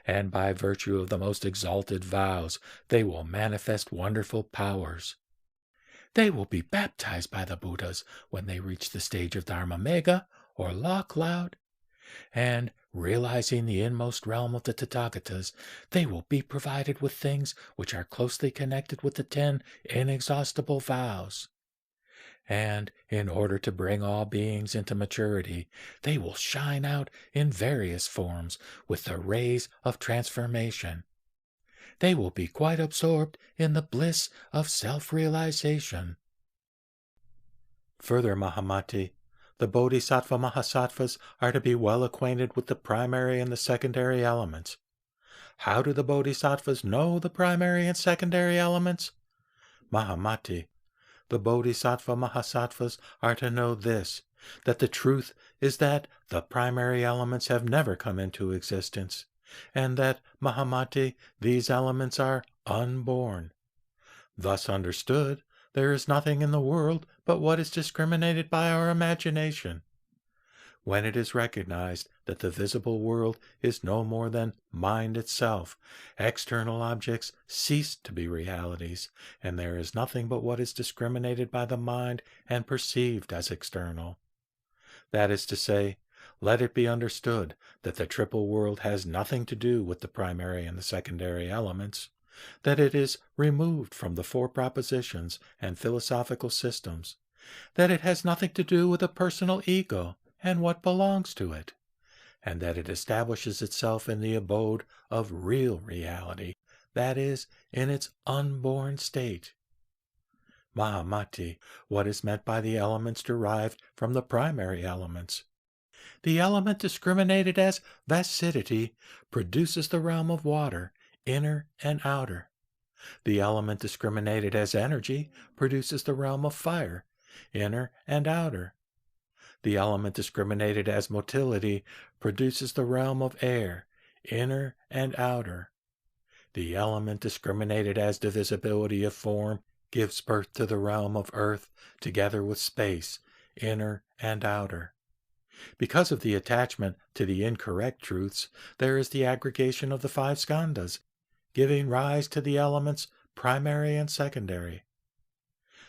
And by virtue of the most exalted vows, they will manifest wonderful powers. They will be baptized by the Buddhas when they reach the stage of Dharma Mega, or Law Cloud, and, realizing the inmost realm of the Tathagatas, they will be provided with things which are closely connected with the 10 inexhaustible vows. And, in order to bring all beings into maturity, they will shine out in various forms with the rays of transformation. They will be quite absorbed in the bliss of self-realization. Further, Mahamati, The Bodhisattva Mahasattvas are to be well acquainted with the primary and the secondary elements. How do the Bodhisattvas know the primary and secondary elements? Mahamati, the Bodhisattva Mahasattvas are to know this, that the truth is that the primary elements have never come into existence, and that, Mahamati, these elements are unborn. Thus understood, there is nothing in the world but what is discriminated by our imagination. When it is recognized that the visible world is no more than mind itself, external objects cease to be realities, and there is nothing but what is discriminated by the mind and perceived as external. That is to say, let it be understood that the triple world has nothing to do with the primary and the secondary elements, that it is removed from the four propositions and philosophical systems, that it has nothing to do with a personal ego and what belongs to it, and that it establishes itself in the abode of real reality, that is, in its unborn state. Mahamati, what is meant by the elements derived from the primary elements? The element discriminated as vacidity produces the realm of water, inner and outer. The element discriminated as energy produces the realm of fire, inner and outer. The element discriminated as motility produces the realm of air, inner and outer. The element discriminated as divisibility of form gives birth to the realm of earth together with space, inner and outer. Because of the attachment to the incorrect truths, there is the aggregation of the five skandhas, giving rise to the elements primary and secondary.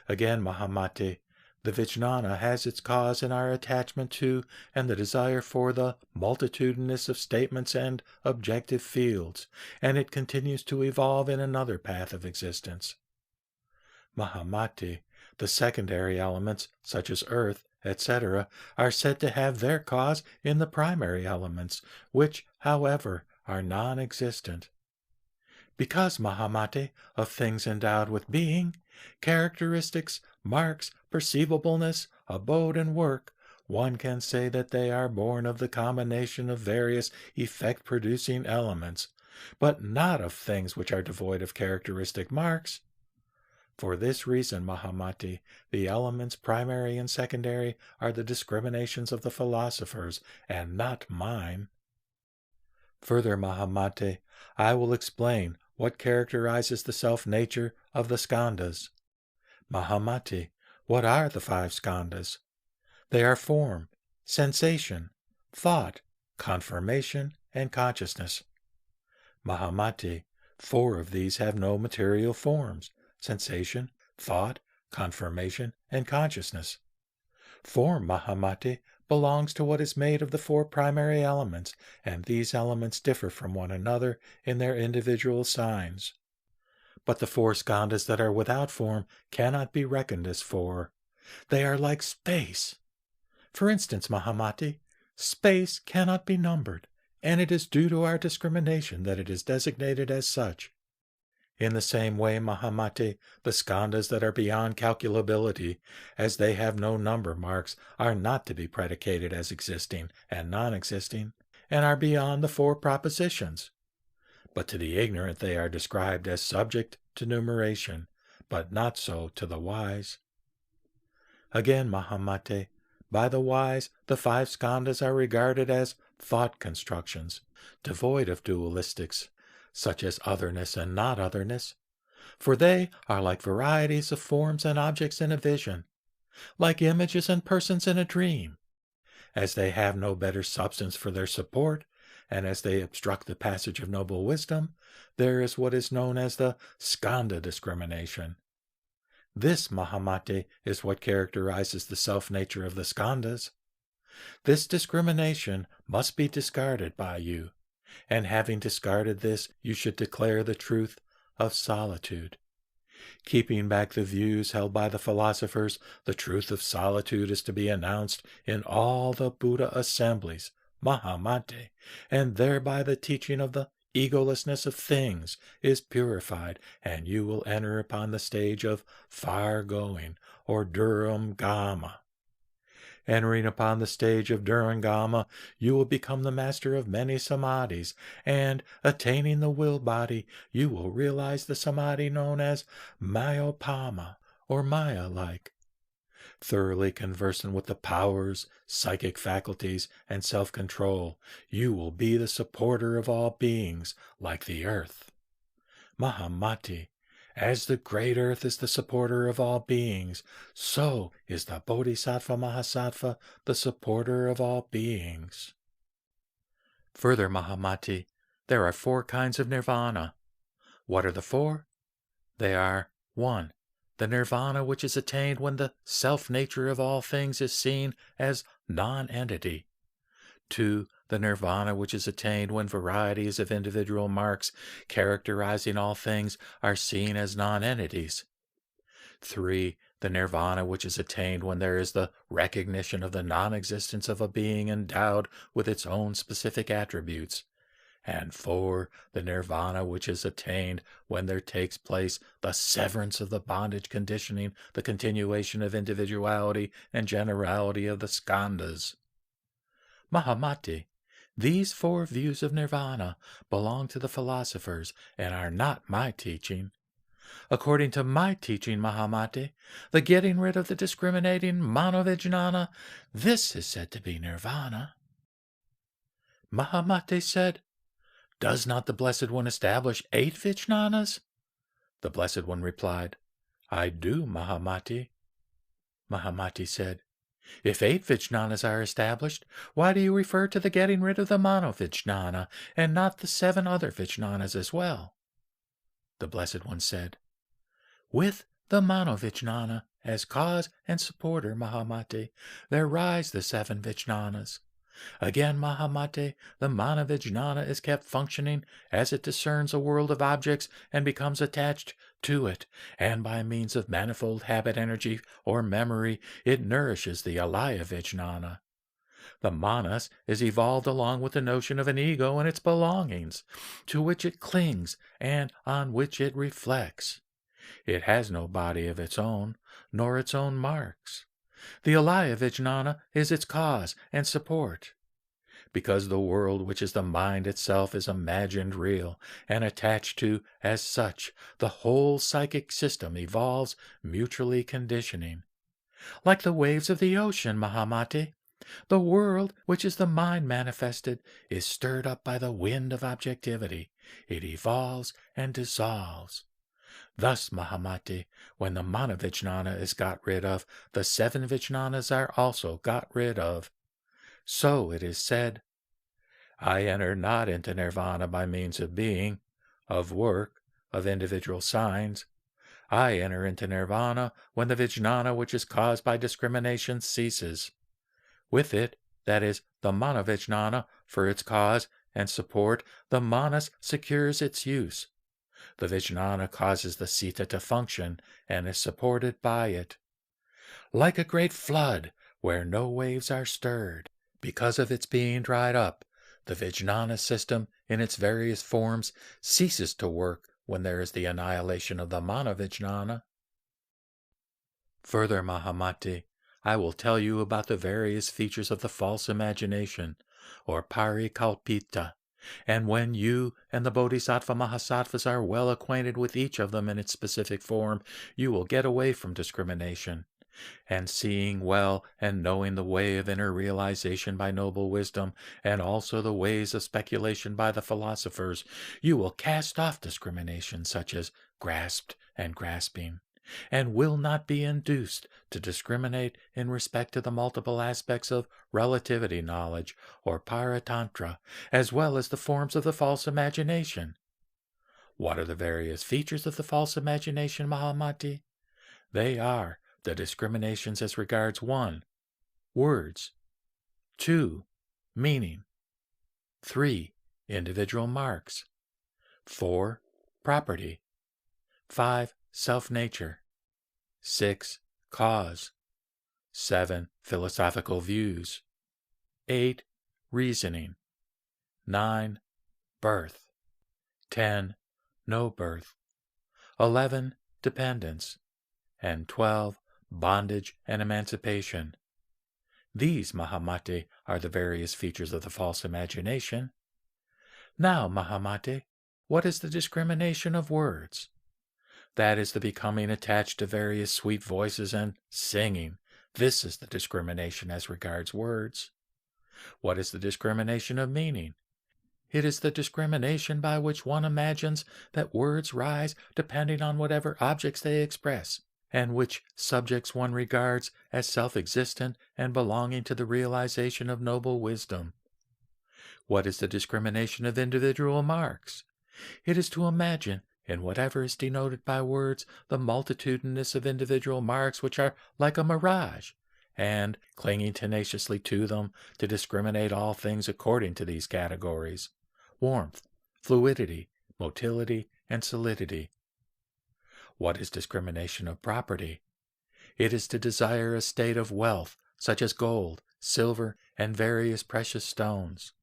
Again, Mahamati, the Vijnana has its cause in our attachment to and the desire for the multitudinous of statements and objective fields, and it continues to evolve in another path of existence. Mahamati, the secondary elements, such as earth, etc., are said to have their cause in the primary elements, which, however, are non-existent. Because, Mahamati, of things endowed with being, characteristics, marks, perceivableness, abode, and work, one can say that they are born of the combination of various effect-producing elements, but not of things which are devoid of characteristic marks. For this reason, Mahamati, the elements primary and secondary are the discriminations of the philosophers, and not mine. Further, Mahamati, I will explain what characterizes the self-nature of the skandhas. Mahamati, what are the five skandhas? They are form, sensation, thought, confirmation, and consciousness. Mahamati, four of these have no material forms: sensation, thought, confirmation, and consciousness. Form, Mahamati, belongs to what is made of the four primary elements, and these elements differ from one another in their individual signs. But the four skandhas that are without form cannot be reckoned as four. They are like space. For instance, Mahamati, space cannot be numbered, and it is due to our discrimination that it is designated as such. In the same way, Mahamati, the skandhas that are beyond calculability, as they have no number marks, are not to be predicated as existing and non-existing, and are beyond the four propositions. But to the ignorant they are described as subject to numeration, but not so to the wise. Again, Mahamati, by the wise, the five skandhas are regarded as thought constructions, devoid of dualistics, such as otherness and not otherness, for they are like varieties of forms and objects in a vision, like images and persons in a dream. As they have no better substance for their support, and as they obstruct the passage of noble wisdom, there is what is known as the skandha discrimination. This, Mahamati, is what characterizes the self-nature of the skandhas. This discrimination must be discarded by you, and having discarded this, you should declare the truth of solitude. Keeping back the views held by the philosophers, the truth of solitude is to be announced in all the Buddha assemblies, Mahamati, and thereby the teaching of the egolessness of things is purified, and you will enter upon the stage of far-going, or Duram Gama. Entering upon the stage of Durangama, you will become the master of many samadhis, and, attaining the will body, you will realize the samadhi known as Mayopama, or Maya-like. Thoroughly conversant with the powers, psychic faculties, and self-control, you will be the supporter of all beings, like the earth. Mahamati, as the great earth is the supporter of all beings, so is the Bodhisattva Mahasattva the supporter of all beings. Further, Mahamati, there are 4 kinds of nirvana. What are the 4? They are 1. The nirvana which is attained when the self-nature of all things is seen as non-entity. 2. The nirvana which is attained when varieties of individual marks characterizing all things are seen as non-entities. 3. The nirvana which is attained when there is the recognition of the non-existence of a being endowed with its own specific attributes. And 4. The nirvana which is attained when there takes place the severance of the bondage conditioning the continuation of individuality and generality of the skandhas. Mahamati, these 4 views of nirvana belong to the philosophers and are not my teaching. According to my teaching, Mahamati, the getting rid of the discriminating manovijnana, this is said to be nirvana. Mahamati said, "Does not the Blessed One establish 8 vijnanas?" The Blessed One replied, "I do, Mahamati." Mahamati said, "If 8 vijnanas are established, why do you refer to the getting rid of the manovijnana and not the 7 other vijnanas as well?" The Blessed One said, "With the manovijnana as cause and supporter, Mahamati, there rise the 7 vijnanas. Again, Mahamati, the manovijnana is kept functioning as it discerns a world of objects and becomes attached to it, and by means of manifold habit energy or memory, it nourishes the alaya vijnana. The manas is evolved along with the notion of an ego and its belongings, to which it clings and on which it reflects. It has no body of its own, nor its own marks. The alaya vijnana is its cause and support. Because the world which is the mind itself is imagined real and attached to as such, the whole psychic system evolves mutually conditioning. Like the waves of the ocean, Mahamati, the world which is the mind manifested is stirred up by the wind of objectivity. It evolves and dissolves. Thus, Mahamati, when the manovijnana is got rid of, the 7 vijnanas are also got rid of. So it is said, I enter not into nirvana by means of being, of work, of individual signs. I enter into nirvana when the vijnana which is caused by discrimination ceases. With it, that is, the manovijnana, for its cause and support, the manas secures its use. The vijnana causes the sita to function and is supported by it. Like a great flood where no waves are stirred, because of its being dried up, the vijnana system in its various forms ceases to work when there is the annihilation of the manovijnana. Further, Mahamati, I will tell you about the various features of the false imagination, or parikalpita, and when you and the Bodhisattva Mahasattvas are well acquainted with each of them in its specific form, you will get away from discrimination, and seeing well and knowing the way of inner realization by noble wisdom, and also the ways of speculation by the philosophers, you will cast off discrimination such as grasped and grasping, and will not be induced to discriminate in respect to the multiple aspects of relativity knowledge, or paratantra, as well as the forms of the false imagination. What are the various features of the false imagination, Mahamati? They are the discriminations as regards 1. Words, 2. Meaning, 3. Individual marks, 4. Property, 5. Self-nature, 6. Cause, 7. Philosophical views, 8. Reasoning, 9. Birth, 10. No birth, 11. Dependence, and 12. Bondage and emancipation. These, Mahamate, are the various features of the false imagination. Now, Mahamate, what is the discrimination of words? That is the becoming attached to various sweet voices and singing. This is the discrimination as regards words. What is the discrimination of meaning? It is the discrimination by which one imagines that words rise depending on whatever objects they express, and which subjects one regards as self-existent and belonging to the realization of noble wisdom. What is the discrimination of individual marks? It is to imagine, in whatever is denoted by words, the multitudinous of individual marks which are like a mirage, and, clinging tenaciously to them, to discriminate all things according to these categories: warmth, fluidity, motility, and solidity. What is discrimination of property? It is to desire a state of wealth, such as gold, silver, and various precious stones.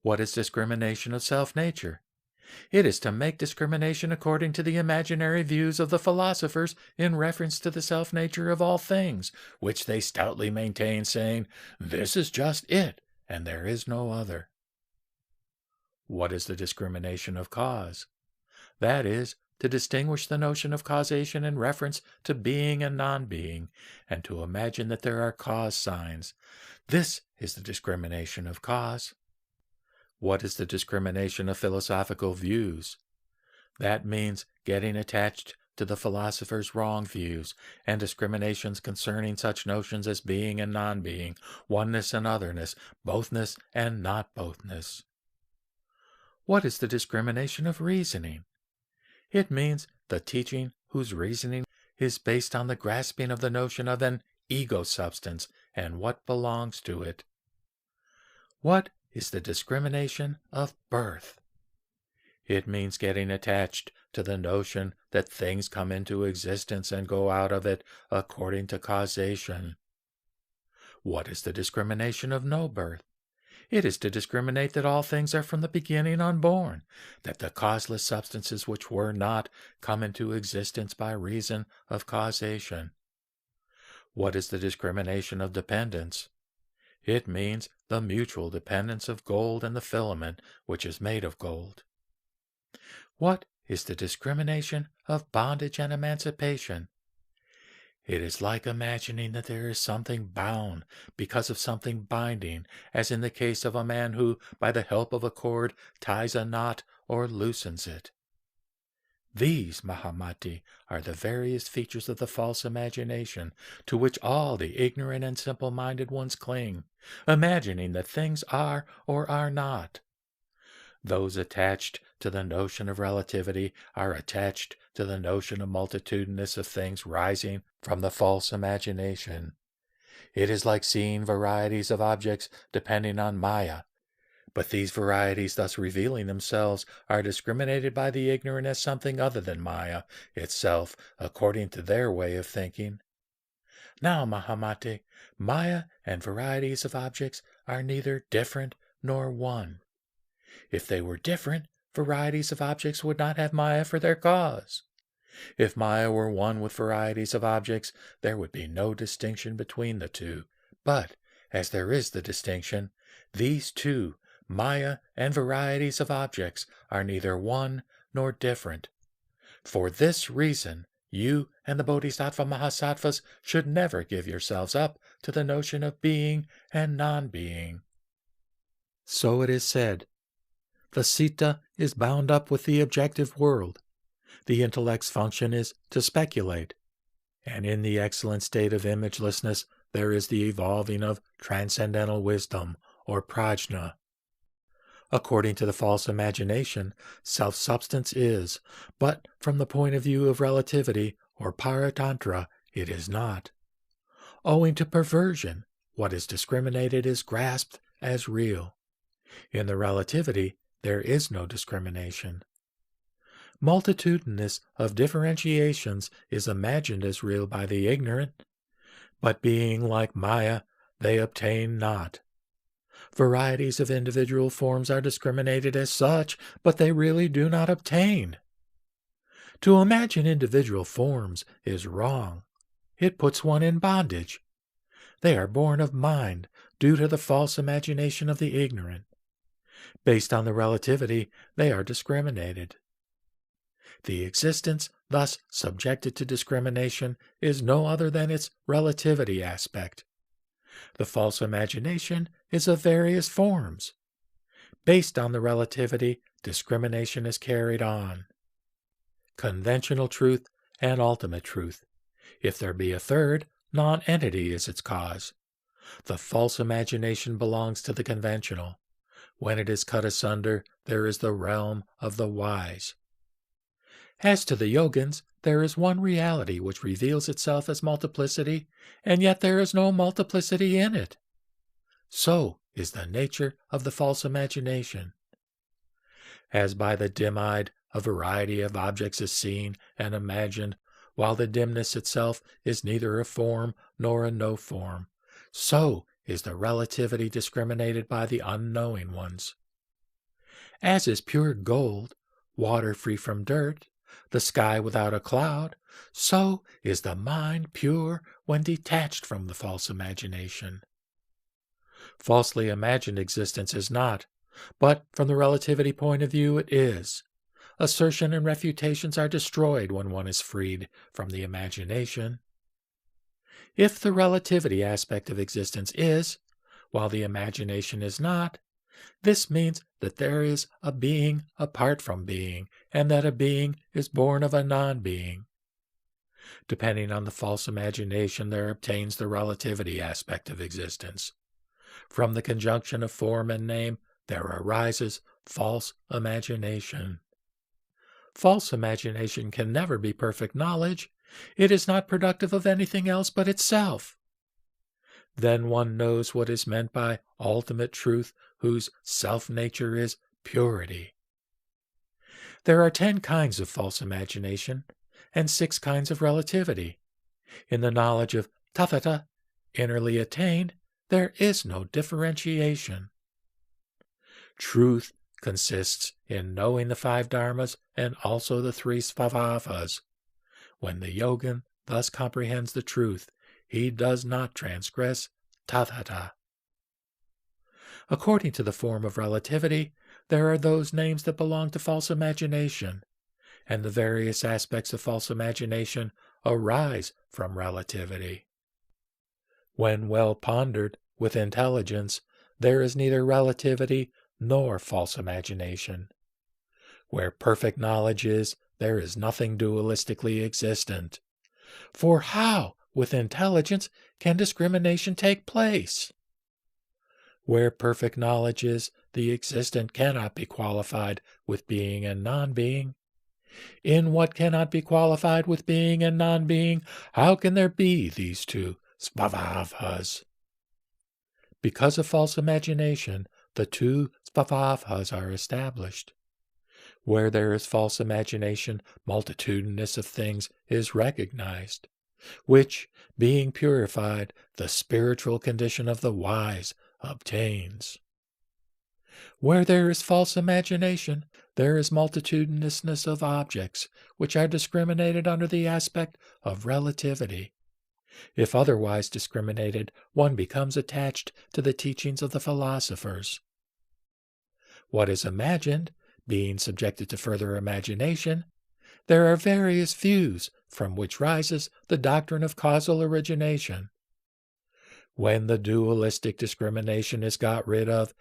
What is discrimination of self-nature? It is to make discrimination according to the imaginary views of the philosophers in reference to the self-nature of all things, which they stoutly maintain, saying, "This is just it, and there is no other." What is the discrimination of cause? That is, to distinguish the notion of causation in reference to being and non-being, and to imagine that there are cause signs. This is the discrimination of cause. What is the discrimination of philosophical views? That means getting attached to the philosopher's wrong views, and discriminations concerning such notions as being and non-being, oneness and otherness, bothness and not bothness. What is the discrimination of reasoning? It means the teaching whose reasoning is based on the grasping of the notion of an ego substance and what belongs to it. What is the discrimination of birth? It means getting attached to the notion that things come into existence and go out of it according to causation. What is the discrimination of no birth? It is to discriminate that all things are from the beginning unborn, that the causeless substances which were not come into existence by reason of causation. What is the discrimination of dependence? It means the mutual dependence of gold and the filament which is made of gold. What is the discrimination of bondage and emancipation? It is like imagining that there is something bound because of something binding, as in the case of a man who, by the help of a cord, ties a knot or loosens it. These, Mahamati, are the various features of the false imagination to which all the ignorant and simple-minded ones cling, imagining that things are or are not. Those attached to the notion of relativity are attached to the notion of multitudinous of things rising from the false imagination. It is like seeing varieties of objects depending on Maya, but these varieties thus revealing themselves are discriminated by the ignorant as something other than Maya itself, according to their way of thinking. Now, Mahamate, Maya and varieties of objects are neither different nor one. If they were different, varieties of objects would not have Maya for their cause. If Maya were one with varieties of objects, there would be no distinction between the two. But, as there is the distinction, these two, Maya and varieties of objects, are neither one nor different. For this reason, you and the Bodhisattva Mahasattvas should never give yourselves up to the notion of being and non-being. So it is said, the citta is bound up with the objective world. The intellect's function is to speculate. And in the excellent state of imagelessness, there is the evolving of transcendental wisdom, or prajna. According to the false imagination, self-substance is, but from the point of view of relativity, or paratantra, it is not. Owing to perversion, what is discriminated is grasped as real. In the relativity, there is no discrimination. Multitudinous of differentiations is imagined as real by the ignorant, but being like Maya, they obtain not. Varieties of individual forms are discriminated as such, but they really do not obtain. To imagine individual forms is wrong. It puts one in bondage. they are born of mind due to the false imagination of the ignorant. Based on the relativity, they are discriminated. The existence thus subjected to discrimination is no other than its relativity aspect. The false imagination is of various forms. Based on the relativity, discrimination is carried on. Conventional truth and ultimate truth. If there be a third, non-entity is its cause. The false imagination belongs to the conventional. When it is cut asunder, there is the realm of the wise. As to the yogins, there is one reality which reveals itself as multiplicity, and yet there is no multiplicity in it. So is the nature of the false imagination. As by the dim-eyed a variety of objects is seen and imagined, while the dimness itself is neither a form nor a no form, so is the relativity discriminated by the unknowing ones. As is pure gold, water free from dirt, the sky without a cloud, so is the mind pure when detached from the false imagination. Falsely imagined existence is not, but from the relativity point of view it is. Assertion and refutations are destroyed when one is freed from the imagination. If the relativity aspect of existence is, while the imagination is not, this means that there is a being apart from being, and that a being is born of a non-being. Depending on the false imagination, there obtains the relativity aspect of existence. From the conjunction of form and name, there arises false imagination. False imagination can never be perfect knowledge. It is not productive of anything else but itself. Then one knows what is meant by ultimate truth, whose self-nature is purity. There are 10 kinds of false imagination and 6 kinds of relativity. In the knowledge of tathata, innerly attained, there is no differentiation. Truth consists in knowing the 5 dharmas and also the 3 svabhavas. When the yogin thus comprehends the truth, he does not transgress tathata. According to the form of relativity, there are those names that belong to false imagination, and the various aspects of false imagination arise from relativity. When well pondered with intelligence, there is neither relativity nor false imagination. Where perfect knowledge is, there is nothing dualistically existent. For how, with intelligence, can discrimination take place? Where perfect knowledge is, the existent cannot be qualified with being and non-being. In what cannot be qualified with being and non-being, how can there be these 2 svabhavas? Because of false imagination, the 2 svabhavas are established. Where there is false imagination, multitudinous of things is recognized, which, being purified, the spiritual condition of the wise obtains. Where there is false imagination, there is multitudinousness of objects, which are discriminated under the aspect of relativity. If otherwise discriminated, one becomes attached to the teachings of the philosophers. What is imagined, being subjected to further imagination, there are various views from which rises the doctrine of causal origination. When the dualistic discrimination is got rid of,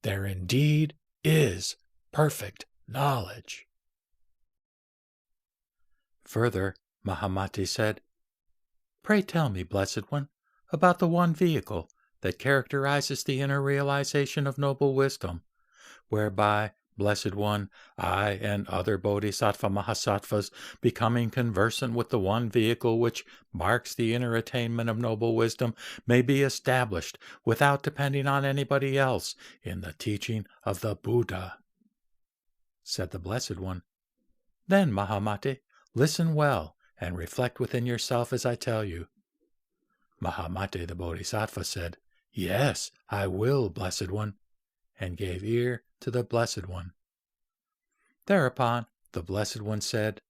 there indeed is perfect knowledge. Further, Mahamati said, "Pray tell me, Blessed One, about the one vehicle that characterizes the inner realization of noble wisdom, whereby, Blessed One, I and other Bodhisattva Mahasattvas, becoming conversant with the one vehicle which marks the inner attainment of noble wisdom, may be established without depending on anybody else in the teaching of the Buddha." Said the Blessed One, "Then, Mahamati, listen well and reflect within yourself as I tell you." Mahamati the Bodhisattva said, "Yes, I will, Blessed One," and gave ear to the Blessed One. Thereupon the Blessed One said,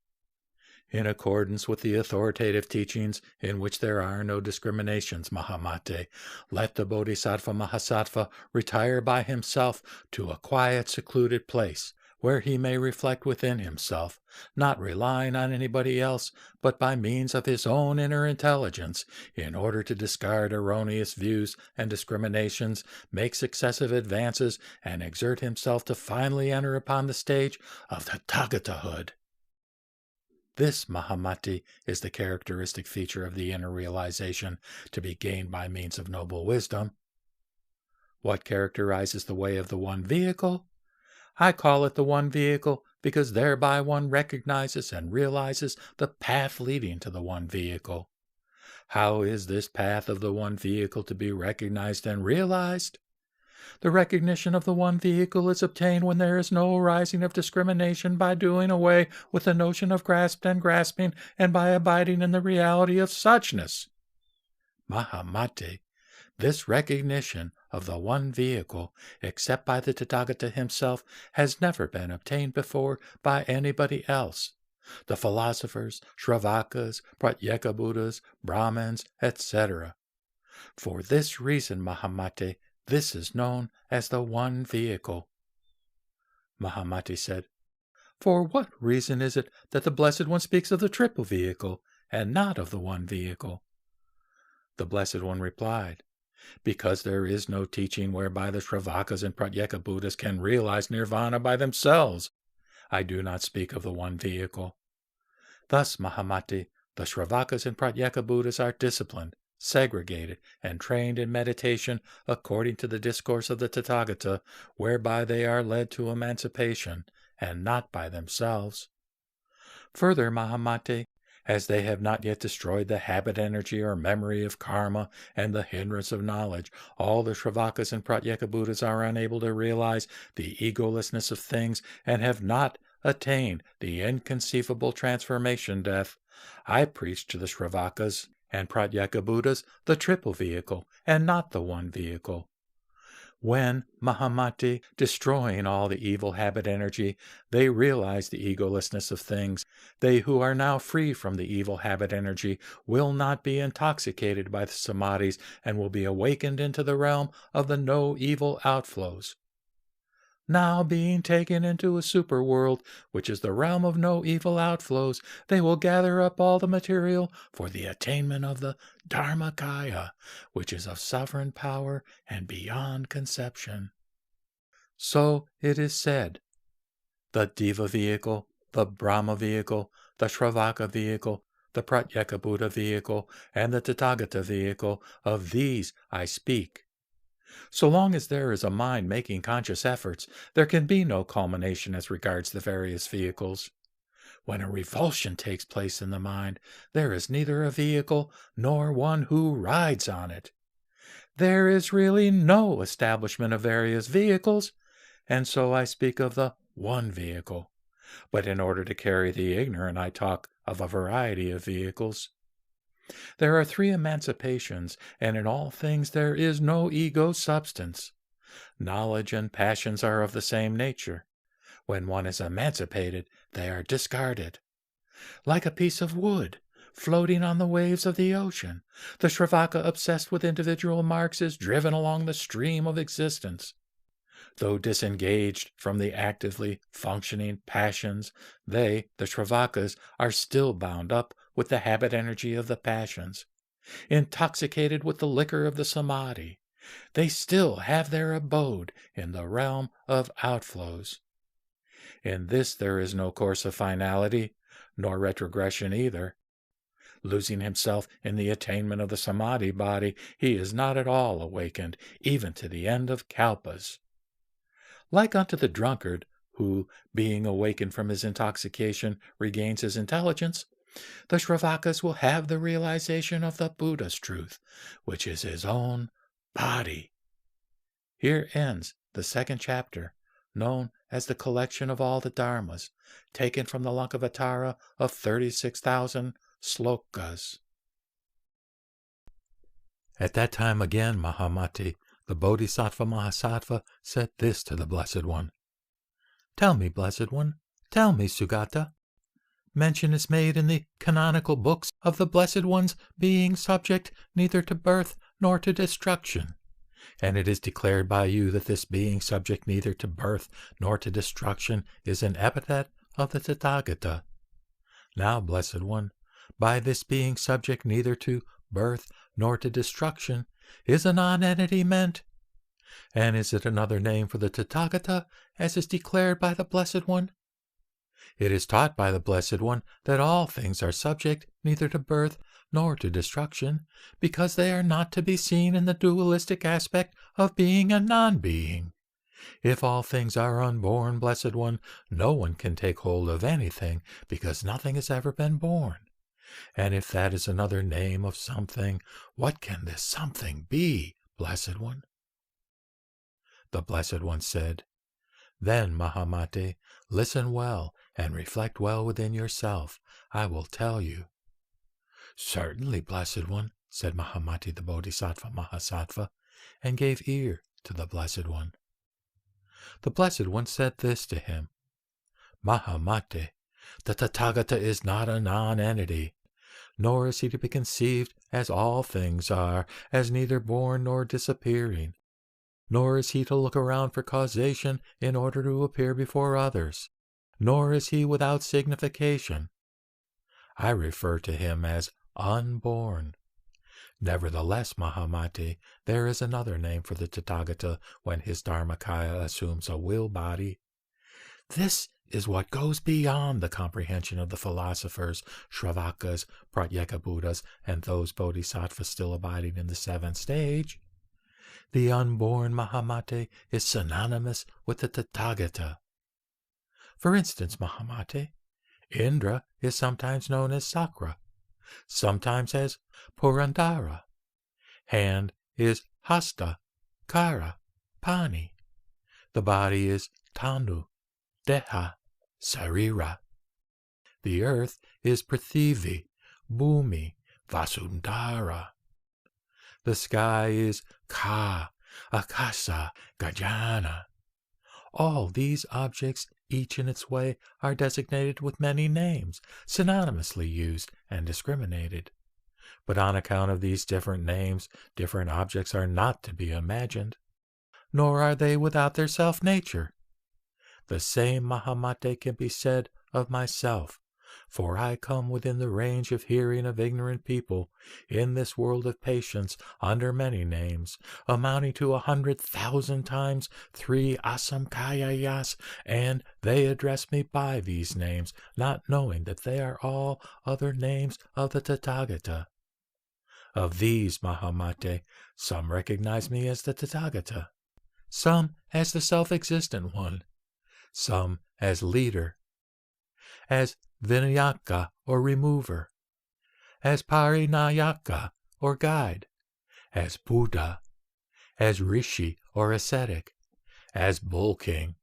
In accordance with the authoritative teachings in which there are no discriminations, Mahamate, let the Bodhisattva Mahasattva retire by himself to a quiet, secluded place, where he may reflect within himself, not relying on anybody else, but by means of his own inner intelligence, in order to discard erroneous views and discriminations, make successive advances, and exert himself to finally enter upon the stage of the Tathagatahood. This, Mahamati, is the characteristic feature of the inner realization to be gained by means of noble wisdom. What characterizes the way of the one vehicle? I call it the one vehicle because thereby one recognizes and realizes the path leading to the one vehicle. How is this path of the one vehicle to be recognized and realized? The recognition of the one vehicle is obtained when there is no arising of discrimination by doing away with the notion of grasped and grasping and by abiding in the reality of suchness. Mahamate, this recognition of the one vehicle, except by the Tathagata himself, has never been obtained before by anybody else. The philosophers, Shravakas, Pratyeka Buddhas, Brahmins, etc. For this reason, Mahamate, this is known as the one vehicle. Mahamati said, For what reason is it that the Blessed One speaks of the triple vehicle and not of the one vehicle? The Blessed One replied, Because there is no teaching whereby the Shravakas and Pratyeka Buddhas can realize nirvana by themselves. I do not speak of the one vehicle. Thus, Mahamati, the Shravakas and Pratyeka Buddhas are disciplined, segregated, and trained in meditation according to the discourse of the Tathagata, whereby they are led to emancipation, and not by themselves. Further, Mahamate, as they have not yet destroyed the habit energy or memory of karma and the hindrance of knowledge, all the Shravakas and Pratyeka Buddhas are unable to realize the egolessness of things and have not attained the inconceivable transformation death. I preach to the Shravakas and Pratyeka Buddhas the triple vehicle, and not the one vehicle. When, Mahamati, destroying all the evil habit energy, they realize the egolessness of things, they who are now free from the evil habit energy will not be intoxicated by the samadhis and will be awakened into the realm of the no evil outflows. Now being taken into a superworld, which is the realm of no evil outflows, they will gather up all the material for the attainment of the Dharmakaya, which is of sovereign power and beyond conception. So it is said, the Deva vehicle, the Brahma vehicle, the Shravaka vehicle, the Pratyeka Buddha vehicle, and the Tathagata vehicle, of these I speak. So long as there is a mind making conscious efforts, there can be no culmination as regards the various vehicles. When a revulsion takes place in the mind, there is neither a vehicle nor one who rides on it. There is really no establishment of various vehicles, and so I speak of the one vehicle. But in order to carry the ignorant, I talk of a variety of vehicles. There are 3 emancipations, and in all things there is no ego substance. Knowledge and passions are of the same nature. When one is emancipated, they are discarded. Like a piece of wood, floating on the waves of the ocean, the Shravaka obsessed with individual marks is driven along the stream of existence. Though disengaged from the actively functioning passions, they, the Shravakas, are still bound up with the habit energy of the passions. Intoxicated with the liquor of the samadhi, they still have their abode in the realm of outflows. In this there is no course of finality, nor retrogression either. Losing himself in the attainment of the samadhi body, he is not at all awakened, even to the end of kalpas. Like unto the drunkard, who, being awakened from his intoxication, regains his intelligence, the Shravakas will have the realization of the Buddha's truth, which is his own body. Here ends the 2nd chapter, known as the collection of all the dharmas, taken from the Laṅkāvatāra of 36,000 slokas. At that time again, Mahamati, the Bodhisattva Mahasattva, said this to the Blessed One. Tell me, Blessed One, tell me, Sugata. mention is made in the canonical books of the Blessed One's being subject neither to birth nor to destruction. And it is declared by you that this being subject neither to birth nor to destruction is an epithet of the Tathagata. Now, Blessed One, by this being subject neither to birth nor to destruction is a non-entity meant. And is it another name for the Tathagata, as is declared by the Blessed One? It is taught by the Blessed One that all things are subject neither to birth nor to destruction, because they are not to be seen in the dualistic aspect of being and non-being. If all things are unborn, Blessed One, no one can take hold of anything, because nothing has ever been born. And if that is another name of something, what can this something be, Blessed One? The Blessed One said, Then, Mahamate, listen well and reflect well within yourself. I will tell you. Certainly, Blessed One, said Mahamati the Bodhisattva Mahasattva, and gave ear to the Blessed One. The Blessed One said this to him, Mahamate, the Tathagata is not a non-entity, nor is he to be conceived as all things are, as neither born nor disappearing, nor is he to look around for causation in order to appear before others, nor is he without signification. I refer to him as unborn. Nevertheless, Mahamati, there is another name for the Tathagata when his Dharmakaya assumes a will body. This is what goes beyond the comprehension of the philosophers, Shravakas, Pratyeka Buddhas, and those bodhisattvas still abiding in the seventh stage. The unborn Mahamate is synonymous with the Tathagata. For instance, Mahamate, Indra is sometimes known as Sakra, sometimes as Purandara. Hand is Hasta, Kara, Pani. The body is Tanu, Deha, Sarira. The earth is Prithivi, Bhumi, Vasundhara. The sky is Ka, Akasa, Gajana. All these objects, each in its way, are designated with many names, synonymously used and discriminated. But on account of these different names, different objects are not to be imagined, nor are they without their self-nature. The same Mahamate can be said of myself, for I come within the range of hearing of ignorant people in this world of patience under many names, amounting to 100,000 times 3 asamkayayas, and they address me by these names, not knowing that they are all other names of the Tathagata. Of these, Mahamate, some recognize me as the Tathagata, some as the self-existent one, some as leader, as Vinayaka or remover, as Parinayaka or guide, as Buddha, as Rishi or ascetic, as Bull King,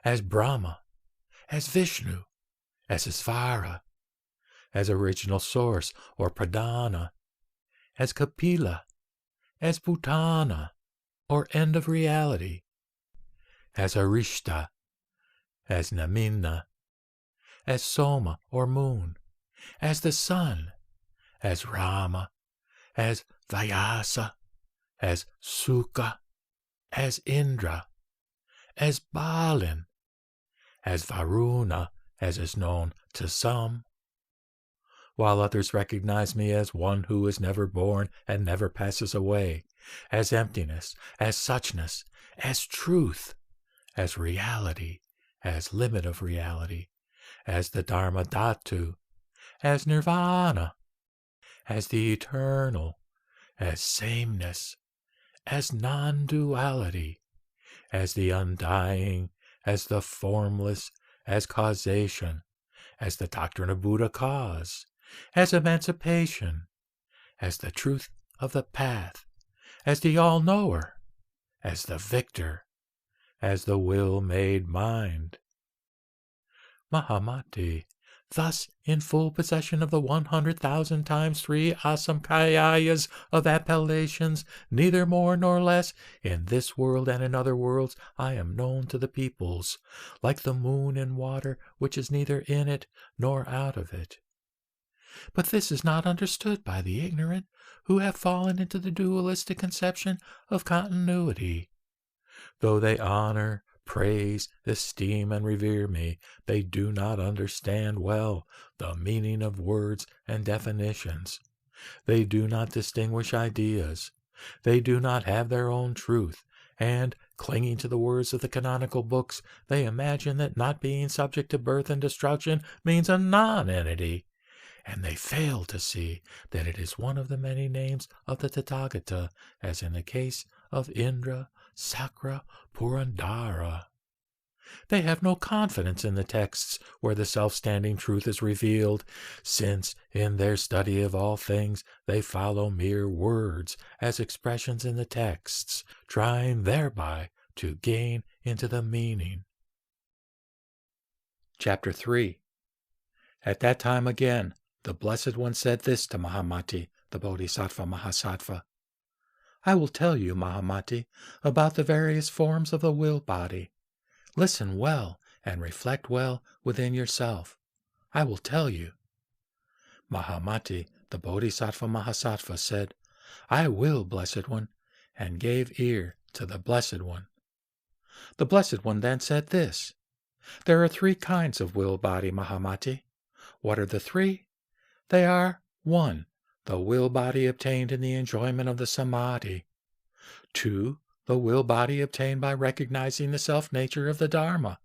as Brahma, as Vishnu, as Isvara, as original source or Pradhana, as Kapila, as Bhutana or end of reality, as Arishta, as Namina, as Soma or moon, as the sun, as Rama, as Vyasa, as Sukha, as Indra, as Balin, as Varuna, as is known to some, while others recognize me as one who is never born and never passes away, as emptiness, as suchness, as truth, as reality, as limit of reality, as the Dharma Dhatu, as Nirvana, as the eternal, as sameness, as non-duality, as the undying, as the formless, as causation, as the doctrine of Buddha cause, as emancipation, as the truth of the path, as the all-knower, as the victor, as the will-made mind. Mahamati, thus in full possession of the 100,000 times 3 asamkhayas of appellations, neither more nor less, in this world and in other worlds, I am known to the peoples, like the moon in water, which is neither in it nor out of it. But this is not understood by the ignorant, who have fallen into the dualistic conception of continuity. Though they honor, praise, esteem, and revere me, they do not understand well the meaning of words and definitions. They do not distinguish ideas. They do not have their own truth, and, clinging to the words of the canonical books, they imagine that not being subject to birth and destruction means a non-entity, and they fail to see that it is one of the many names of the Tathagata, as in the case of Indra, Sakra, Purandara. They have no confidence in the texts where the self-standing truth is revealed, since in their study of all things they follow mere words as expressions in the texts, trying thereby to gain into the meaning. Chapter 3. At that time again, the Blessed One said this to Mahamati, the Bodhisattva Mahasattva. I will tell you, Mahamati, about the various forms of the will body. Listen well and reflect well within yourself. I will tell you. Mahamati, the Bodhisattva Mahasattva, said, I will, Blessed One, and gave ear to the Blessed One. The Blessed One then said this. There are 3 kinds of will body, Mahamati. What are the 3? They are 1. The will body obtained in the enjoyment of the samadhi. 2. The will body obtained by recognizing the self-nature of the Dharma.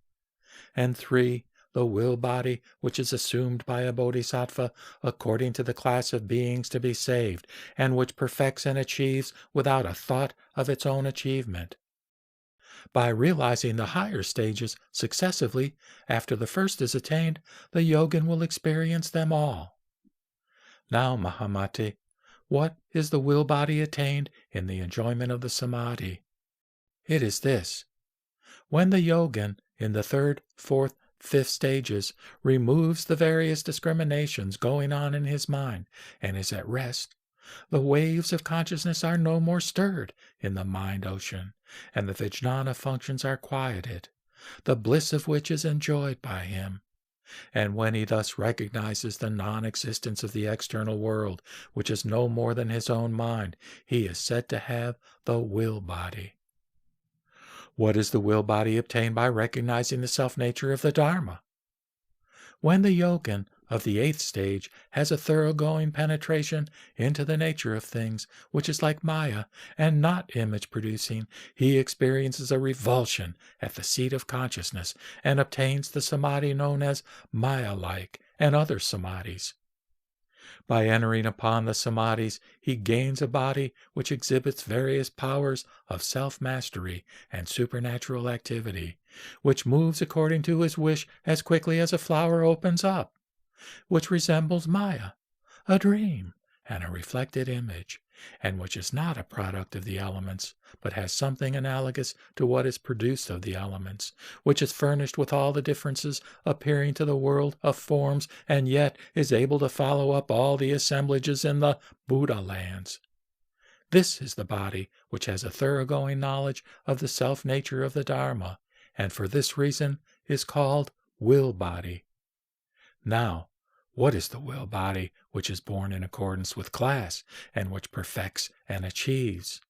And 3. The will body which is assumed by a bodhisattva according to the class of beings to be saved, and which perfects and achieves without a thought of its own achievement. By realizing the higher stages successively, after the first is attained, the yogin will experience them all. Now, Mahamati, what is the will body attained in the enjoyment of the samadhi? It is this. When the yogin, in the 3rd, 4th, 5th stages, removes the various discriminations going on in his mind and is at rest, the waves of consciousness are no more stirred in the mind ocean, and the vijnana functions are quieted, the bliss of which is enjoyed by him. And when he thus recognizes the non-existence of the external world, which is no more than his own mind, he is said to have the will body. What is the will body obtained by recognizing the self-nature of the Dharma? When the yogin of the 8th stage has a thoroughgoing penetration into the nature of things, which is like Maya and not image-producing, he experiences a revulsion at the seat of consciousness and obtains the samadhi known as Maya-like and other samadhis. By entering upon the samadhis, he gains a body which exhibits various powers of self-mastery and supernatural activity, which moves according to his wish as quickly as a flower opens up, which resembles Maya, a dream, and a reflected image, and which is not a product of the elements, but has something analogous to what is produced of the elements, which is furnished with all the differences appearing to the world of forms, and yet is able to follow up all the assemblages in the Buddha lands. This is the body which has a thoroughgoing knowledge of the self-nature of the Dharma, and for this reason is called will body. Now, what is the will body which is born in accordance with class, and which perfects and achieves?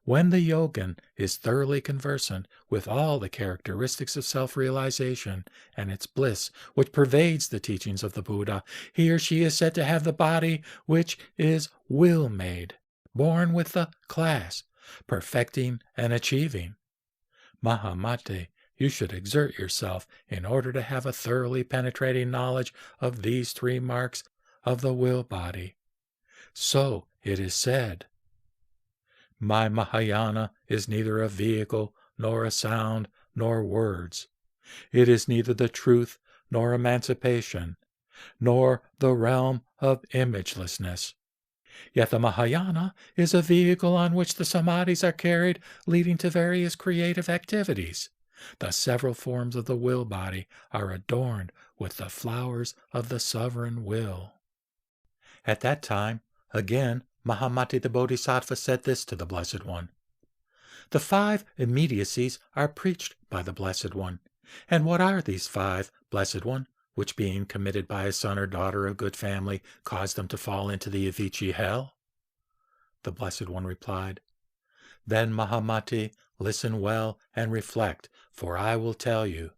When the yogin is thoroughly conversant with all the characteristics of self-realization and its bliss which pervades the teachings of the Buddha, he or she is said to have the body which is will-made, born with the class, perfecting and achieving. Mahamati, you should exert yourself in order to have a thoroughly penetrating knowledge of these 3 marks of the will body. So it is said, my Mahayana is neither a vehicle, nor a sound, nor words. It is neither the truth, nor emancipation, nor the realm of imagelessness. Yet the Mahayana is a vehicle on which the samadhis are carried, leading to various creative activities. The several forms of the will body are adorned with the flowers of the sovereign will. At that time, again, Mahamati the Bodhisattva said this to the Blessed One. The 5 immediacies are preached by the Blessed One. And what are these 5, Blessed One, which being committed by a son or daughter of good family cause them to fall into the Avici hell? The Blessed One replied, Then, Mahamati, listen well and reflect, for I will tell you.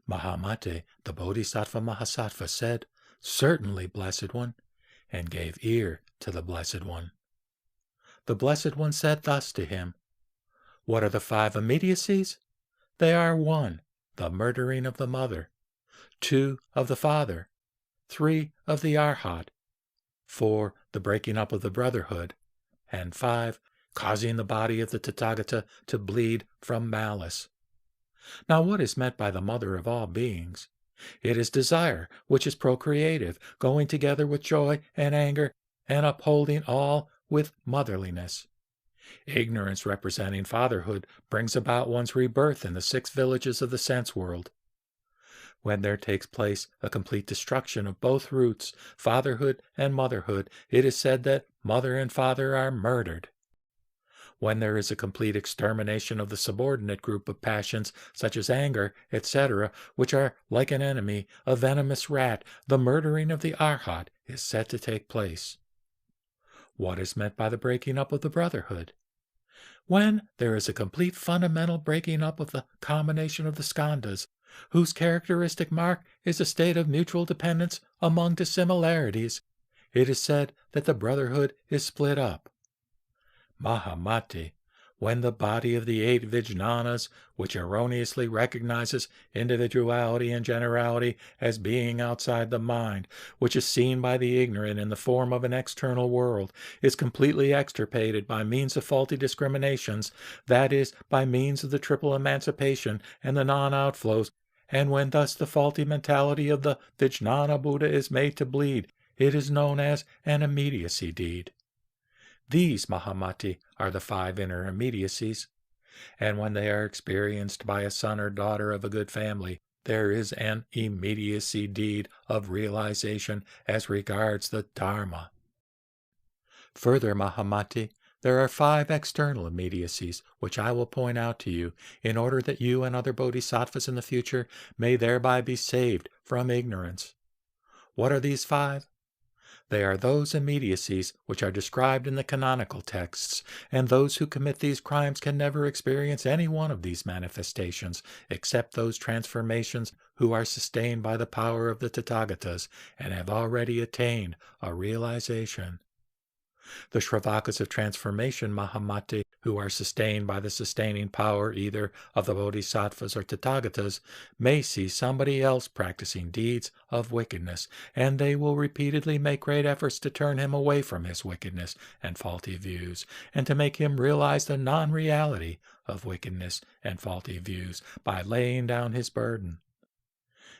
Mahamati, the Bodhisattva Mahasattva, said, Certainly, Blessed One, and gave ear to the Blessed One. The Blessed One said thus to him, What are the 5 immediacies? They are 1, the murdering of the mother, 2, of the father, 3, of the arhat, 4, the breaking up of the brotherhood, and 5, causing the body of the Tathagata to bleed from malice. Now what is meant by the mother of all beings? It is desire, which is procreative, going together with joy and anger, and upholding all with motherliness. Ignorance representing fatherhood brings about one's rebirth in the 6 villages of the sense world. When there takes place a complete destruction of both roots, fatherhood and motherhood, it is said that mother and father are murdered. When there is a complete extermination of the subordinate group of passions, such as anger, etc., which are like an enemy, a venomous rat, the murdering of the arhat is said to take place. What is meant by the breaking up of the brotherhood? When there is a complete fundamental breaking up of the combination of the skandhas, whose characteristic mark is a state of mutual dependence among dissimilarities, it is said that the brotherhood is split up. Mahamati, when the body of the 8 vijnanas, which erroneously recognizes individuality and generality as being outside the mind, which is seen by the ignorant in the form of an external world, is completely extirpated by means of faulty discriminations, that is, by means of the triple emancipation and the non-outflows, and when thus the faulty mentality of the Vijnana Buddha is made to bleed, it is known as an immediacy deed. These, Mahamati, are the 5 inner immediacies, and when they are experienced by a son or daughter of a good family, there is an immediacy deed of realization as regards the Dharma. Further, Mahamati, there are 5 external immediacies, which I will point out to you, in order that you and other bodhisattvas in the future may thereby be saved from ignorance. What are these 5? They are those immediacies which are described in the canonical texts, and those who commit these crimes can never experience any one of these manifestations, except those transformations who are sustained by the power of the Tathagatas and have already attained a realization. The Shravakas of transformation, Mahamati, who are sustained by the sustaining power either of the Bodhisattvas or Tathagatas, may see somebody else practicing deeds of wickedness, and they will repeatedly make great efforts to turn him away from his wickedness and faulty views, and to make him realize the non-reality of wickedness and faulty views by laying down his burden.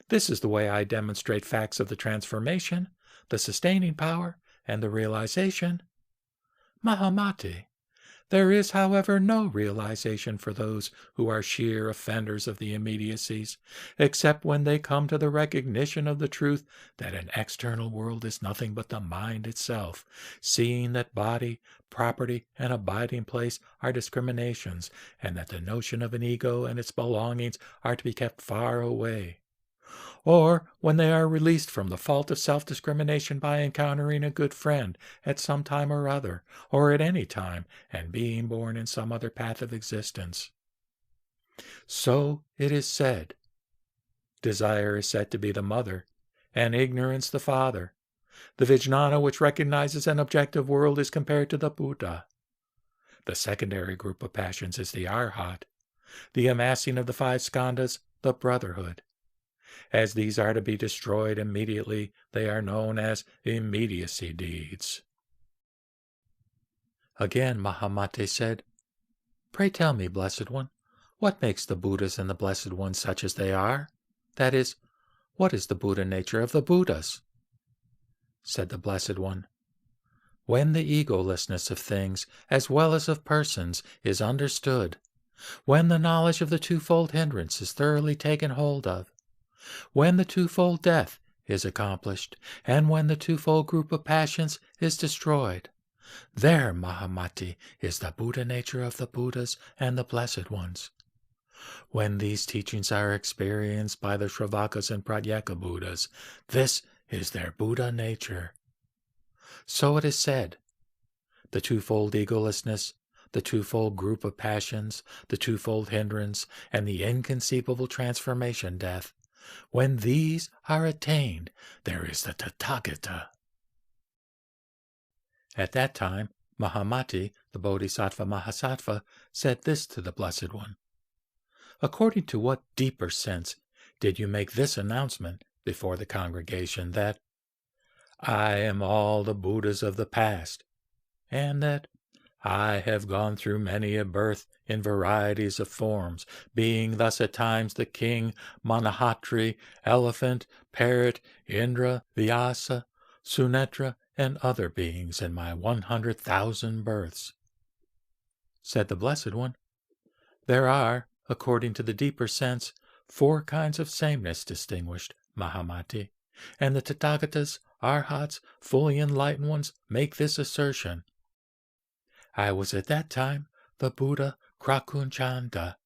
This is the way I demonstrate facts of the transformation, the sustaining power, and the realization. Mahamati, there is, however, no realization for those who are sheer offenders of the immediacies, except when they come to the recognition of the truth that an external world is nothing but the mind itself, seeing that body, property, and abiding place are discriminations, and that the notion of an ego and its belongings are to be kept far away. Or when they are released from the fault of self-discrimination by encountering a good friend at some time or other, or at any time, and being born in some other path of existence. So it is said. Desire is said to be the mother, and ignorance the father. The Vijnana which recognizes an objective world is compared to the Buddha. The secondary group of passions is the arhat. The amassing of the 5 skandhas, the brotherhood. As these are to be destroyed immediately, they are known as immediacy deeds. Again Mahamati said, Pray tell me, Blessed One, what makes the Buddhas and the Blessed Ones such as they are? That is, what is the Buddha nature of the Buddhas? Said the Blessed One, When the egolessness of things, as well as of persons, is understood, when the knowledge of the twofold hindrance is thoroughly taken hold of, when the twofold death is accomplished, and when the twofold group of passions is destroyed, there, Mahamati, is the Buddha nature of the Buddhas and the Blessed Ones. When these teachings are experienced by the Shravakas and Pratyeka Buddhas, this is their Buddha nature. So it is said, the twofold egolessness, the twofold group of passions, the twofold hindrance, and the inconceivable transformation death, when these are attained, there is the Tathagata. At that time, Mahamati, the Bodhisattva Mahasattva, said this to the Blessed One. According to what deeper sense did you make this announcement before the congregation that I am all the Buddhas of the past, and that I have gone through many a birth in varieties of forms, being thus at times the king, Manahatri, elephant, parrot, Indra, Vyasa, Sunetra, and other beings in my 100,000 births? Said the Blessed One, there are, according to the deeper sense, 4 kinds of sameness distinguished, Mahamati, and the Tathagatas, Arhats, fully enlightened ones, make this assertion. I was at that time the Buddha Krakunchanda,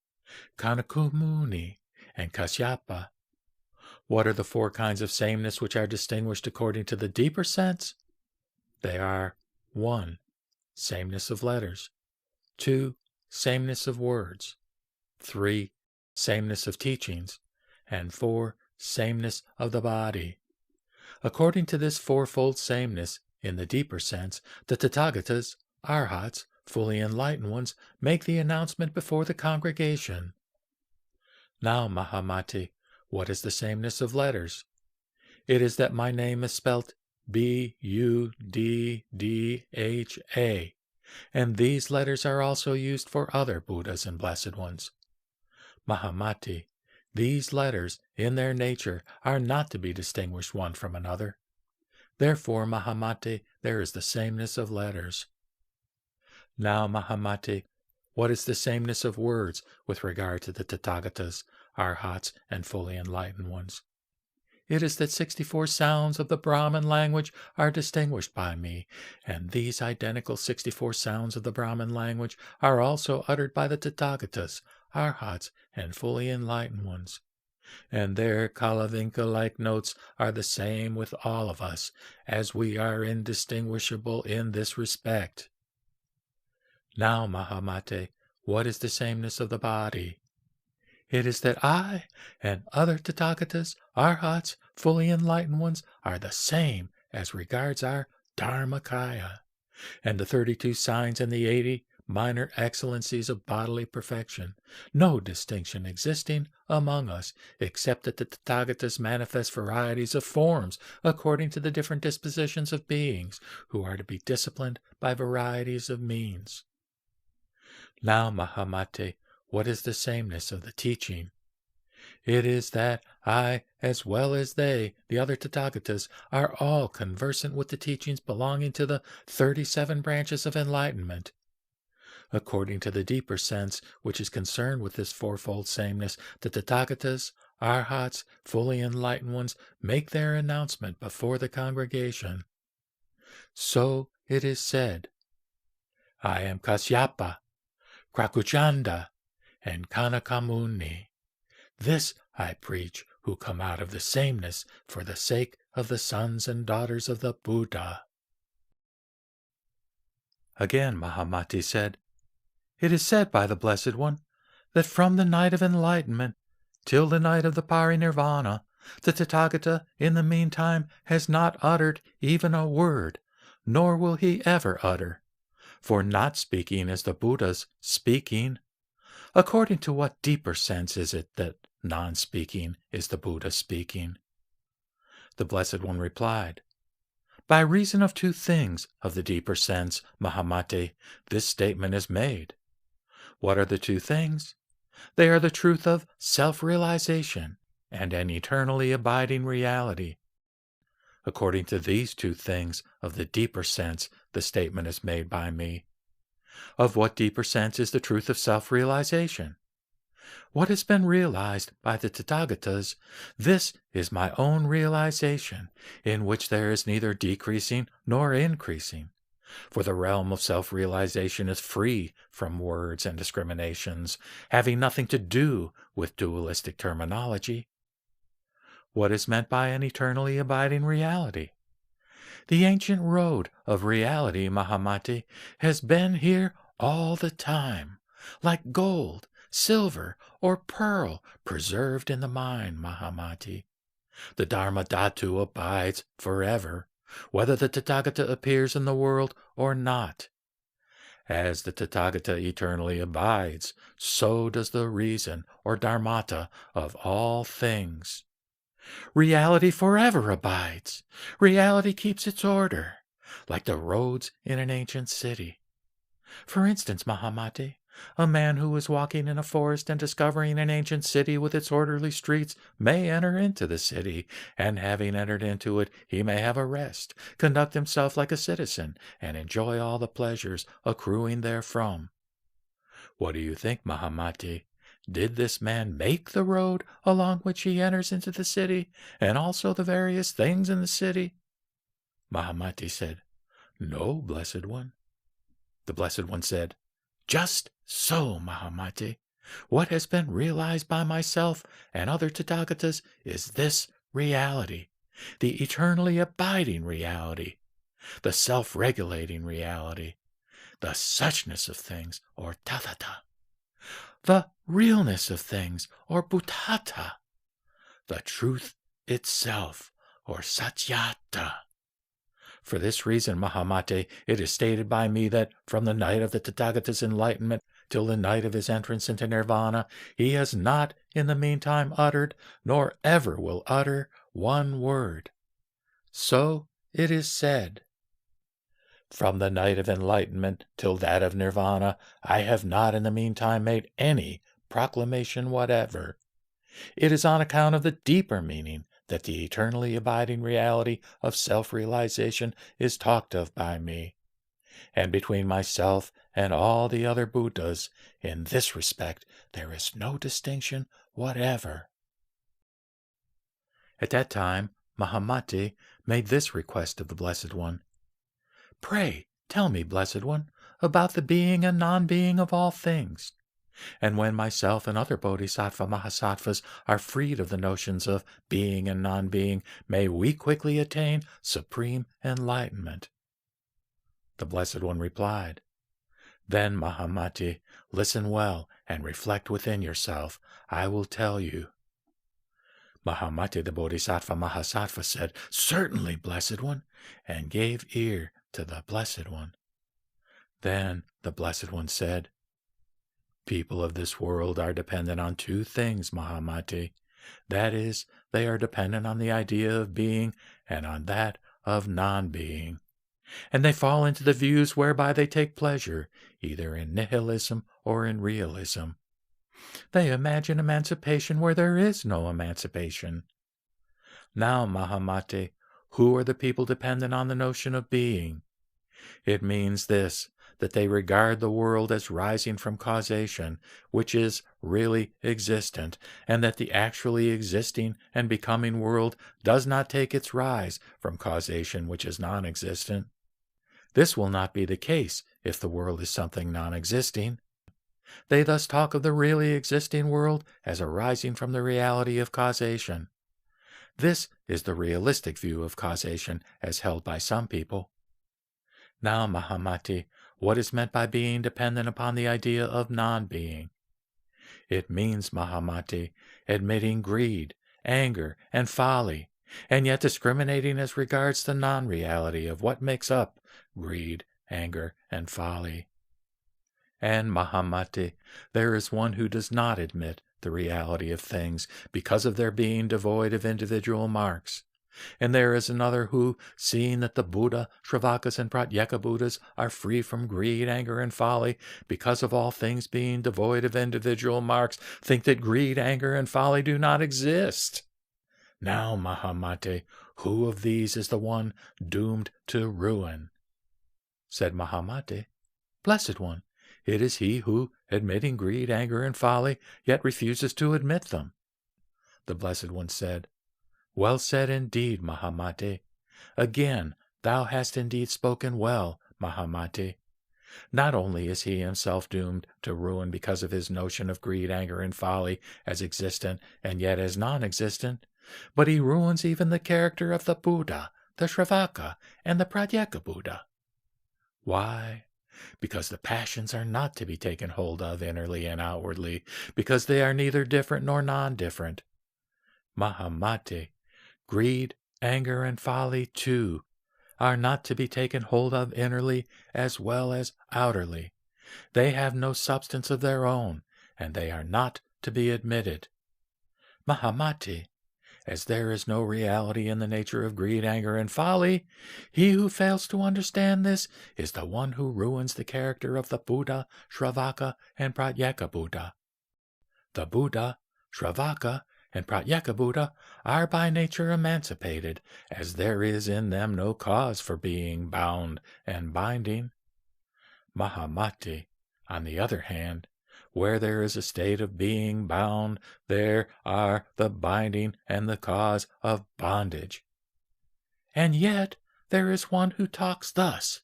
Kanakumuni, and Kasyapa. What are the 4 kinds of sameness which are distinguished according to the deeper sense? They are 1. Sameness of letters, 2. Sameness of words, 3. Sameness of teachings, and 4. Sameness of the body. According to this 4-fold sameness, in the deeper sense, the Tathagatas, Arhats, fully enlightened ones, make the announcement before the congregation. Now, Mahamati, what is the sameness of letters? It is that my name is spelt Buddha, and these letters are also used for other Buddhas and Blessed Ones. Mahamati, these letters, in their nature, are not to be distinguished one from another. Therefore, Mahamati, there is the sameness of letters. Now, Mahamati, what is the sameness of words with regard to the Tathagatas, Arhats, and fully enlightened ones? It is that 64 sounds of the Brahmin language are distinguished by me, and these identical 64 sounds of the Brahmin language are also uttered by the Tathagatas, Arhats, and fully enlightened ones. And their Kalavinka-like notes are the same with all of us, as we are indistinguishable in this respect. Now, Mahamate, what is the sameness of the body? It is that I and other Tathagatas, Arhats, fully enlightened ones, are the same as regards our Dharmakaya, and the 32 signs and the 80 minor excellencies of bodily perfection, no distinction existing among us, except that the Tathagatas manifest varieties of forms according to the different dispositions of beings, who are to be disciplined by varieties of means. Now, Mahamate, what is the sameness of the teaching? It is that I, as well as they, the other Tathagatas, are all conversant with the teachings belonging to the 37 branches of enlightenment. According to the deeper sense, which is concerned with this 4-fold sameness, the Tathagatas, Arhats, fully enlightened ones, make their announcement before the congregation. So it is said, I am Kasyapa, Krakuchanda, and Kanakamuni. This I preach, who come out of the sameness for the sake of the sons and daughters of the Buddha. Again Mahamati said, It is said by the Blessed One that from the night of enlightenment till the night of the parinirvana, the Tathagata in the meantime has not uttered even a word, nor will he ever utter. For not speaking is the Buddha's speaking. According to what deeper sense is it that non-speaking is the Buddha speaking? The Blessed One replied, By reason of 2 things of the deeper sense, Mahamate, this statement is made. What are the 2 things? They are the truth of self-realization and an eternally abiding reality. According to these 2 things of the deeper sense, the statement is made by me. Of what deeper sense is the truth of self-realization? What has been realized by the Tathagatas, this is my own realization, in which there is neither decreasing nor increasing. For the realm of self-realization is free from words and discriminations, having nothing to do with dualistic terminology. What is meant by an eternally abiding reality? The ancient road of reality, Mahamati, has been here all the time, like gold, silver, or pearl preserved in the mind, Mahamati. The Dharma Dhatu abides forever, whether the Tathagata appears in the world or not. As the Tathagata eternally abides, so does the reason or dharmata of all things. Reality forever abides. Reality keeps its order, like the roads in an ancient city. For instance, Mahamati, a man who is walking in a forest and discovering an ancient city with its orderly streets may enter into the city, and having entered into it, he may have a rest, conduct himself like a citizen, and enjoy all the pleasures accruing therefrom. What do you think, Mahamati? Did this man make the road along which he enters into the city, and also the various things in the city? Mahamati said, No, Blessed One. The Blessed One said, Just so, Mahamati. What has been realized by myself and other Tathagatas is this reality, the eternally abiding reality, the self-regulating reality, the suchness of things, or tathata, the realness of things, or buddhata, the truth itself, or satyata. For this reason, Mahamati, it is stated by me that from the night of the Tathagata's enlightenment till the night of his entrance into nirvana, he has not in the meantime uttered, nor ever will utter, one word. So it is said. From the night of enlightenment till that of nirvana, I have not in the meantime made any proclamation whatever. It is on account of the deeper meaning that the eternally abiding reality of self-realization is talked of by me. And between myself and all the other Buddhas, in this respect, there is no distinction whatever. At that time, Mahamati made this request of the Blessed One. Pray, tell me, Blessed One, about the being and non-being of all things. And when myself and other Bodhisattva Mahasattvas are freed of the notions of being and non-being, may we quickly attain supreme enlightenment. The Blessed One replied, Then, Mahamati, listen well and reflect within yourself. I will tell you. Mahamati, the Bodhisattva Mahasattva, said, Certainly, Blessed One, and gave ear to the Blessed One. Then the Blessed One said, People of this world are dependent on two things, Mahamati. That is, they are dependent on the idea of being and on that of non-being. And they fall into the views whereby they take pleasure, either in nihilism or in realism. They imagine emancipation where there is no emancipation. Now, Mahamati, who are the people dependent on the notion of being? It means this, that they regard the world as rising from causation, which is really existent, and that the actually existing and becoming world does not take its rise from causation which is non-existent. This will not be the case if the world is something non-existing. They thus talk of the really existing world as arising from the reality of causation. This is the realistic view of causation as held by some people. Now, Mahamati, what is meant by being dependent upon the idea of non-being? It means, Mahamati, admitting greed, anger, and folly, and yet discriminating as regards the non-reality of what makes up greed, anger, and folly. And, Mahamati, there is one who does not admit the reality of things because of their being devoid of individual marks. And there is another who, seeing that the Buddha, Shravakas, and Pratyeka Buddhas are free from greed, anger, and folly, because of all things being devoid of individual marks, think that greed, anger, and folly do not exist. Now, Mahamati, who of these is the one doomed to ruin? Said Mahamati, Blessed One, It is he who, admitting greed, anger, and folly, yet refuses to admit them. The Blessed One said, "Well said indeed, Mahamate. Again, thou hast indeed spoken well, Mahamate. Not only is he himself doomed to ruin because of his notion of greed, anger, and folly as existent and yet as non-existent, but he ruins even the character of the Buddha, the Shravaka, and the Pratyeka Buddha. Why? Because the passions are not to be taken hold of innerly and outwardly, because they are neither different nor non-different. Mahamate, greed, anger, and folly, too, are not to be taken hold of innerly as well as outerly. They have no substance of their own, and they are not to be admitted. Mahamate, as there is no reality in the nature of greed, anger, and folly, he who fails to understand this is the one who ruins the character of the Buddha, Shravaka, and Pratyeka Buddha. The Buddha, Shravaka, and Pratyeka Buddha are by nature emancipated, as there is in them no cause for being bound and binding. Mahamate, on the other hand, where there is a state of being bound, there are the binding and the cause of bondage. And yet there is one who talks thus,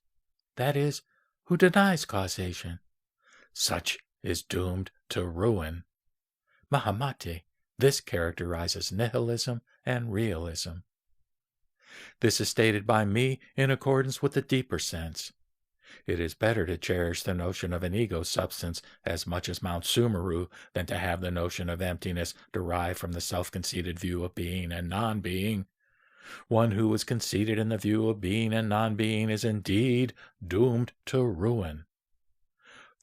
that is, who denies causation. Such is doomed to ruin. Mahamate, this characterizes nihilism and realism. This is stated by me in accordance with the deeper sense. It is better to cherish the notion of an ego substance as much as Mount Sumeru than to have the notion of emptiness derived from the self-conceited view of being and non-being. One who is conceited in the view of being and non-being is indeed doomed to ruin.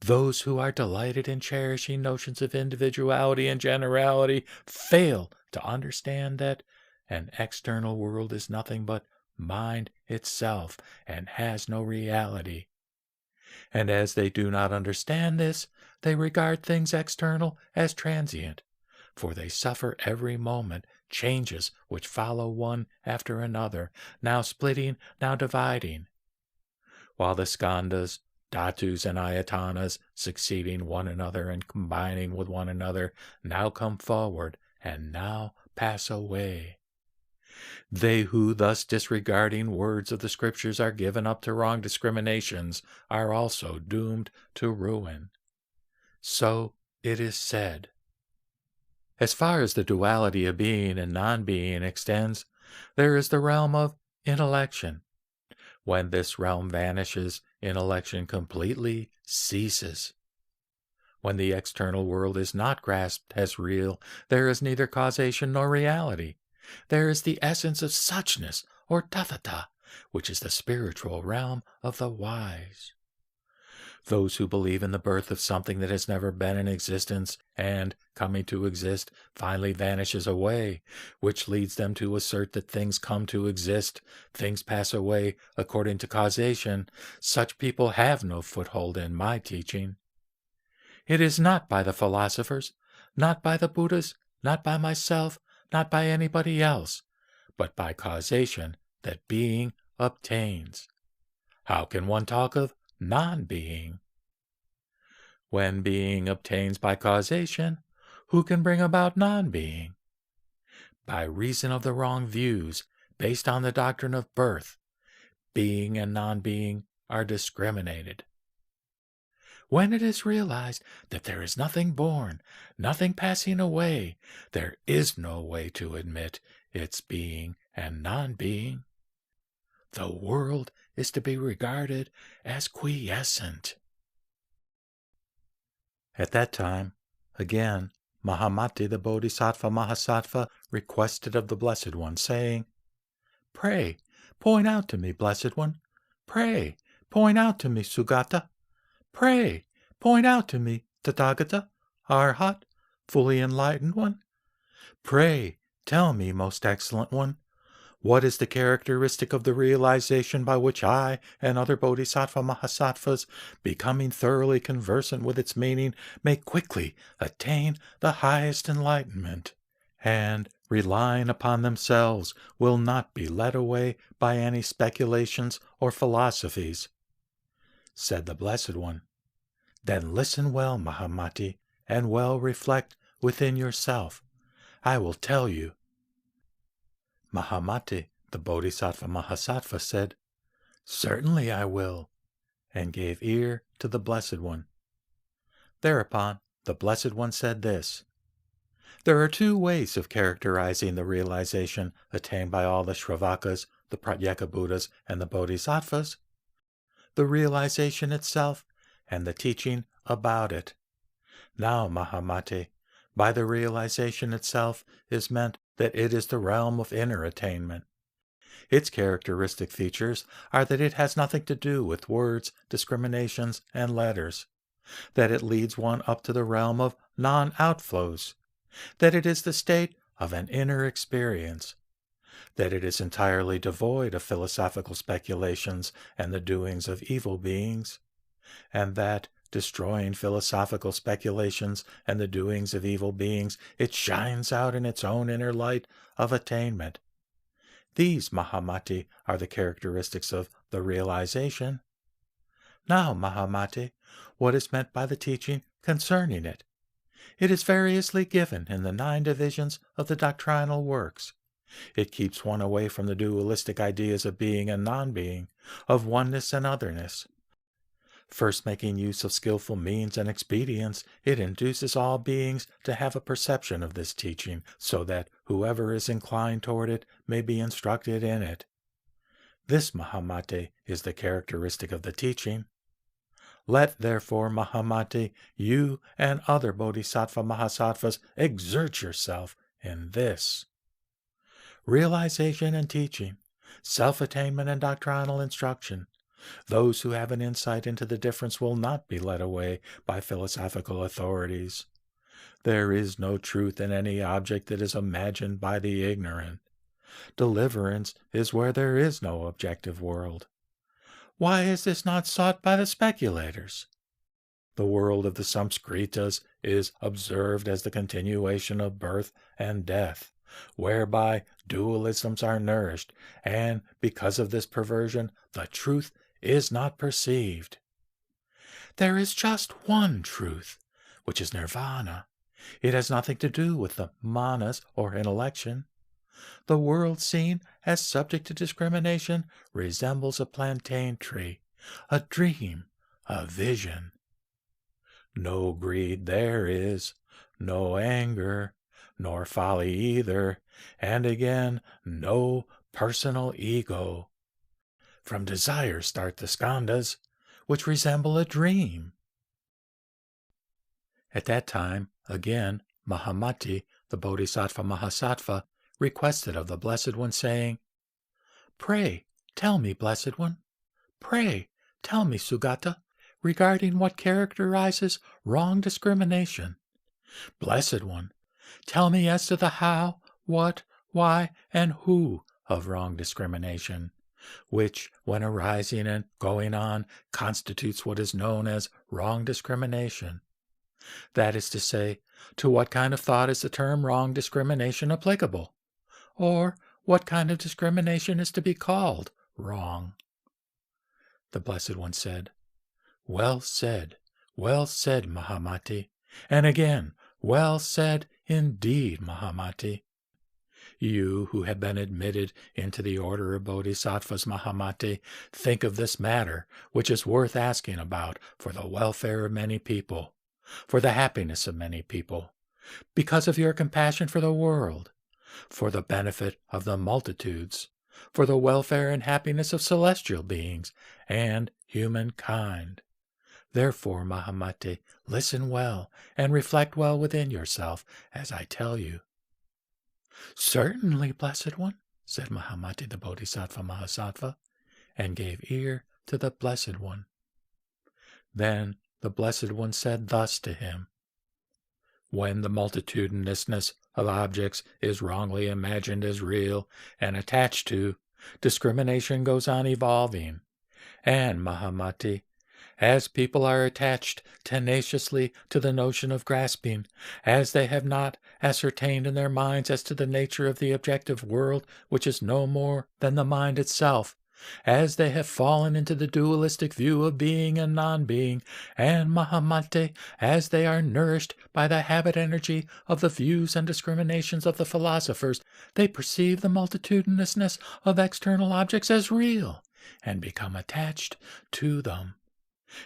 Those who are delighted in cherishing notions of individuality and generality fail to understand that an external world is nothing but mind itself and has no reality. And as they do not understand this, they regard things external as transient, for they suffer every moment changes which follow one after another, now splitting, now dividing. While the skandhas, dhatus, and ayatanas, succeeding one another and combining with one another, now come forward and now pass away. They who, thus disregarding words of the Scriptures, are given up to wrong discriminations, are also doomed to ruin. So it is said. As far as the duality of being and non-being extends, there is the realm of intellection. When this realm vanishes, intellection completely ceases. When the external world is not grasped as real, there is neither causation nor reality. There is the essence of suchness, or tathata, which is the spiritual realm of the wise. Those who believe in the birth of something that has never been in existence and, coming to exist, finally vanishes away, which leads them to assert that things come to exist, things pass away according to causation, such people have no foothold in my teaching. It is not by the philosophers, not by the Buddhas, not by myself, not by anybody else, but by causation that being obtains. How can one talk of non-being? When being obtains by causation, who can bring about non-being? By reason of the wrong views based on the doctrine of birth, being and non-being are discriminated. When it is realized that there is nothing born, nothing passing away, there is no way to admit its being and non-being. The world is to be regarded as quiescent. At that time, again, Mahamate the Bodhisattva Mahasattva requested of the Blessed One, saying, "Pray, point out to me, Blessed One. Pray, point out to me, Sugata. Pray, point out to me, Tathagata, Arhat, fully enlightened one. Pray, tell me, most excellent one, what is the characteristic of the realization by which I and other Bodhisattva Mahasattvas, becoming thoroughly conversant with its meaning, may quickly attain the highest enlightenment, and, relying upon themselves, will not be led away by any speculations or philosophies?" Said the Blessed One, Then listen well, Mahamati, and well reflect within yourself. I will tell you. Mahamati, the Bodhisattva Mahasattva, said, Certainly I will, and gave ear to the Blessed One. Thereupon the Blessed One said this: There are two ways of characterizing the realization attained by all the Shravakas, the Pratyeka Buddhas, and the Bodhisattvas: the realization itself and the teaching about it. Now, Mahamati, by the realization itself is meant that it is the realm of inner attainment. Its characteristic features are that it has nothing to do with words, discriminations, and letters, that it leads one up to the realm of non-outflows, that it is the state of an inner experience, that it is entirely devoid of philosophical speculations and the doings of evil beings, and that, destroying philosophical speculations and the doings of evil beings, it shines out in its own inner light of attainment. These, Mahamati, are the characteristics of the realization. Now, Mahamati, what is meant by the teaching concerning it? It is variously given in the 9 divisions of the doctrinal works. It keeps one away from the dualistic ideas of being and non-being, of oneness and otherness. First, making use of skillful means and expedients, it induces all beings to have a perception of this teaching, so that whoever is inclined toward it may be instructed in it. This, Mahamati, is the characteristic of the teaching. Let, therefore, Mahamati, you and other Bodhisattva Mahasattvas exert yourself in this. Realization and teaching, self-attainment and doctrinal instruction. Those who have an insight into the difference will not be led away by philosophical authorities. There is no truth in any object that is imagined by the ignorant. Deliverance is where there is no objective world. Why is this not sought by the speculators? The world of the Samskritas is observed as the continuation of birth and death, whereby dualisms are nourished, and because of this perversion, the truth is not perceived. There is just one truth, which is nirvana. It has nothing to do with the manas or intellection. The world seen as subject to discrimination resembles a plantain tree, a dream, a vision. No greed there is, no anger, nor folly either, and again no personal ego. From desire start the skandhas, which resemble a dream. At that time, again, Mahamati, the Bodhisattva Mahasattva, requested of the Blessed One, saying, Pray, tell me, Blessed One, pray, tell me, Sugata, regarding what characterizes wrong discrimination. Blessed One, tell me as to the how, what, why, and who of wrong discrimination, which, when arising and going on, constitutes what is known as wrong discrimination. That is to say, to what kind of thought is the term wrong discrimination applicable? Or what kind of discrimination is to be called wrong? The Blessed One said, Well said, Mahamati, and again, well said indeed, Mahamati. You who have been admitted into the order of Bodhisattvas, Mahamati, think of this matter, which is worth asking about for the welfare of many people, for the happiness of many people, because of your compassion for the world, for the benefit of the multitudes, for the welfare and happiness of celestial beings and humankind. Therefore, Mahamati, listen well and reflect well within yourself as I tell you. Certainly, Blessed One, said Mahamati the Bodhisattva Mahasattva, and gave ear to the Blessed One. Then the Blessed One said thus to him, When the multitudinousness of objects is wrongly imagined as real and attached to, discrimination goes on evolving. And, Mahamati, as people are attached tenaciously to the notion of grasping, as they have not ascertained in their minds as to the nature of the objective world, which is no more than the mind itself, as they have fallen into the dualistic view of being and non-being, and Mahamate, as they are nourished by the habit energy of the views and discriminations of the philosophers, they perceive the multitudinousness of external objects as real, and become attached to them.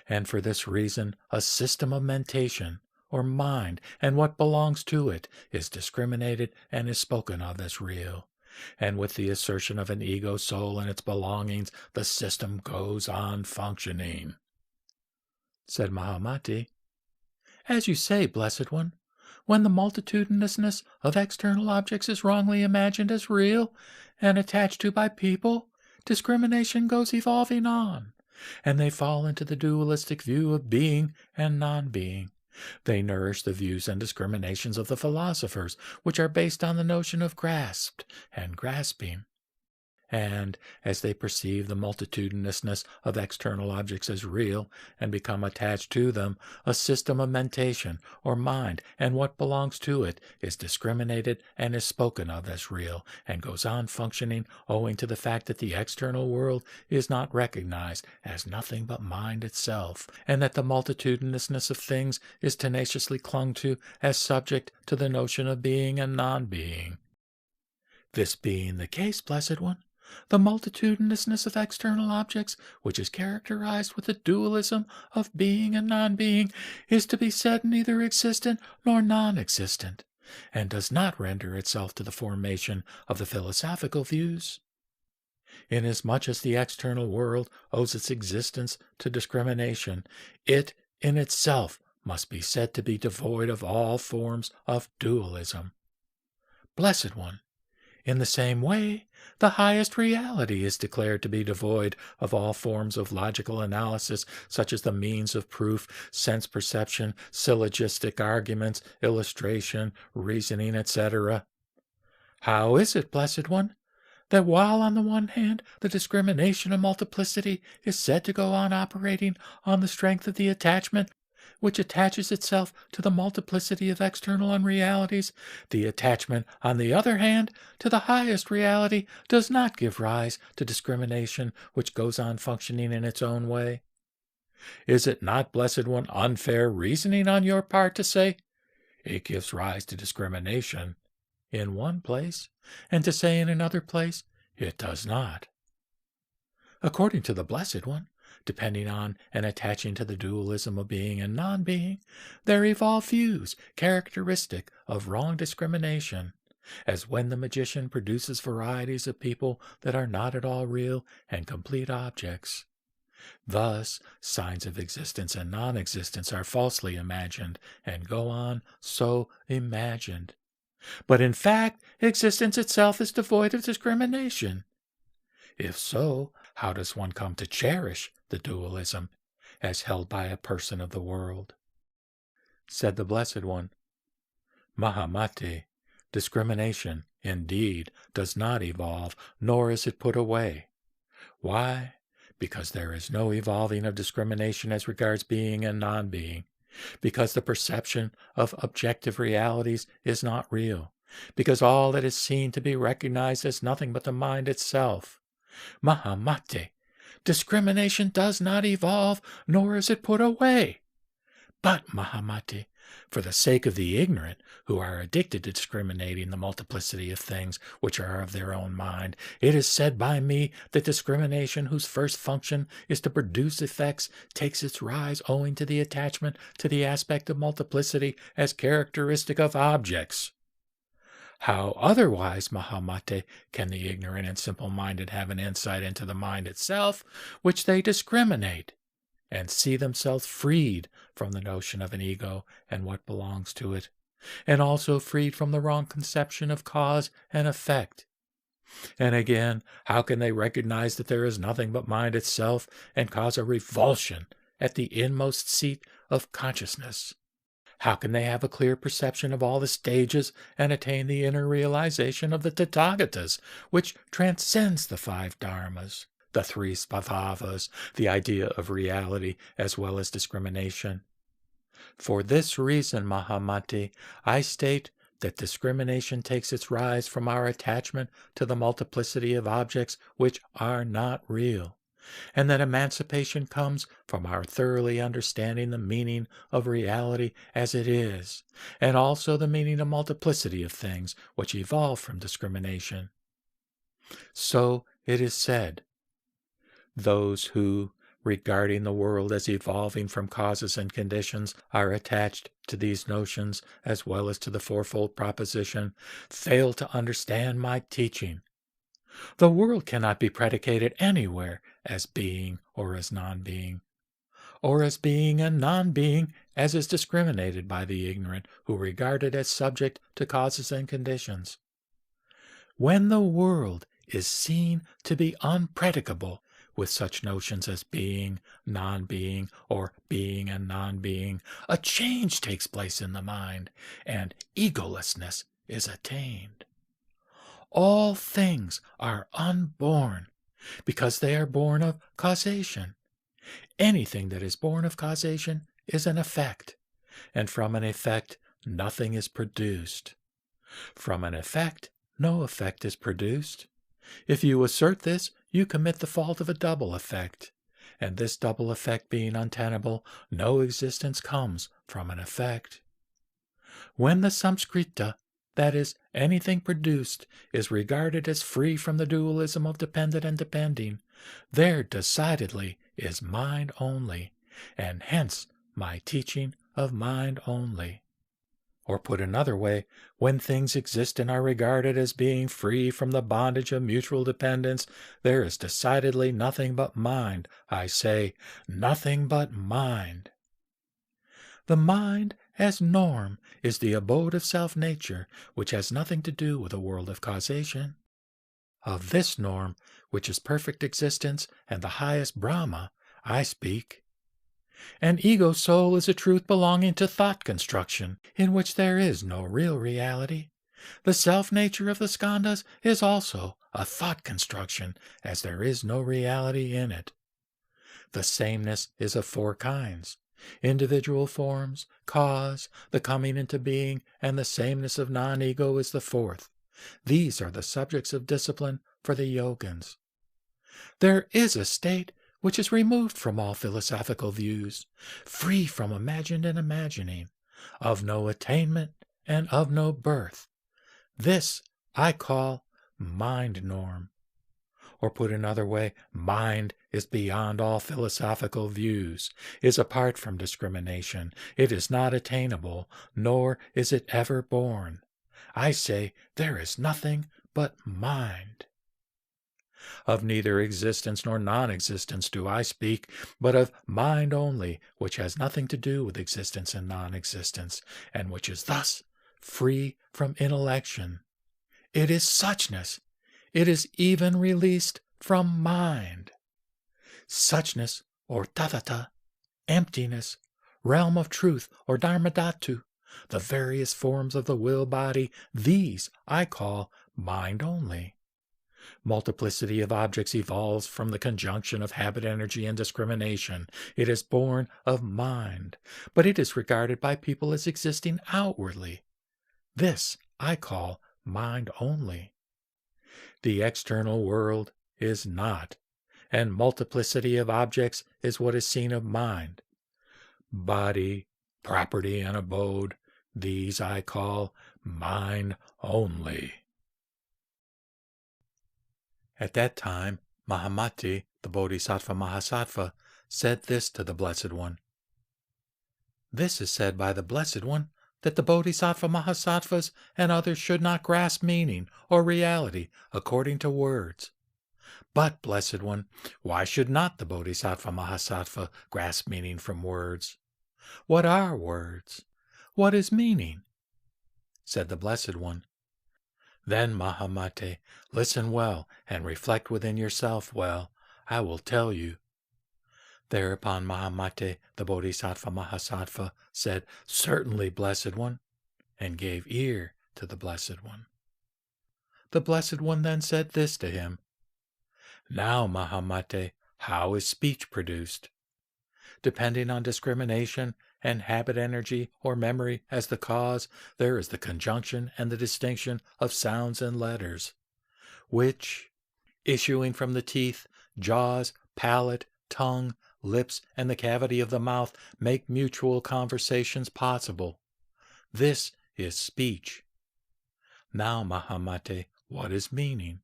And for this reason, a system of mentation, or mind, and what belongs to it, is discriminated and is spoken of as real. And with the assertion of an ego soul and its belongings, the system goes on functioning. Said Mahamati, as you say, Blessed One, when the multitudinousness of external objects is wrongly imagined as real and attached to by people, discrimination goes evolving on, and they fall into the dualistic view of being and non-being. They nourish the views and discriminations of the philosophers, which are based on the notion of grasped and grasping. And as they perceive the multitudinousness of external objects as real and become attached to them, a system of mentation, or mind, and what belongs to it, is discriminated and is spoken of as real, and goes on functioning owing to the fact that the external world is not recognized as nothing but mind itself, and that the multitudinousness of things is tenaciously clung to as subject to the notion of being and non-being. This being the case, Blessed One, the multitudinousness of external objects, which is characterized with the dualism of being and non-being, is to be said neither existent nor non-existent, and does not render itself to the formation of the philosophical views. Inasmuch as the external world owes its existence to discrimination, it in itself must be said to be devoid of all forms of dualism. Blessed One, in the same way, the highest reality is declared to be devoid of all forms of logical analysis, such as the means of proof, sense perception, syllogistic arguments, illustration, reasoning, etc. How is it, Blessed One, that while on the one hand the discrimination of multiplicity is said to go on operating on the strength of the attachment which attaches itself to the multiplicity of external unrealities, the attachment, on the other hand, to the highest reality does not give rise to discrimination which goes on functioning in its own way? Is it not, Blessed One, unfair reasoning on your part to say, it gives rise to discrimination in one place, and to say in another place, it does not? According to the Blessed One, depending on and attaching to the dualism of being and non-being, there evolve views characteristic of wrong discrimination, as when the magician produces varieties of people that are not at all real and complete objects. Thus, signs of existence and non-existence are falsely imagined, and go on so imagined. But in fact, existence itself is devoid of discrimination. If so, how does one come to cherish the dualism as held by a person of the world? Said the Blessed One, Mahamate, discrimination, indeed, does not evolve, nor is it put away. Why? Because there is no evolving of discrimination as regards being and non-being, because the perception of objective realities is not real, because all that is seen to be recognized as nothing but the mind itself. Mahamate, discrimination does not evolve, nor is it put away. But, Mahamate, for the sake of the ignorant, who are addicted to discriminating the multiplicity of things which are of their own mind, it is said by me that discrimination, whose first function is to produce effects, takes its rise owing to the attachment to the aspect of multiplicity as characteristic of objects. How otherwise, Mahamate, can the ignorant and simple-minded have an insight into the mind itself, which they discriminate, and see themselves freed from the notion of an ego and what belongs to it, and also freed from the wrong conception of cause and effect? And again, how can they recognize that there is nothing but mind itself, and cause a revulsion at the inmost seat of consciousness? How can they have a clear perception of all the stages and attain the inner realization of the Tathagatas, which transcends the 5 dharmas, the 3 svabhavas, the idea of reality as well as discrimination? For this reason, Mahamati, I state that discrimination takes its rise from our attachment to the multiplicity of objects which are not real, and that emancipation comes from our thoroughly understanding the meaning of reality as it is, and also the meaning of multiplicity of things which evolve from discrimination. So it is said, those who, regarding the world as evolving from causes and conditions, are attached to these notions as well as to the fourfold proposition, fail to understand my teaching. The world cannot be predicated anywhere as being or as non-being, or as being and non-being as is discriminated by the ignorant who regard it as subject to causes and conditions. When the world is seen to be unpredicable with such notions as being, non-being, or being and non-being, a change takes place in the mind, and egolessness is attained. All things are unborn, because they are born of causation. Anything that is born of causation is an effect, and from an effect nothing is produced. From an effect no effect is produced. If you assert this, you commit the fault of a double effect, and this double effect being untenable, no existence comes from an effect. When the samskrita, that is, anything produced, is regarded as free from the dualism of dependent and depending, there decidedly is mind only, and hence my teaching of mind only. Or put another way, when things exist and are regarded as being free from the bondage of mutual dependence, there is decidedly nothing but mind. I say, nothing but mind. The mind, as norm, is the abode of self-nature, which has nothing to do with a world of causation. Of this norm, which is perfect existence and the highest Brahma, I speak. An ego soul is a truth belonging to thought construction, in which there is no real reality. The self-nature of the skandhas is also a thought construction, as there is no reality in it. The sameness is of four kinds: individual forms, cause, the coming into being, and the sameness of non-ego is the fourth. These are the subjects of discipline for the yogins. There is a state which is removed from all philosophical views, free from imagined and imagining, of no attainment and of no birth. This I call mind norm. Or put another way, mind is beyond all philosophical views, is apart from discrimination. It is not attainable, nor is it ever born. I say there is nothing but mind. Of neither existence nor non-existence do I speak, but of mind only, which has nothing to do with existence and non-existence, and which is thus free from intellection. It is suchness. It is even released from mind. Suchness, or tathata, emptiness, realm of truth, or dharmadhatu, the various forms of the will body, these I call mind only. Multiplicity of objects evolves from the conjunction of habit, energy, and discrimination. It is born of mind, but it is regarded by people as existing outwardly. This I call mind only. The external world is not, and multiplicity of objects is what is seen of mind. Body, property, and abode, these I call mind only. At that time, Mahamati, the Bodhisattva Mahasattva, said this to the Blessed One. This is said by the Blessed One, that the Bodhisattva Mahasattvas and others should not grasp meaning or reality according to words. But, Blessed One, why should not the Bodhisattva Mahasattva grasp meaning from words? What are words? What is meaning? Said the Blessed One. Then, Mahamate, listen well and reflect within yourself well. I will tell you. Thereupon Mahamate, the Bodhisattva Mahasattva, said, Certainly, Blessed One, and gave ear to the Blessed One. The Blessed One then said this to him. Now, Mahamate, how is speech produced? Depending on discrimination and habit energy or memory as the cause, there is the conjunction and the distinction of sounds and letters, which, issuing from the teeth, jaws, palate, tongue, lips, and the cavity of the mouth, make mutual conversations possible. This is speech. Now, Mahamate, what is meaning?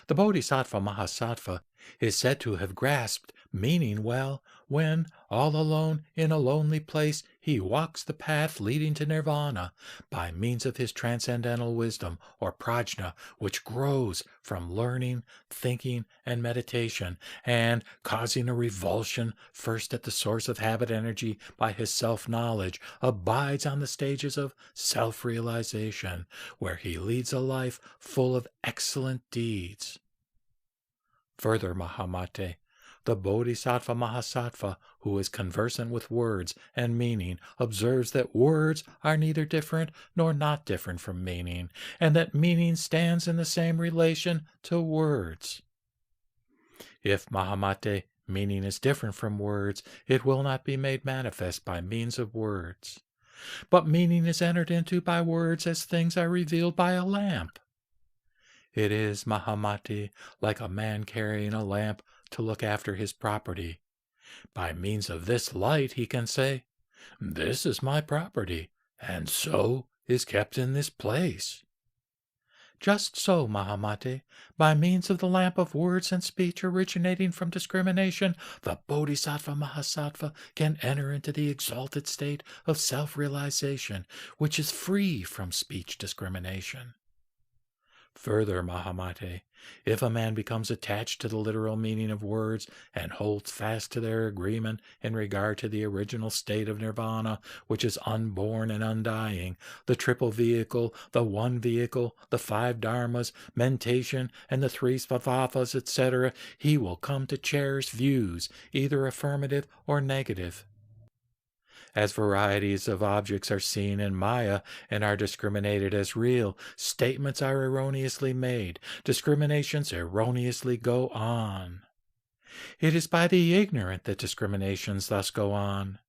The Bodhisattva Mahasattva is said to have grasped meaning well when, all alone in a lonely place, he walks the path leading to nirvana by means of his transcendental wisdom or prajna, which grows from learning, thinking, and meditation, and, causing a revulsion first at the source of habit energy by his self-knowledge, abides on the stages of self-realization, where he leads a life full of excellent deeds. Further, Mahamate, the Bodhisattva Mahasattva, who is conversant with words and meaning, observes that words are neither different nor not different from meaning, and that meaning stands in the same relation to words. If, Mahamate, meaning is different from words, it will not be made manifest by means of words. But meaning is entered into by words as things are revealed by a lamp. It is, Mahamati, like a man carrying a lamp to look after his property. By means of this light he can say, "This is my property, and so is kept in this place." Just so, Mahamate, by means of the lamp of words and speech originating from discrimination, the Bodhisattva Mahasattva can enter into the exalted state of self-realization, which is free from speech discrimination. Further, Mahamate, if a man becomes attached to the literal meaning of words and holds fast to their agreement in regard to the original state of nirvana, which is unborn and undying, the triple vehicle, the one vehicle, the five dharmas, mentation, and the three svabhavas, etc., he will come to cherish views, either affirmative or negative. As varieties of objects are seen in Maya and are discriminated as real, statements are erroneously made, discriminations erroneously go on. It is by the ignorant that discriminations thus go on.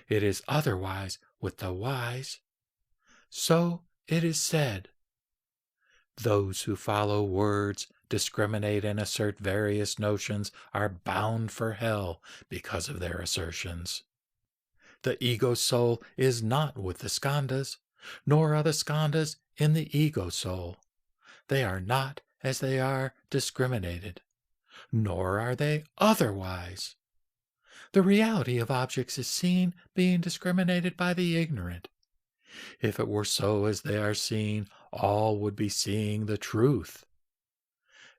It is otherwise with the wise. So it is said, "Those who follow words, discriminate, and assert various notions are bound for hell because of their assertions." The ego soul is not with the skandhas, nor are the skandhas in the ego soul. They are not as they are discriminated, nor are they otherwise. The reality of objects is seen being discriminated by the ignorant. If it were so as they are seen, all would be seeing the truth.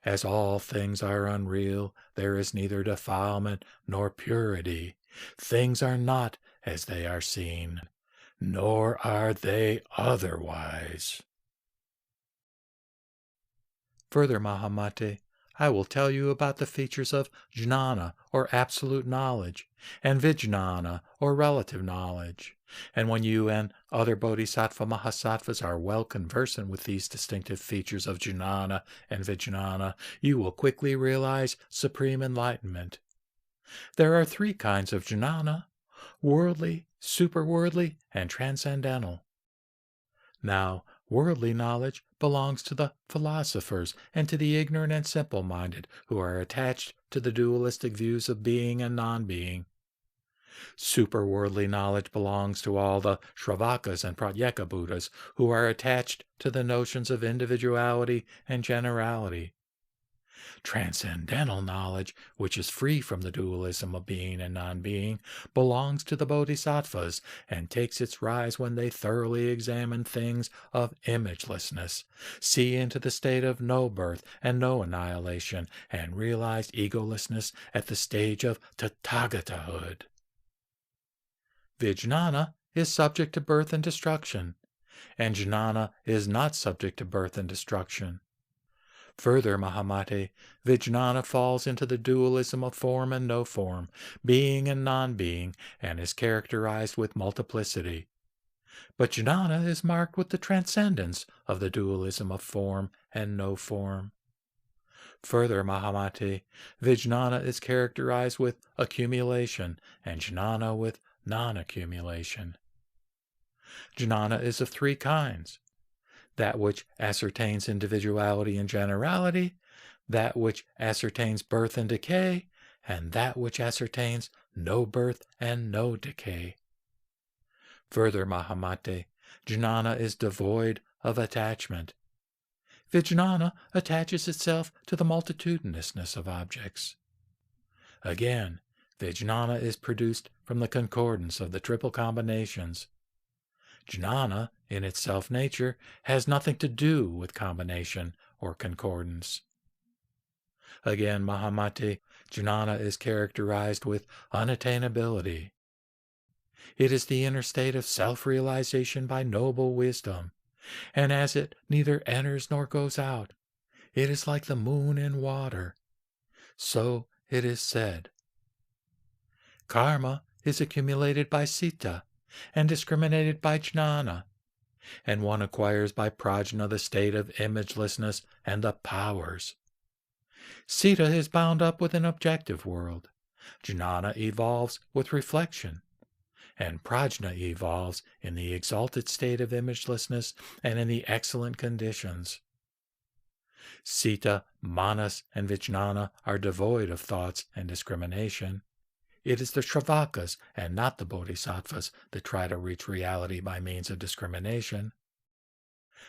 As all things are unreal, there is neither defilement nor purity. Things are not as they are seen, nor are they otherwise. Further, Mahamate, I will tell you about the features of jnana, or absolute knowledge, and vijnana, or relative knowledge. And when you and other bodhisattva mahasattvas are well conversant with these distinctive features of jnana and vijnana, you will quickly realize supreme enlightenment. There are three kinds of jnana: worldly, superworldly, and transcendental. Now, worldly knowledge belongs to the philosophers and to the ignorant and simple-minded who are attached to the dualistic views of being and non-being. Superworldly knowledge belongs to all the Shravakas and Pratyeka Buddhas who are attached to the notions of individuality and generality. Transcendental knowledge, which is free from the dualism of being and non-being, belongs to the bodhisattvas and takes its rise when they thoroughly examine things of imagelessness, see into the state of no birth and no annihilation, and realize egolessness at the stage of Tathagatahood. Vijnana is subject to birth and destruction, and jnana is not subject to birth and destruction. Further, Mahamate, vijnana falls into the dualism of form and no form, being and non-being, and is characterized with multiplicity. But jnana is marked with the transcendence of the dualism of form and no form. Further, Mahamati, Vijnana is characterized with accumulation and Jnana with non-accumulation. Jnana is of three kinds: that which ascertains individuality and generality, that which ascertains birth and decay, and that which ascertains no birth and no decay. Further, Mahamate, Jnana is devoid of attachment. Vijnana attaches itself to the multitudinousness of objects. Again, Vijnana is produced from the concordance of the triple combinations. Jnana, in its self-nature, has nothing to do with combination or concordance. Again, Mahamati, Jnana is characterized with unattainability. It is the inner state of self-realization by noble wisdom, and as it neither enters nor goes out, it is like the moon in water. So it is said. Karma is accumulated by sita and discriminated by jnana, and one acquires by prajna the state of imagelessness and the powers. Sita is bound up with an objective world. Jnana evolves with reflection, and prajna evolves in the exalted state of imagelessness and in the excellent conditions. Sita, manas, and vijnana are devoid of thoughts and discrimination. It is the Shravakas and not the Bodhisattvas that try to reach reality by means of discrimination.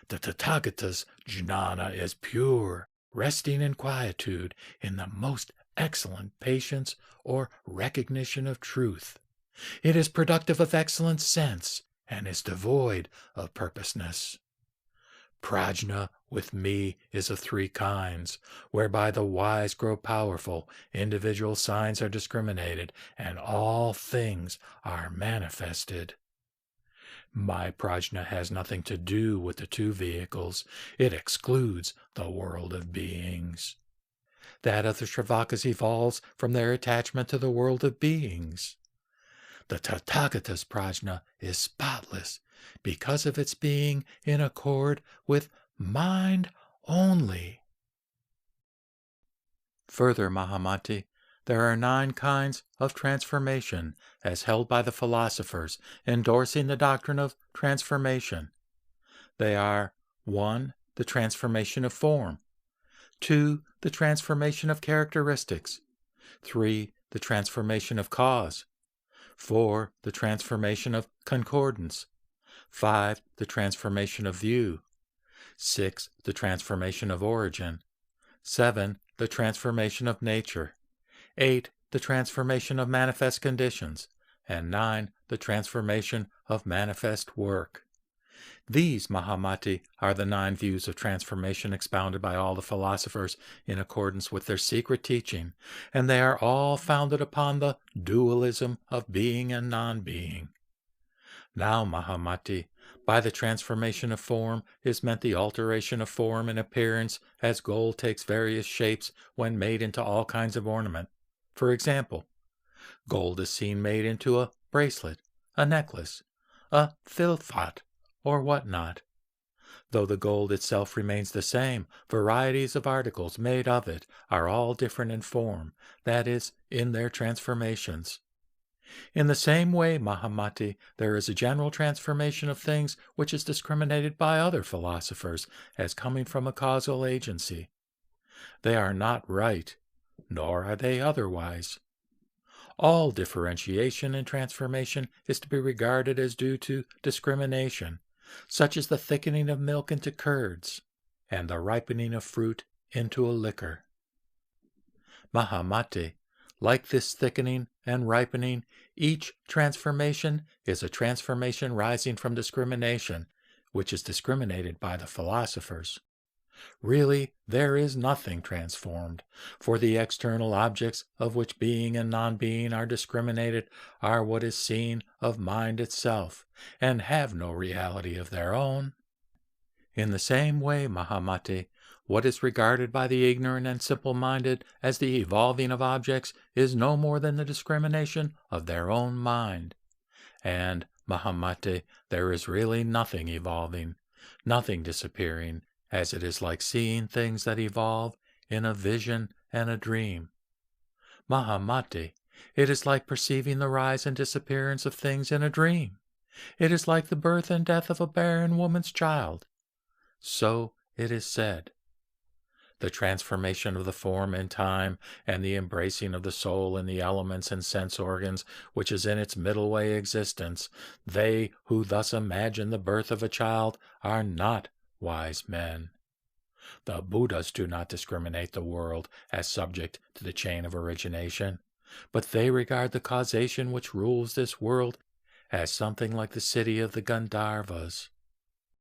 The Tathagata's jnana is pure, resting in quietude in the most excellent patience or recognition of truth. It is productive of excellent sense and is devoid of purposeness. Prajna with me is of three kinds, whereby the wise grow powerful, individual signs are discriminated, and all things are manifested. My prajna has nothing to do with the two vehicles. It excludes the world of beings. That of the Shravakas evolves from their attachment to the world of beings. The Tathagata's prajna is spotless because of its being in accord with mind only. Further, Mahamati, there are 9 kinds of transformation as held by the philosophers endorsing the doctrine of transformation. They are 1. The transformation of form, 2. The transformation of characteristics, 3. The transformation of cause, 4. The transformation of concordance, 5. The transformation of view, 6. The transformation of origin, 7. The transformation of nature, 8. The transformation of manifest conditions, and 9. The transformation of manifest work. These, Mahamati, are the 9 views of transformation expounded by all the philosophers in accordance with their secret teaching, and they are all founded upon the dualism of being and non-being. Now, Mahamati, by the transformation of form is meant the alteration of form and appearance as gold takes various shapes when made into all kinds of ornament. For example, gold is seen made into a bracelet, a necklace, a philfat, or what not. Though the gold itself remains the same, varieties of articles made of it are all different in form, that is, in their transformations. In the same way, Mahamati, there is a general transformation of things which is discriminated by other philosophers as coming from a causal agency. They are not right, nor are they otherwise. All differentiation and transformation is to be regarded as due to discrimination, such as the thickening of milk into curds, and the ripening of fruit into a liquor. Mahamati, like this thickening and ripening, each transformation is a transformation rising from discrimination, which is discriminated by the philosophers. Really, there is nothing transformed, for the external objects of which being and non-being are discriminated are what is seen of mind itself, and have no reality of their own. In the same way, Mahamati, what is regarded by the ignorant and simple-minded as the evolving of objects is no more than the discrimination of their own mind. And, Mahamati, there is really nothing evolving, nothing disappearing, as it is like seeing things that evolve in a vision and a dream. Mahamati, it is like perceiving the rise and disappearance of things in a dream. It is like the birth and death of a barren woman's child. So it is said. The transformation of the form in time and the embracing of the soul in the elements and sense organs, which is in its middle way existence, they who thus imagine the birth of a child are not wise men. The Buddhas do not discriminate the world as subject to the chain of origination, but they regard the causation which rules this world as something like the city of the Gandharvas.